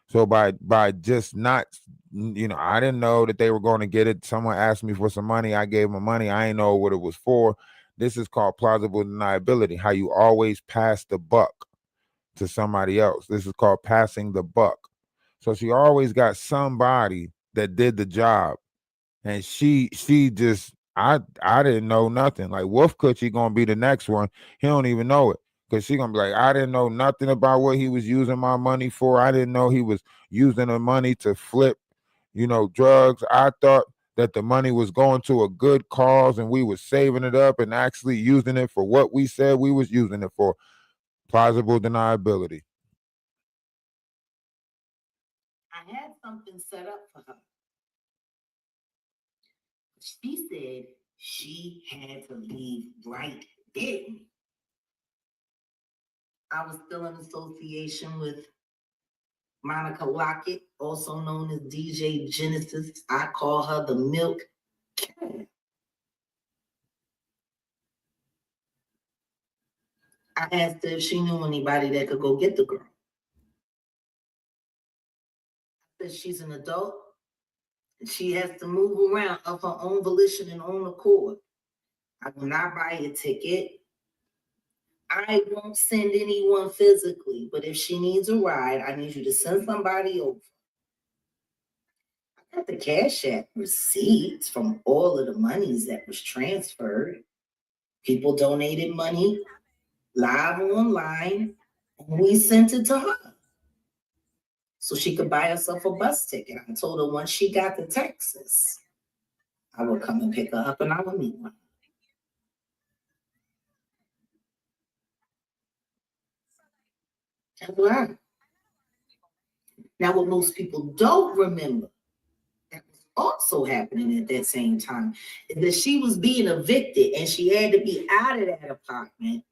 So by just not, I didn't know that they were going to get it. Someone asked me for some money. I gave them money. I didn't know what it was for. This is called plausible deniability, how you always pass the buck to somebody else. This is called passing the buck. So she always got somebody that did the job. And she just, I didn't know nothing. Like Wolf Coochie gonna be the next one. He don't even know it. Because she gonna be like, I didn't know nothing about what he was using my money for. I didn't know he was using the money to flip, drugs. I thought that the money was going to a good cause and we was saving it up and actually using it for what we said we was using it for. Plausible deniability. I had something set up for her. She said she had to leave right then. I was still in association with Monica Lockett, also known as DJ Genesis. I call her the Milk Cat. I asked her if she knew anybody that could go get the girl. I said she's an adult. She has to move around of her own volition and own accord. I will not buy a ticket. I won't send anyone physically, but if she needs a ride, I need you to send somebody over. I got the Cash App receipts from all of the monies that was transferred. People donated money live online, and we sent it to her so she could buy herself a bus ticket. I told her once she got to Texas, I would come and pick her up and I would meet her. That's right. Now, what most people don't remember that was also happening at that same time is that she was being evicted and she had to be out of that apartment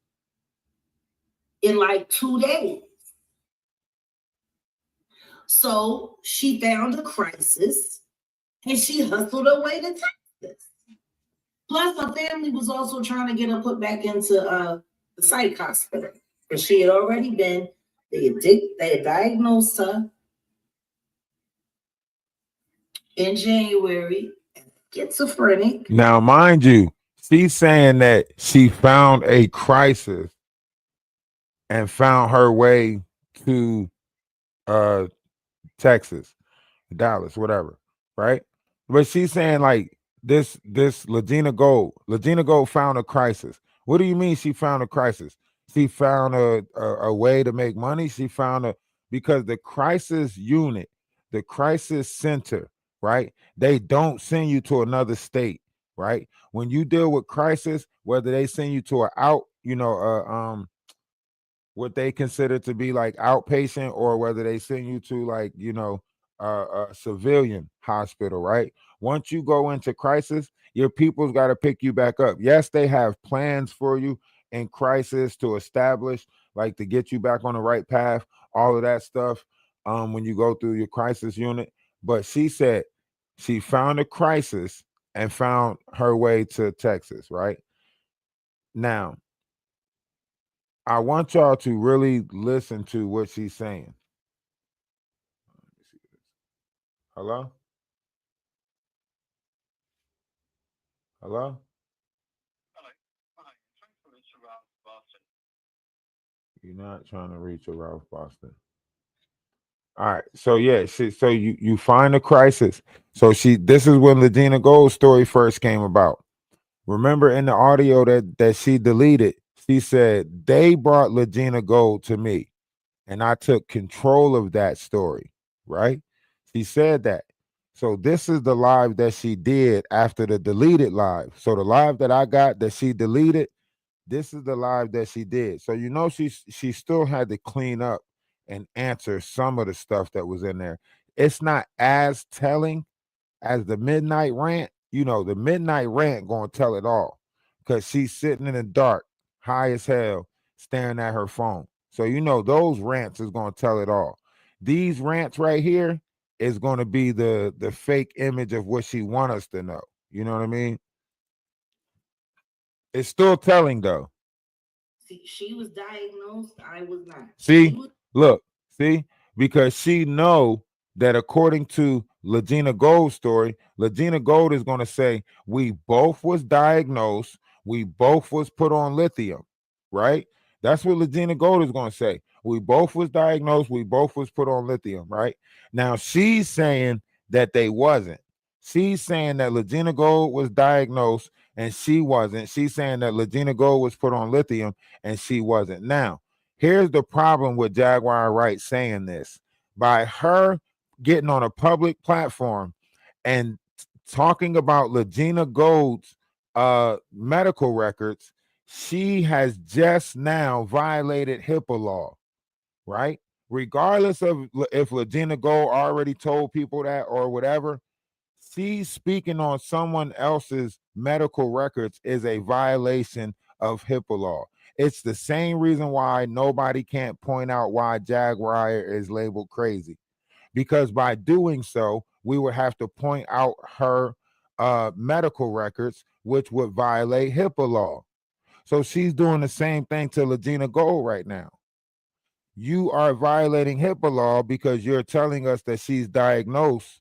in like 2 days. So she found a crisis and she hustled her way to Texas. Plus, her family was also trying to get her put back into the psych hospital because she had already been, they had diagnosed her in January as schizophrenic. Now, mind you, she's saying that she found a crisis and found her way to Texas, Dallas, whatever, right? But she's saying like this Legina Gold found a crisis. What do you mean she found a crisis? She found a way to make money. She found because the crisis unit, the crisis center, right? They don't send you to another state, right? When you deal with crisis, whether they send you to an what they consider to be like outpatient, or whether they send you to like, a civilian hospital, right? Once you go into crisis, your people's got to pick you back up. Yes, they have plans for you in crisis to establish, like to get you back on the right path, all of that stuff, when you go through your crisis unit. But she said she found a crisis and found her way to Texas, right? Now, I want y'all to really listen to what she's saying. Hello? Hello? You're not trying to reach a Ralph Boston. All right. So yeah, so you find a crisis. So this is when Legina Gold's story first came about. Remember in the audio that she deleted, she said they brought Legina Gold to me and I took control of that story, right? She said that. So this is the live that she did after the deleted live. So the live that I got that she deleted, this is the live that she did. So she still had to clean up and answer some of the stuff that was in there. It's not as telling as the midnight rant. The midnight rant gonna tell it all because she's sitting in the dark, high as hell, staring at her phone. So those rants is gonna tell it all. These rants right here is gonna be the fake image of what she want us to know. You know what I mean? It's still telling though. See, she was diagnosed. I was not. Look, because she know that according to Legina Gold's story, Legina Gold is going to say we both was diagnosed, we both was put on lithium, right? That's what Legina Gold is going to say. We both was diagnosed, we both was put on lithium, right? Now she's saying that they wasn't. She's saying that Legina Gold was diagnosed and she wasn't. She's saying that Legina Gold was put on lithium and she wasn't. Now, here's the problem with Jaguar Wright saying this. By her getting on a public platform and talking about Legina Gold's medical records, she has just now violated HIPAA law, right? Regardless of if Legina Gold already told people that or whatever, she's speaking on someone else's medical records is a violation of HIPAA law. It's the same reason why nobody can't point out why Jaguar is labeled crazy. Because by doing so, we would have to point out her medical records, which would violate HIPAA law. So she's doing the same thing to Legina Gold right now. You are violating HIPAA law because you're telling us that she's diagnosed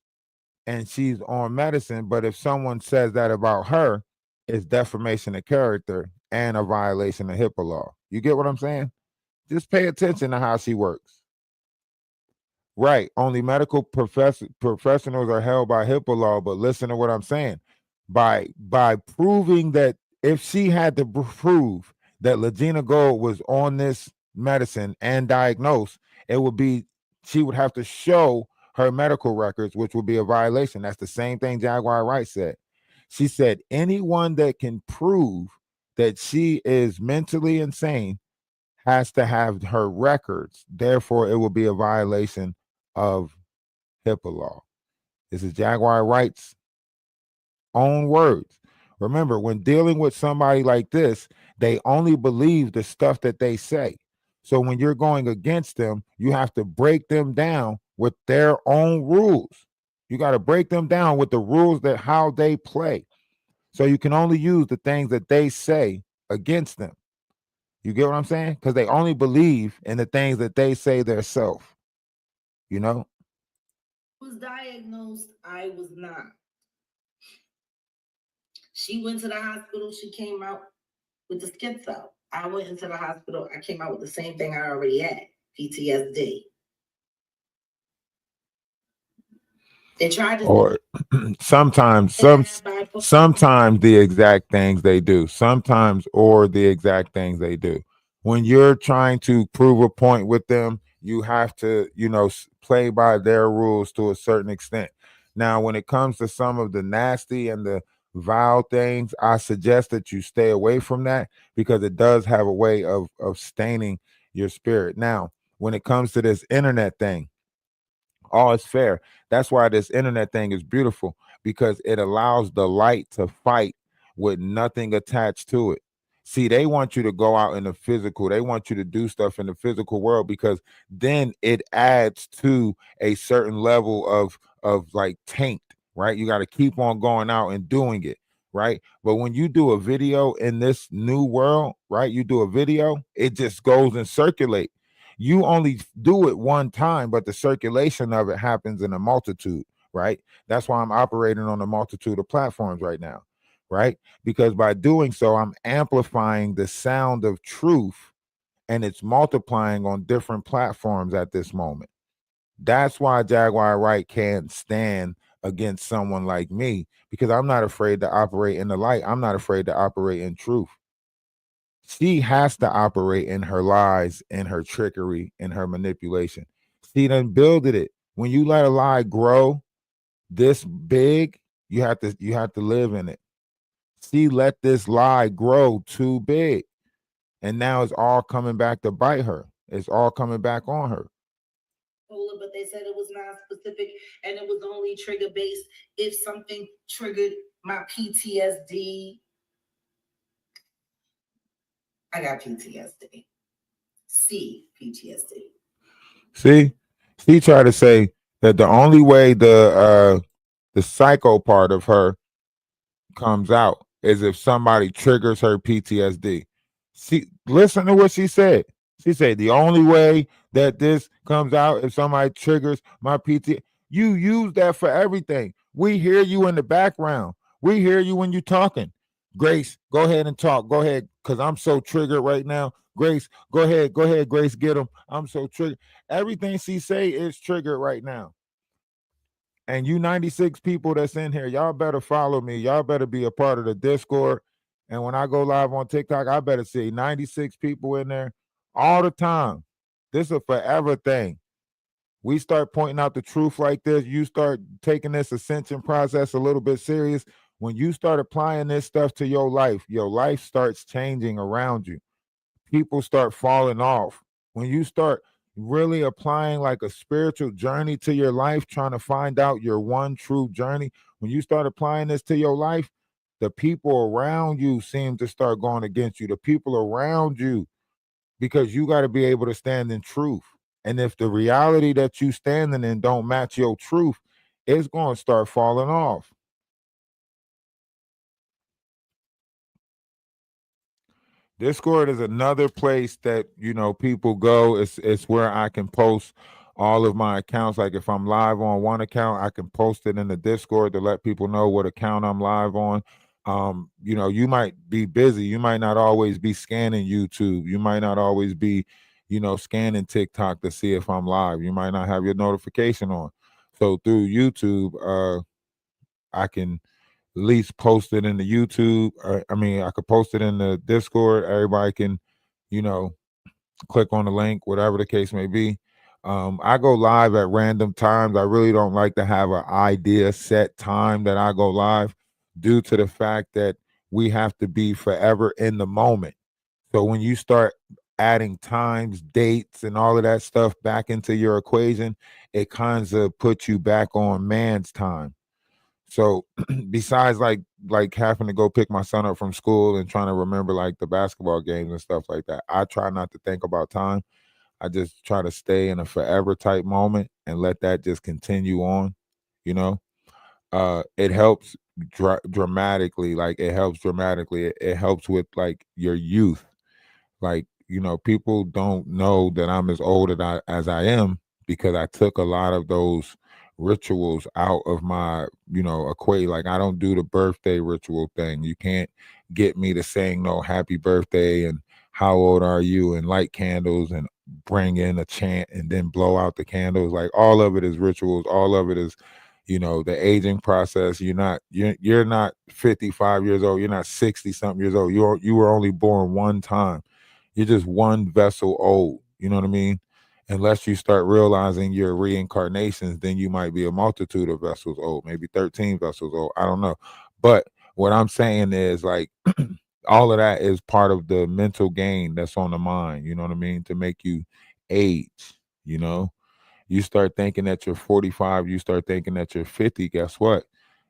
and she's on medicine. But if someone says that about her, it's defamation of character and a violation of HIPAA law. You get what I'm saying? Just pay attention to how she works. Right. Only medical professionals are held by HIPAA law. But listen to what I'm saying. By proving that, if she had to prove that Legina Gold was on this medicine and diagnosed, she would have to show her medical records, which would be a violation. That's the same thing Jaguar Wright said. She said anyone that can prove that she is mentally insane has to have her records. Therefore, it will be a violation of HIPAA law. This is Jaguar Wright's own words. Remember, when dealing with somebody like this, they only believe the stuff that they say. So when you're going against them, you have to break them down with their own rules. You got to break them down with the rules that how they play. So you can only use the things that they say against them. You get what I'm saying? Because they only believe in the things that they say themselves. You know? Was diagnosed. I was not. She went to the hospital. She came out with the schizo. I went into the hospital. I came out with the same thing I already had, PTSD. They tried to. Or sometimes the exact things they do. Sometimes or the exact things they do. When you're trying to prove a point with them, you have to, play by their rules to a certain extent. Now, when it comes to some of the nasty and the vile things, I suggest that you stay away from that because it does have a way of staining your spirit. Now, when it comes to this internet thing, all is fair. That's why this internet thing is beautiful, because it allows the light to fight with nothing attached to it. See, they want you to go out in the physical. They want you to do stuff in the physical world because then it adds to a certain level of like taint, right? You got to keep on going out and doing it, right? But when you do a video in this new world, right? You do a video, it just goes and circulate. You only do it one time, but the circulation of it happens in a multitude, right? That's why I'm operating on a multitude of platforms right now, right? Because by doing so, I'm amplifying the sound of truth and it's multiplying on different platforms at this moment. That's why Jaguar Wright can't stand against someone like me, because I'm not afraid to operate in the light. I'm not afraid to operate in truth. She has to operate in her lies, in her trickery, in her manipulation. She done builded it. When you let a lie grow this big, you have to live in it. She let this lie grow too big, and now it's all coming back to bite her. It's all coming back on her. But they said it was non-specific and it was only trigger based if something triggered my PTSD. I got PTSD. PTSD. See, she tried to say that the only way the psycho part of her comes out is if somebody triggers her PTSD. See, listen to what she said. She said the only way that this comes out if somebody triggers my PTSD. You use that for everything. We hear you in the background. We hear you when you're talking. Grace, go ahead and talk. Go ahead, because I'm so triggered right now. Grace, go ahead, Grace, get him. I'm so triggered. Everything she say is triggered right now. And you 96 people that's in here, y'all better follow me. Y'all better be a part of the Discord. And when I go live on TikTok, I better see 96 people in there all the time. This is a forever thing. We start pointing out the truth like this. You start taking this ascension process a little bit serious. When you start applying this stuff to your life starts changing around you. People start falling off. When you start really applying like a spiritual journey to your life, trying to find out your one true journey, when you start applying this to your life, the people around you seem to start going against you. The people around you, because you got to be able to stand in truth. And if the reality that you standing in don't match your truth, it's going to start falling off. Discord is another place that, you know, people go. It's where I can post all of my accounts. Like if I'm live on one account, I can post it in the Discord to let people know what account I'm live on. You know, you might be busy. You might not always be scanning YouTube. You might not always be, you know, scanning TikTok to see if I'm live. You might not have your notification on. So through YouTube, I can at least post it in the YouTube. I could post it in the Discord. Everybody can, you know, click on the link, whatever the case may be. I go live at random times. I really don't like to have an idea set time that I go live, due to the fact that we have to be forever in the moment. So when you start adding times, dates, and all of that stuff back into your equation, it kind of puts you back on man's time. So besides like having to go pick my son up from school and trying to remember like the basketball games and stuff like that, I try not to think about time. I just try to stay in a forever type moment and let that just continue on, you know. It helps dramatically. Like it helps dramatically. It helps with like your youth. Like, you know, people don't know that I'm as old as I am because I took a lot of those rituals out of my, you know, equate. Like I don't do the birthday ritual thing. You can't get me to saying no happy birthday and how old are you and light candles and bring in a chant and then blow out the candles. Like all of it is rituals. All of it is, you know, the aging process. You're not 55 years old. You're not 60 something years old. You were only born one time. You're just one vessel old. You know what I mean? Unless you start realizing your reincarnations, then you might be a multitude of vessels old, maybe 13 vessels old. I don't know. But what I'm saying is like all of that is part of the mental game that's on the mind, you know what I mean? To make you age, you know? You start thinking that you're 45, you start thinking that you're 50, guess what?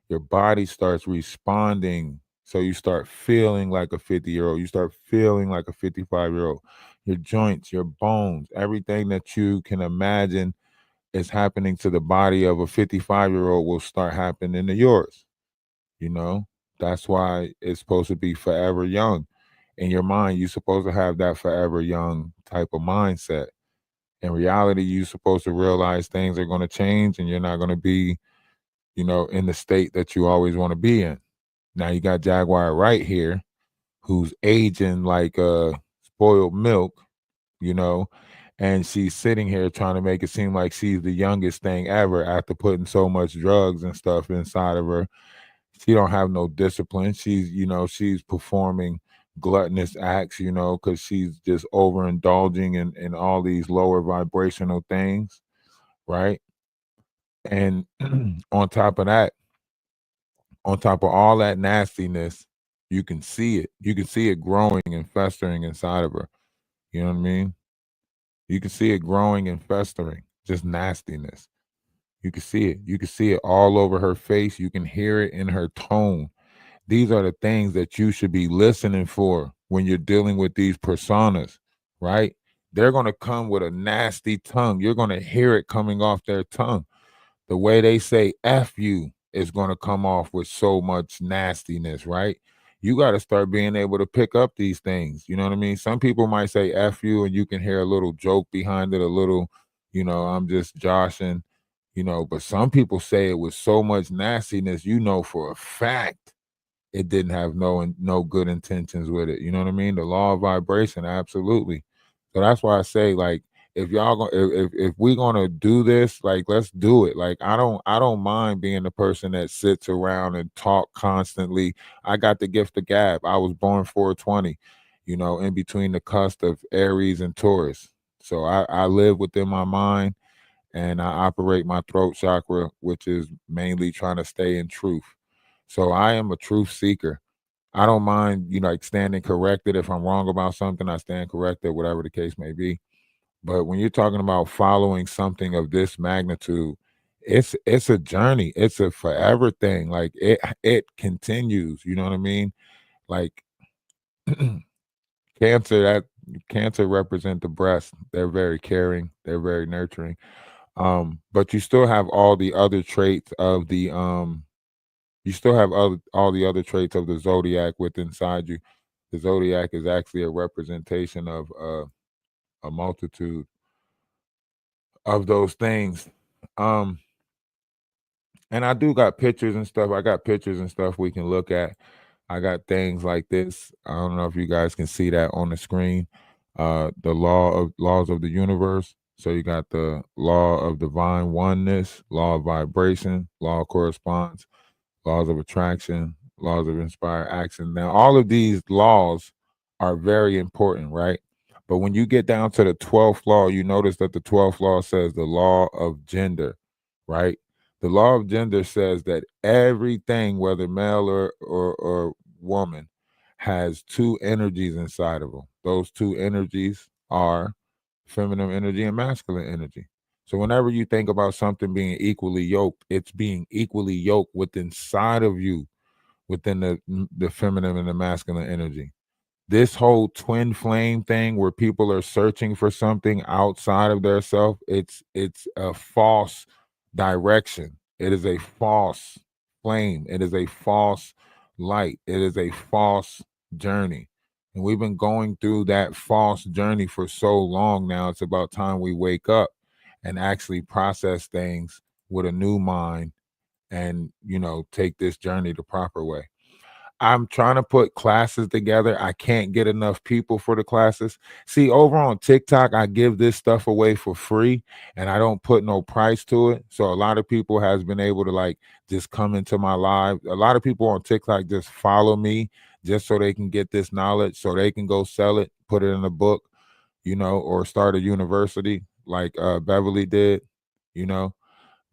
Your body starts responding. So you start feeling like a 50-year-old, you start feeling like a 55-year-old. Your joints, your bones, everything that you can imagine is happening to the body of a 55-year-old will start happening to yours. You know, that's why it's supposed to be forever young. In your mind, you're supposed to have that forever young type of mindset. In reality, you're supposed to realize things are going to change and you're not going to be, you know, in the state that you always want to be in. Now you got Jaguar right here, who's aging like spoiled milk, you know, and she's sitting here trying to make it seem like she's the youngest thing ever after putting so much drugs and stuff inside of her. She don't have no discipline. She's, you know, she's performing gluttonous acts, you know, because she's just overindulging in all these lower vibrational things, right? And on top of that, on top of all that nastiness, you can see it. You can see it growing and festering inside of her. You know what I mean? You can see it growing and festering, just nastiness. You can see it. You can see it all over her face. You can hear it in her tone. These are the things that you should be listening for when you're dealing with these personas, right? They're going to come with a nasty tongue. You're going to hear it coming off their tongue. The way they say F you is going to come off with so much nastiness, right? You got to start being able to pick up these things. You know what I mean? Some people might say F you and you can hear a little joke behind it, a little, you know, I'm just joshing, you know, but some people say it with so much nastiness, you know, for a fact it didn't have no good intentions with it. You know what I mean? The law of vibration, absolutely. So that's why I say, like, if y'all going if we're gonna do this, like, let's do it. Like, I don't mind being the person that sits around and talk constantly. I got the gift of gab. I was born 420, you know, in between the cusp of Aries and Taurus. So I live within my mind and I operate my throat chakra, which is mainly trying to stay in truth. So I am a truth seeker. I don't mind, you know, like standing corrected. If I'm wrong about something, I stand corrected, whatever the case may be. But when you're talking about following something of this magnitude, it's a journey. It's a forever thing. Like it continues. You know what I mean? Like cancer represent the breast. They're very caring. They're very nurturing. But you still have all the other traits of the you still have all the other traits of the zodiac within inside you. The zodiac is actually a representation of a multitude of those things. Um, and I do got pictures and stuff. I got pictures and stuff we can look at. I got things like this. I don't know if you guys can see that on the screen. The laws of the universe. So you got the law of divine oneness, law of vibration, law of correspondence, laws of attraction, laws of inspired action. Now, all of these laws are very important, right? But when you get down to the 12th law, you notice that the 12th law says the law of gender, right? The law of gender says that everything, whether male or woman, has two energies inside of them. Those two energies are feminine energy and masculine energy. So whenever you think about something being equally yoked, it's being equally yoked within inside of you, within the feminine and the masculine energy. This whole twin flame thing where people are searching for something outside of their self, it's a false direction. It is a false flame. It is a false light. It is a false journey. And we've been going through that false journey for so long now. It's about time we wake up and actually process things with a new mind and, you know, take this journey the proper way. I'm trying to put classes together. I can't get enough people for the classes. See, over on TikTok, I give this stuff away for free and I don't put no price to it. So a lot of people has been able to like just come into my live. A lot of people on TikTok just follow me just so they can get this knowledge, so they can go sell it, put it in a book, you know, or start a university like Beverly did, you know.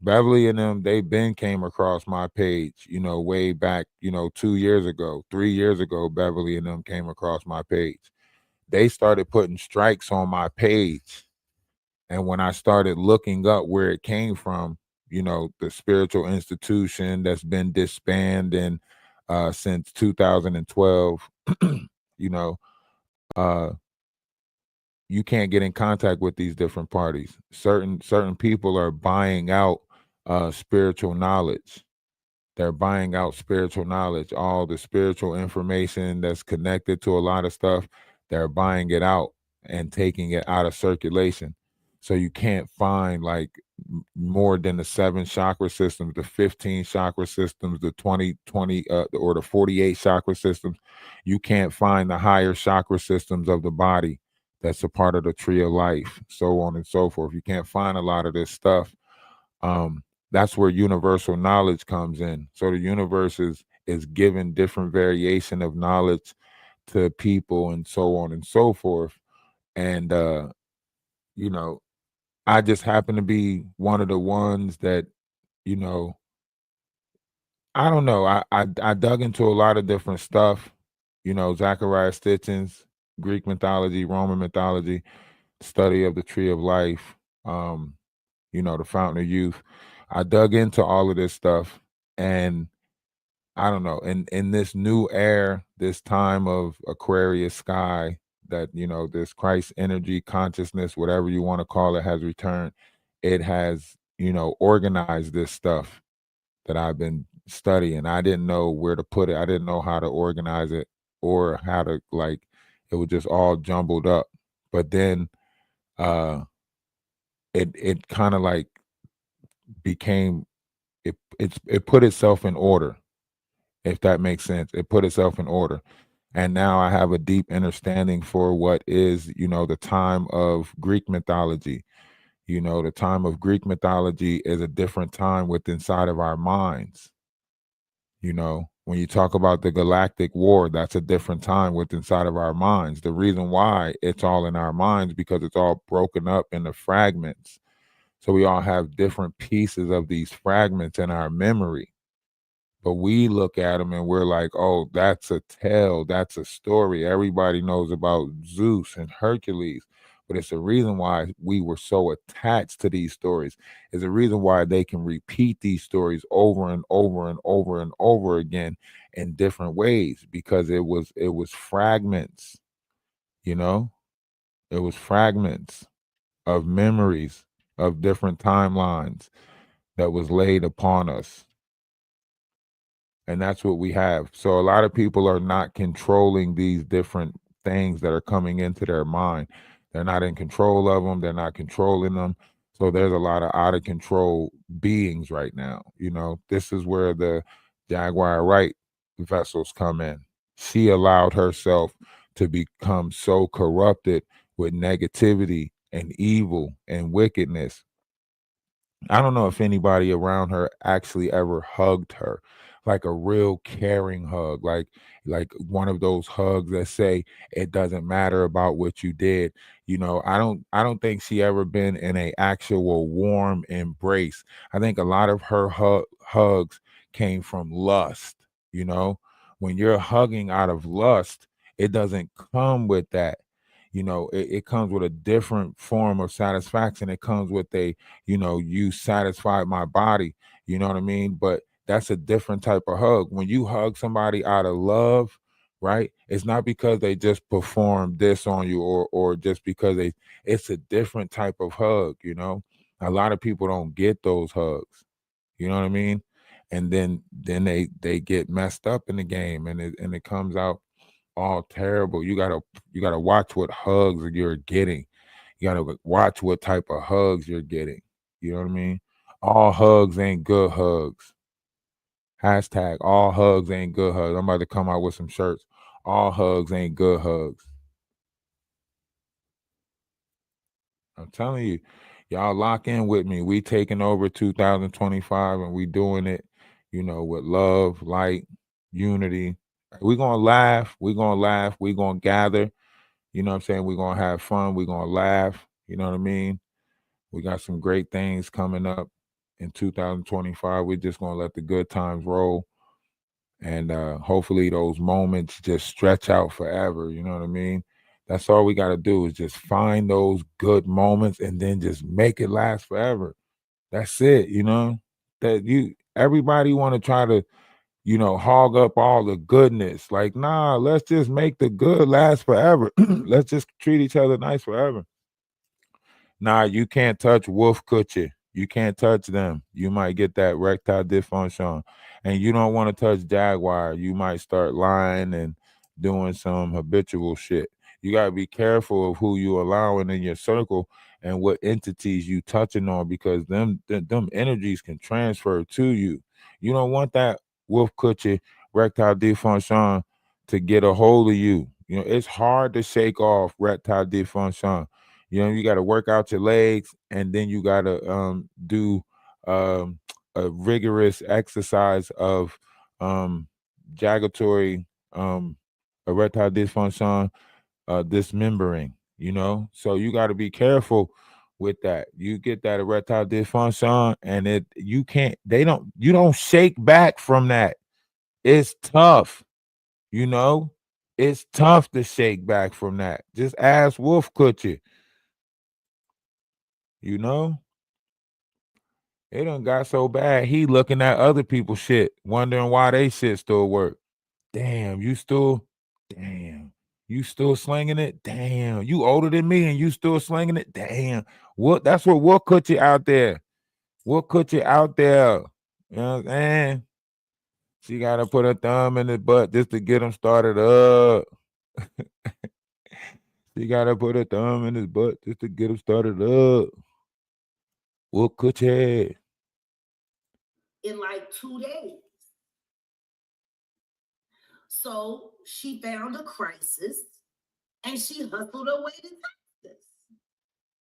Beverly and them, they been came across my page, you know, way back, you know, 2 years ago, 3 years ago, Beverly and them came across my page. They started putting strikes on my page. And when I started looking up where it came from, you know, the spiritual institution that's been disbanded since 2012, you know, you can't get in contact with these different parties. Certain people are buying out spiritual knowledge. They're buying out spiritual knowledge, all the spiritual information that's connected to a lot of stuff. They're buying it out and taking it out of circulation. So you can't find like more than the 7 chakra systems, the 15 chakra systems, the 20 or the 48 chakra systems. You can't find the higher chakra systems of the body that's a part of the tree of life, so on and so forth. You can't find a lot of this stuff. That's where universal knowledge comes in. So the universe is giving different variation of knowledge to people and so on and so forth. And you know, I just happen to be one of the ones that, you know, I don't know. I dug into a lot of different stuff, you know, Zachariah Stitchens, Greek mythology, Roman mythology, study of the tree of life, you know, the fountain of youth. I dug into all of this stuff, and I don't know, in this new air, this time of Aquarius sky, that, you know, this Christ energy, consciousness, whatever you want to call it, has returned. It has, you know, organized this stuff that I've been studying. I didn't know where to put it. I didn't know how to organize it or how to, like, it was just all jumbled up. But then it kind of like became it put itself in order, if that makes sense. It put itself in order. And now I have a deep understanding for what is, you know, the time of Greek mythology. You know, the time of Greek mythology is a different time within inside of our minds. You know, when you talk about the galactic war, that's a different time within inside of our minds. The reason why it's all in our minds, because it's all broken up into fragments. So we all have different pieces of these fragments in our memory. But we look at them and we're like, oh, that's a tale, that's a story. Everybody knows about Zeus and Hercules, but it's a reason why we were so attached to these stories. It's a reason why they can repeat these stories over and over and over and over again in different ways, because it was fragments, you know? It was fragments of memories of different timelines that was laid upon us. And that's what we have. So a lot of people are not controlling these different things that are coming into their mind. They're not in control of them. They're not controlling them. So there's a lot of out of control beings right now. You know, this is where the Jaguar Wright vessels come in. She allowed herself to become so corrupted with negativity and evil and wickedness. I don't know if anybody around her actually ever hugged her, like a real caring hug, like one of those hugs that say it doesn't matter about what you did. You know, I don't think she ever been in a actual warm embrace. I think a lot of her hugs came from lust, you know. When you're hugging out of lust, it doesn't come with that. You know, it comes with a different form of satisfaction. It comes with a, you know, you satisfied my body, you know what I mean? But that's a different type of hug. When you hug somebody out of love, right? It's not because they just performed this on you, or just because it's a different type of hug, you know. A lot of people don't get those hugs, you know what I mean? And then they get messed up in the game, and it comes out all terrible. You gotta watch what hugs you're getting. You gotta watch what type of hugs you're getting. You know what I mean? All hugs ain't good hugs. Hashtag all hugs ain't good hugs. I'm about to come out with some shirts. All hugs ain't good hugs. I'm telling you, y'all lock in with me. We taking over 2025, and we doing it, you know, with love, light, unity. We're gonna laugh. We're gonna laugh. We're gonna gather. You know what I'm saying? We're going to have fun. We're going to laugh. You know what I mean? We got some great things coming up. in 2025, we're just gonna let the good times roll. And hopefully those moments just stretch out forever. You know what I mean? That's all we got to do is just find those good moments and then just make it last forever. That's it. You know, everybody want to try to, hog up all the goodness. Like, nah, let's just make the good last forever. Let's just treat each other nice forever. Nah, you can't touch Wolf Coochie. You can't touch them. You might get that erectile dysfunction. And you don't want to touch Jaguar. You might start lying and doing some habitual shit. You got to be careful of who you allowing in your circle and what entities you touching on, because them energies can transfer to you. You don't want that Wolf Coochie erectile dysfunction to get a hold of you. You know, it's hard to shake off erectile dysfunction. You know, you got to work out your legs, and then you got to do a rigorous exercise of jagatory erectile dysfunction, dismembering. You know, so you got to be careful with that. You get that erectile dysfunction, and you don't shake back from that. It's tough. You know, it's tough to shake back from that. Just ask Wolf Coochie. You know, it done got so bad. He looking at other people's shit, wondering why they shit still work. Damn, you still slinging it? Damn, you older than me and you still slinging it? Damn. That's what put you out there. What put you out there? You know what I'm saying? She gotta put her thumb in his butt just to get him started up. She gotta put her thumb in his butt just to get him started up. What could you? In like 2 days. So she found a crisis and she hustled her way to Texas.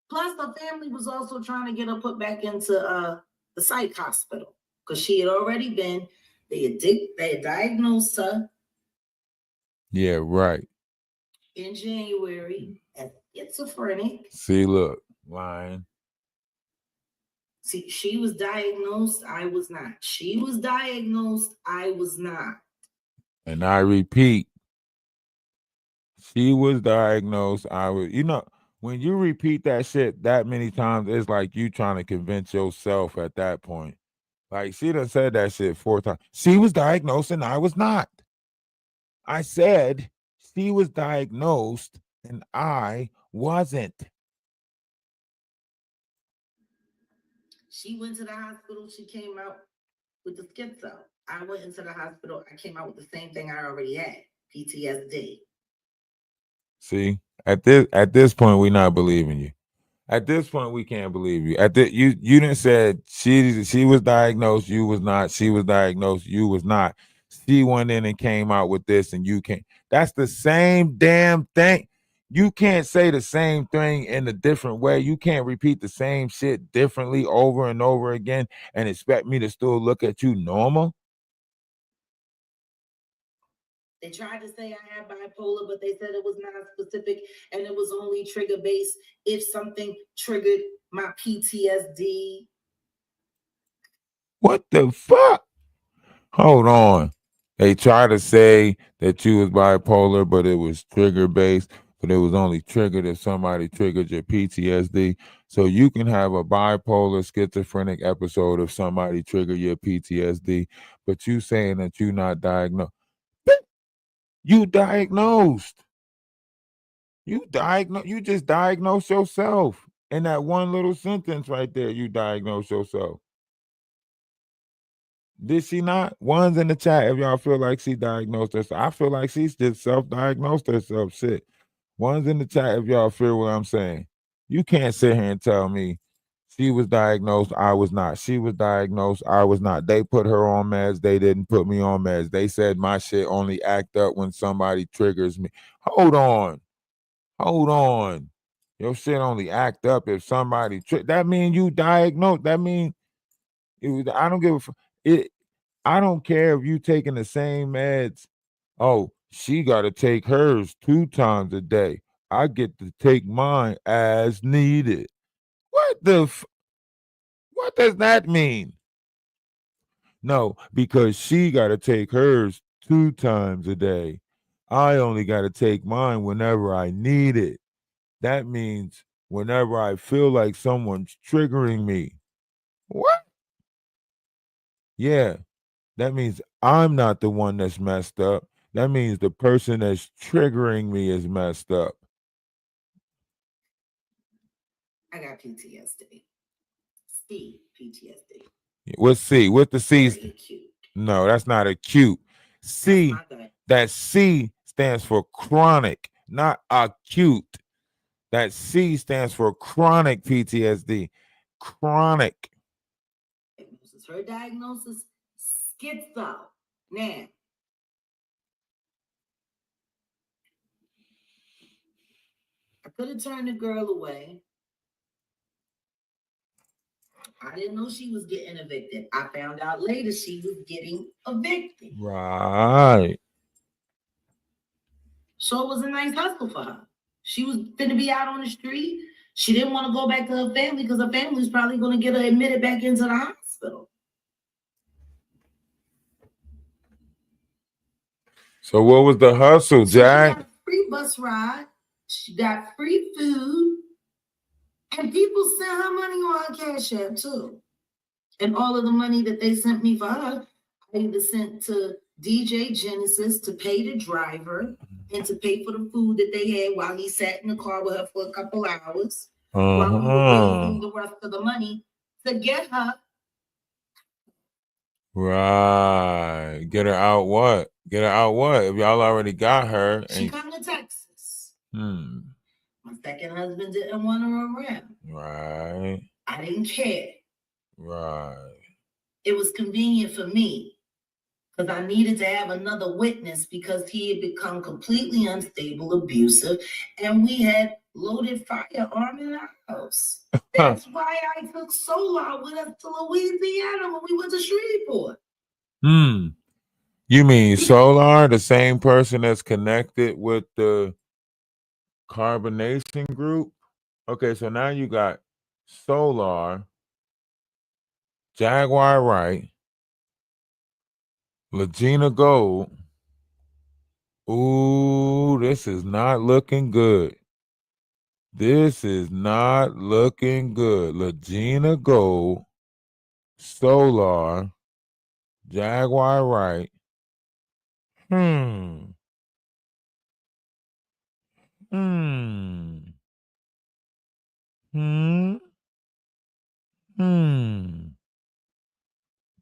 Plus, her family was also trying to get her put back into the psych hospital because she had already been, they had diagnosed her. Yeah, right. In January as schizophrenic. See, look, lying. See, she was diagnosed, I was not. She was diagnosed, I was not. And I repeat, she was diagnosed, I was, when you repeat that shit that many times, it's like you trying to convince yourself at that point. Like, she done said that shit 4 times. She was diagnosed and I was not. I said she was diagnosed and I wasn't. She went to the hospital. She came out with the schizo. I went into the hospital. I came out with the same thing I already had, PTSD. See, at this point, we're not believing you. At this point, we can't believe you. You didn't said she was diagnosed, you was not. She was diagnosed, you was not. She went in and came out with this, and you can't. That's the same damn thing. You can't say the same thing in a different way. You can't repeat the same shit differently over and over again and expect me to still look at you normal. They tried to say I had bipolar, but they said it was not specific and it was only trigger based if something triggered my PTSD. What the fuck? Hold on. They try to say that you was bipolar, but it was trigger based, but it was only triggered if somebody triggered your PTSD. So you can have a bipolar schizophrenic episode if somebody triggered your PTSD, but you saying that you're not diagnosed. You diagnosed. You just diagnosed yourself. In that one little sentence right there, you diagnosed yourself. Did she not? One's in the chat if y'all feel like she diagnosed herself. I feel like she's just self-diagnosed herself. Shit. One's in the chat if y'all feel what I'm saying. You can't sit here and tell me she was diagnosed, I was not. She was diagnosed, I was not. They put her on meds, they didn't put me on meds. They said my shit only act up when somebody triggers me. Hold on. Your shit only act up if somebody that mean you diagnosed. That mean I don't give a it. I don't care if you taking the same meds. Oh, she got to take hers 2 times a day. I get to take mine as needed. What the What does that mean? No, because she got to take hers 2 times a day. I only got to take mine whenever I need it. That means whenever I feel like someone's triggering me. What? Yeah, that means I'm not the one that's messed up. That means the person that's triggering me is messed up. I got PTSD. C PTSD. What's C? What's the C? Very acute. No, that's not acute. C, that C stands for chronic, not acute. That C stands for chronic PTSD. Chronic. Her diagnosis, schizo. Now, I could have turned the girl away. I didn't know she was getting evicted. I found out later she was getting evicted. Right. So it was a nice hustle for her. She was going to be out on the street. She didn't want to go back to her family because her family was probably going to get her admitted back into the hospital. So what was the hustle, Jack? She got a free bus ride. She got free food. And people sent her money on her Cash App too. And all of the money that they sent me for her, I either sent to DJ Genesis to pay the driver and to pay for the food that they had while he sat in the car with her for a couple hours. While we were raising the rest of the money to get her. Right. Get her out what? Get her out what? If y'all already got her. She come to Texas. My second husband didn't want her around. Right. I didn't care. Right. It was convenient for me because I needed to have another witness because he had become completely unstable, abusive, and we had loaded firearm in our house. That's why I took Solar with us to Louisiana when we went to Shreveport. You mean Solar, the same person that's connected with the carbonation group? Okay, so now you got Solar, Jaguar Wright, Legina Gold. Ooh, this is not looking good. This is not looking good. Legina Gold, Solar, Jaguar Wright.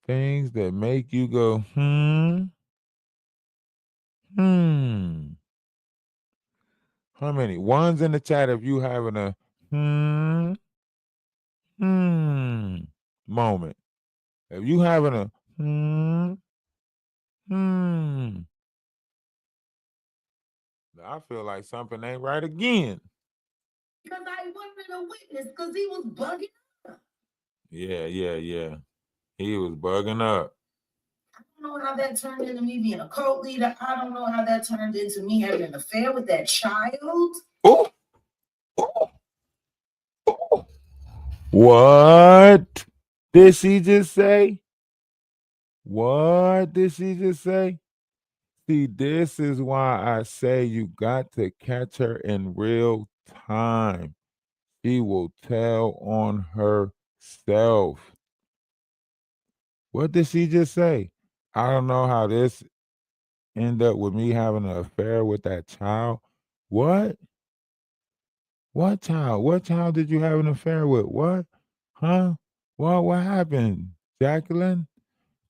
Things that make you go, How many? One's in the chat if you having a moment. If you having a I feel like something ain't right again. Because I wasn't a witness because he was bugging up. Yeah. He was bugging up. I don't know how that turned into me being a cult leader. I don't know how that turned into me having an affair with that child. Oh. What did she just say? What did she just say? See, this is why I say you got to catch her in real time. She will tell on herself. What did she just say? I don't know how this end up with me having an affair with that child. What? What child? What child did you have an affair with? What? Huh? What happened, Jacqueline?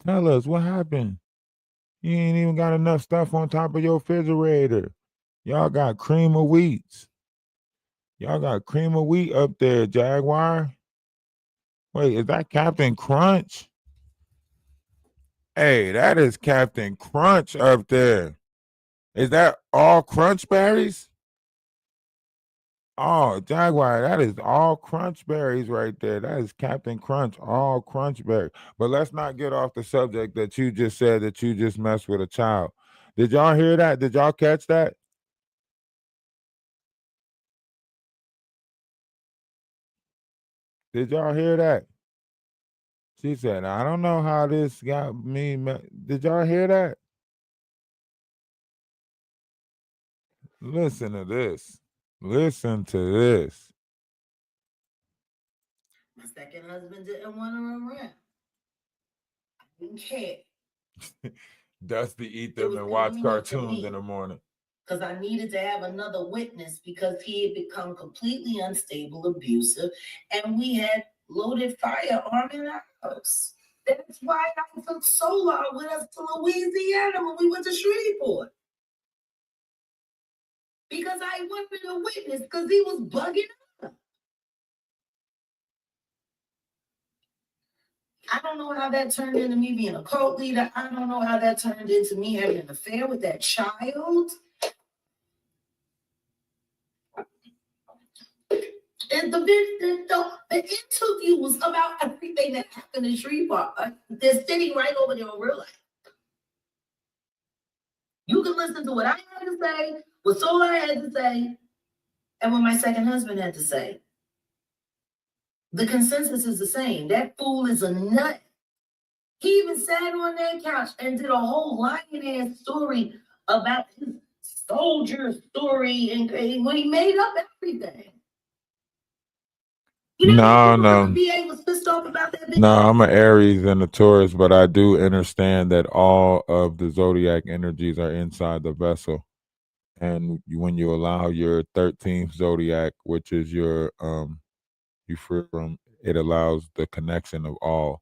Tell us what happened. You ain't even got enough stuff on top of your refrigerator. Y'all got cream of wheats. Y'all got cream of wheat up there, Jaguar. Wait, is that Captain Crunch? Hey, that is Captain Crunch up there. Is that all crunch berries? Oh, Jaguar, that is all crunch berries right there. That is Captain Crunch, all crunch berries. But let's not get off the subject that you just said that you just messed with a child. Did y'all hear that? Did y'all catch that? Did y'all hear that? She said, I don't know how this got me. Did y'all hear that? Listen to this. Listen to this. My second husband didn't want her around. I didn't care. Dusty eat them and watch cartoons in the morning. Because I needed to have another witness because he had become completely unstable, abusive, and we had loaded firearm in our house. That's why I took Solar with us to Louisiana when we went to Shreveport. Because I wanted a witness because he was bugging up. I don't know how that turned into me being a cult leader. I don't know how that turned into me having an affair with that child. And the interview was about everything that happened in Shreveport. They're sitting right over there in real life. You can listen to what I had to say, what Solar had to say, and what my second husband had to say. The consensus is the same. That fool is a nut. He even sat on that couch and did a whole lying-ass story about his soldier story, and when he made up everything. You know, No. was pissed off about that. No, I'm an Aries and a Taurus, but I do understand that all of the zodiac energies are inside the vessel. And when you allow your 13th zodiac, which is your Euphorum, it allows the connection of all.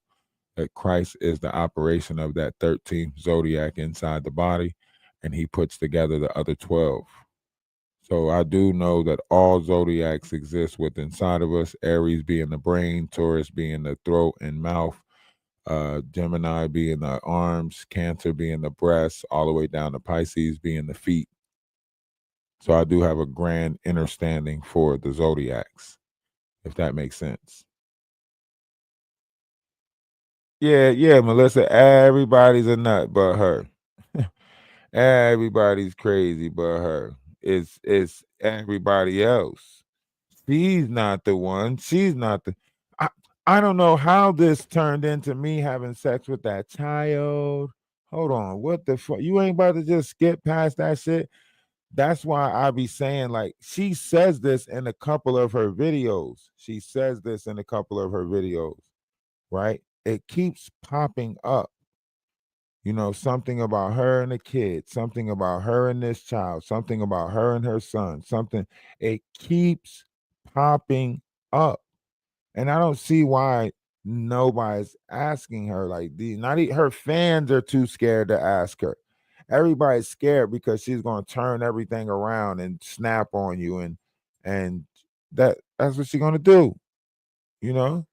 That Christ is the operation of that 13th zodiac inside the body, and he puts together the other 12. So I do know that all zodiacs exist within inside of us, Aries being the brain, Taurus being the throat and mouth, Gemini being the arms, Cancer being the breast, all the way down to Pisces being the feet. So I do have a grand understanding for the zodiacs, if that makes sense. Yeah, Melissa, everybody's a nut but her. Everybody's crazy but her. It's everybody else. She's not the one. She's not the. I don't know how this turned into me having sex with that child. Hold on, what the fuck? You ain't about to just skip past that shit. That's why I be saying, like, she says this in a couple of her videos. Right? It keeps popping up. You know, something about her and the kid, something about her and this child, something about her and her son, something. It keeps popping up. And I don't see why nobody's asking her. Like, her fans are too scared to ask her. Everybody's scared because she's going to turn everything around and snap on you, and that's what she's going to do. You know,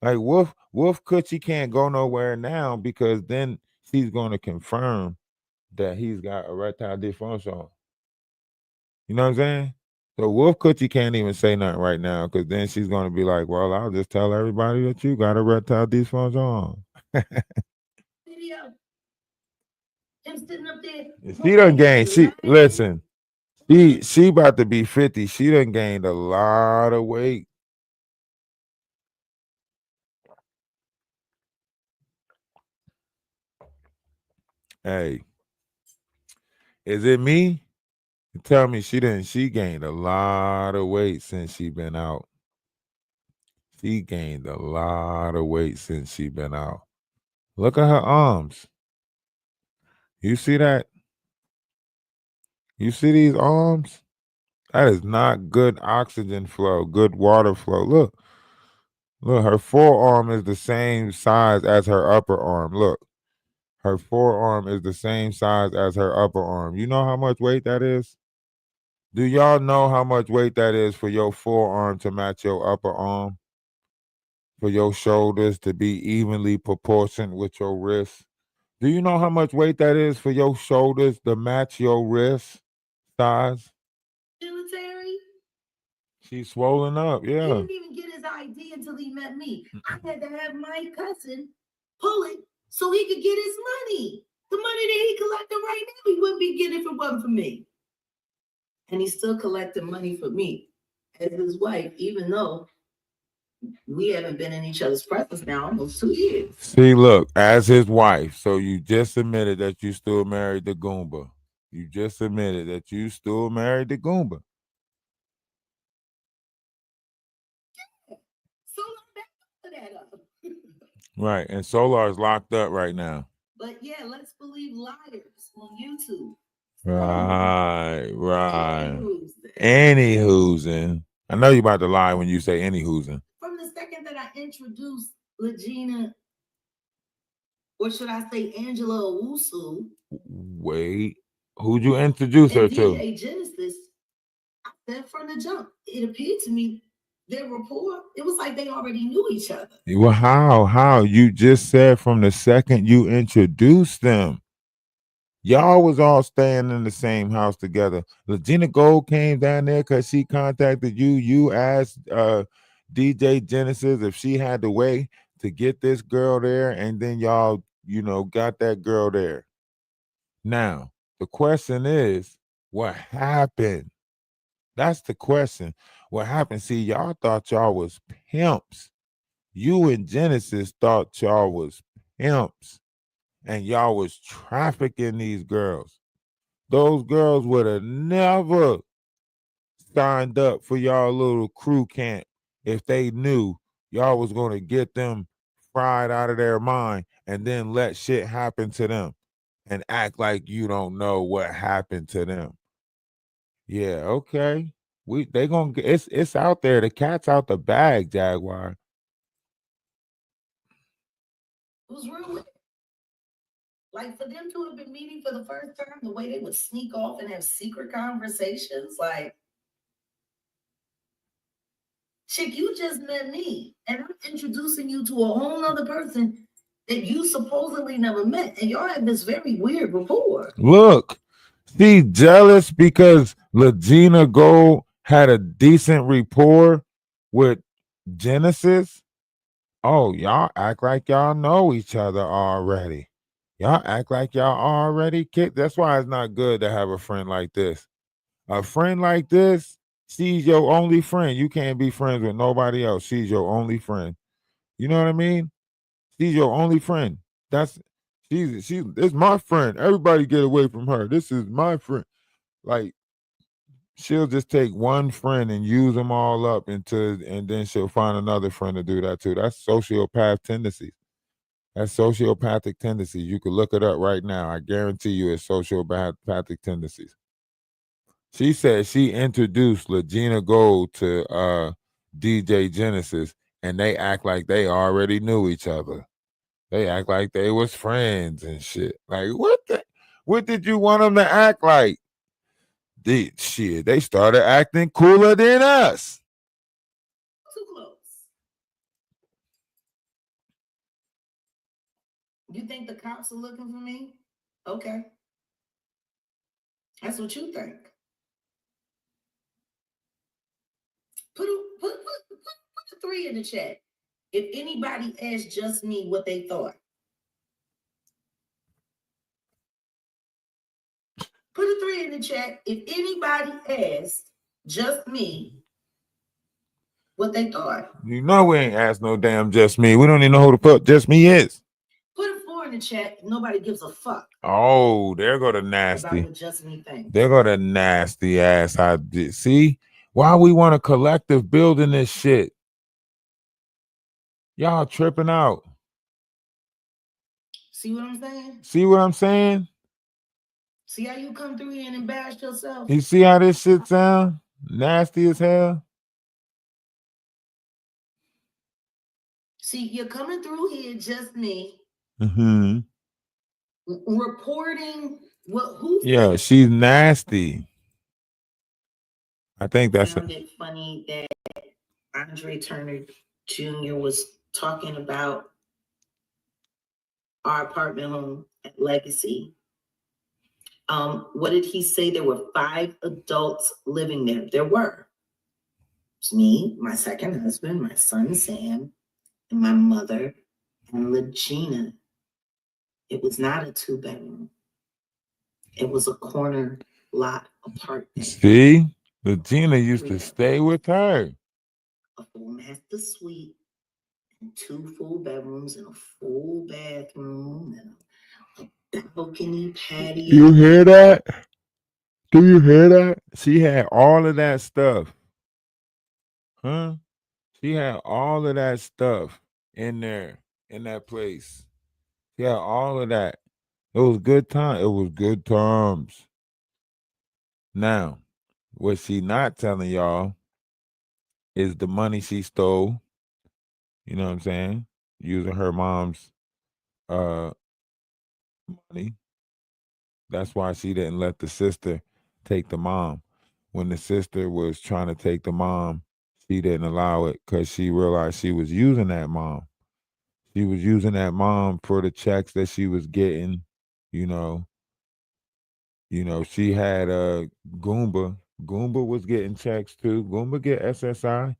like Wolf Coochie can't go nowhere now because then she's going to confirm that he's got erectile dysfunction. You know what I'm saying? So Wolf Coochie can't even say nothing right now because then she's going to be like, well, I'll just tell everybody that you got erectile dysfunction. Video. Him sitting up there. She done gained. Listen, she about to be 50. She done gained a lot of weight. Hey, is it me? Tell me she gained a lot of weight since she been out. She gained a lot of weight since she been out. Look at her arms. You see that? You see these arms? That is not good oxygen flow, good water flow. Look, her forearm is the same size as her upper arm. Look, her forearm is the same size as her upper arm. You know how much weight that is? Do y'all know how much weight that is for your forearm to match your upper arm? For your shoulders to be evenly proportioned with your wrist? Do you know how much weight that is for your shoulders to match your wrist size? Military. She's swollen up, yeah. He didn't even get his ID until he met me. I had to have my cousin pull it so he could get his money. The money that he collected right now, he wouldn't be getting if it wasn't for me. And he's still collecting money for me as his wife, even though we haven't been in each other's presence now almost 2 years. See, look, as his wife, so you just admitted that you still married the Goomba. You just admitted that you still married the Goomba. So I'm back to that up. Right, and Solar is locked up right now. But yeah, let's believe liars on YouTube. Right. Any whoozin'. I know you about to lie when you say any whoozin'. From the second that I introduced Legina, or should I say Angela Owusu? Wait, who'd you introduce her to? DJ Genesis, I said from the jump, it appeared to me their rapport, it was like they already knew each other. Well, how? You just said from the second you introduced them. Y'all was all staying in the same house together. Legina Gold came down there because she contacted you. You asked DJ Genesis if she had the way to get this girl there, and then y'all, got that girl there. Now, the question is, what happened? That's the question. What happened? See, y'all thought y'all was pimps. You and Genesis thought y'all was pimps. And y'all was trafficking these girls. Those girls would have never signed up for y'all little crew camp if they knew y'all was going to get them fried out of their mind and then let shit happen to them and act like you don't know what happened to them. Yeah, okay. They gonna get it's out there. The cat's out the bag, Jaguar. It was real weird. Like for them to have been meeting for the first time, the way they would sneak off and have secret conversations, like, chick, you just met me, and I'm introducing you to a whole nother person that you supposedly never met, and y'all have this very weird rapport. Look, she jealous because Legina Gold had a decent rapport with Genesis. Oh, y'all act like y'all know each other already. Y'all act like y'all already kicked. That's why it's not good to have a friend like this. A friend like this, she's your only friend. You can't be friends with nobody else. She's your only friend. You know what I mean? She's your only friend. It's my friend. Everybody get away from her. This is my friend. Like, she'll just take one friend and use them all up and then she'll find another friend to do that too. That's sociopath tendencies. That's sociopathic tendencies. You can look it up right now. I guarantee you it's sociopathic tendencies. She said she introduced Legina Gold to DJ Genesis, and they act like they already knew each other. They act like they was friends and shit. Like, what did you want them to act like? They started acting cooler than us. Too close. You think the cops are looking for me? Okay. That's what you think. Put a 3 in the chat. If anybody asked just me what they thought. Put a 3 in the chat. If anybody asked just me what they thought. You know we ain't asked no damn just me. We don't even know who the fuck just me is. Put a 4 in the chat. Nobody gives a fuck. Oh, there go the nasty. About what just me thinks. There go the nasty ass idea. See? Why we want a collective building this shit? Y'all tripping out. See what I'm saying? See what I'm saying? See how you come through here and embarrass yourself? You see how this shit sound? Nasty as hell. See, you're coming through here, just me. Mm-hmm. Reporting who? Yeah, she's nasty. I think that's it. Funny that Andre Turner Jr. was talking about our apartment home at Legacy. What did he say? There were 5 adults living there. There were. It's me, my second husband, my son Sam, and my mother, and Legina. It was not a 2-bedroom. It was a corner lot apartment. See? Legina used to stay with her. a full master suite, and 2 full bedrooms, and a full bathroom, and a balcony patio. You hear that? Do you hear that? She had all of that stuff. Huh? She had all of that stuff in there, in that place. She had all of that. It was good time. It was good times. Now, what she not telling y'all is the money she stole. You know what I'm saying? Using her mom's money. That's why she didn't let the sister take the mom. When the sister was trying to take the mom, she didn't allow it because she realized she was using that mom. She was using that mom for the checks that she was getting. You know, she had Goomba. Goomba was getting checks too. Goomba get SSI.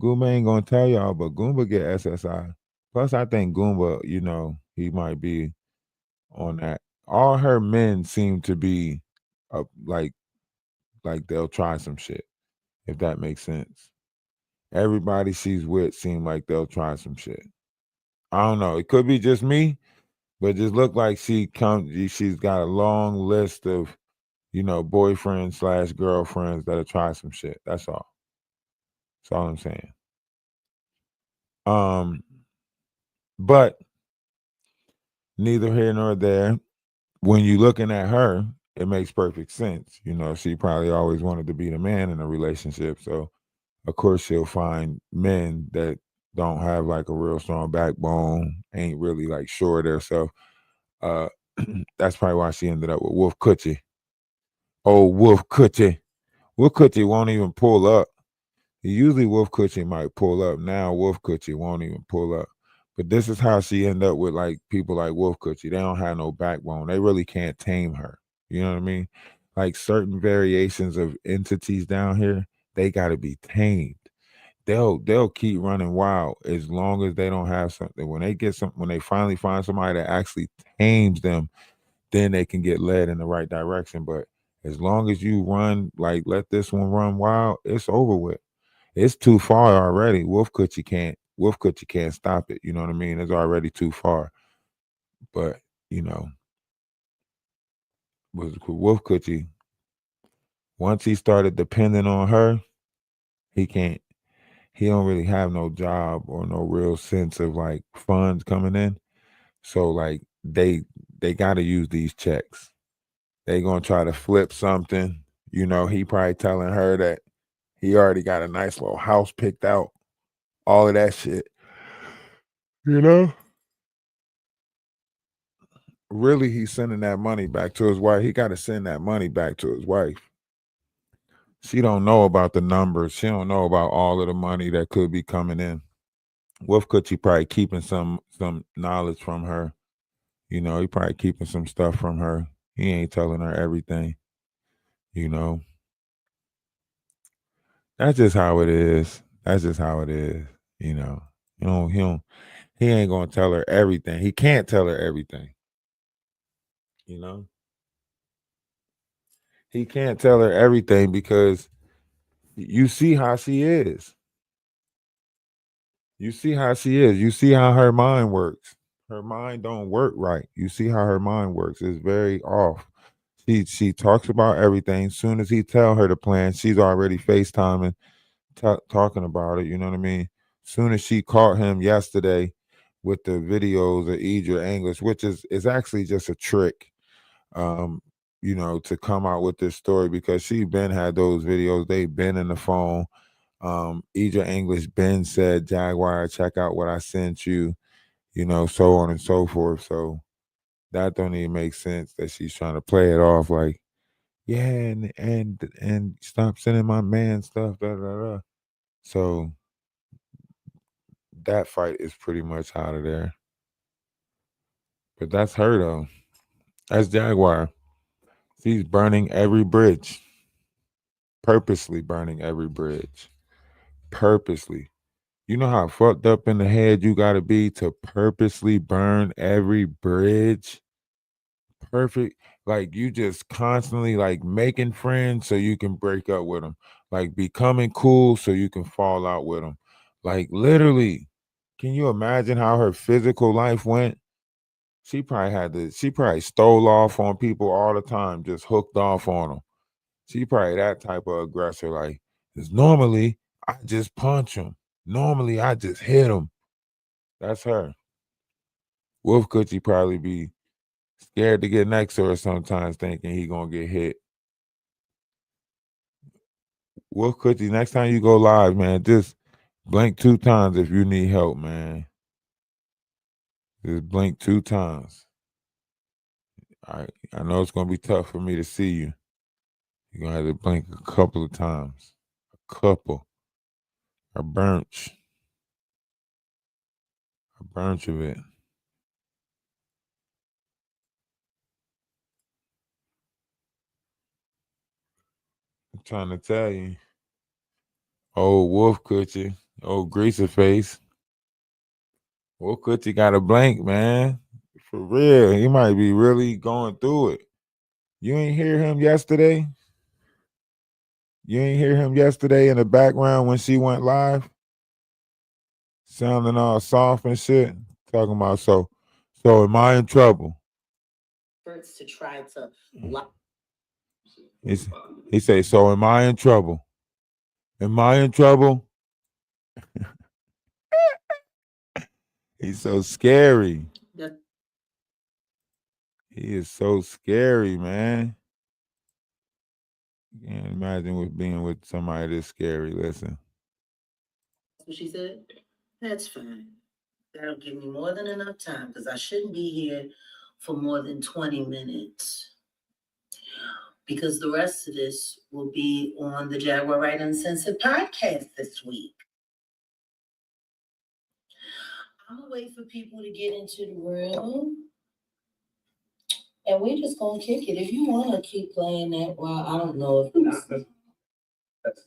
Goomba ain't gonna tell y'all, but Goomba get SSI. Plus, I think Goomba, he might be on that. All her men seem to be like they'll try some shit, if that makes sense. Everybody she's with seem like they'll try some shit. I don't know. It could be just me, but it just look like she's got a long list of, boyfriends / girlfriends that'll try some shit. That's all. That's all I'm saying. But neither here nor there. When you're looking at her, it makes perfect sense. She probably always wanted to be the man in a relationship. So, of course, she'll find men that don't have like a real strong backbone, ain't really like sure of themselves. That's probably why she ended up with Wolf Coochie. Oh, Wolf Coochie. Wolf Coochie won't even pull up. Usually Wolf Coochie might pull up. Now Wolf Coochie won't even pull up. But this is how she end up with like people like Wolf Coochie. They don't have no backbone. They really can't tame her. You know what I mean? Like certain variations of entities down here, they got to be tamed. They'll keep running wild as long as they don't have something. When they finally find somebody that actually tames them, then they can get led in the right direction. But as long as you let this one run wild, it's over with. It's too far already. Wolf Coochie can't stop it. You know what I mean? It's already too far. But, with Wolf Coochie, once he started depending on her, he don't really have no job or no real sense of like funds coming in. So like they got to use these checks. They gonna try to flip something. He probably telling her that he already got a nice little house picked out. All of that shit. Really, he's sending that money back to his wife. He got to send that money back to his wife. She don't know about the numbers. She don't know about all of the money that could be coming in. Wolf Coochie probably keeping some knowledge from her. He probably keeping some stuff from her. He ain't telling her everything. That's just how it is. That's just how it is. He ain't gonna tell her everything. He can't tell her everything. He can't tell her everything because you see how she is. You see how she is. You see how her mind works. Her mind don't work right. You see how her mind works. It's very off. She talks about everything. Soon as he tell her the plan, she's already FaceTiming, talking about it. You know what I mean? Soon as she caught him yesterday with the videos of Idra English, which is actually just a trick, to come out with this story because she been had those videos. They've been in the phone. Idra English Ben said, Jaguar, check out what I sent you, so on and so forth. So that don't even make sense that she's trying to play it off like, yeah, and stop sending my man stuff, da, da, da. So that fight is pretty much out of there. But that's her though. That's Jaguar. She's burning every bridge. Purposely burning every bridge. Purposely. You know how fucked up in the head you gotta be to purposely burn every bridge? Perfect. Like you just constantly like making friends so you can break up with them. Like becoming cool so you can fall out with them. Like literally, can you imagine how her physical life went? She probably stole off on people all the time, just hooked off on them. She probably that type of aggressor. Like, because normally I just punch him. Normally I just hit him. That's her. Wolf Coochie probably be scared to get next to her sometimes, thinking he gonna get hit. Wolf Coochie, next time you go live, man, just blink 2 times if you need help, man. Just blink 2 times. I know it's gonna be tough for me to see you. You're gonna have to blink a couple of times. A couple. A bunch. A bunch of it. I'm trying to tell you. Old Wolf Coochie. Old Greaser Face. Wolf Coochie got a blank, man. For real. He might be really going through it. You ain't hear him yesterday? You ain't hear him yesterday in the background when she went live? Sounding all soft and shit. Talking about, so am I in trouble? Efforts to try to he say, so am I in trouble? Am I in trouble? He's so scary. He is so scary, man. You can't imagine with being with somebody this scary. Listen. That's what she said? That's fine. That'll give me more than enough time because I shouldn't be here for more than 20 minutes. Because the rest of this will be on the Jaguar Wright Uncensored podcast this week. I'm gonna wait for people to get into the room. And we're just gonna kick it. If you wanna keep playing that, well, I don't know if it's that's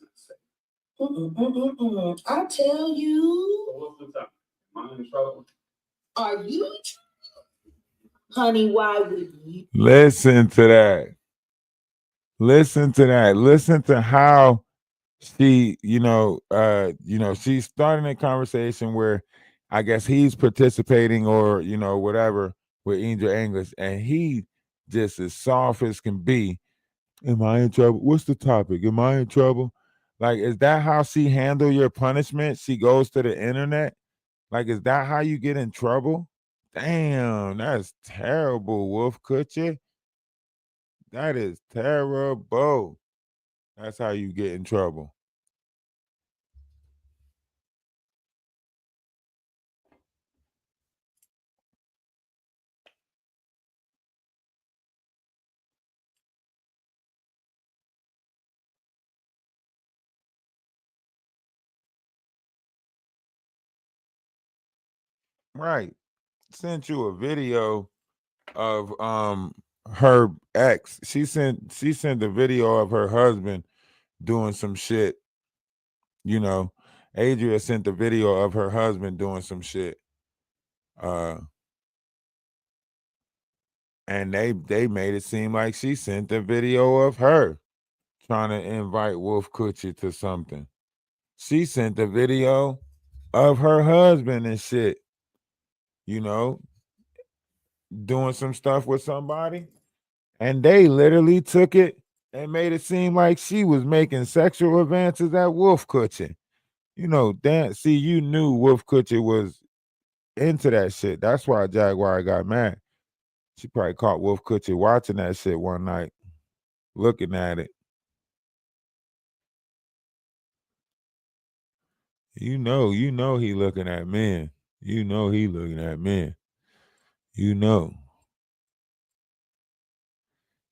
I tell you. What's the topic? Am I in trouble? Are you in trouble? Honey, why would you? Listen to that. Listen to that. Listen to how she, she's starting a conversation where I guess he's participating or, whatever with Angel English, and he just as soft as can be. Am I in trouble? What's the topic? Am I in trouble? Like, is that how she handle your punishment? She goes to the internet? Like, is that how you get in trouble? Damn, that's terrible, Wolf Coochie. That is terrible. That's how you get in trouble. Right. Sent you a video of her ex. She sent a video of her husband doing some shit. Adria sent a video of her husband doing some shit. And they made it seem like she sent a video of her trying to invite Wolf Coochie to something. She sent a video of her husband and shit, doing some stuff with somebody. And they literally took it and made it seem like she was making sexual advances at Wolf Coochie. You knew Wolf Coochie was into that shit. That's why Jaguar got mad. She probably caught Wolf Coochie watching that shit one night, looking at it. You know he looking at men. You know he looking at men.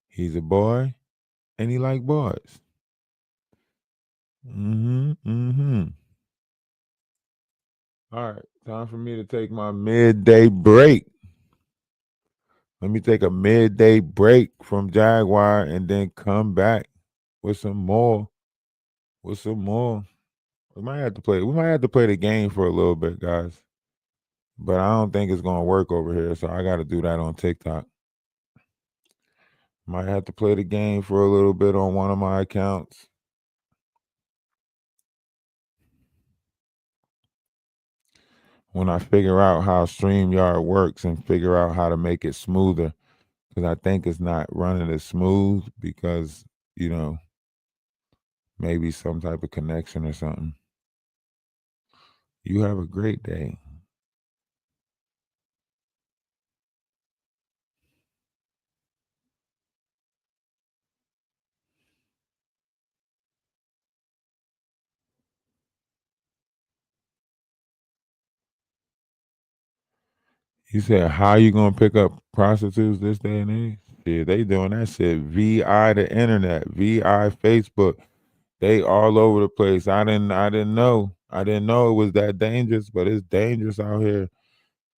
He's a boy and he like boys. All right, time for me to take my midday break. Let me take a midday break from Jaguar and then come back with some more. We might have to play the game for a little bit, guys. But I don't think it's gonna work over here, so I gotta do that on TikTok. Might have to play the game for a little bit on one of my accounts. when I figure out how StreamYard works and figure out how to make it smoother, because I think it's not running as smooth because, you know, maybe some type of connection or something. You have a great day. You said, how you gonna pick up prostitutes this day and age? Yeah, they doing that shit. VI the internet, VI Facebook. They all over the place. I didn't know. I didn't know it was that dangerous, but it's dangerous out here.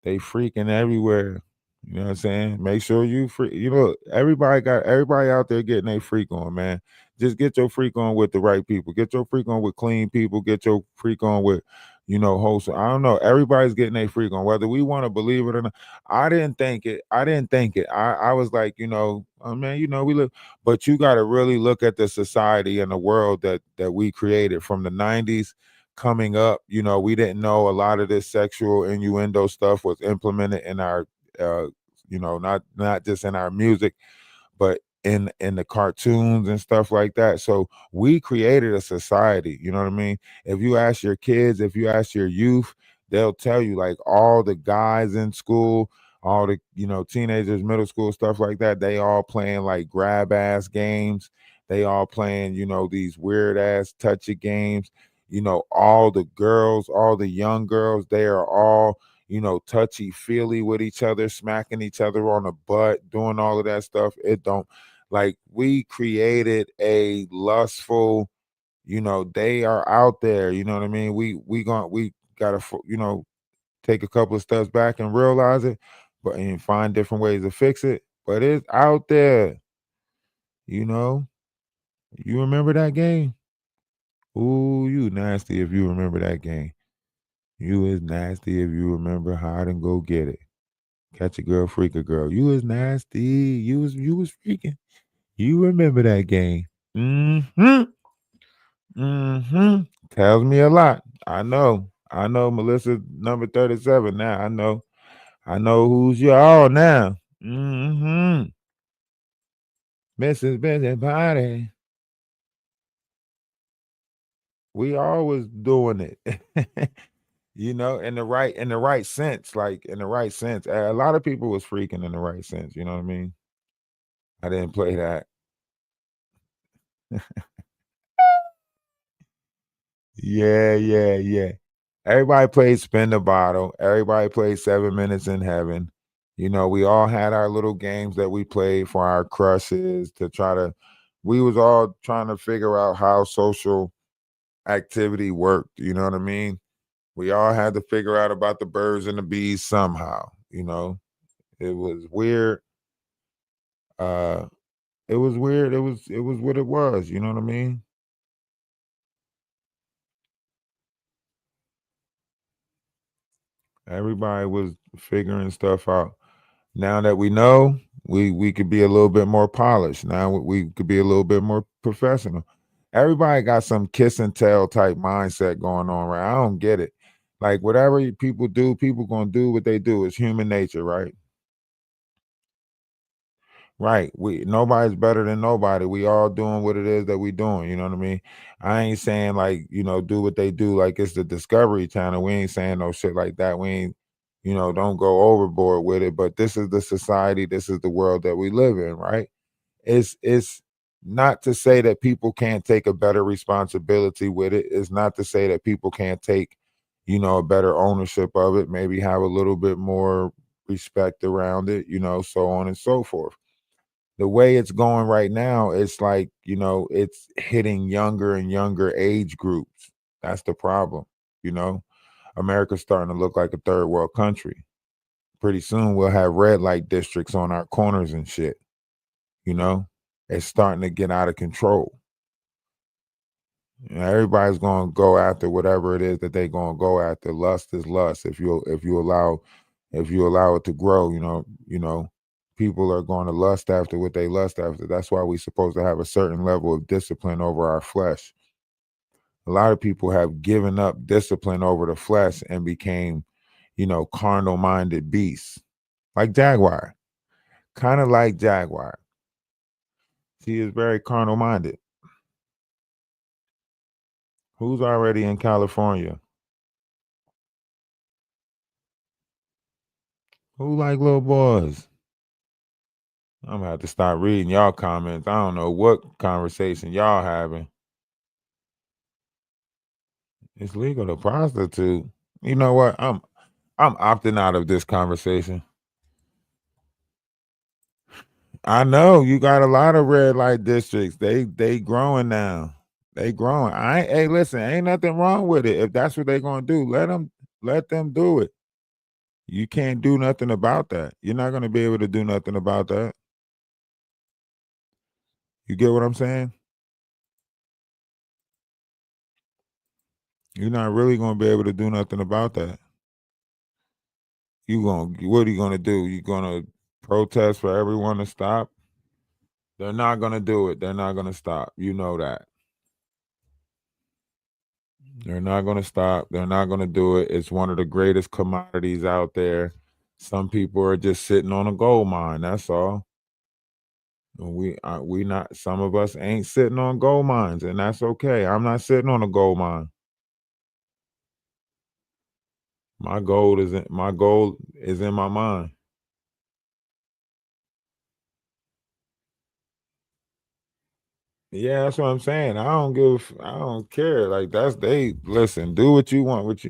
They freaking everywhere. You know what I'm saying? Make sure you free. You know, everybody out there getting their freak on, man. Just get your freak on with the right people. Get your freak on with clean people. Get your freak on with, you know, wholesome. I don't know. Everybody's getting their freak on, whether we want to believe it or not. I didn't think it. I was like, you know, oh man, you know, we live, but you got to really look at the society and the world that we created from the 90s coming up. You know, we didn't know a lot of this sexual innuendo stuff was implemented in our you know, not just in our music, but in the cartoons and stuff like that. So we created a society, you know what I mean? If you ask your kids, if you ask your youth, they'll tell you, like, all the guys in school, all the, you know, teenagers, middle school, stuff like that, they all playing like grab ass games. They all playing, you know, these weird ass touchy games. You know, all the girls, all the young girls, they are all, you know, touchy feely with each other, smacking each other on the butt, doing all of that stuff. It don't, like, we created a lustful, you know, they are out there, you know what I mean? We gotta, you know, take a couple of steps back and realize it, but and find different ways to fix it. But it's out there, you know. You remember that game? Ooh, you nasty if you remember that game. You is nasty if you remember hide and go get it. Catch a girl, freak a girl. You was nasty. You was freaking. You remember that game. Mm-hmm. Mm-hmm. Tells me a lot. I know. I know Melissa number 37 now. I know. I know who's your all now. Mm-hmm. Mrs. Busybody. We always doing it. You know, in the right sense, like in the right sense. A lot of people was freaking in the right sense, you know what I mean? I didn't play that. Yeah. Everybody played Spin the Bottle. Everybody played 7 Minutes in Heaven. You know, we all had our little games that we played for our crushes to try to, we was all trying to figure out how social activity worked. You know what I mean? We all had to figure out about the birds and the bees somehow, you know. It was weird. It was weird. It was what it was, you know what I mean? Everybody was figuring stuff out. Now that we know, we could be a little bit more polished. Now we could be a little bit more professional. Everybody got some kiss and tell type mindset going on, right? I don't get it. Like, whatever people do, people gonna do what they do. It's human nature, right? Right. Nobody's better than nobody. We all doing what it is that we doing. You know what I mean? I ain't saying, like, you know, do what they do like it's the Discovery Channel. We ain't saying no shit like that. We ain't, you know, don't go overboard with it. But this is the society, this is the world that we live in, right? It's not to say that people can't take a better responsibility with it. It's not to say that people can't take, you know, a better ownership of it, maybe have a little bit more respect around it, you know, so on and so forth. The way it's going right now, it's like, you know, it's hitting younger and younger age groups. That's the problem. You know, America's starting to look like a third world country. Pretty soon we'll have red light districts on our corners and shit. You know, it's starting to get out of control. You know, everybody's going to go after whatever it is that they're going to go after. Lust is lust. If you allow it to grow, you know, people are going to lust after what they lust after. That's why we're supposed to have a certain level of discipline over our flesh. A lot of people have given up discipline over the flesh and became, carnal-minded beasts. Like Jaguar. Kind of like Jaguar. She is very carnal-minded. Who's already in California? Who like little boys? I'm gonna have to start reading y'all comments. I don't know what conversation y'all having. It's legal to prostitute. You know what? I'm opting out of this conversation. I know you got a lot of red light districts. They growing now. They growing. Hey, listen, ain't nothing wrong with it. If that's what they gonna do, let them do it. You can't do nothing about that. You're not gonna be able to do nothing about that. You get what I'm saying? You're not really gonna be able to do nothing about that. What are you gonna do? You gonna protest for everyone to stop? They're not gonna do it. They're not gonna stop. You know that. They're not gonna stop. They're not gonna do it. It's one of the greatest commodities out there. Some people are just sitting on a gold mine. That's all. We not. Some of us ain't sitting on gold mines, and that's okay. I'm not sitting on a gold mine. My gold is in my mind. Yeah, that's what I'm saying. I don't care. Like listen, do what you want,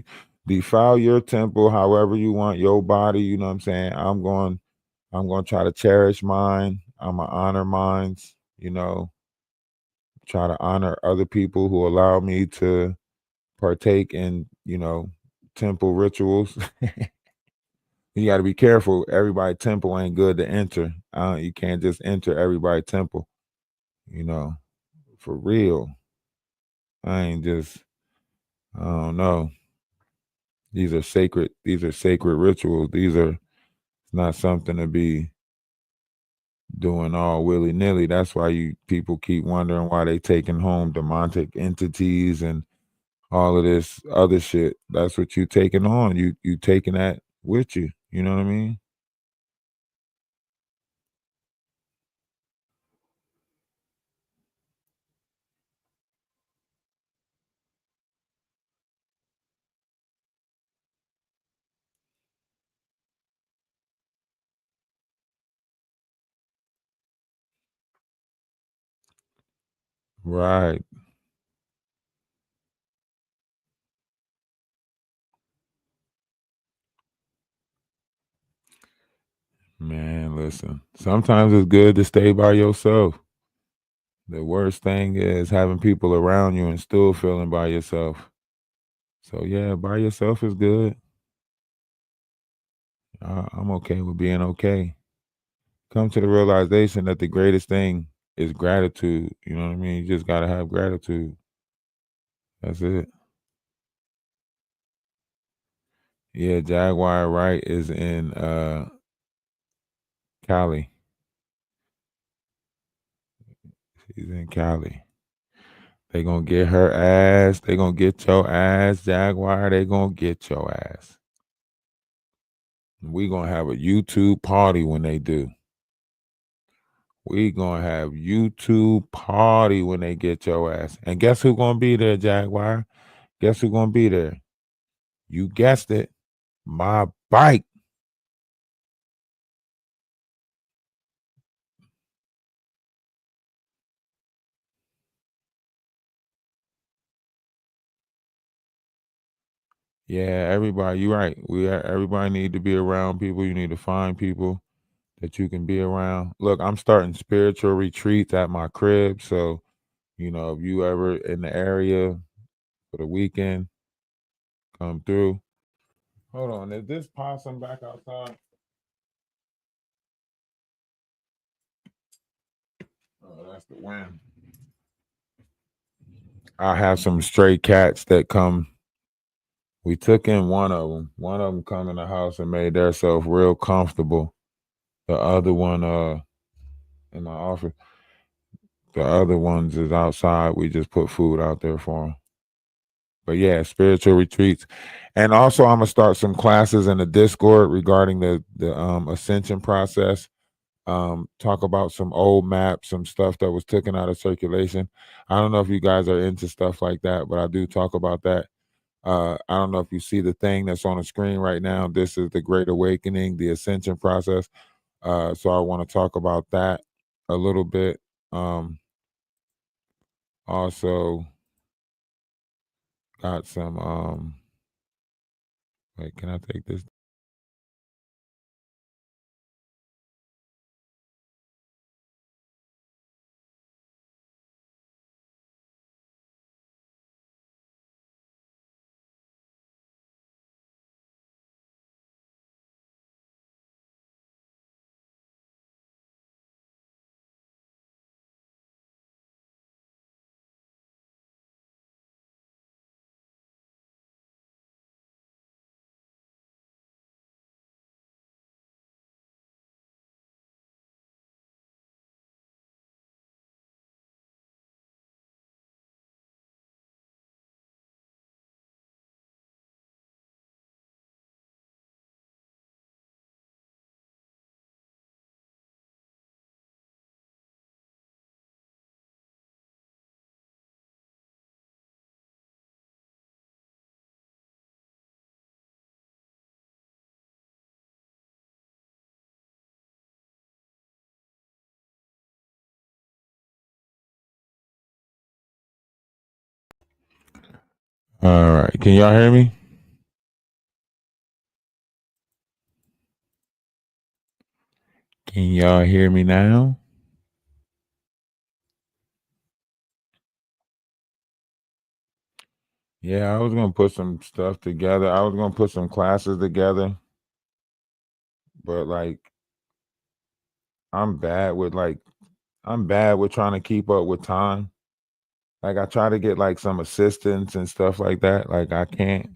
defile your temple however you want, your body, you know what I'm saying? I'm going to try to cherish mine. I'm going to honor mine, try to honor other people who allow me to partake in, temple rituals. You got to be careful. Everybody's temple ain't good to enter. You can't just enter everybody's temple, for real. I don't know. These are sacred rituals. These are not something to be doing all willy-nilly. That's why people keep wondering why they taking home demonic entities and all of this other shit. That's what you taking on. You taking that with you. You know what I mean? Right. Man, listen. Sometimes it's good to stay by yourself. The worst thing is having people around you and still feeling by yourself. So yeah, by yourself is good. I'm okay with being okay. Come to the realization that the greatest thing is gratitude. You know what I mean? You just got to have gratitude. That's it. Yeah, Jaguar Wright is in Cali. She's in Cali. They gonna get her ass. They gonna get your ass, Jaguar. They gonna get your ass. We gonna have a YouTube party when they do. We gonna have YouTube party when they get your ass. And guess who gonna be there, Jaguar? Guess who gonna be there? You guessed it. My bike. Yeah, everybody, you're right. Everybody need to be around people. You need to find people that you can be around. Look, I'm starting spiritual retreats at my crib. So, if you ever in the area for the weekend, come through. Hold on, is this possum back outside? Oh, that's the wind. I have some stray cats that come. We took in one of them. One of them come in the house and made themselves real comfortable. The other one, in my office. The other ones is outside. We just put food out there for them. But yeah, spiritual retreats. And also I'm gonna start some classes in the Discord regarding the ascension process. Talk about some old maps, some stuff that was taken out of circulation. I don't know if you guys are into stuff like that, but I do talk about that. I don't know if you see the thing that's on the screen right now. This is the Great Awakening, the ascension process. So I want to talk about that a little bit. Also got some wait, can I take this? All right, can y'all hear me? Can y'all hear me now? Yeah, I was gonna put some stuff together. I was gonna put some classes together, but like I'm bad with trying to keep up with time. Like I try to get like some assistance and stuff like that. Like I can't,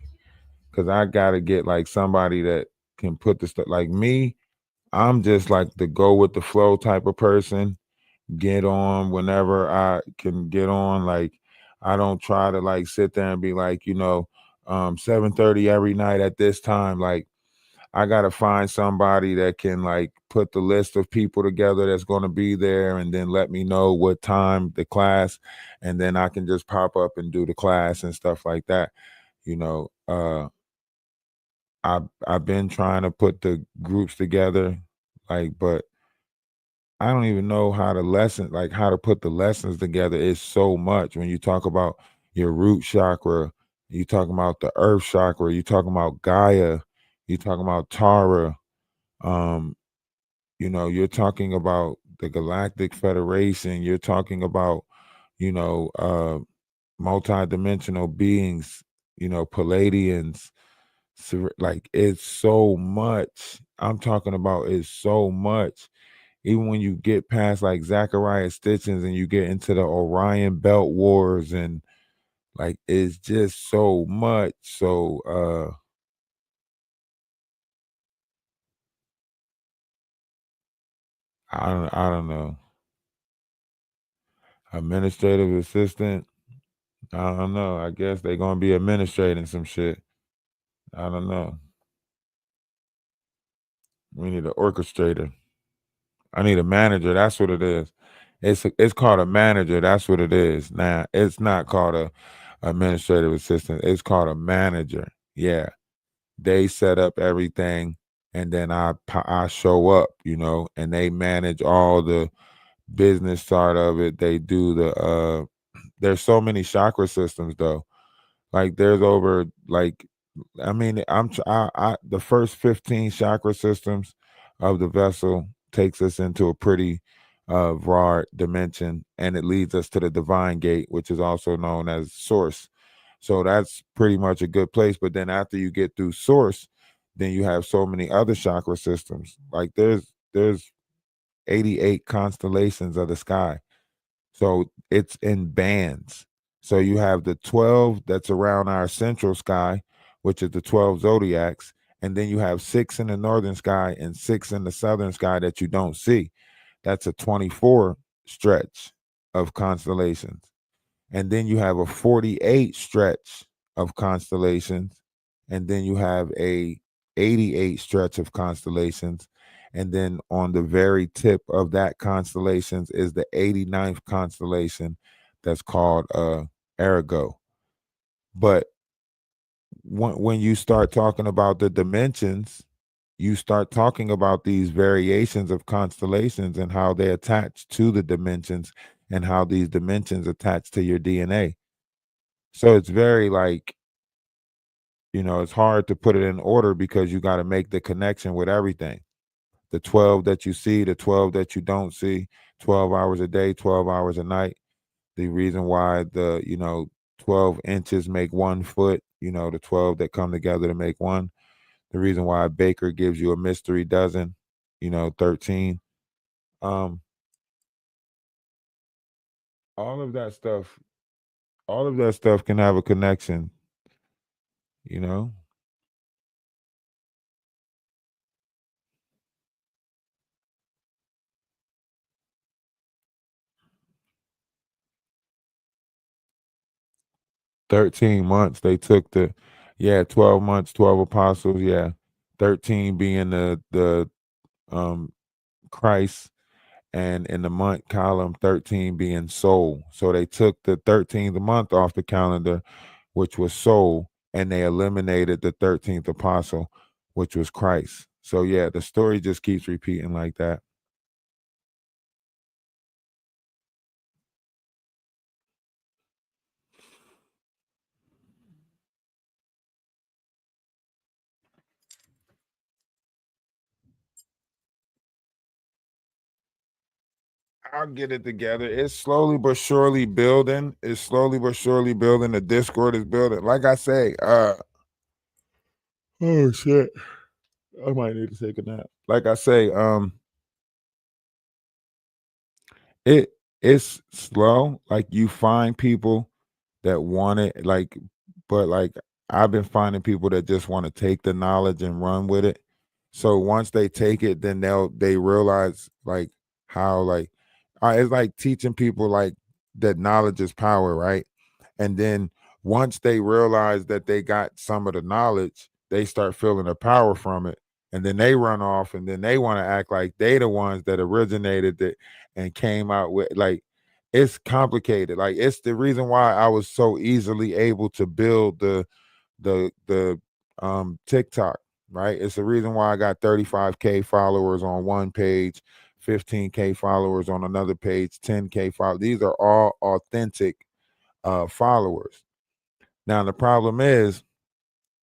because I gotta get like somebody that can put the stuff. Like me, I'm just like the go with the flow type of person. Get on whenever I can get on. Like I don't try to like sit there and be like, 7:30 every night at this time. Like I gotta find somebody that can like put the list of people together that's gonna be there and then let me know what time the class, and then I can just pop up and do the class and stuff like that. You know, I've been trying to put the groups together, like, but I don't even know how to put the lessons together. It's so much when you talk about your root chakra, you talking about the earth chakra, you talking about Gaia, you talking about Tara, um, you're talking about the Galactic Federation, you're talking about, you know, uh multi-dimensional beings, Palladians, like it's so much. I'm talking about it's so much. Even when you get past like Zachariah Stitchens and you get into the Orion Belt Wars and like it's just so much. So I don't know. Administrative assistant. I don't know. I guess they're gonna be administrating some shit. I don't know. We need an orchestrator. I need a manager. That's what it is. It's called a manager. That's what it is. Now it's not called a administrative assistant. It's called a manager. Yeah, they set up everything, and then I show up. And they manage all the business side of it. They do the. There's so many chakra systems though. Like there's over like, I mean, the first 15 chakra systems of the vessel takes us into a pretty broad dimension, and it leads us to the divine gate, which is also known as source. So that's pretty much a good place. But then after you get through source, then you have so many other chakra systems. Like there's 88 constellations of the sky. So it's in bands. So you have the 12 that's around our central sky, which is the 12 zodiacs. And then you have 6 in the northern sky and 6 in the southern sky that you don't see. That's a 24 stretch of constellations. And then you have a 48 stretch of constellations, and then you have a 88 stretch of constellations, and then on the very tip of that constellations is the 89th constellation that's called Arago. But when you start talking about the dimensions, you start talking about these variations of constellations and how they attach to the dimensions and how these dimensions attach to your DNA. So it's very like, it's hard to put it in order because you got to make the connection with everything. The 12 that you see, the 12 that you don't see, 12 hours a day, 12 hours a night. The reason why the, 12 inches make 1 foot, the 12 that come together to make one. The reason why a baker gives you a mystery dozen, 13. All of that stuff can have a connection, 13 months. They took 12 months, 12 apostles, 13 being the Christ, and in the month column 13 being soul. So they took the 13th month off the calendar, which was soul, and they eliminated the 13th apostle, which was Christ. So the story just keeps repeating like that. I'll get it together. It's slowly but surely building. The Discord is building. Like I say, oh shit. I might need to take a nap. Like I say, it's slow. Like you find people that want it, but I've been finding people that just want to take the knowledge and run with it. So once they take it, then they realize how it's like teaching people that knowledge is power, right? And then once they realize that they got some of the knowledge, they start feeling the power from it. And then they run off and then they want to act like they the ones that originated it and came out with it's complicated. It's the reason why I was so easily able to build the TikTok, right? It's the reason why I got 35K followers on one page, 15K followers on another page, 10K followers. These are all authentic followers. Now the problem is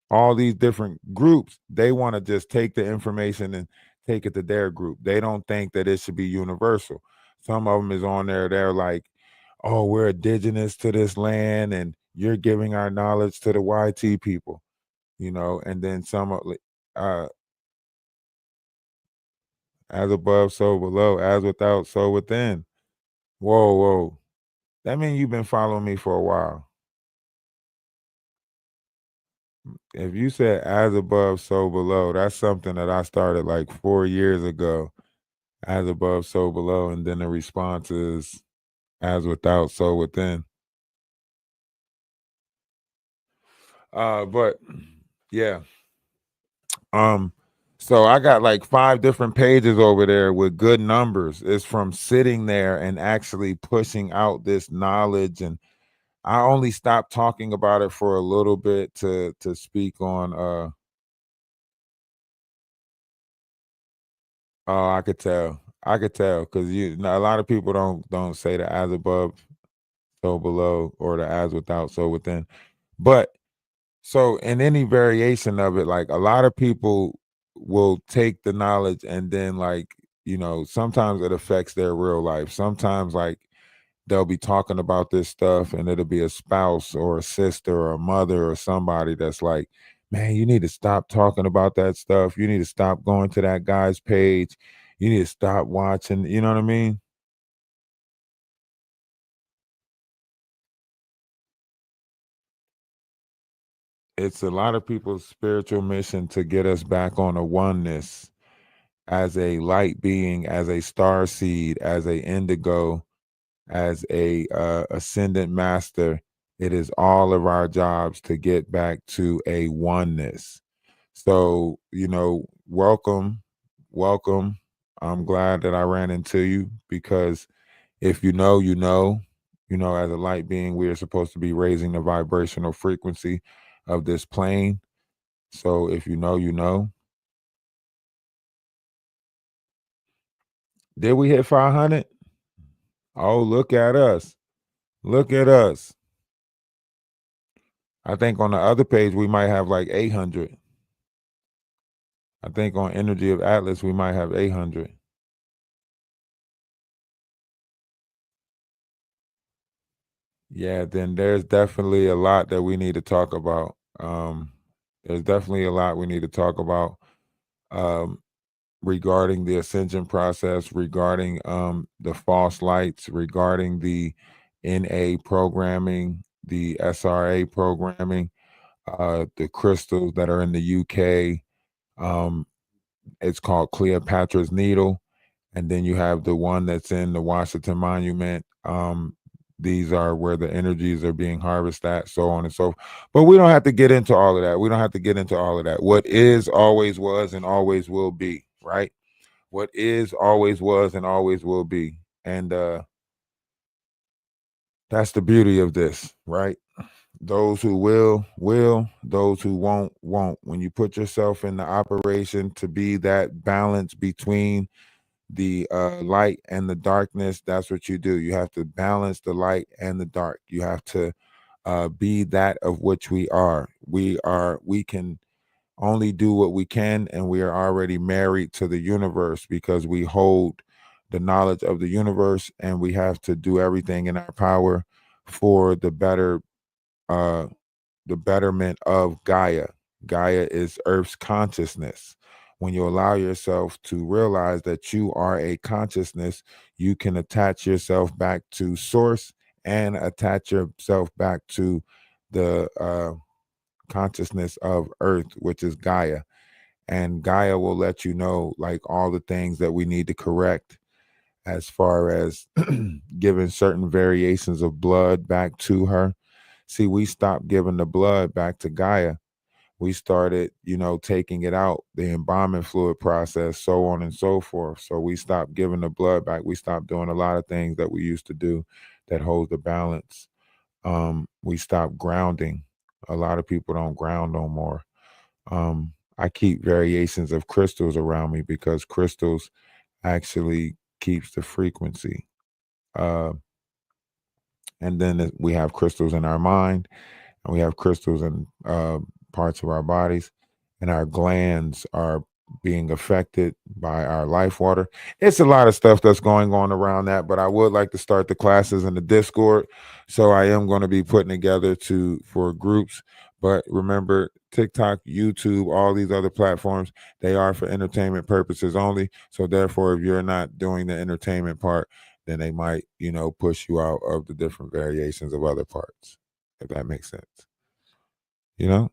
all these different groups, they want to just take the information and take it to their group. They don't think that it should be universal. Some of them is on there, they're like, oh, we're indigenous to this land and you're giving our knowledge to the YT people, and then some as above, so below, as without, so within. Whoa. That means you've been following me for a while. If you said as above, so below, that's something that I started like 4 years ago. As above, so below, and then the response is as without, so within. But yeah. So I got like 5 different pages over there with good numbers. It's from sitting there and actually pushing out this knowledge, and I only stopped talking about it for a little bit to speak on oh, I could tell because a lot of people don't say the as above, so below, or the as without, so within. But so in any variation of it, like a lot of people will take the knowledge and then sometimes it affects their real life. Sometimes they'll be talking about this stuff and it'll be a spouse or a sister or a mother or somebody that's like, man, you need to stop talking about that stuff. You need to stop going to that guy's page. You need to stop watching. You know what I mean? It's a lot of people's spiritual mission to get us back on a oneness as a light being, as a star seed, as a indigo, as a ascendant master, It is all of our jobs to get back to a oneness. So, welcome, welcome. I'm glad that I ran into you, because if you know, as a light being, we are supposed to be raising the vibrational frequency of this plane. So if you know, you know. Did we hit 500? Oh, look at us. Look at us. I think on the other page, we might have like 800. I think on Energy of Atlas, we might have 800. Yeah, then there's definitely a lot that we need to talk about. There's definitely a lot we need to talk about regarding the ascension process, regarding the false lights, regarding the NA programming, the SRA programming, the crystals that are in the UK. It's called Cleopatra's Needle. And then you have the one that's in the Washington Monument. These are where the energies are being harvested at, so on and so forth. But we don't have to get into all of that. We don't have to get into all of that. What is, always was, and always will be, right? What is, always was, and always will be. And that's the beauty of this, right? Those who will, those who won't. When you put yourself in the operation to be that balance between the light and the darkness, that's what you do. You have to balance the light and the dark. You have to be that of which we are. We can only do what we can, and we are already married to the universe because we hold the knowledge of the universe, and we have to do everything in our power for the betterment of Gaia. Gaia is Earth's consciousness. When you allow yourself to realize that you are a consciousness, you can attach yourself back to source and attach yourself back to the consciousness of Earth, which is Gaia. And Gaia will let you know like all the things that we need to correct, as far as giving certain variations of blood back to her. See, we stopped giving the blood back to Gaia. We started, taking it out, the embalming fluid process, so on and so forth. So we stopped giving the blood back. We stopped doing a lot of things that we used to do that hold the balance. We stopped grounding. A lot of people don't ground no more. I keep variations of crystals around me because crystals actually keeps the frequency. And then we have crystals in our mind, and we have crystals in parts of our bodies, and our glands are being affected by our life water. It's a lot of stuff that's going on around that, but I would like to start the classes in the Discord. So I am going to be putting together for groups. But remember, TikTok, YouTube, all these other platforms, they are for entertainment purposes only. So therefore, if you're not doing the entertainment part, then they might, push you out of the different variations of other parts, if that makes sense. You know?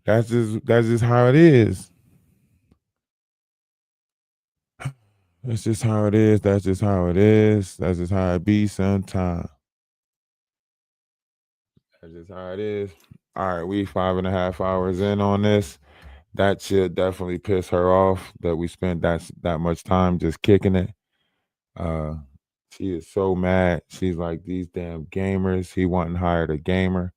That's just how it is. That's just how it is. That's just how it is. That's just how it be sometimes. That's just how it is. All right, we 5.5 hours in on this. That should definitely piss her off that we spent that much time just kicking it. She is so mad. She's like, these damn gamers. He went and hired a gamer.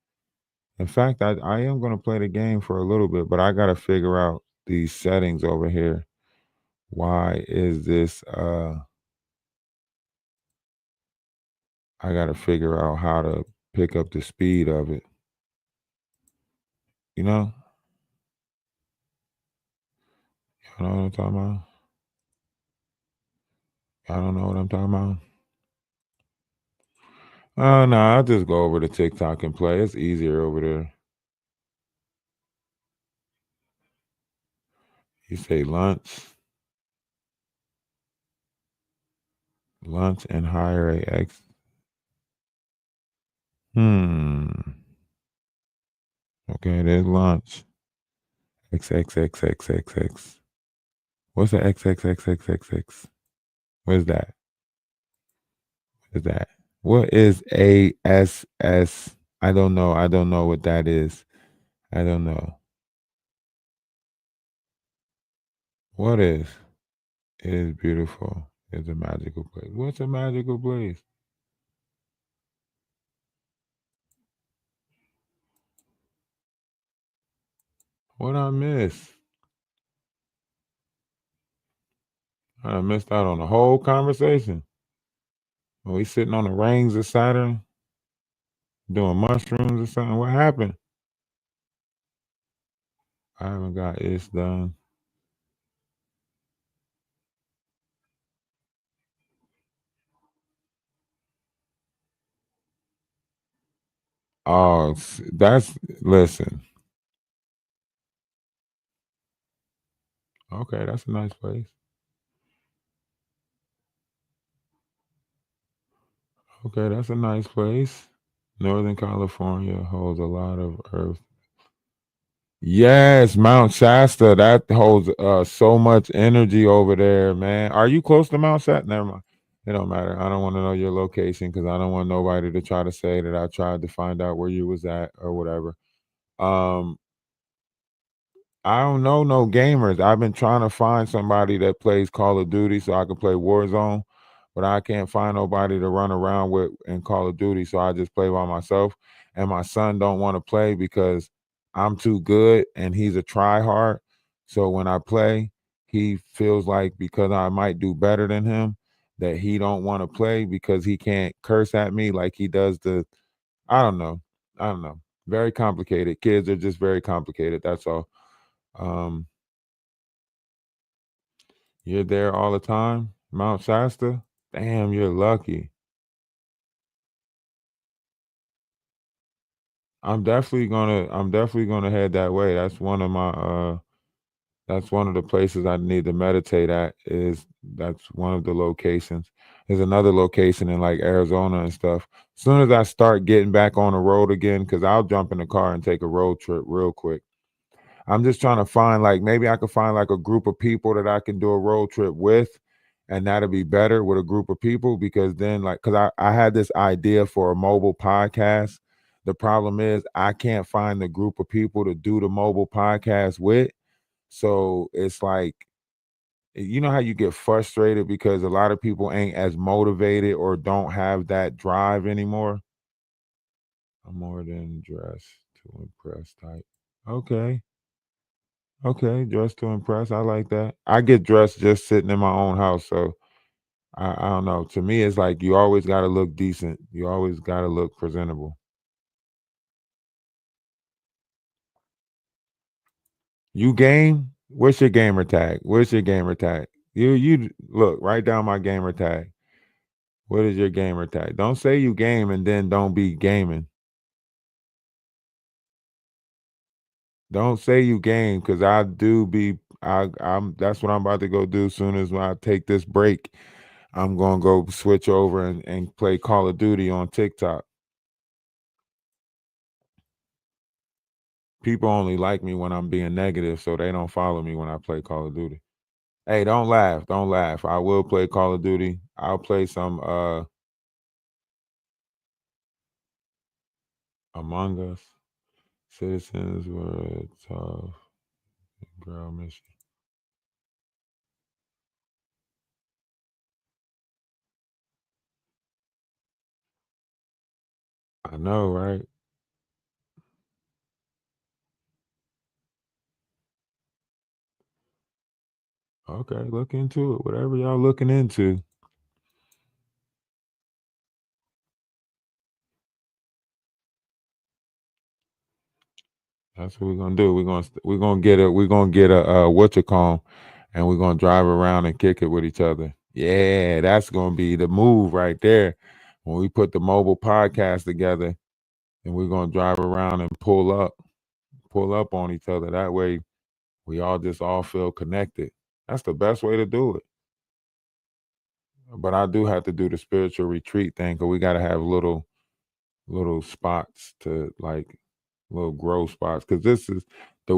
In fact, I am going to play the game for a little bit, but I got to figure out these settings over here. Why is this? I got to figure out how to pick up the speed of it. You know? You know what I'm talking about? I don't know what I'm talking about. Oh, no, I'll just go over to TikTok and play. It's easier over there. You say lunch and hire a X. Okay, there's lunch. XXXXXX. What's the XXXXXX? What is that? What is that? What is ASS? I don't know. I don't know what that is. I don't know. What is? It is beautiful. It's a magical place. What's a magical place? What I miss? I missed out on the whole conversation. Are we sitting on the rings of Saturn doing mushrooms or something? What happened? I haven't got this done. Oh, that's, listen. Okay, that's a nice place. Okay, that's a nice place. Northern California holds a lot of earth. Yes, Mount Shasta. That holds so much energy over there, man. Are you close to Mount Shasta? Never mind. It don't matter. I don't want to know your location because I don't want nobody to try to say that I tried to find out where you was at or whatever. I don't know no gamers. I've been trying to find somebody that plays Call of Duty so I can play Warzone, but I can't find nobody to run around with in Call of Duty, so I just play by myself. And my son don't want to play because I'm too good and he's a try-hard. So when I play, he feels like because I might do better than him, that he don't want to play because he can't curse at me like he does I don't know. I don't know. Very complicated. Kids are just very complicated. That's all. You're there all the time, Mount Shasta? Damn, you're lucky. I'm definitely gonna head that way. That's one of my that's one of the places I need to meditate at. That's one of the locations. There's another location in like Arizona and stuff. As soon as I start getting back on the road again, because I'll jump in the car and take a road trip real quick. I'm just trying to find, like, maybe I could find like a group of people that I can do a road trip with, and that'll be better with a group of people because then, like, because I had this idea for a mobile podcast. The problem is I can't find the group of people to do the mobile podcast with. So it's like, you know how you get frustrated because a lot of people ain't as motivated or don't have that drive anymore. I'm more than dressed to impress type. Okay. Okay, dressed to impress. I like that. I get dressed just sitting in my own house. So I don't know. To me, it's like you always got to look decent. You always got to look presentable. You game? What's your gamer tag? What's your gamer tag? You look, write down my gamer tag. What is your gamer tag? Don't say you game and then don't be gaming. Don't say you game because I do be. I'm. That's what I'm about to go do. As soon as I take this break, I'm gonna go switch over and play Call of Duty on TikTok. People only like me when I'm being negative, so they don't follow me when I play Call of Duty. Hey, don't laugh. Don't laugh. I will play Call of Duty. I'll play some Among Us. Citizens were tough. Girl mission. I know, right? Okay, look into it. Whatever y'all looking into. That's what we're gonna do. We're gonna get a what you call, and we're gonna drive around and kick it with each other. Yeah, that's gonna be the move right there. When we put the mobile podcast together, and we're gonna drive around and pull up on each other. That way, we all feel connected. That's the best way to do it. But I do have to do the spiritual retreat thing because we got to have little spots to like little grow spots because this is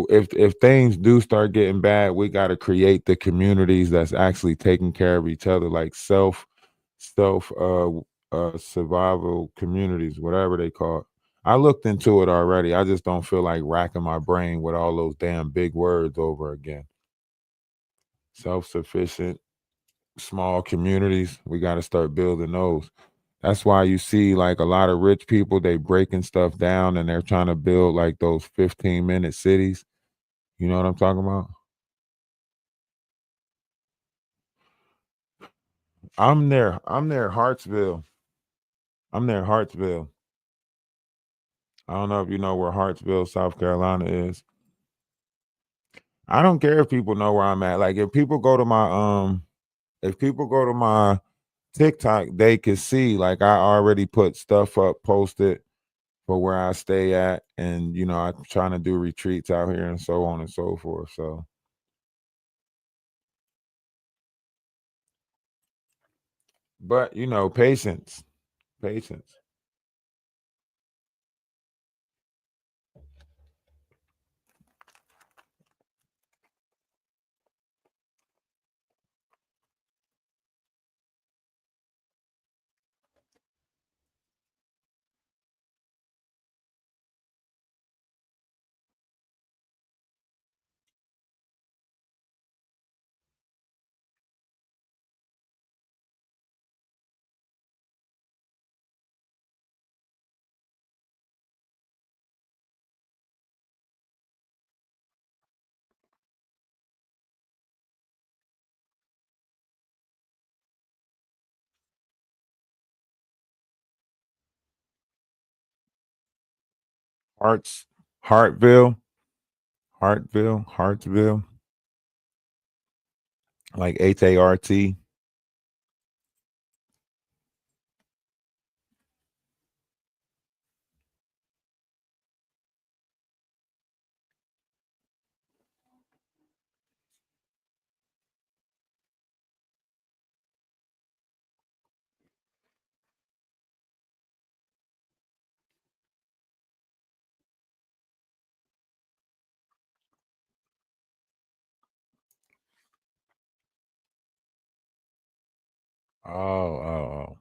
if things do start getting bad, we got to create the communities that's actually taking care of each other, like self survival communities, whatever they call it. I looked into it already. I just don't feel like racking my brain with all those damn big words over again. Self-sufficient, small communities. We got to start building those. That's why you see like a lot of rich people, they breaking stuff down and they're trying to build like those 15-minute cities. You know what I'm talking about? I'm near Hartsville. I'm near Hartsville. I don't know if you know where Hartsville, South Carolina is. I don't care if people know where I'm at. Like if people go to my TikTok, they can see like I already put stuff up, posted for where I stay at, and you know, I'm trying to do retreats out here and so on and so forth. So but you know, patience. Hartville, like HART. Oh.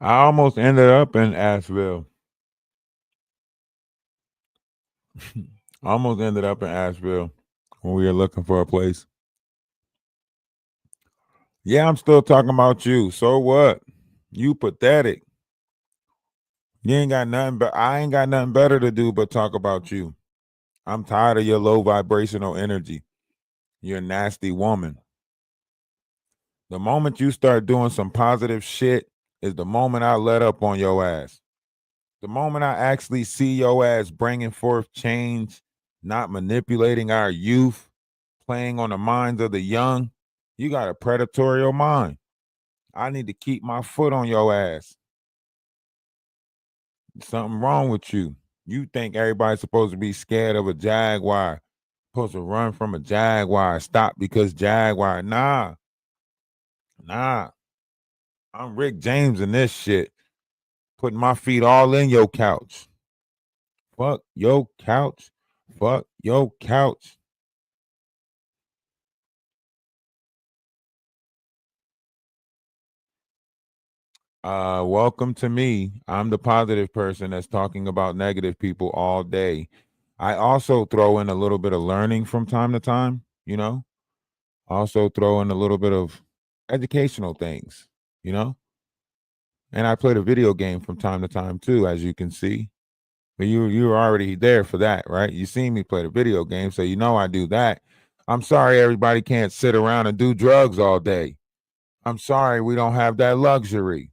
I almost ended up in Asheville. Almost ended up in Asheville when we were looking for a place. Yeah, I'm still talking about you. So what? You pathetic. You ain't got nothing, but I ain't got nothing better to do but talk about you. I'm tired of your low vibrational energy. You're a nasty woman. The moment you start doing some positive shit is the moment I let up on your ass. The moment I actually see your ass bringing forth change, not manipulating our youth, playing on the minds of the young, you got a predatory mind. I need to keep my foot on your ass. Something wrong with you. You think everybody's supposed to be scared of a Jaguar, supposed to run from a Jaguar, stop because Jaguar. Nah. I'm Rick James in this shit, putting my feet all in your couch. Fuck your couch. Fuck your couch. Welcome to me. I'm the positive person that's talking about negative people all day. I also throw in a little bit of learning from time to time, you know. Also throw in a little bit of educational things, you know. And I played a video game from time to time too, as you can see. But you were already there for that, right? You seen me play the video game, so you know I do that. I'm sorry everybody can't sit around and do drugs all day. I'm sorry we don't have that luxury.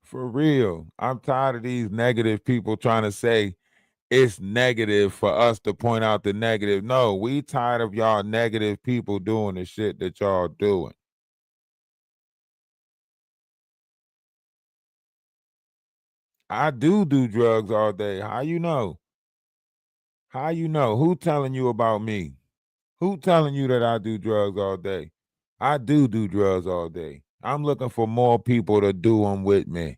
For real. I'm tired of these negative people trying to say it's negative for us to point out the negative. No, we tired of y'all negative people doing the shit that y'all doing. I do drugs all day. How you know? How you know? Who telling you about me? Who telling you that I do drugs all day? I do drugs all day. I'm looking for more people to do them with me.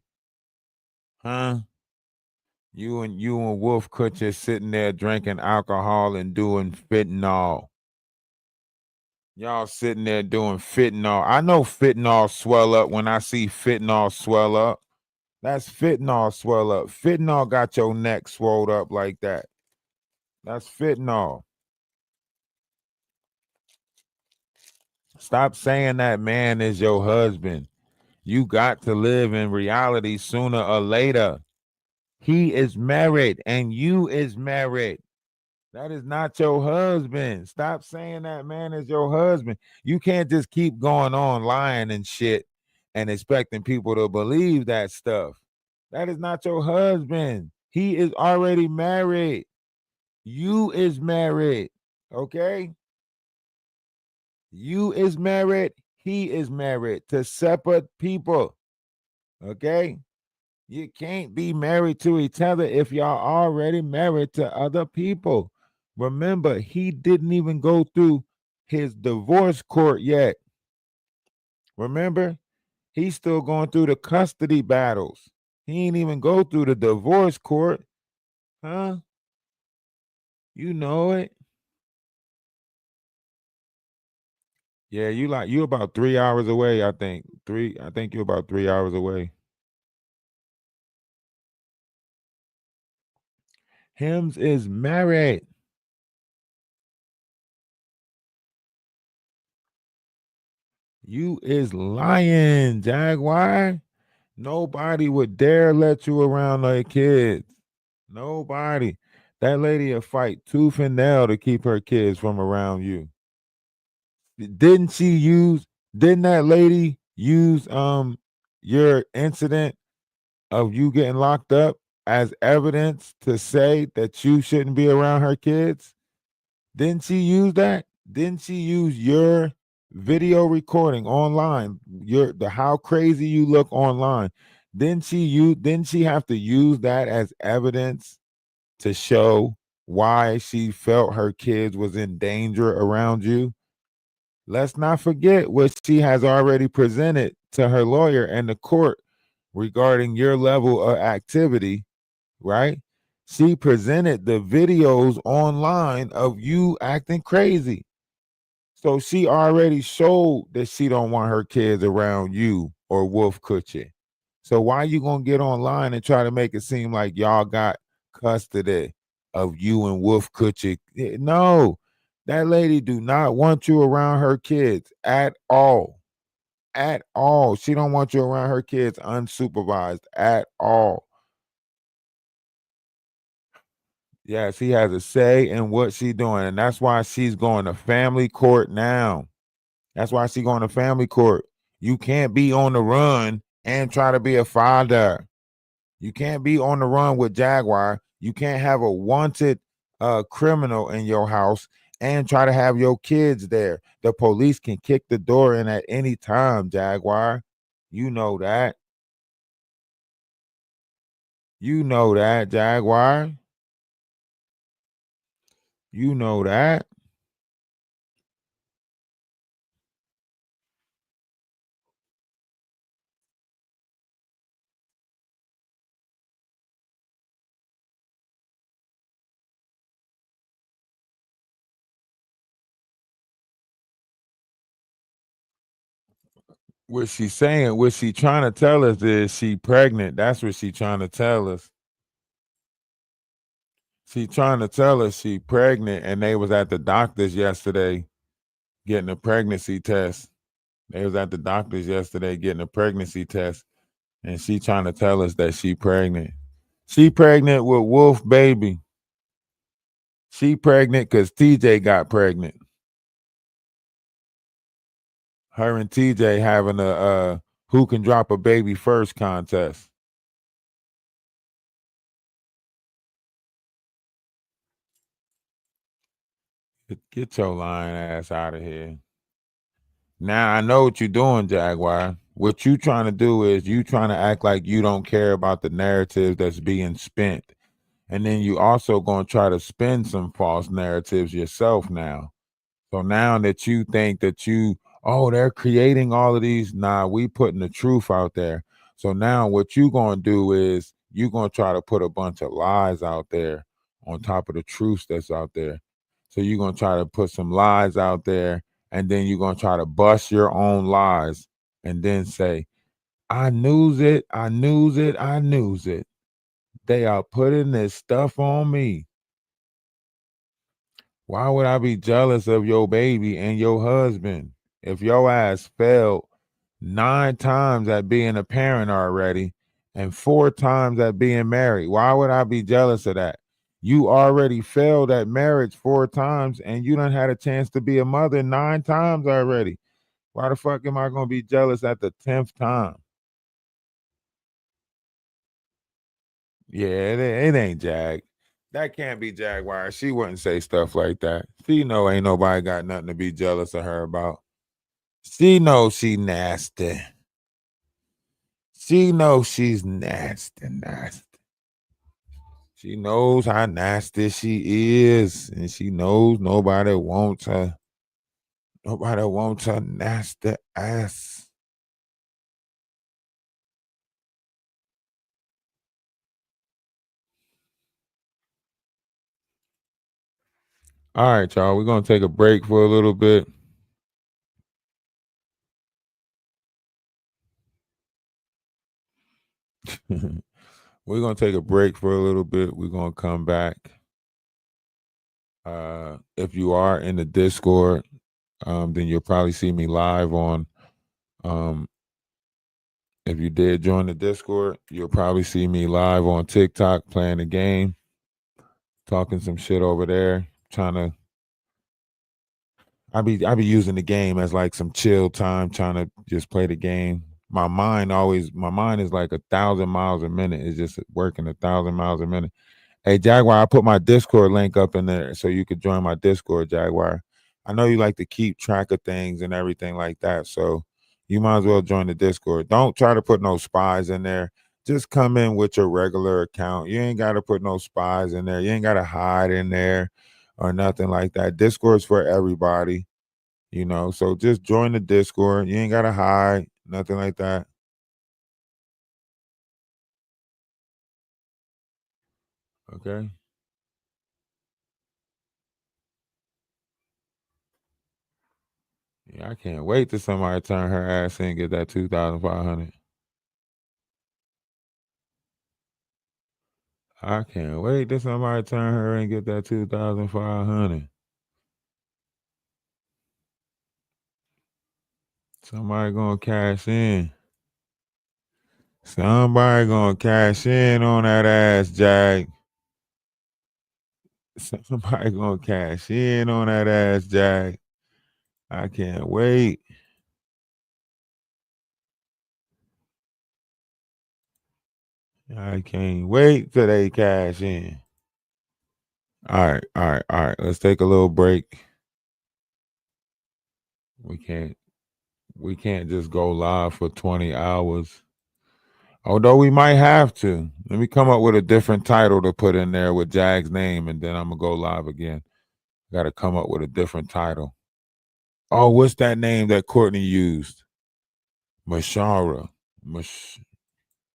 Huh? You and Wolf Kutcher sitting there drinking alcohol and doing fentanyl. Y'all sitting there doing fentanyl. I know fentanyl swell up when I see fentanyl swell up. That's fentanyl swell up. Fentanyl got your neck swelled up like that. That's fentanyl. Stop saying that man is your husband. You got to live in reality sooner or later. He is married and you is married. That is not your husband. Stop saying that man is your husband. You can't just keep going on lying and shit and expecting people to believe that stuff. That is not your husband. He is already married. You is married. Okay? You is married. He is married to separate people. Okay? You can't be married to each other if y'all already married to other people. Remember, he didn't even go through his divorce court yet. Remember, he's still going through the custody battles. He ain't even go through the divorce court. Huh? You know it. Yeah, you about 3 hours away, I think. I think you're about 3 hours away. Hims is married. You is lying, Jaguar. Nobody would dare let you around their kids. Nobody. That lady will fight tooth and nail to keep her kids from around you. Didn't that lady use your incident of you getting locked up as evidence to say that you shouldn't be around her kids? Didn't she use that? Didn't she use your video recording online? The how crazy you look online. Didn't she have to use that as evidence to show why she felt her kids was in danger around you? Let's not forget what she has already presented to her lawyer and the court regarding your level of activity, right? She presented the videos online of you acting crazy. So she already showed that she don't want her kids around you or Wolf Kutcher. So why you gonna get online and try to make it seem like y'all got custody of you and Wolf Kutcher? No, that lady do not want you around her kids at all. At all. She don't want you around her kids unsupervised at all. Yes, he has a say in what she's doing, and that's why she's going to family court now. That's why she's going to family court. You can't be on the run and try to be a father. You can't be on the run with Jaguar. You can't have a wanted criminal in your house and try to have your kids there. The police can kick the door in at any time, Jaguar. You know that. You know that, Jaguar. You know that. What she's saying, what she trying to tell us is she pregnant. That's what she trying to tell us. She trying to tell us she pregnant, and they was at the doctor's yesterday getting a pregnancy test. They was at the doctor's yesterday getting a pregnancy test, and she trying to tell us that she pregnant. She pregnant with Wolf baby. She pregnant because TJ got pregnant. Her and TJ having a who can drop a baby first contest. Get your lying ass out of here. Now I know what you're doing, Jaguar. what you trying to do is you trying to act like you don't care about the narrative that's being spent. And then you also going to try to spin some false narratives yourself now. So now that you think that they're creating all of these, nah, we putting the truth out there. So now what you going to do is you going to try to put a bunch of lies out there on top of the truth that's out there. So you're going to try to put some lies out there, and then you're going to try to bust your own lies and then say, I knew it. They are putting this stuff on me. Why would I be jealous of your baby and your husband if your ass failed 9 times at being a parent already and 4 times at being married? Why would I be jealous of that? You already failed at marriage 4 times and you done had a chance to be a mother 9 times already. Why the fuck am I going to be jealous at the 10th time? Yeah, it ain't Jag. That can't be Jaguar. She wouldn't say stuff like that. She know ain't nobody got nothing to be jealous of her about. She knows she nasty. She knows she's nasty. She knows how nasty she is, and she knows nobody wants her. Nobody wants her nasty ass. All right, y'all. We're gonna take a break for a little bit. We're gonna take a break for a little bit. We're gonna come back. If you are in the Discord, then you'll probably see me live on. If you did join the Discord, you'll probably see me live on TikTok playing the game, talking some shit over there, I be using the game as like some chill time, trying to just play the game. My mind is like 1,000 miles a minute. It's just working 1,000 miles a minute. Hey, Jaguar, I put my Discord link up in there so you could join my Discord, Jaguar. I know you like to keep track of things and everything like that, so you might as well join the Discord. Don't try to put no spies in there. Just come in with your regular account. You ain't got to put no spies in there. You ain't got to hide in there or nothing like that. Discord's for everybody, so just join the Discord. You ain't got to hide, nothing like that. Okay. Yeah, I can't wait till somebody turn her ass in and get that 2,500. I can't wait till somebody turn her and get that 2,500. Somebody gonna cash in. Somebody gonna cash in on that ass, Jag. Somebody gonna cash in on that ass, Jag. I can't wait. I can't wait till they cash in. All right. Let's take a little break. We can't just go live for 20 hours. Although we might have to. Let me come up with a different title to put in there with Jag's name, and then I'm going to go live again. Got to come up with a different title. Oh, what's that name that Courtney used? Mashara.